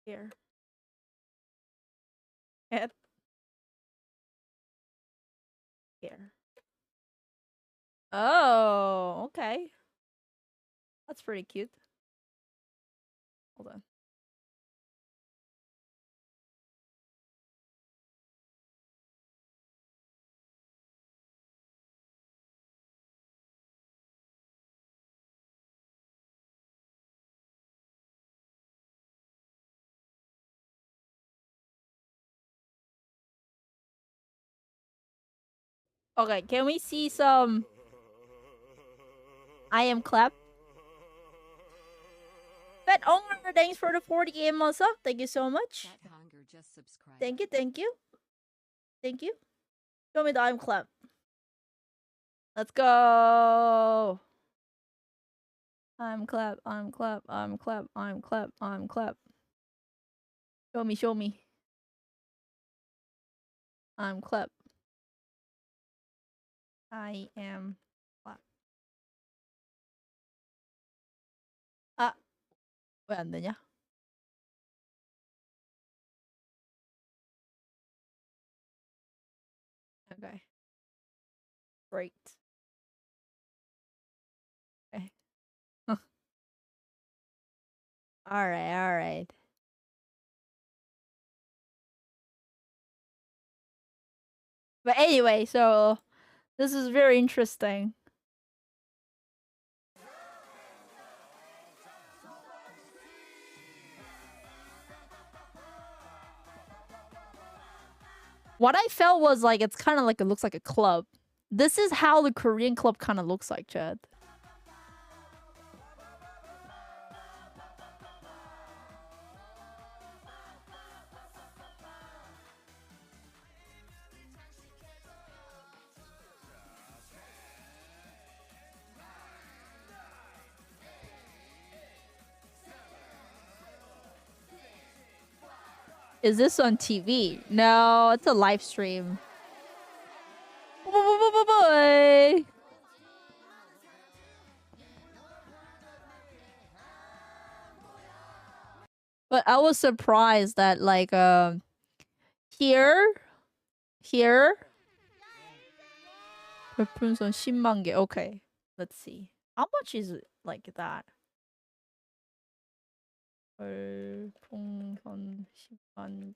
[SPEAKER 4] Here. Cat. Here. Oh, okay. That's pretty cute. Hold on. Okay, can we see some I am clap? But Omar, thanks for the 40 months up. Thank you so much. Thank you. Show me the arm clap. Let's go. I'm clap, I'm clap, I'm clap, I'm clap, I'm clap. Show me, show me. I'm clap. I am clap. 아, 왜 안 되냐? Okay. Great. Okay. Alright, alright. But anyway, so this is very interesting. What I felt was like it's kind of like it looks like a club. This is how the Korean club kind of looks like, Chad. Is this on TV? No, it's a live stream. Boy. But I was surprised that like here 별풍선 10만 개. Okay, let's see. How much is it like that? 별풍선 10만 개.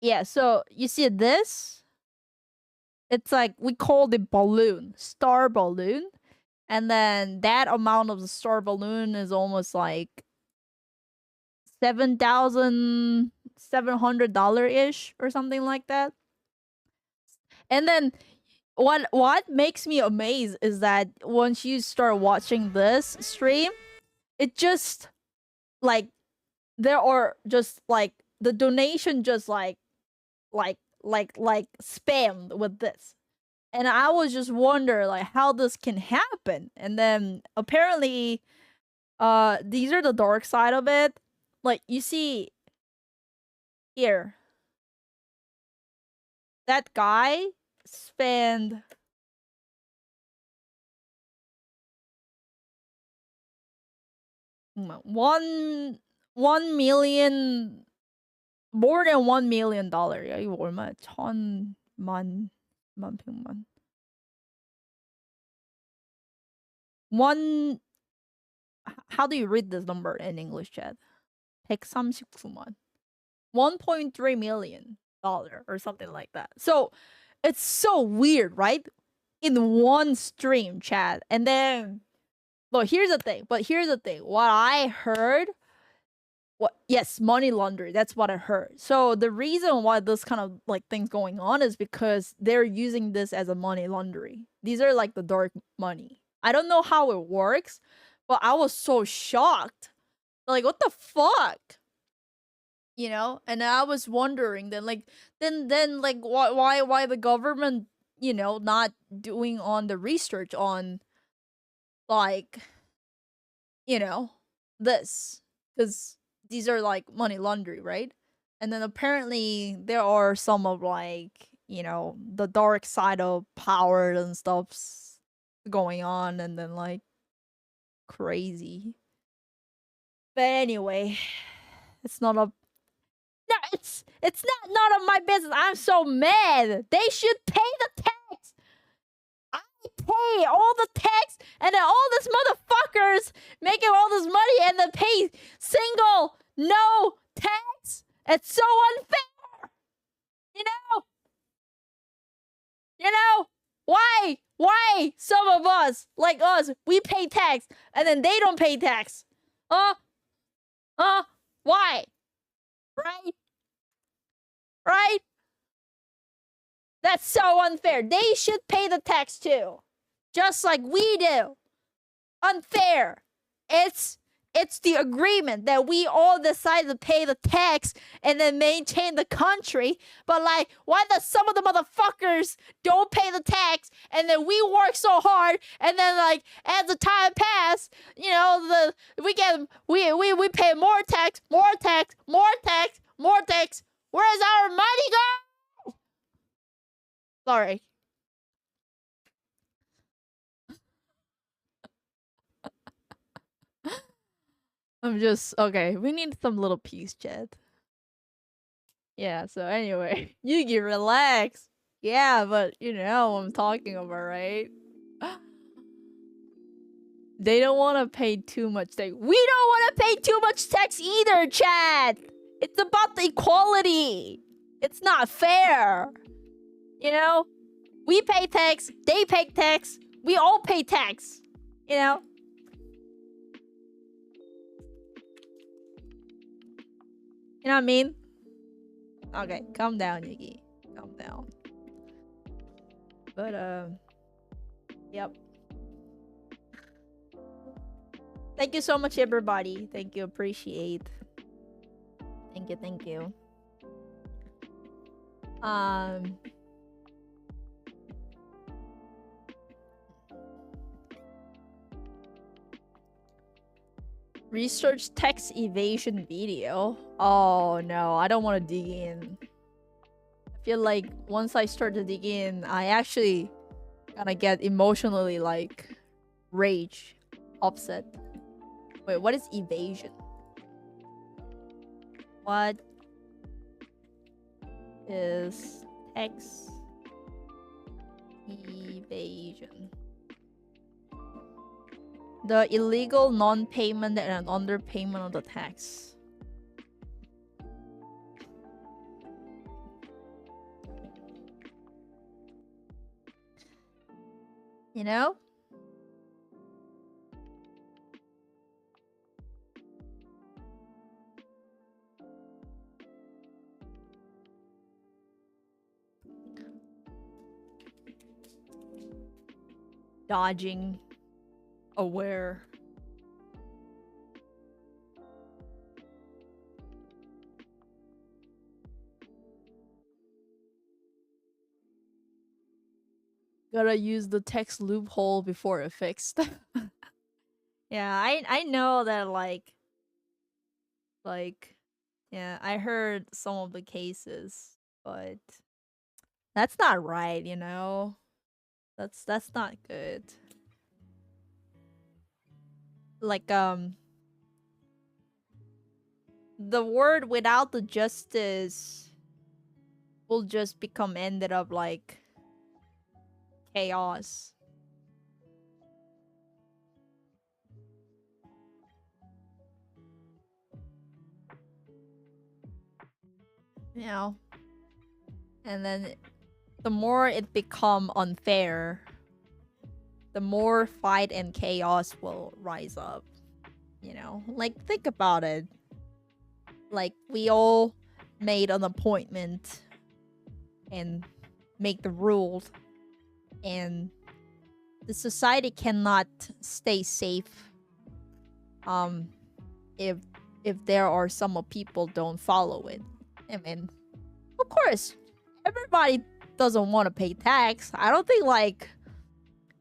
[SPEAKER 4] Yeah, so you see this? It's like we call the balloon, star balloon. And then that amount of the star balloon is almost like $7,700-ish or something like that. And then what makes me amazed is that once you start watching this stream, it just like there are just like the donation just like spammed with this. And I was just wondering like how this can happen. And then apparently these are the dark side of it. Like you see here, that guy spent $1 million, more than $1 million. 야, 이거 얼마야? 1,000만, 100만. How do you read this number in English, Chad? 139만. $1.3 million or something like that. So it's so weird, right? In one stream, Chad. And then, but here's the thing. What I heard, yes, money laundering. That's what I heard. So the reason why this kind of like things going on is because they're using this as a money laundering. These are like the dark money. I don't know how it works, but I was so shocked. Like, what the fuck? You know? And I was wondering then like why the government, you know, not doing on the research on like, you know, this, because these are like money laundering, right? And then apparently there are some of like, you know, the dark side of power and stuff's going on, and then like crazy. But anyway, it's not a no, it's not none of my business. I'm so mad. They should pay the tax. I pay all the tax, and then all these motherfuckers making all this money and then pay single no tax. It's so unfair. You know why some of us like us, we pay tax and then they don't pay tax? Why? Right? That's so unfair. They should pay the tax too. Just like we do. Unfair. It's the agreement that we all decide to pay the tax and then maintain the country. But like, why does some of the motherfuckers don't pay the tax and then we work so hard and then like as the time pass, you know, we pay more tax, more tax, more tax, more tax. Where's our money go? Sorry. I'm just okay. We need some little peace, chat. Yeah. So anyway, Yugi, relax. Yeah, but you know what I'm talking about, right? They don't want to pay too much tax. We don't want to pay too much tax either, chat. It's about the equality. It's not fair. You know, we pay tax. They pay tax. We all pay tax. You know. You know what I mean? Okay, calm down, Yuggie. Calm down. But, yep. Thank you so much, everybody. Thank you, appreciate. Thank you. Research tax evasion video. Oh no, I don't want to dig in. I feel like once I start to dig in, I actually gonna get emotionally like rage, upset. Wait, what is evasion? What is tax evasion? The illegal non-payment and underpayment of the tax. You know? Dodging. Aware. Gotta use the text loophole before it fixed. Yeah, I know that like yeah, I heard some of the cases, but that's not right, you know? That's not good. Like the word without the justice will just become ended up like chaos. You know? And then the more it become unfair, the more fight and chaos will rise up. You know? Like, think about it. Like, we all made an appointment and make the rules, and the society cannot stay safe if there are some people don't follow it. I mean, of course, everybody doesn't want to pay tax. I don't think like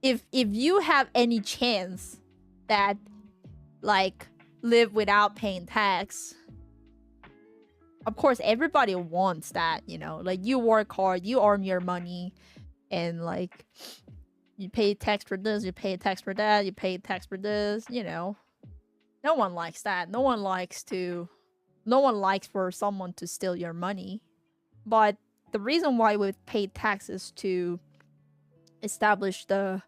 [SPEAKER 4] if you have any chance that like live without paying tax, of course everybody wants that, you know, like you work hard, you earn your money, and like you pay tax for this, you pay tax for that, you pay tax for this, you know. No one likes that. No one likes for someone to steal your money. But the reason why we pay taxes to establish the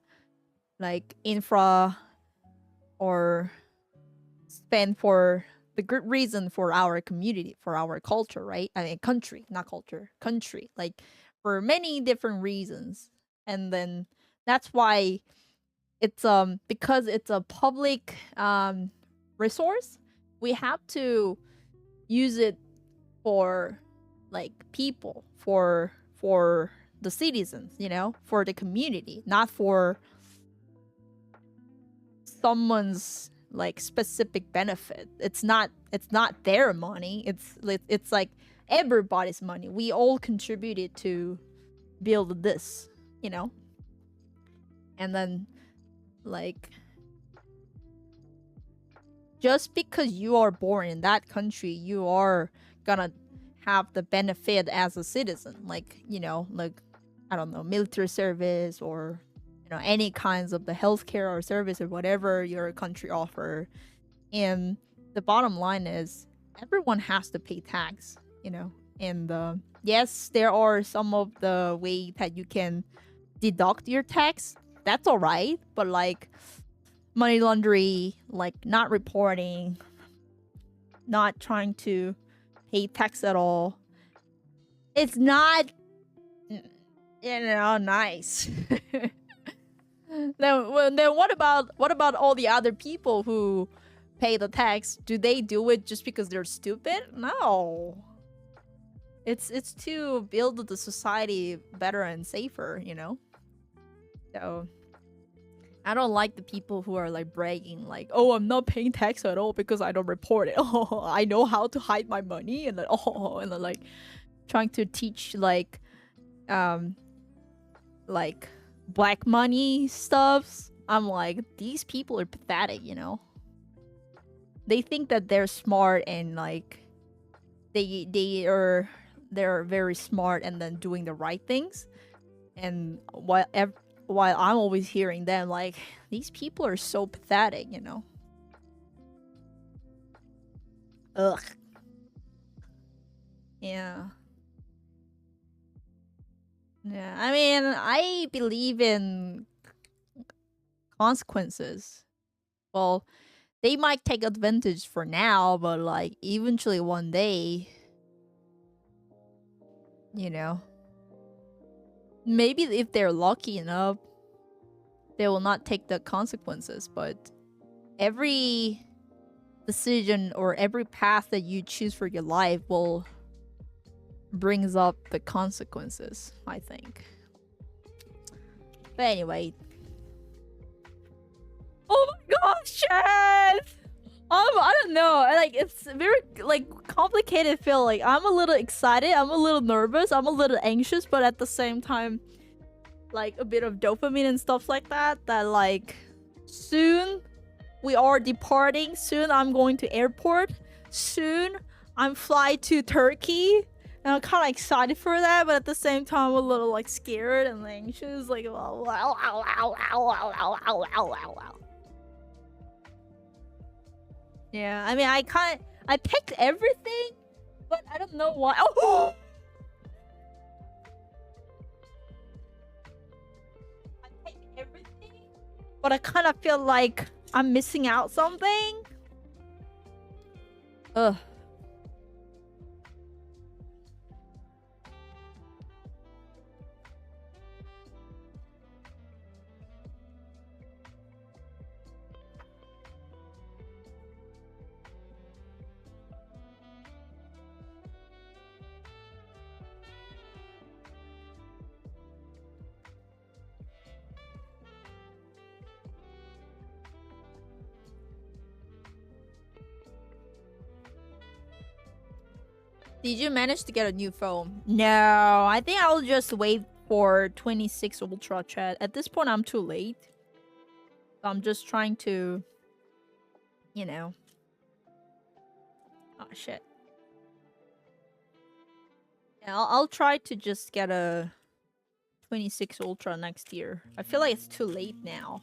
[SPEAKER 4] like infra or spend for the good reason for our community, for our culture, right? I mean, country, not culture, country, like for many different reasons. And then that's why it's because it's a public resource, we have to use it for like people, for the citizens, you know, for the community, not for someone's like specific benefit. It's not their money. It's like everybody's money. We all contributed to build this, you know. And then like just because you are born in that country, you are gonna have the benefit as a citizen, like, you know, like, I don't know, military service, or, you know, any kinds of the healthcare or service or whatever your country offer. And the bottom line is everyone has to pay tax, you know. And yes, there are some of the way that you can deduct your tax. That's all right, but like money laundering, like not reporting, not trying to pay tax at all, it's not, you know, nice. then what about all the other people who pay the tax? Do they do it just because they're stupid? No. It's to build the society better and safer, you know. So I don't like the people who are like bragging, like, oh, I'm not paying tax at all because I don't report it. Oh, I know how to hide my money, and then and then like trying to teach like black money stuffs. I'm like, these people are pathetic, you know. They think that they're smart and like they're very smart and then doing the right things, and while I'm always hearing them like, these people are so pathetic, you know. Ugh. Yeah. Yeah, I mean, I believe in consequences. Well, they might take advantage for now, but like eventually one day, you know, maybe if they're lucky enough, they will not take the consequences, but every decision or every path that you choose for your life will brings up the consequences, I think. But anyway. Oh my gosh, Chad! I don't know. Like, it's very like complicated feel. Like, I'm a little excited, I'm a little nervous, I'm a little anxious, but at the same time, like a bit of dopamine and stuff like that. That like soon we are departing. Soon I'm going to airport. Soon I'm flying to Turkey. And I'm kind of excited for that, but at the same time, I'm a little like scared and anxious. Like, wow, wow, wow, wow, wow, wow, wow, wow, wow. Yeah, I mean, I picked everything, but I don't know why. Oh! I picked everything, but I kind of feel like I'm missing out something. Ugh. Did you manage to get a new phone? No, I think I'll just wait for 26 Ultra, chat. At this point, I'm too late. So I'm just trying to, you know. Oh, shit. Yeah, I'll try to just get a 26 Ultra next year. I feel like it's too late now.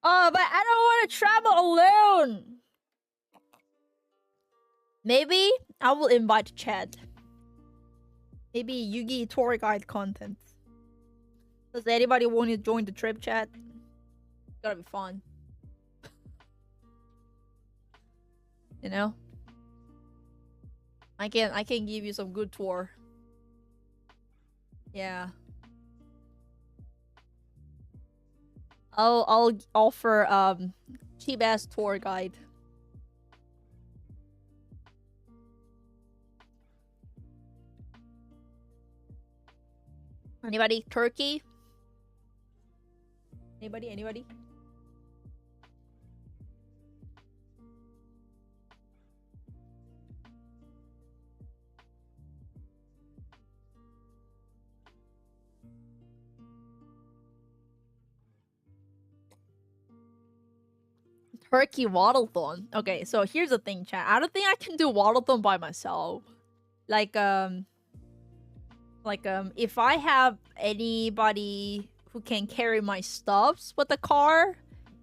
[SPEAKER 4] Oh, but I don't want to travel alone. Maybe I will invite Chad. Maybe Yuggie tour guide content. Does anybody want to join the trip, chat? It's gotta be fun. You know? I can give you some good tour. Yeah. I'll offer cheap ass tour guide. Anybody? Turkey? Anybody? Turkey waddlethon. Okay, so here's the thing, chat. I don't think I can do waddlethon by myself. Like if I have anybody who can carry my stuffs with the car,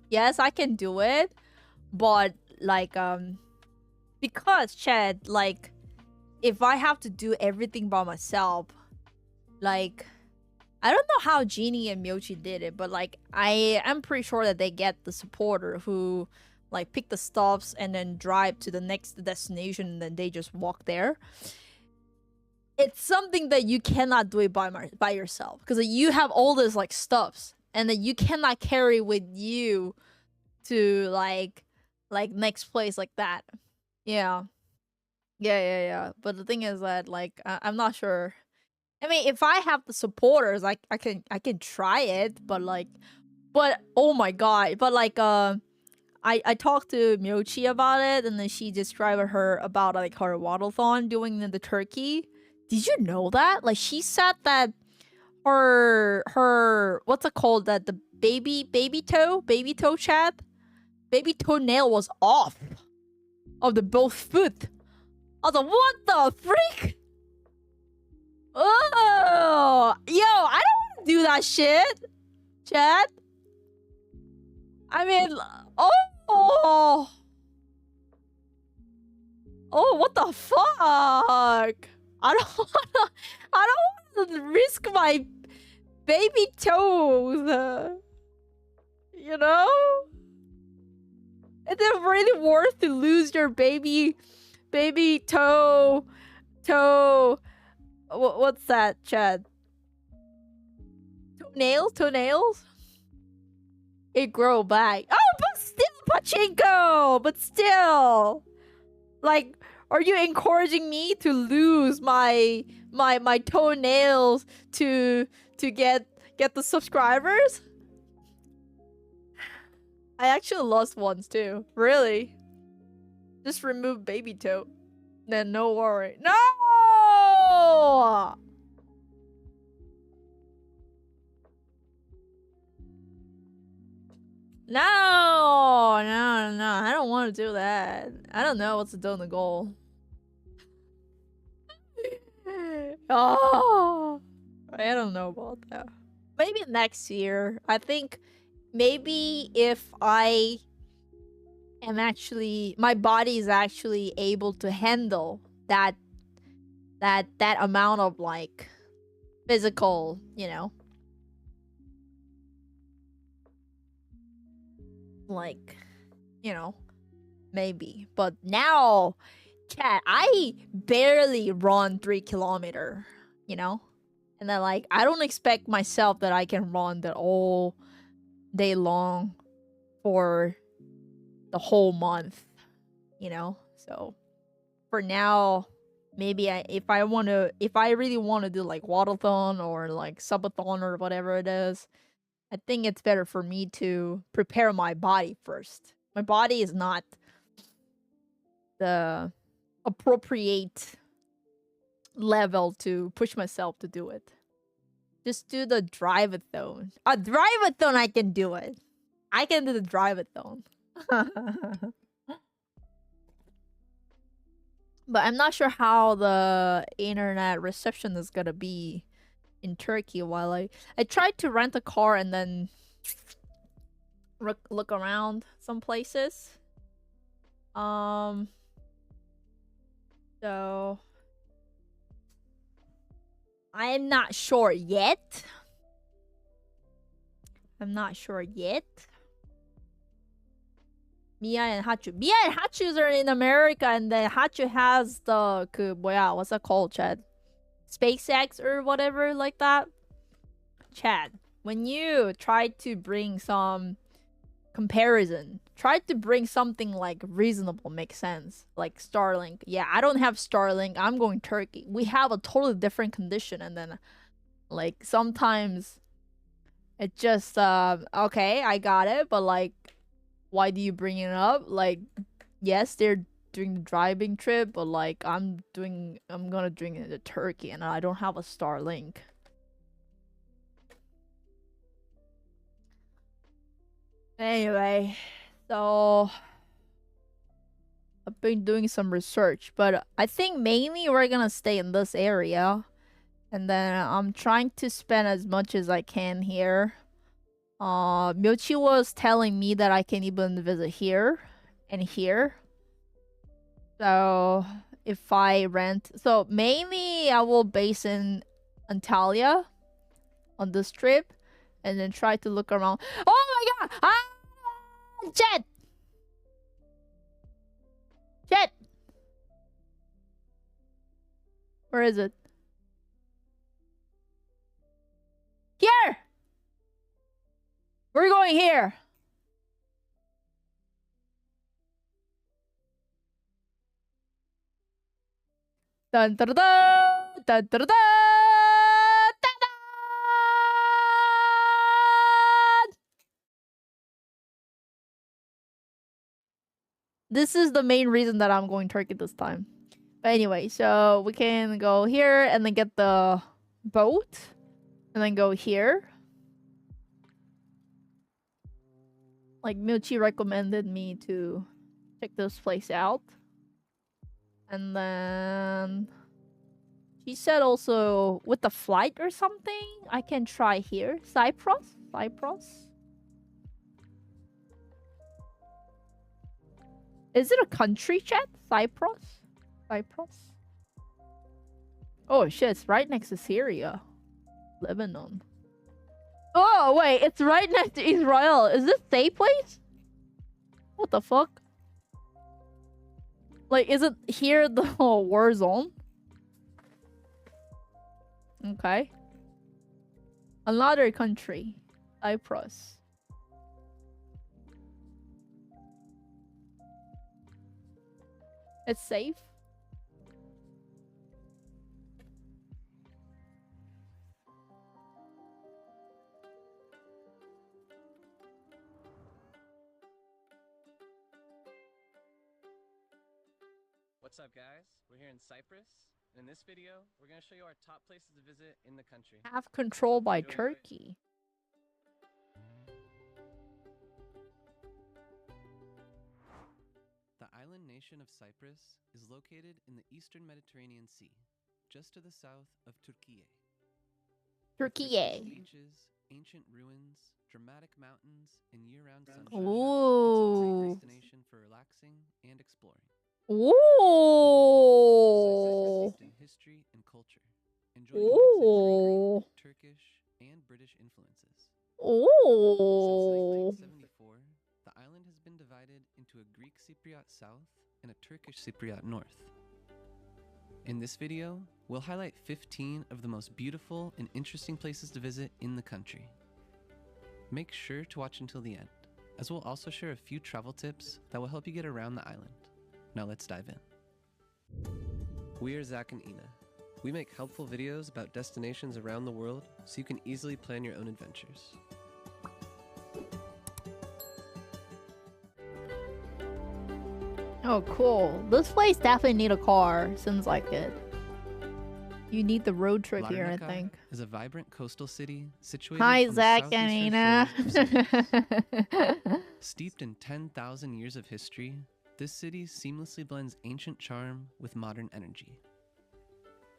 [SPEAKER 4] yes, I can do it. But like because chat, like if I have to do everything by myself, like I don't know how Genie and Myochi did it, but like I am pretty sure that they get the supporter who like pick the stops and then drive to the next destination and then they just walk there. It's something that you cannot do it by yourself because you have all this like stuffs and then you cannot carry with you to like next place like that. Yeah. But the thing is that like I'm not sure. I mean, if I have the supporters, I can try it, but oh my god, but like I talked to Myochi about it, and then she described her about like her waddlethon doing the turkey. Did you know that? Like she said that her what's it called, that the baby toe chat, baby toenail was off of the both foot. I was like, what the freak? Oh, yo, I don't want to do that shit, chat. I mean, oh, what the fuck? I don't want to risk my baby toes. You know, is it really worth to lose your baby toe? What's that, Chad? Toenails? It grow back. Oh, but still, Pachinko! But still! Like, are you encouraging me to lose my toenails to get the subscribers? I actually lost ones too. Really? Just remove baby toe. Then no worry. No! No, I don't want to do that. I don't know what's the donut goal. Oh, I don't know about that. Maybe next year. I think maybe if I am actually, my body is actually able to handle that amount of like physical, you know, like, you know, maybe. But now, chat, I barely run 3 kilometers, you know, and then like I don't expect myself that I can run that all day long for the whole month, you know. So for now, maybe if I really want to do like waddlethon or like subathon or whatever it is, I think it's better for me to prepare my body first. My body is not the appropriate level to push myself to do it. Just do the drive-a-thon. A drive-a-thon, I can do it. I can do the drive-a-thon. But I'm not sure how the internet reception is gonna be in Turkey while I tried to rent a car and then look around some places. So I'm not sure yet. Mia and Hachu are in America, and then Hachu has the what's that called, Chad? SpaceX or whatever like that. Chad, when you try to bring some comparison, try to bring something like reasonable, makes sense. Like Starlink. Yeah, I don't have Starlink. I'm going Turkey. We have a totally different condition, and then Like sometimes it just okay, I got it, but like why do you bring it up? Like yes, they're doing the driving trip, but like I'm gonna drink the turkey and I don't have a Starlink. Anyway, so I've been doing some research, but I think mainly we're gonna stay in this area. And then I'm trying to spend as much as I can here. Myochi was telling me that I can even visit here and here. So if I rent, so mainly I will base in Antalya on this trip, and then try to look around. Oh my god! Ah, Jet! Jet! Where is it? Here! We're going here. Dun dun dun dun dun dun dun. This is the main reason that I'm going Turkey this time. But anyway, so we can go here and then get the boat. And then go here. Like Milchi recommended me to check this place out. And then she said also with the flight or something, I can try here. Cyprus? Cyprus? Is it a country, chat? Cyprus? Cyprus? Oh shit, it's right next to Syria. Lebanon. Oh wait, it's right next to Israel. Is this safe place? What the fuck? Like, isn't here the war zone? Okay. Another country. Cyprus. It's safe?
[SPEAKER 3] What's up, guys? We're here in Cyprus. In this video, we're going to show you our top places to visit in the country.
[SPEAKER 4] Half controlled by Turkey.
[SPEAKER 22] The island nation of Cyprus is located in the eastern Mediterranean Sea, just to the south of Turkey.
[SPEAKER 4] Turkey.
[SPEAKER 22] Beaches, ancient ruins, dramatic mountains, and year-round sunshine.
[SPEAKER 4] Ooh.
[SPEAKER 22] It's a great destination for relaxing and exploring.
[SPEAKER 4] Ooh.
[SPEAKER 22] In history and culture,
[SPEAKER 4] Ooh.
[SPEAKER 22] Turkish and British influences.
[SPEAKER 4] Ooh.
[SPEAKER 22] Since 1974, the island has been divided into a Greek Cypriot south and a Turkish Cypriot north. In this video, we'll highlight 15 of the most beautiful and interesting places to visit in the country. Make sure to watch until the end, as we'll also share a few travel tips that will help you get around the island. Now let's dive in. We are Zach and Ina. We make helpful videos about destinations around the world so you can easily plan your own adventures.
[SPEAKER 4] Oh, cool. This place definitely need a car. Seems like it. You need the road trip here, I
[SPEAKER 22] Larnaca
[SPEAKER 4] think.
[SPEAKER 22] is a vibrant coastal city situated
[SPEAKER 4] Hi,
[SPEAKER 22] on the
[SPEAKER 4] Zach
[SPEAKER 22] southeastern
[SPEAKER 4] and Ina.
[SPEAKER 22] shores of Cyprus. Steeped in 10,000 years of history, this city seamlessly blends ancient charm with modern energy.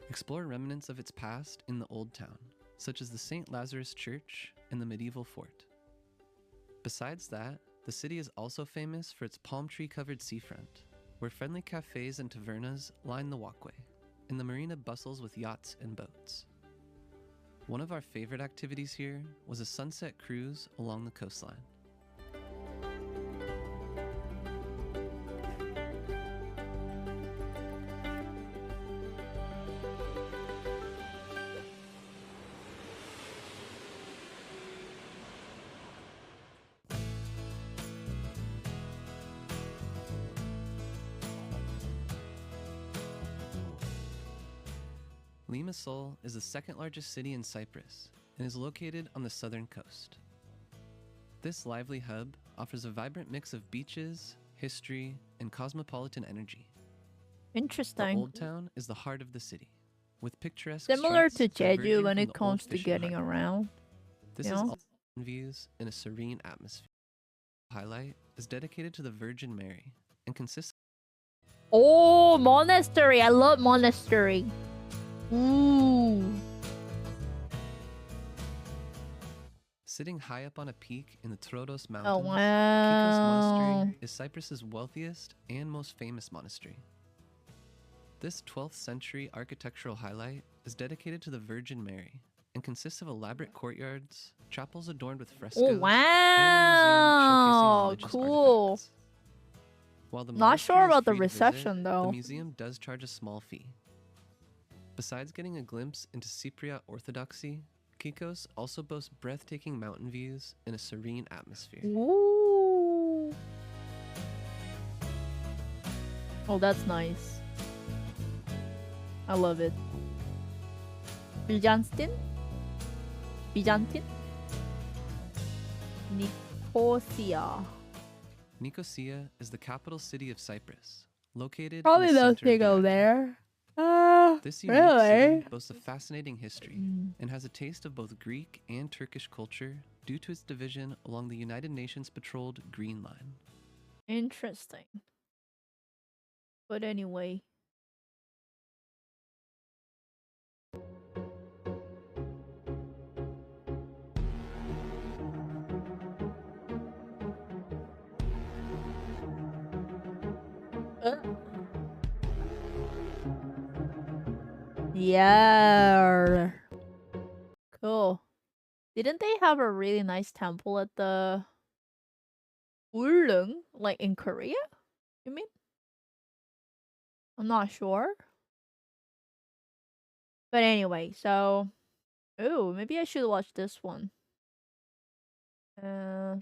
[SPEAKER 22] Explore remnants of its past in the Old Town, such as the St. Lazarus Church and the medieval fort. Besides that, the city is also famous for its palm tree-covered seafront, where friendly cafes and tavernas line the walkway, and the marina bustles with yachts and boats. One of our favorite activities here was a sunset cruise along the coastline. Limassol is the second largest city in Cyprus and is located on the southern coast. This lively hub offers a vibrant mix of beaches, history, and cosmopolitan energy. The
[SPEAKER 4] Interesting.
[SPEAKER 22] Old Town is the heart of the city, with picturesque
[SPEAKER 4] Similar to
[SPEAKER 22] streets diverging
[SPEAKER 4] Jeju when
[SPEAKER 22] from
[SPEAKER 4] it
[SPEAKER 22] the old
[SPEAKER 4] comes to
[SPEAKER 22] fishing
[SPEAKER 4] getting
[SPEAKER 22] harbor.
[SPEAKER 4] around.
[SPEAKER 22] This
[SPEAKER 4] you
[SPEAKER 22] is
[SPEAKER 4] know?
[SPEAKER 22] all views in a serene atmosphere. The highlight is dedicated to the Virgin Mary and consists
[SPEAKER 4] Oh, monastery. I love monastery. Ooh.
[SPEAKER 22] Sitting high up on a peak in the Troodos
[SPEAKER 4] Oh,
[SPEAKER 22] Mountains, Kikos
[SPEAKER 4] wow.
[SPEAKER 22] Monastery is Cyprus's wealthiest and most famous monastery. This 12th century architectural highlight is dedicated to the Virgin Mary and consists of elaborate courtyards, chapels adorned with frescoes,
[SPEAKER 4] Oh,
[SPEAKER 22] and a museum
[SPEAKER 4] wow.
[SPEAKER 22] showcasing religious
[SPEAKER 4] Cool.
[SPEAKER 22] artifacts. While the
[SPEAKER 4] Not sure
[SPEAKER 22] monastery is
[SPEAKER 4] about the
[SPEAKER 22] free to
[SPEAKER 4] reception,
[SPEAKER 22] visit,
[SPEAKER 4] though.
[SPEAKER 22] the museum does charge a small fee. Besides getting a glimpse into Cypriot orthodoxy, Kikos also boasts breathtaking mountain views in a serene atmosphere.
[SPEAKER 4] Ooh. Oh, that's nice. I love it. Byzantine? Byzantine? Nicosia.
[SPEAKER 22] Nicosia is the capital city of Cyprus, located
[SPEAKER 4] Probably
[SPEAKER 22] in the
[SPEAKER 4] don't
[SPEAKER 22] center of
[SPEAKER 4] think
[SPEAKER 22] the
[SPEAKER 4] over
[SPEAKER 22] island.
[SPEAKER 4] there.
[SPEAKER 22] This unique
[SPEAKER 4] Really?
[SPEAKER 22] city boasts a fascinating history and has a taste of both Greek and Turkish culture due to its division along the United Nations patrolled Green Line.
[SPEAKER 4] Interesting. But anyway. Yeah. Cool. Didn't they have a really nice temple at the Ulleung, like in Korea? You mean? I'm not sure. But anyway, so oh, maybe I should watch this one.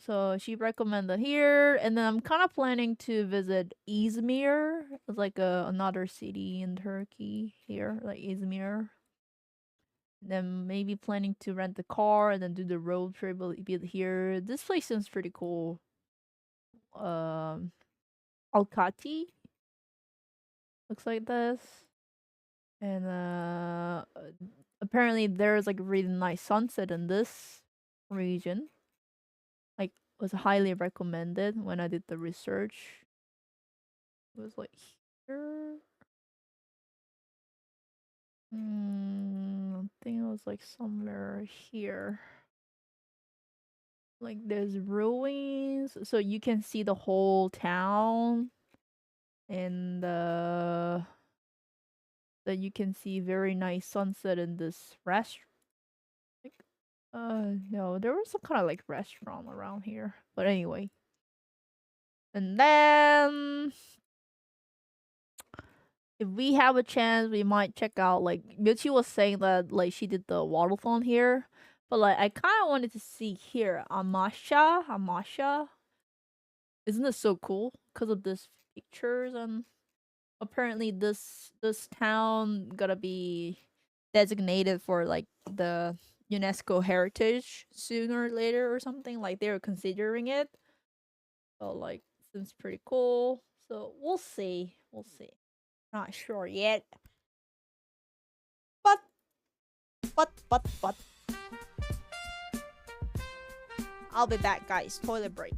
[SPEAKER 4] So she recommended here, and then I'm kind of planning to visit Izmir. It's like another city in Turkey here, like Izmir. Then maybe planning to rent the car and then do the road trip a bit here. This place seems pretty cool. Alkati looks like this, and apparently there's like a really nice sunset in this region. Like, was highly recommended when I did the research. It was like here. I think it was like somewhere here. Like there's ruins, so you can see the whole town, and that you can see very nice sunset in this restaurant. Like, no, there was some kind of like restaurant around here, but anyway. And then if we have a chance, we might check out, like Michi was saying that like she did the waterfall here, but like I kind of wanted to see here Amasha. Isn't it so cool because of this pictures, and apparently this town gonna be designated for like the UNESCO heritage sooner or later or something, like they're considering it. So like seems pretty cool. So we'll see. Not sure yet. But I'll be back, guys. Toilet break.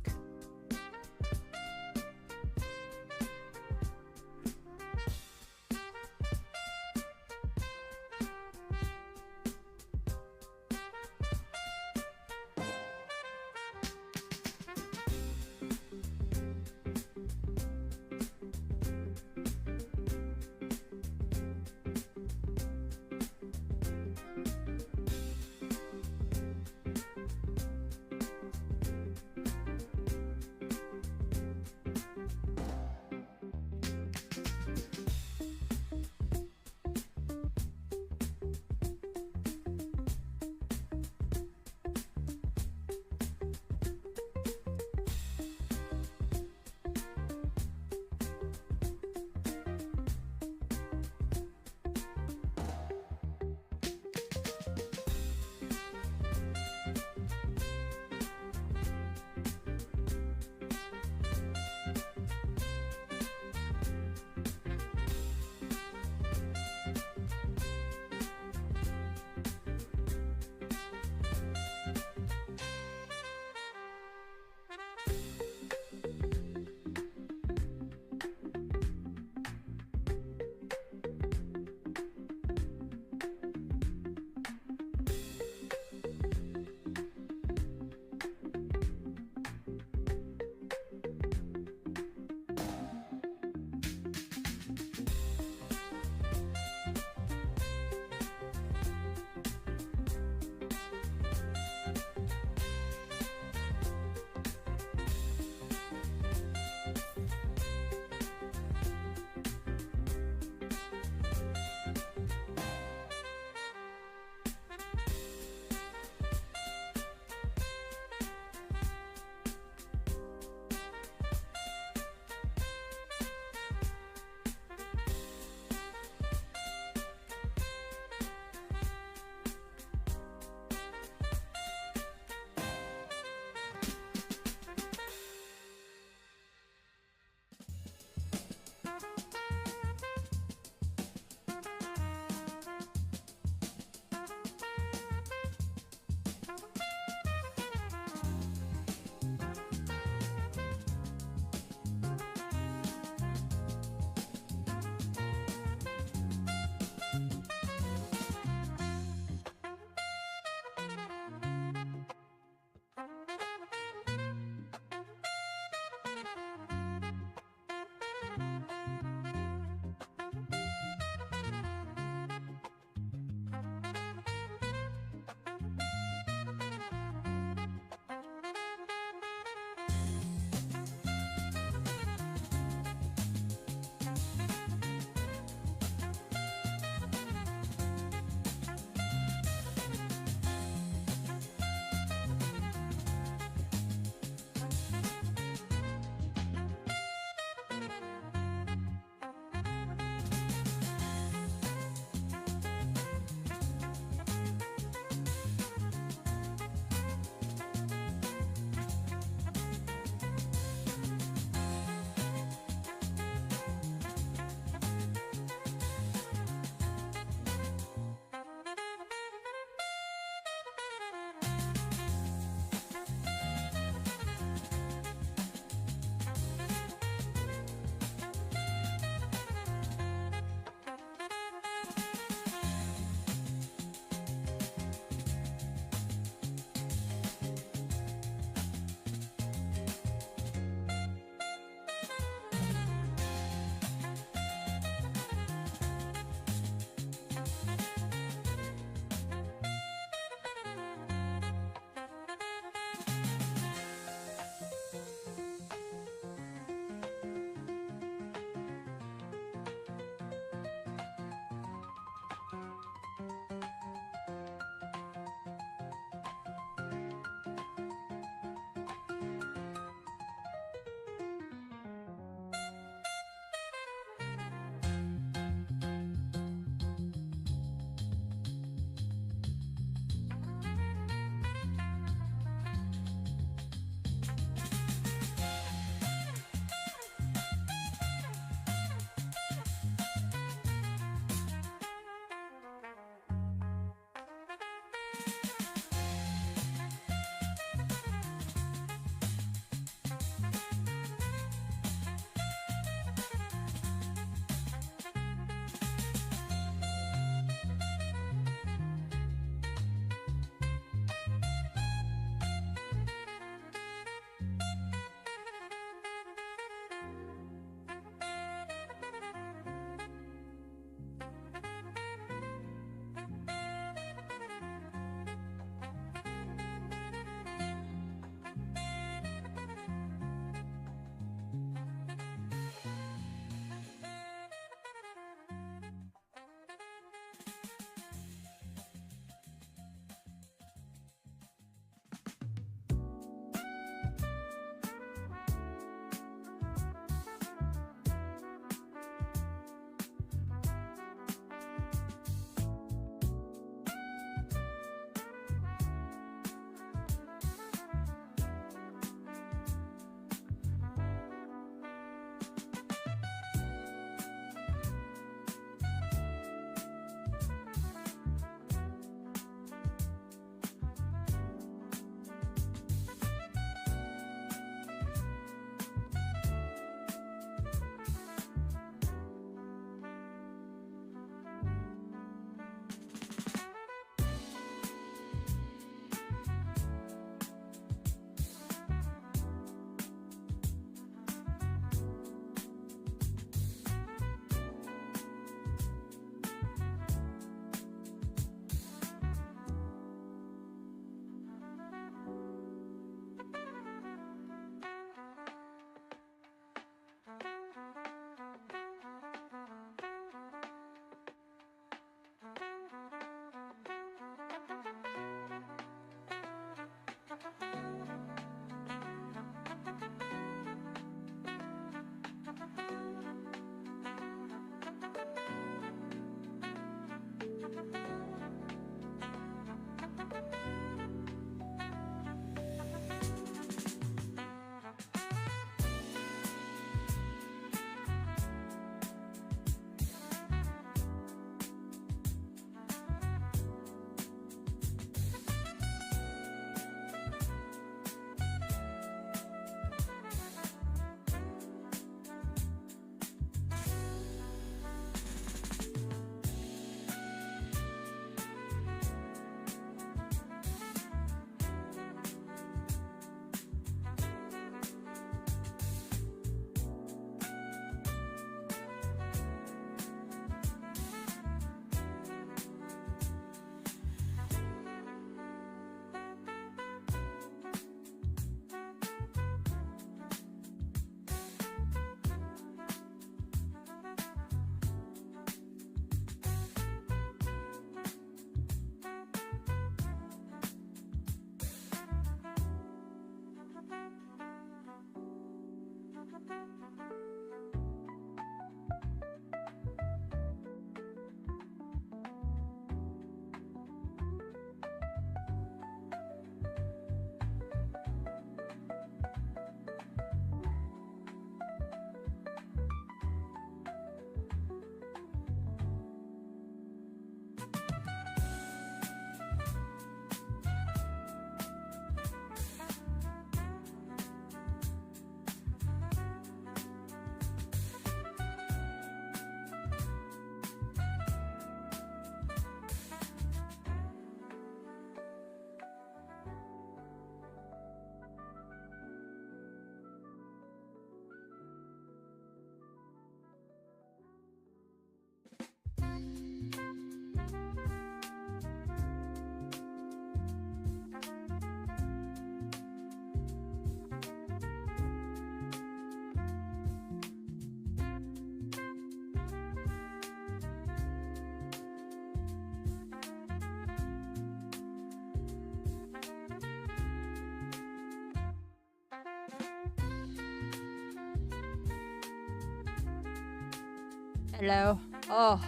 [SPEAKER 4] Hello. Oh,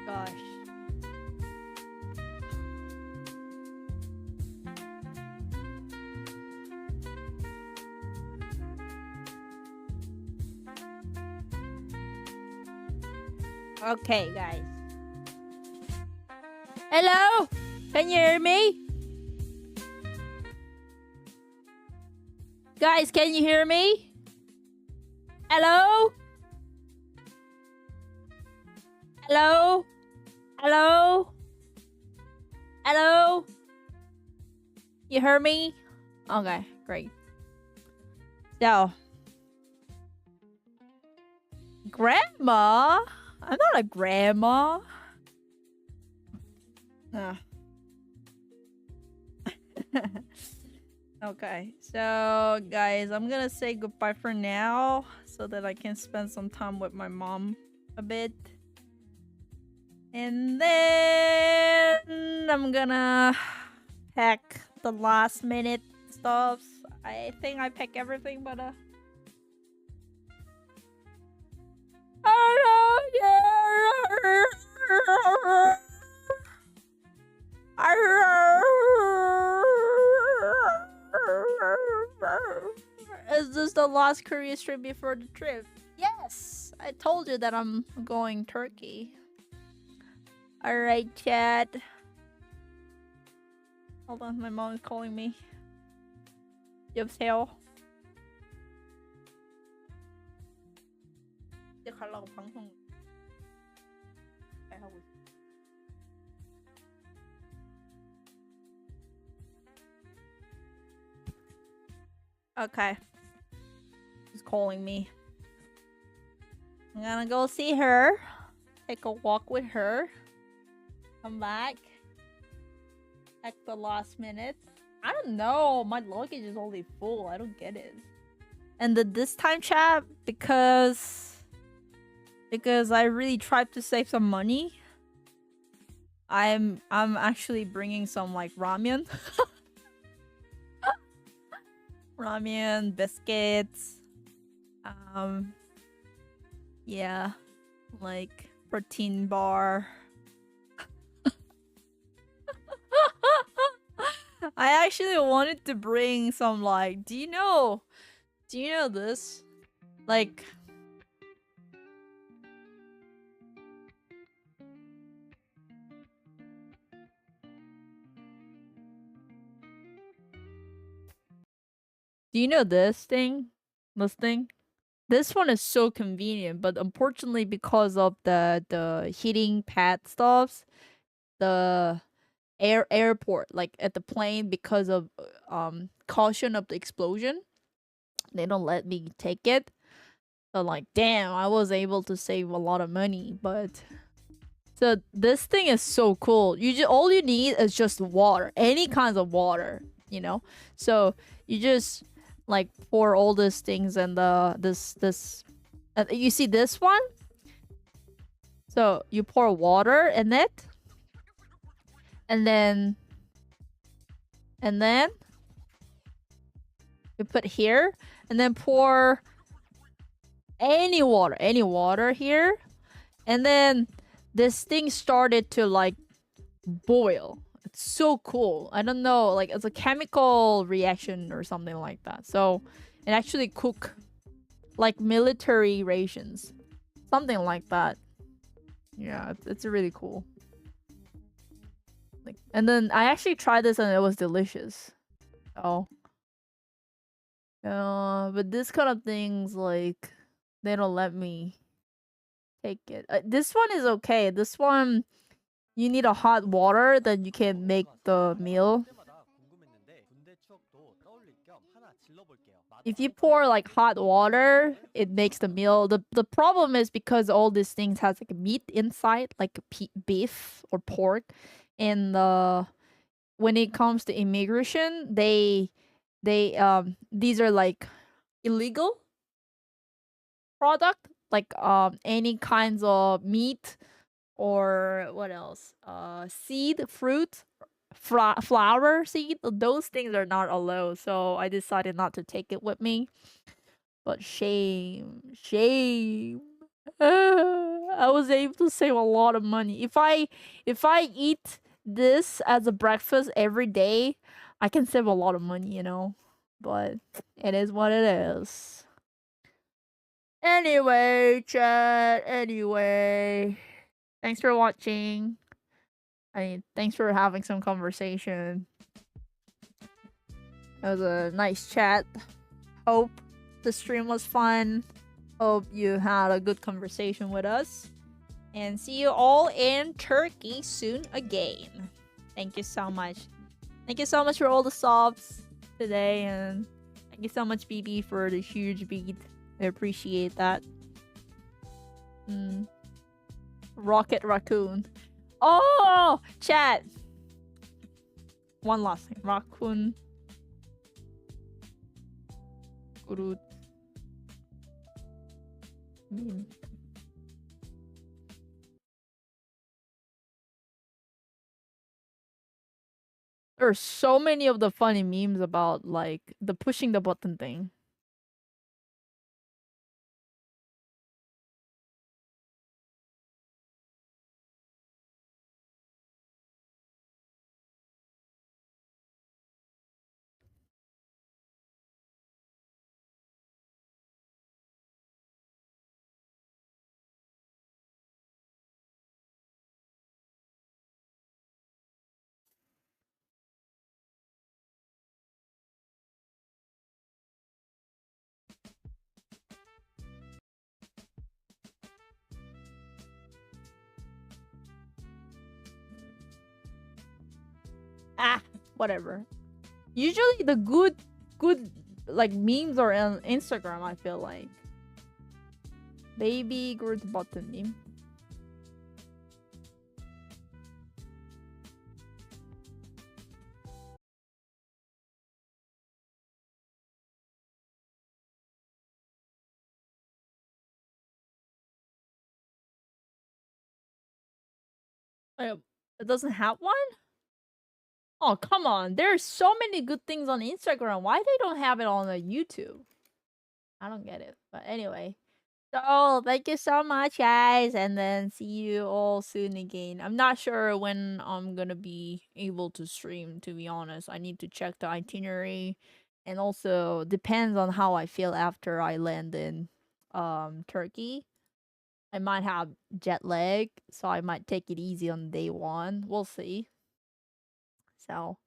[SPEAKER 4] gosh. Okay, guys. Hello? Can you hear me? Guys, can you hear me? Hello? Hello? Hello? Hello? You heard me? Okay, great. So, grandma? I'm not a grandma. Okay, so guys, I'm gonna say goodbye for now so that I can spend some time with my mom a bit. And then I'm gonna pack the last minute stuff. I think I pack everything, but is this the last Korea trip before the trip? Yes! I told you that I'm going Turkey. Alright, chat. Hold on, my mom is calling me. 여보세요? 이제 가려고 방송 잘 하고 있어. Okay. She's calling me. I'm gonna go see her. Take a walk with her. Come back. At the last minute. I don't know. My luggage is already full. I don't get it. And this time, chat, because I really tried to save some money. I'm actually bringing some like ramen. Ramen, biscuits. Yeah, like protein bar. I actually wanted to bring some like, do you know this? Like, do you know this thing? This thing? This one is so convenient, but unfortunately because of the heating pad stuffs, the airport, like at the plane, because of caution of the explosion, they don't let me take it. So like, damn, I was able to save a lot of money. But so this thing is so cool. All you need is just water, any kinds of water, you know. So you just like pour all these things and you see this one. So you pour water in it. And then you put here, and then pour any water here, and then this thing started to like boil. It's so cool. I don't know, like it's a chemical reaction or something like that. So it actually cook like military rations, something like that. Yeah, it's really cool. And then I actually tried this and it was delicious. Oh. But this kind of things, like, they don't let me take it. This one is okay. This one, you need a hot water, then you can make the meal. If you pour like hot water, it makes the meal. The problem is because all these things has like meat inside, like beef or pork. And when it comes to immigration, these are like illegal product, like any kinds of meat or what else, seed, fruit, flower seed, those things are not allowed. So I decided not to take it with me. But shame. I was able to save a lot of money. If I eat this as a breakfast every day, I can save a lot of money, you know. But it is what it is. Anyway, chat. Anyway, thanks for watching. I mean, thanks for having some conversation. It was a nice chat. Hope the stream was fun. Hope you had a good conversation with us. And see you all in Turkey soon again. Thank you so much. Thank you so much for all the subs today. And thank you so much, BB, for the huge beat. I appreciate that. Rocket Raccoon. Oh! Chat! One last thing. Raccoon. Groot. Meme. There are so many of the funny memes about, like, the pushing the button thing. Ah, whatever. Usually the good like memes are on Instagram, I feel like. Baby Groot button meme. It doesn't have one? Oh, come on. There's so many good things on Instagram. Why they don't have it on the YouTube? I don't get it. But anyway. So, thank you so much, guys. And then see you all soon again. I'm not sure when I'm gonna be able to stream, to be honest. I need to check the itinerary. And also, depends on how I feel after I land in Turkey. I might have jet lag, so I might take it easy on day one. We'll see. So,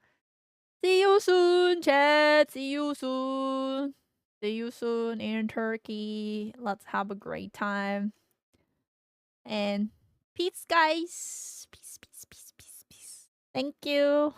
[SPEAKER 4] see you soon, chat. See you soon. See you soon in Turkey. Let's have a great time. And peace, guys. Peace, peace, peace, peace, peace. Thank you.